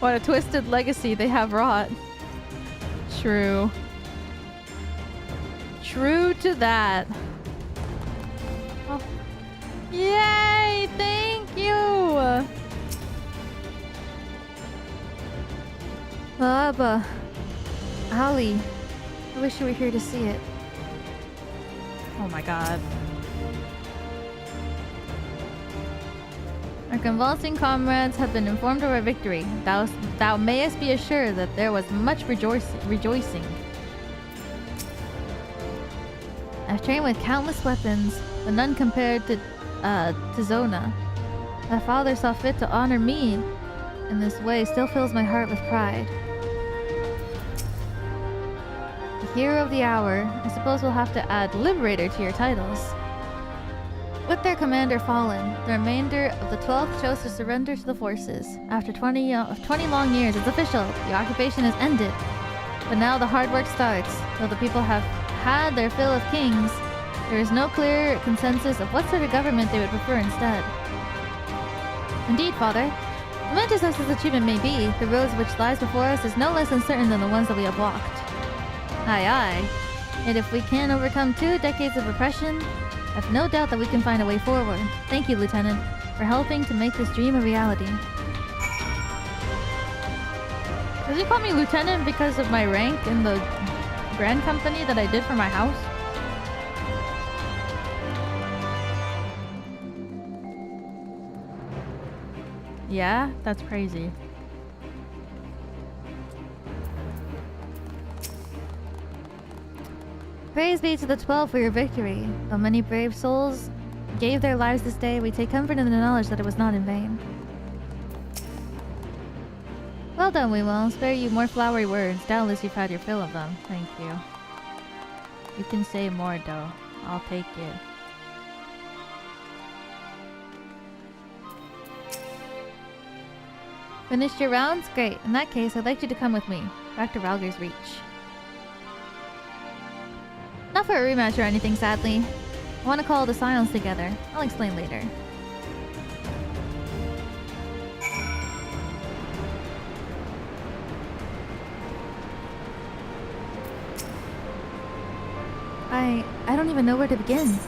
What a twisted legacy they have wrought. True. True to that. Oh. Yay! Thank you! Abba. Ali. I wish you were here to see it. Oh my god. Our convulsing comrades have been informed of our victory. Thou mayest be assured that there was much rejoicing. I've trained with countless weapons, but none compared to Zona. Thy father saw fit to honor me in this way still fills my heart with pride. The hero of the hour. I suppose we'll have to add Liberator to your titles. With their commander fallen, the remainder of the 12th chose to surrender to the forces. After 20 long years, it's official. The occupation is ended. But now the hard work starts. Though the people have had their fill of kings, there is no clear consensus of what sort of government they would prefer instead. Indeed, Father. Momentous as this achievement may be, the road which lies before us is no less uncertain than the ones that we have walked. Aye, aye. Yet if we can overcome 2 decades of oppression, I have no doubt that we can find a way forward. Thank you, Lieutenant, for helping to make this dream a reality. Does he call me Lieutenant because of my rank in the Grand Company that I did for my house? Yeah, that's crazy. Praise be to the 12 for your victory. Though many brave souls gave their lives this day, we take comfort in the knowledge that it was not in vain. Well done, we will spare you more flowery words. Doubtless you've had your fill of them. Thank you. You can say more, though. I'll take it. Finished your rounds? Great. In that case, I'd like you to come with me. Back to Ralger's Reach. Not for a rematch or anything, sadly. I want to call the Scions together. I'll explain later. I don't even know where to begin.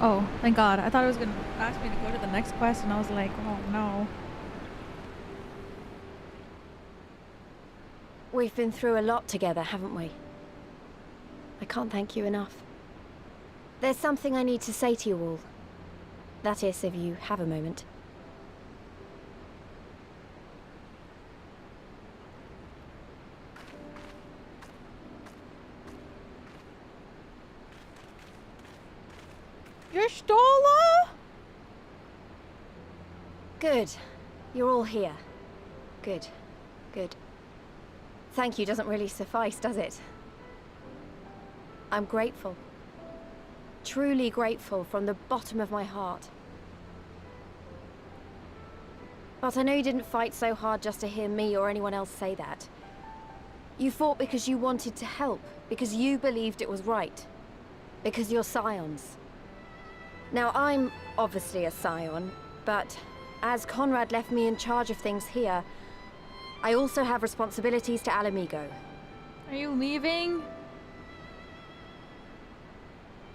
Oh, thank God. I thought it was going to ask me to go to the next quest and I was like, oh no. We've been through a lot together, haven't we? I can't thank you enough. There's something I need to say to you all. That is, if you have a moment. You're Stola? Good. You're all here. Good. Good. Thank you doesn't really suffice, does it? I'm grateful. Truly grateful from the bottom of my heart. But I know you didn't fight so hard just to hear me or anyone else say that. You fought because you wanted to help, because you believed it was right. Because you're scions. Now, I'm obviously a scion, but as Conrad left me in charge of things here, I also have responsibilities to Ala Mhigo. Are you leaving?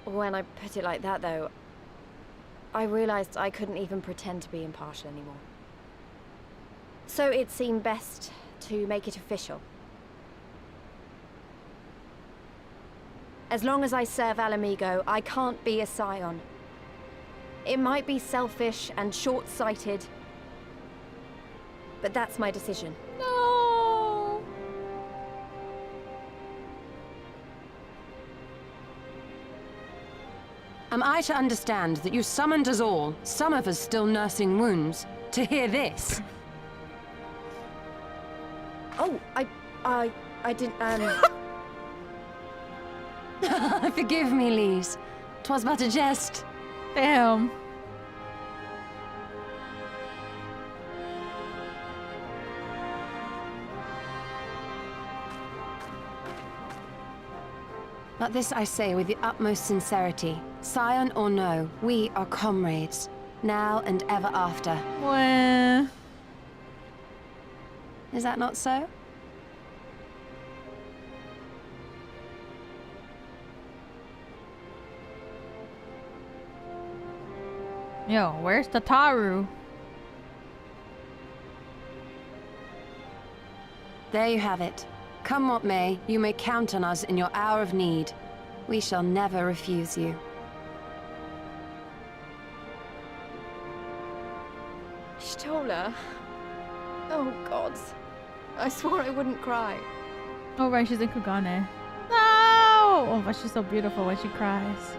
When I put it like that, though, I realized I couldn't even pretend to be impartial anymore. So it seemed best to make it official. As long as I serve Ala Mhigo, I can't be a scion. It might be selfish and short-sighted, but that's my decision. No. Am I to understand that you summoned us all, some of us still nursing wounds, to hear this? Oh, I didn't, Forgive me, Lise. 'Twas but a jest. Damn. But this I say with the utmost sincerity. Scion or no, we are comrades, now and ever after. Well. Is that not so? Yo, where's Tataru? There you have it. Come what may, you may count on us in your hour of need. We shall never refuse you. Stola. Oh, gods. I swore I wouldn't cry. Oh, right, she's in Kugane. No! Oh, but she's so beautiful when she cries.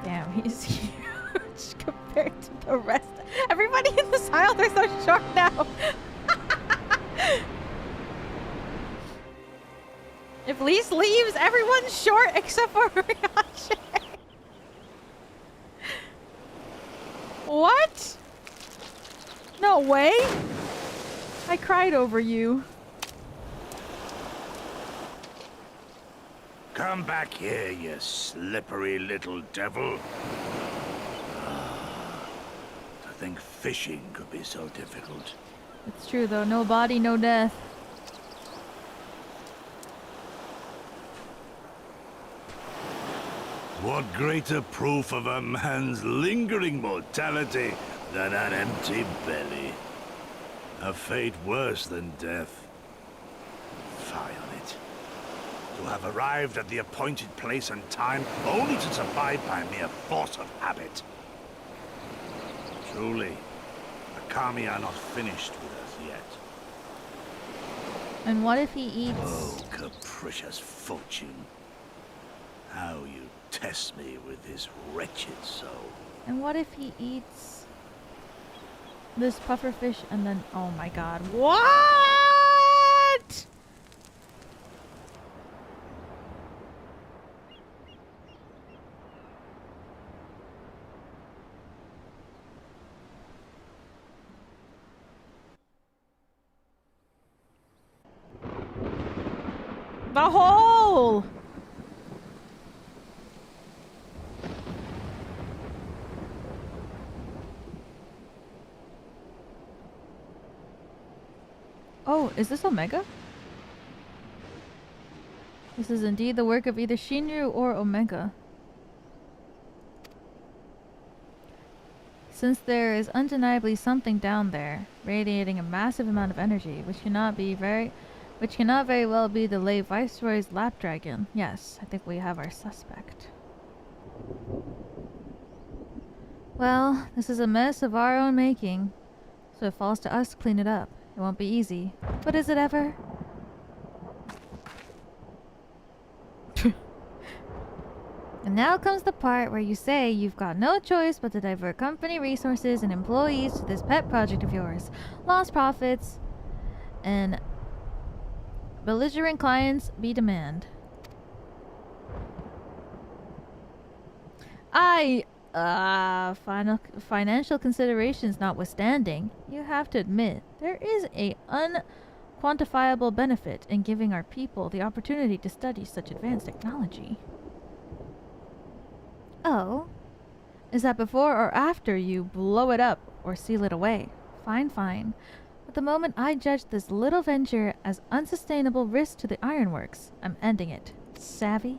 Damn, he's huge compared to the rest. Everybody in the aisle, they're so short now. If Lise leaves, everyone's short except for Ryache. What? No way. I cried over you. Come back here, you slippery little devil. To think fishing could be so difficult. It's true though, no body, no death. What greater proof of a man's lingering mortality than an empty belly? A fate worse than death. Fie on it. To have arrived at the appointed place and time only to survive by mere force of habit. Truly, the Kami are not finished with us yet. And what if he eats? Oh, capricious fortune. How you test me with this wretched soul. And what if he eats this pufferfish and then, oh my god, what? The hole! Oh, is this Omega? This is indeed the work of either Shinru or Omega. Since there is undeniably something down there, radiating a massive amount of energy, which cannot very well be the late Viceroy's lap dragon. Yes, I think we have our suspect. Well, this is a mess of our own making, so it falls to us to clean it up. It won't be easy, but is it ever? And now comes the part where you say you've got no choice but to divert company resources and employees to this pet project of yours. Lost profits and belligerent clients be demand. Financial considerations notwithstanding, you have to admit there is a unquantifiable benefit in giving our people the opportunity to study such advanced technology. Oh, is that before or after you blow it up or seal it away? Fine, fine. But the moment I judge this little venture as unsustainable risk to the ironworks, I'm ending it. Savvy?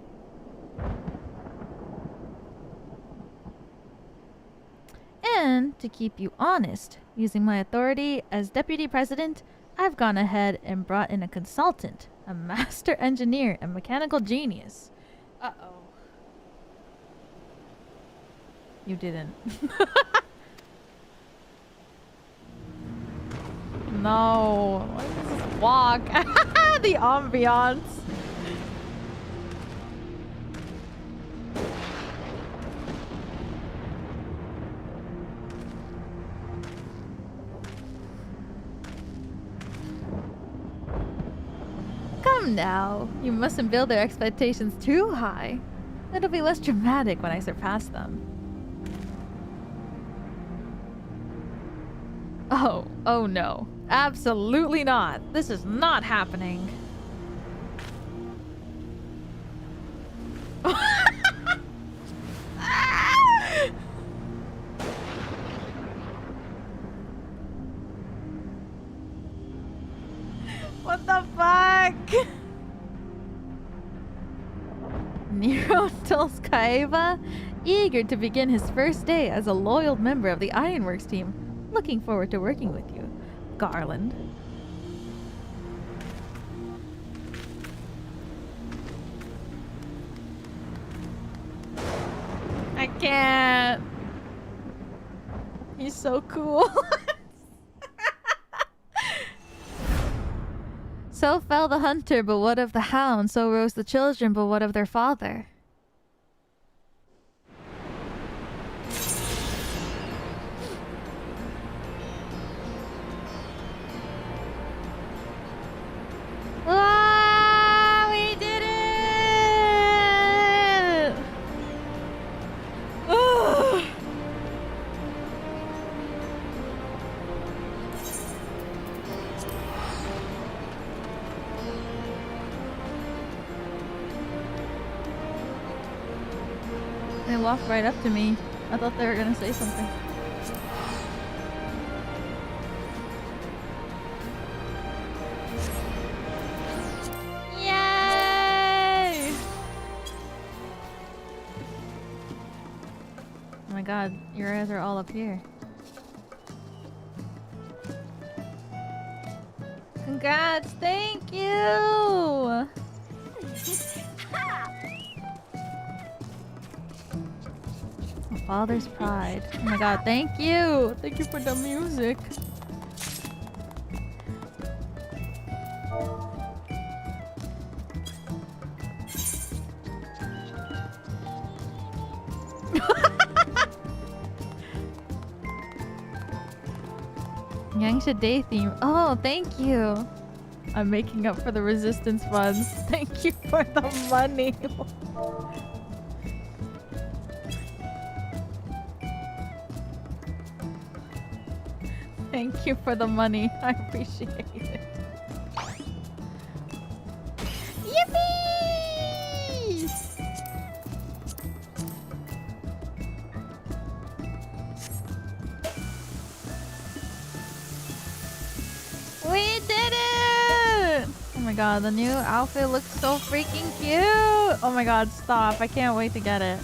And to keep you honest, using my authority as deputy president, I've gone ahead and brought in a consultant, a master engineer and mechanical genius. Uh-oh. You didn't. No. Why does this walk? The ambiance. Come now. You mustn't build their expectations too high. It'll be less dramatic when I surpass them. Oh no. Absolutely not. This is not happening. What the fuck? Nero Tolskaeva, eager to begin his first day as a loyal member of the Ironworks team. Looking forward to working with you, Garland. I can't. He's so cool. So fell the hunter, but what of the hound? So rose the children, but what of their father? Ah, we did it! Ugh. They walked right up to me. I thought they were gonna say something. Yay! Oh my god, your eyes are all up here. Congrats, thank you! My father's pride. Oh my god, thank you! Thank you for the music. Yangsha Day theme. Oh, thank you. I'm making up for the resistance funds. Thank you for the money. Thank you for the money. I appreciate it. Yippee! We did it! Oh my god, the new outfit looks so freaking cute! Oh my god, stop. I can't wait to get it.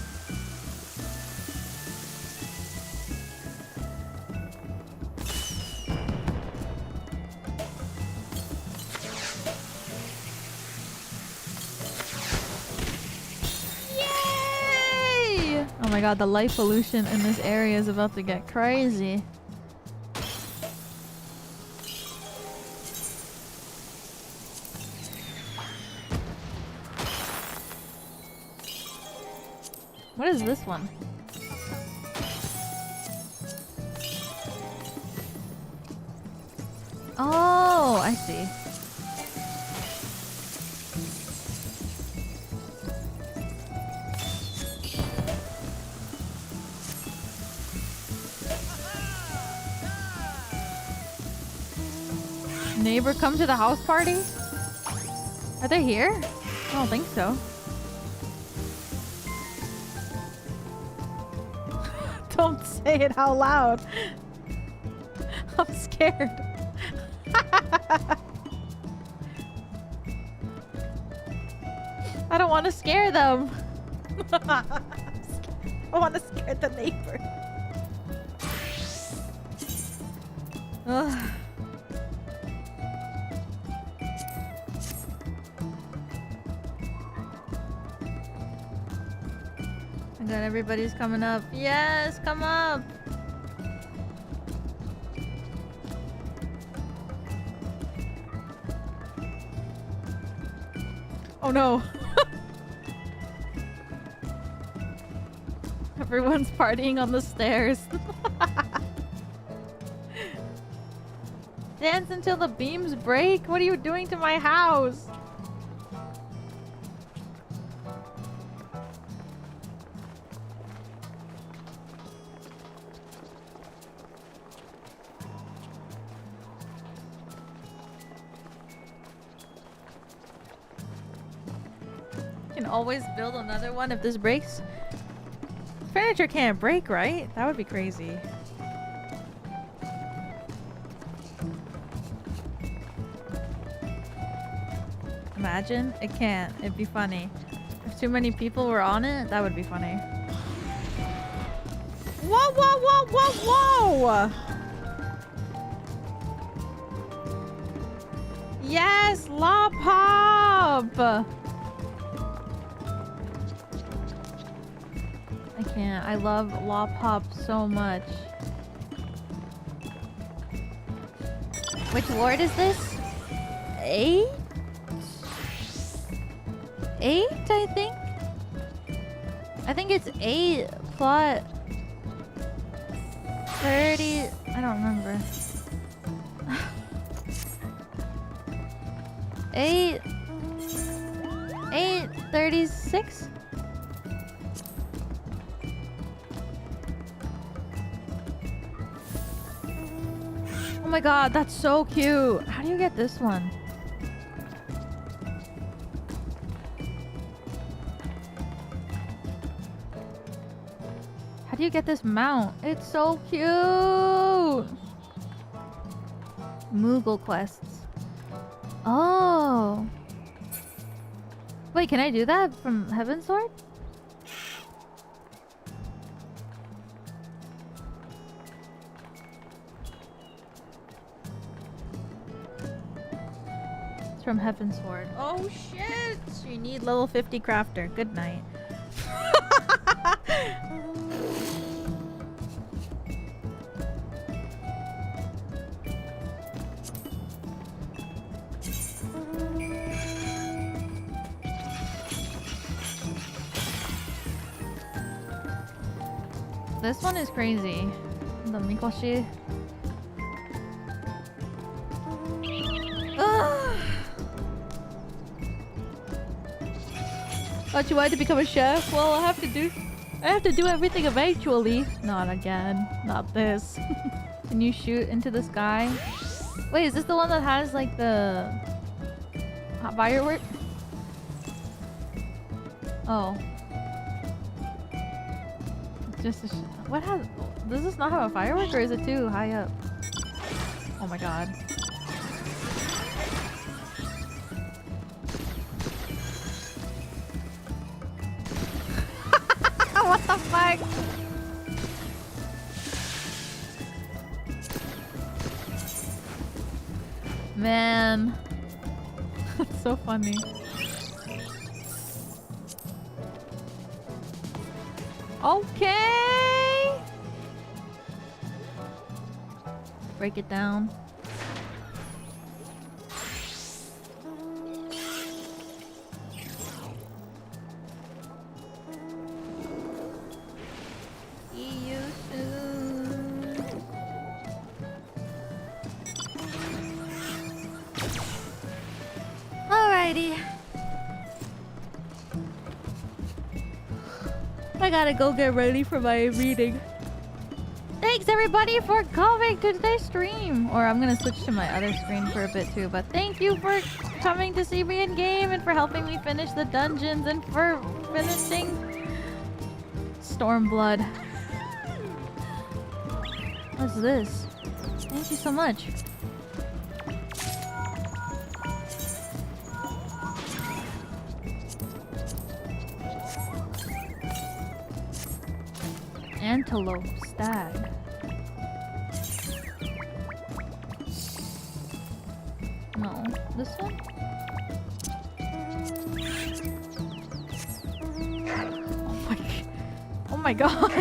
my god, the light pollution in this area is about to get crazy. What is this one? Oh, I see. Neighbor come to the house party? Are they here? I don't think so. Don't say it out loud. I'm scared. I don't want to scare them. I want to scare the neighbor. Ugh. Oh my god, everybody's coming up. Yes, come up. Oh no. Everyone's partying on the stairs. Dance until the beams break? What are you doing to my house? Can always build another one if this breaks. Furniture can't break, right? That would be crazy. Imagine it can't. It'd be funny. If too many people were on it, that would be funny. Whoa, whoa, whoa, whoa, whoa! Yes, La Pop! I can't. I love La Pop so much. Which ward is this? 8? 8, I think? I think it's 8 plot 30. I don't remember. 836? Oh my god, that's so cute. How do you get this one? How do you get this mount? It's so cute. Moogle quests. Oh. Wait, can I do that from Heaven's Sword? It's from Heaven's Sword. Oh shit! You need level 50 crafter. Good night. This one is crazy. The Mikoshi. Thought you wanted to become a chef? Well, I have to do everything eventually. Not again. Not this. Can you shoot into the sky? Wait, is this the one that has like the hot firework? Oh. Just a what has? Does this not have a firework, or is it too high up? Oh my god. What the fuck? Man. That's so funny. Okay. Break it down. See you soon. Alrighty. I gotta go get ready for my reading. Thanks everybody for coming to today's stream. Or I'm gonna switch to my other screen for a bit too. But thank you for coming to see me in game and for helping me finish the dungeons and for finishing Stormblood. What's this? Thank you so much. Antelope stag. No, this one? Oh my god.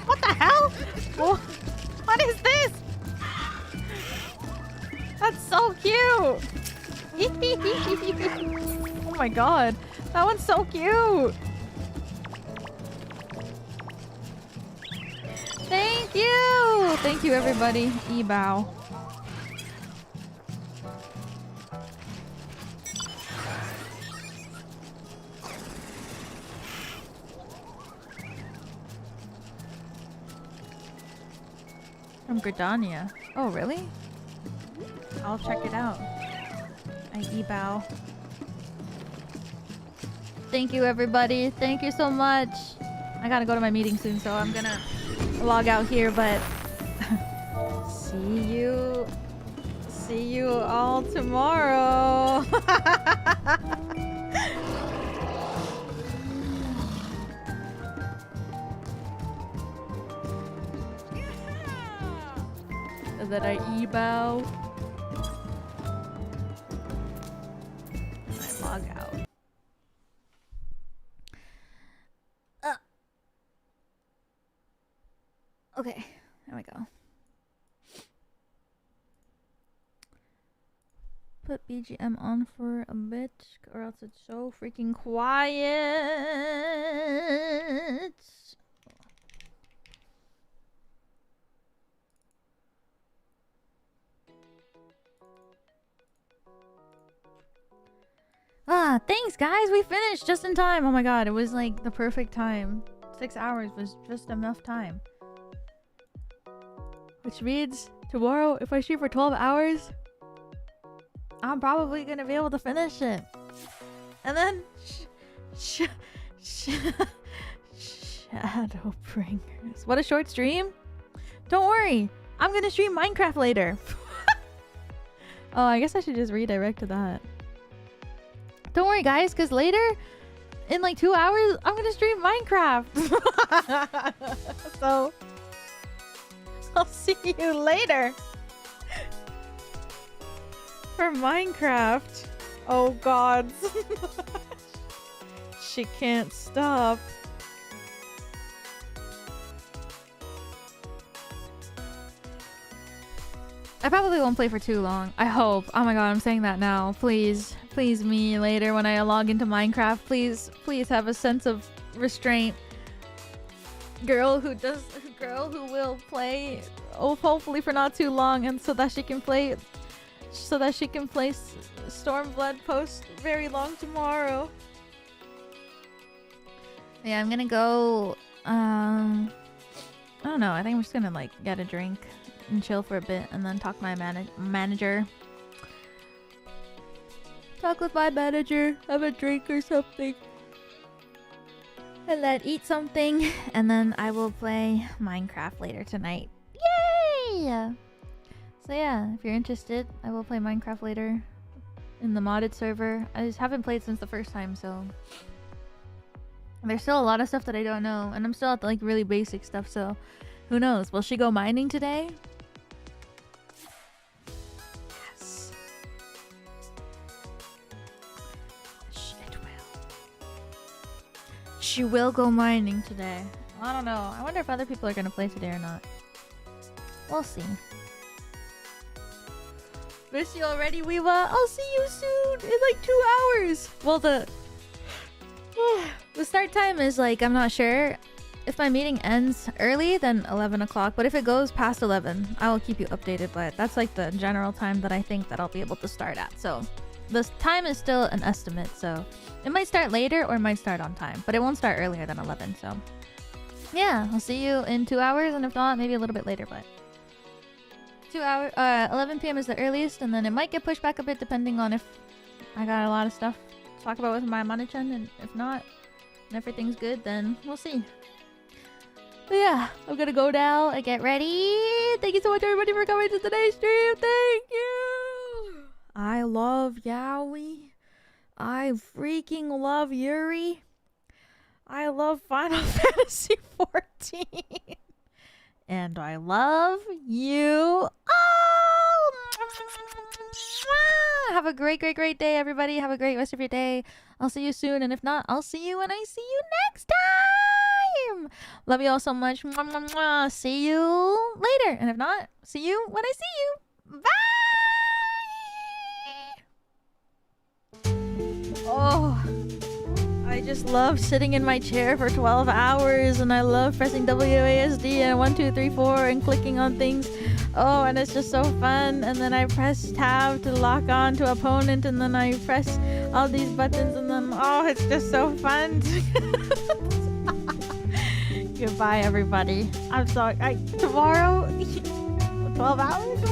What the hell? What is this? That's so cute. Oh my god, that one's so cute. Thank you. Thank you everybody. E-bow. From Gridania. Oh really? I'll check it out. I e-bow. Thank you everybody. Thank you so much. I gotta go to my meeting soon, so I'm gonna log out here, but see you all tomorrow. And then I e-bow. Log out. Okay, there we go. Put BGM on for a bit, or else it's so freaking quiet. Ah, thanks guys, we finished just in time. Oh my god, it was like the perfect time. 6 hours was just enough time. Which means tomorrow, if I stream for 12 hours, I'm probably gonna be able to finish it. And then Shadowbringers. What a short stream. Don't worry, I'm gonna stream Minecraft later. Oh, I guess I should just redirect to that. Don't worry guys, because later, in like 2 hours, I'm gonna stream Minecraft. So, I'll see you later. For Minecraft. Oh god. She can't stop. I probably won't play for too long. I hope. Oh my god, I'm saying that now. Please. Please me later when I log into Minecraft. Please have a sense of restraint. Girl who will play, oh, hopefully for not too long, and so that she can play Stormblood post very long tomorrow. Yeah, I'm gonna go, I don't know, I think I'm just gonna like get a drink and chill for a bit and then talk to my manager. Talk with my manager, have a drink or something. And then eat something, and then I will play Minecraft later tonight. Yay! So yeah, if you're interested, I will play Minecraft later in the modded server. I just haven't played since the first time, so there's still a lot of stuff that I don't know, and I'm still at the, like really basic stuff, so who knows? Will she go mining today? Yes. She will go mining today. I don't know. I wonder if other people are gonna play today or not. We'll see. Miss you already, Weewa. I'll see you soon in like 2 hours. Well, the start time is like, I'm not sure. If my meeting ends early, then 11 o'clock. But if it goes past 11, I will keep you updated. But that's like the general time that I think that I'll be able to start at. So the time is still an estimate. So it might start later or it might start on time. But it won't start earlier than 11. So yeah, I'll see you in 2 hours. And if not, maybe a little bit later. But 2 hours, 11 p.m. is the earliest. And then it might get pushed back a bit depending on if I got a lot of stuff to talk about with my Mana-chan. And if not, and everything's good, then we'll see. But yeah, I'm gonna go now and get ready. Thank you so much, everybody, for coming to today's stream. Thank you. I love Yaoi. I freaking love Yuri. I love Final Fantasy 14. And I love you all. Have a great, great, great day, everybody. Have a great rest of your day. I'll see you soon. And if not, I'll see you when I see you next time. Love you all so much. Mwah, mwah, mwah. See you later. And if not, see you when I see you. Bye. Oh, I just love sitting in my chair for 12 hours. And I love pressing WASD and 1, 2, 3, 4 and clicking on things. Oh, and it's just so fun. And then I press tab to lock on to opponent. And then I press all these buttons. And then, oh, it's just so fun. Goodbye, everybody. I'm sorry. Tomorrow, 12 hours?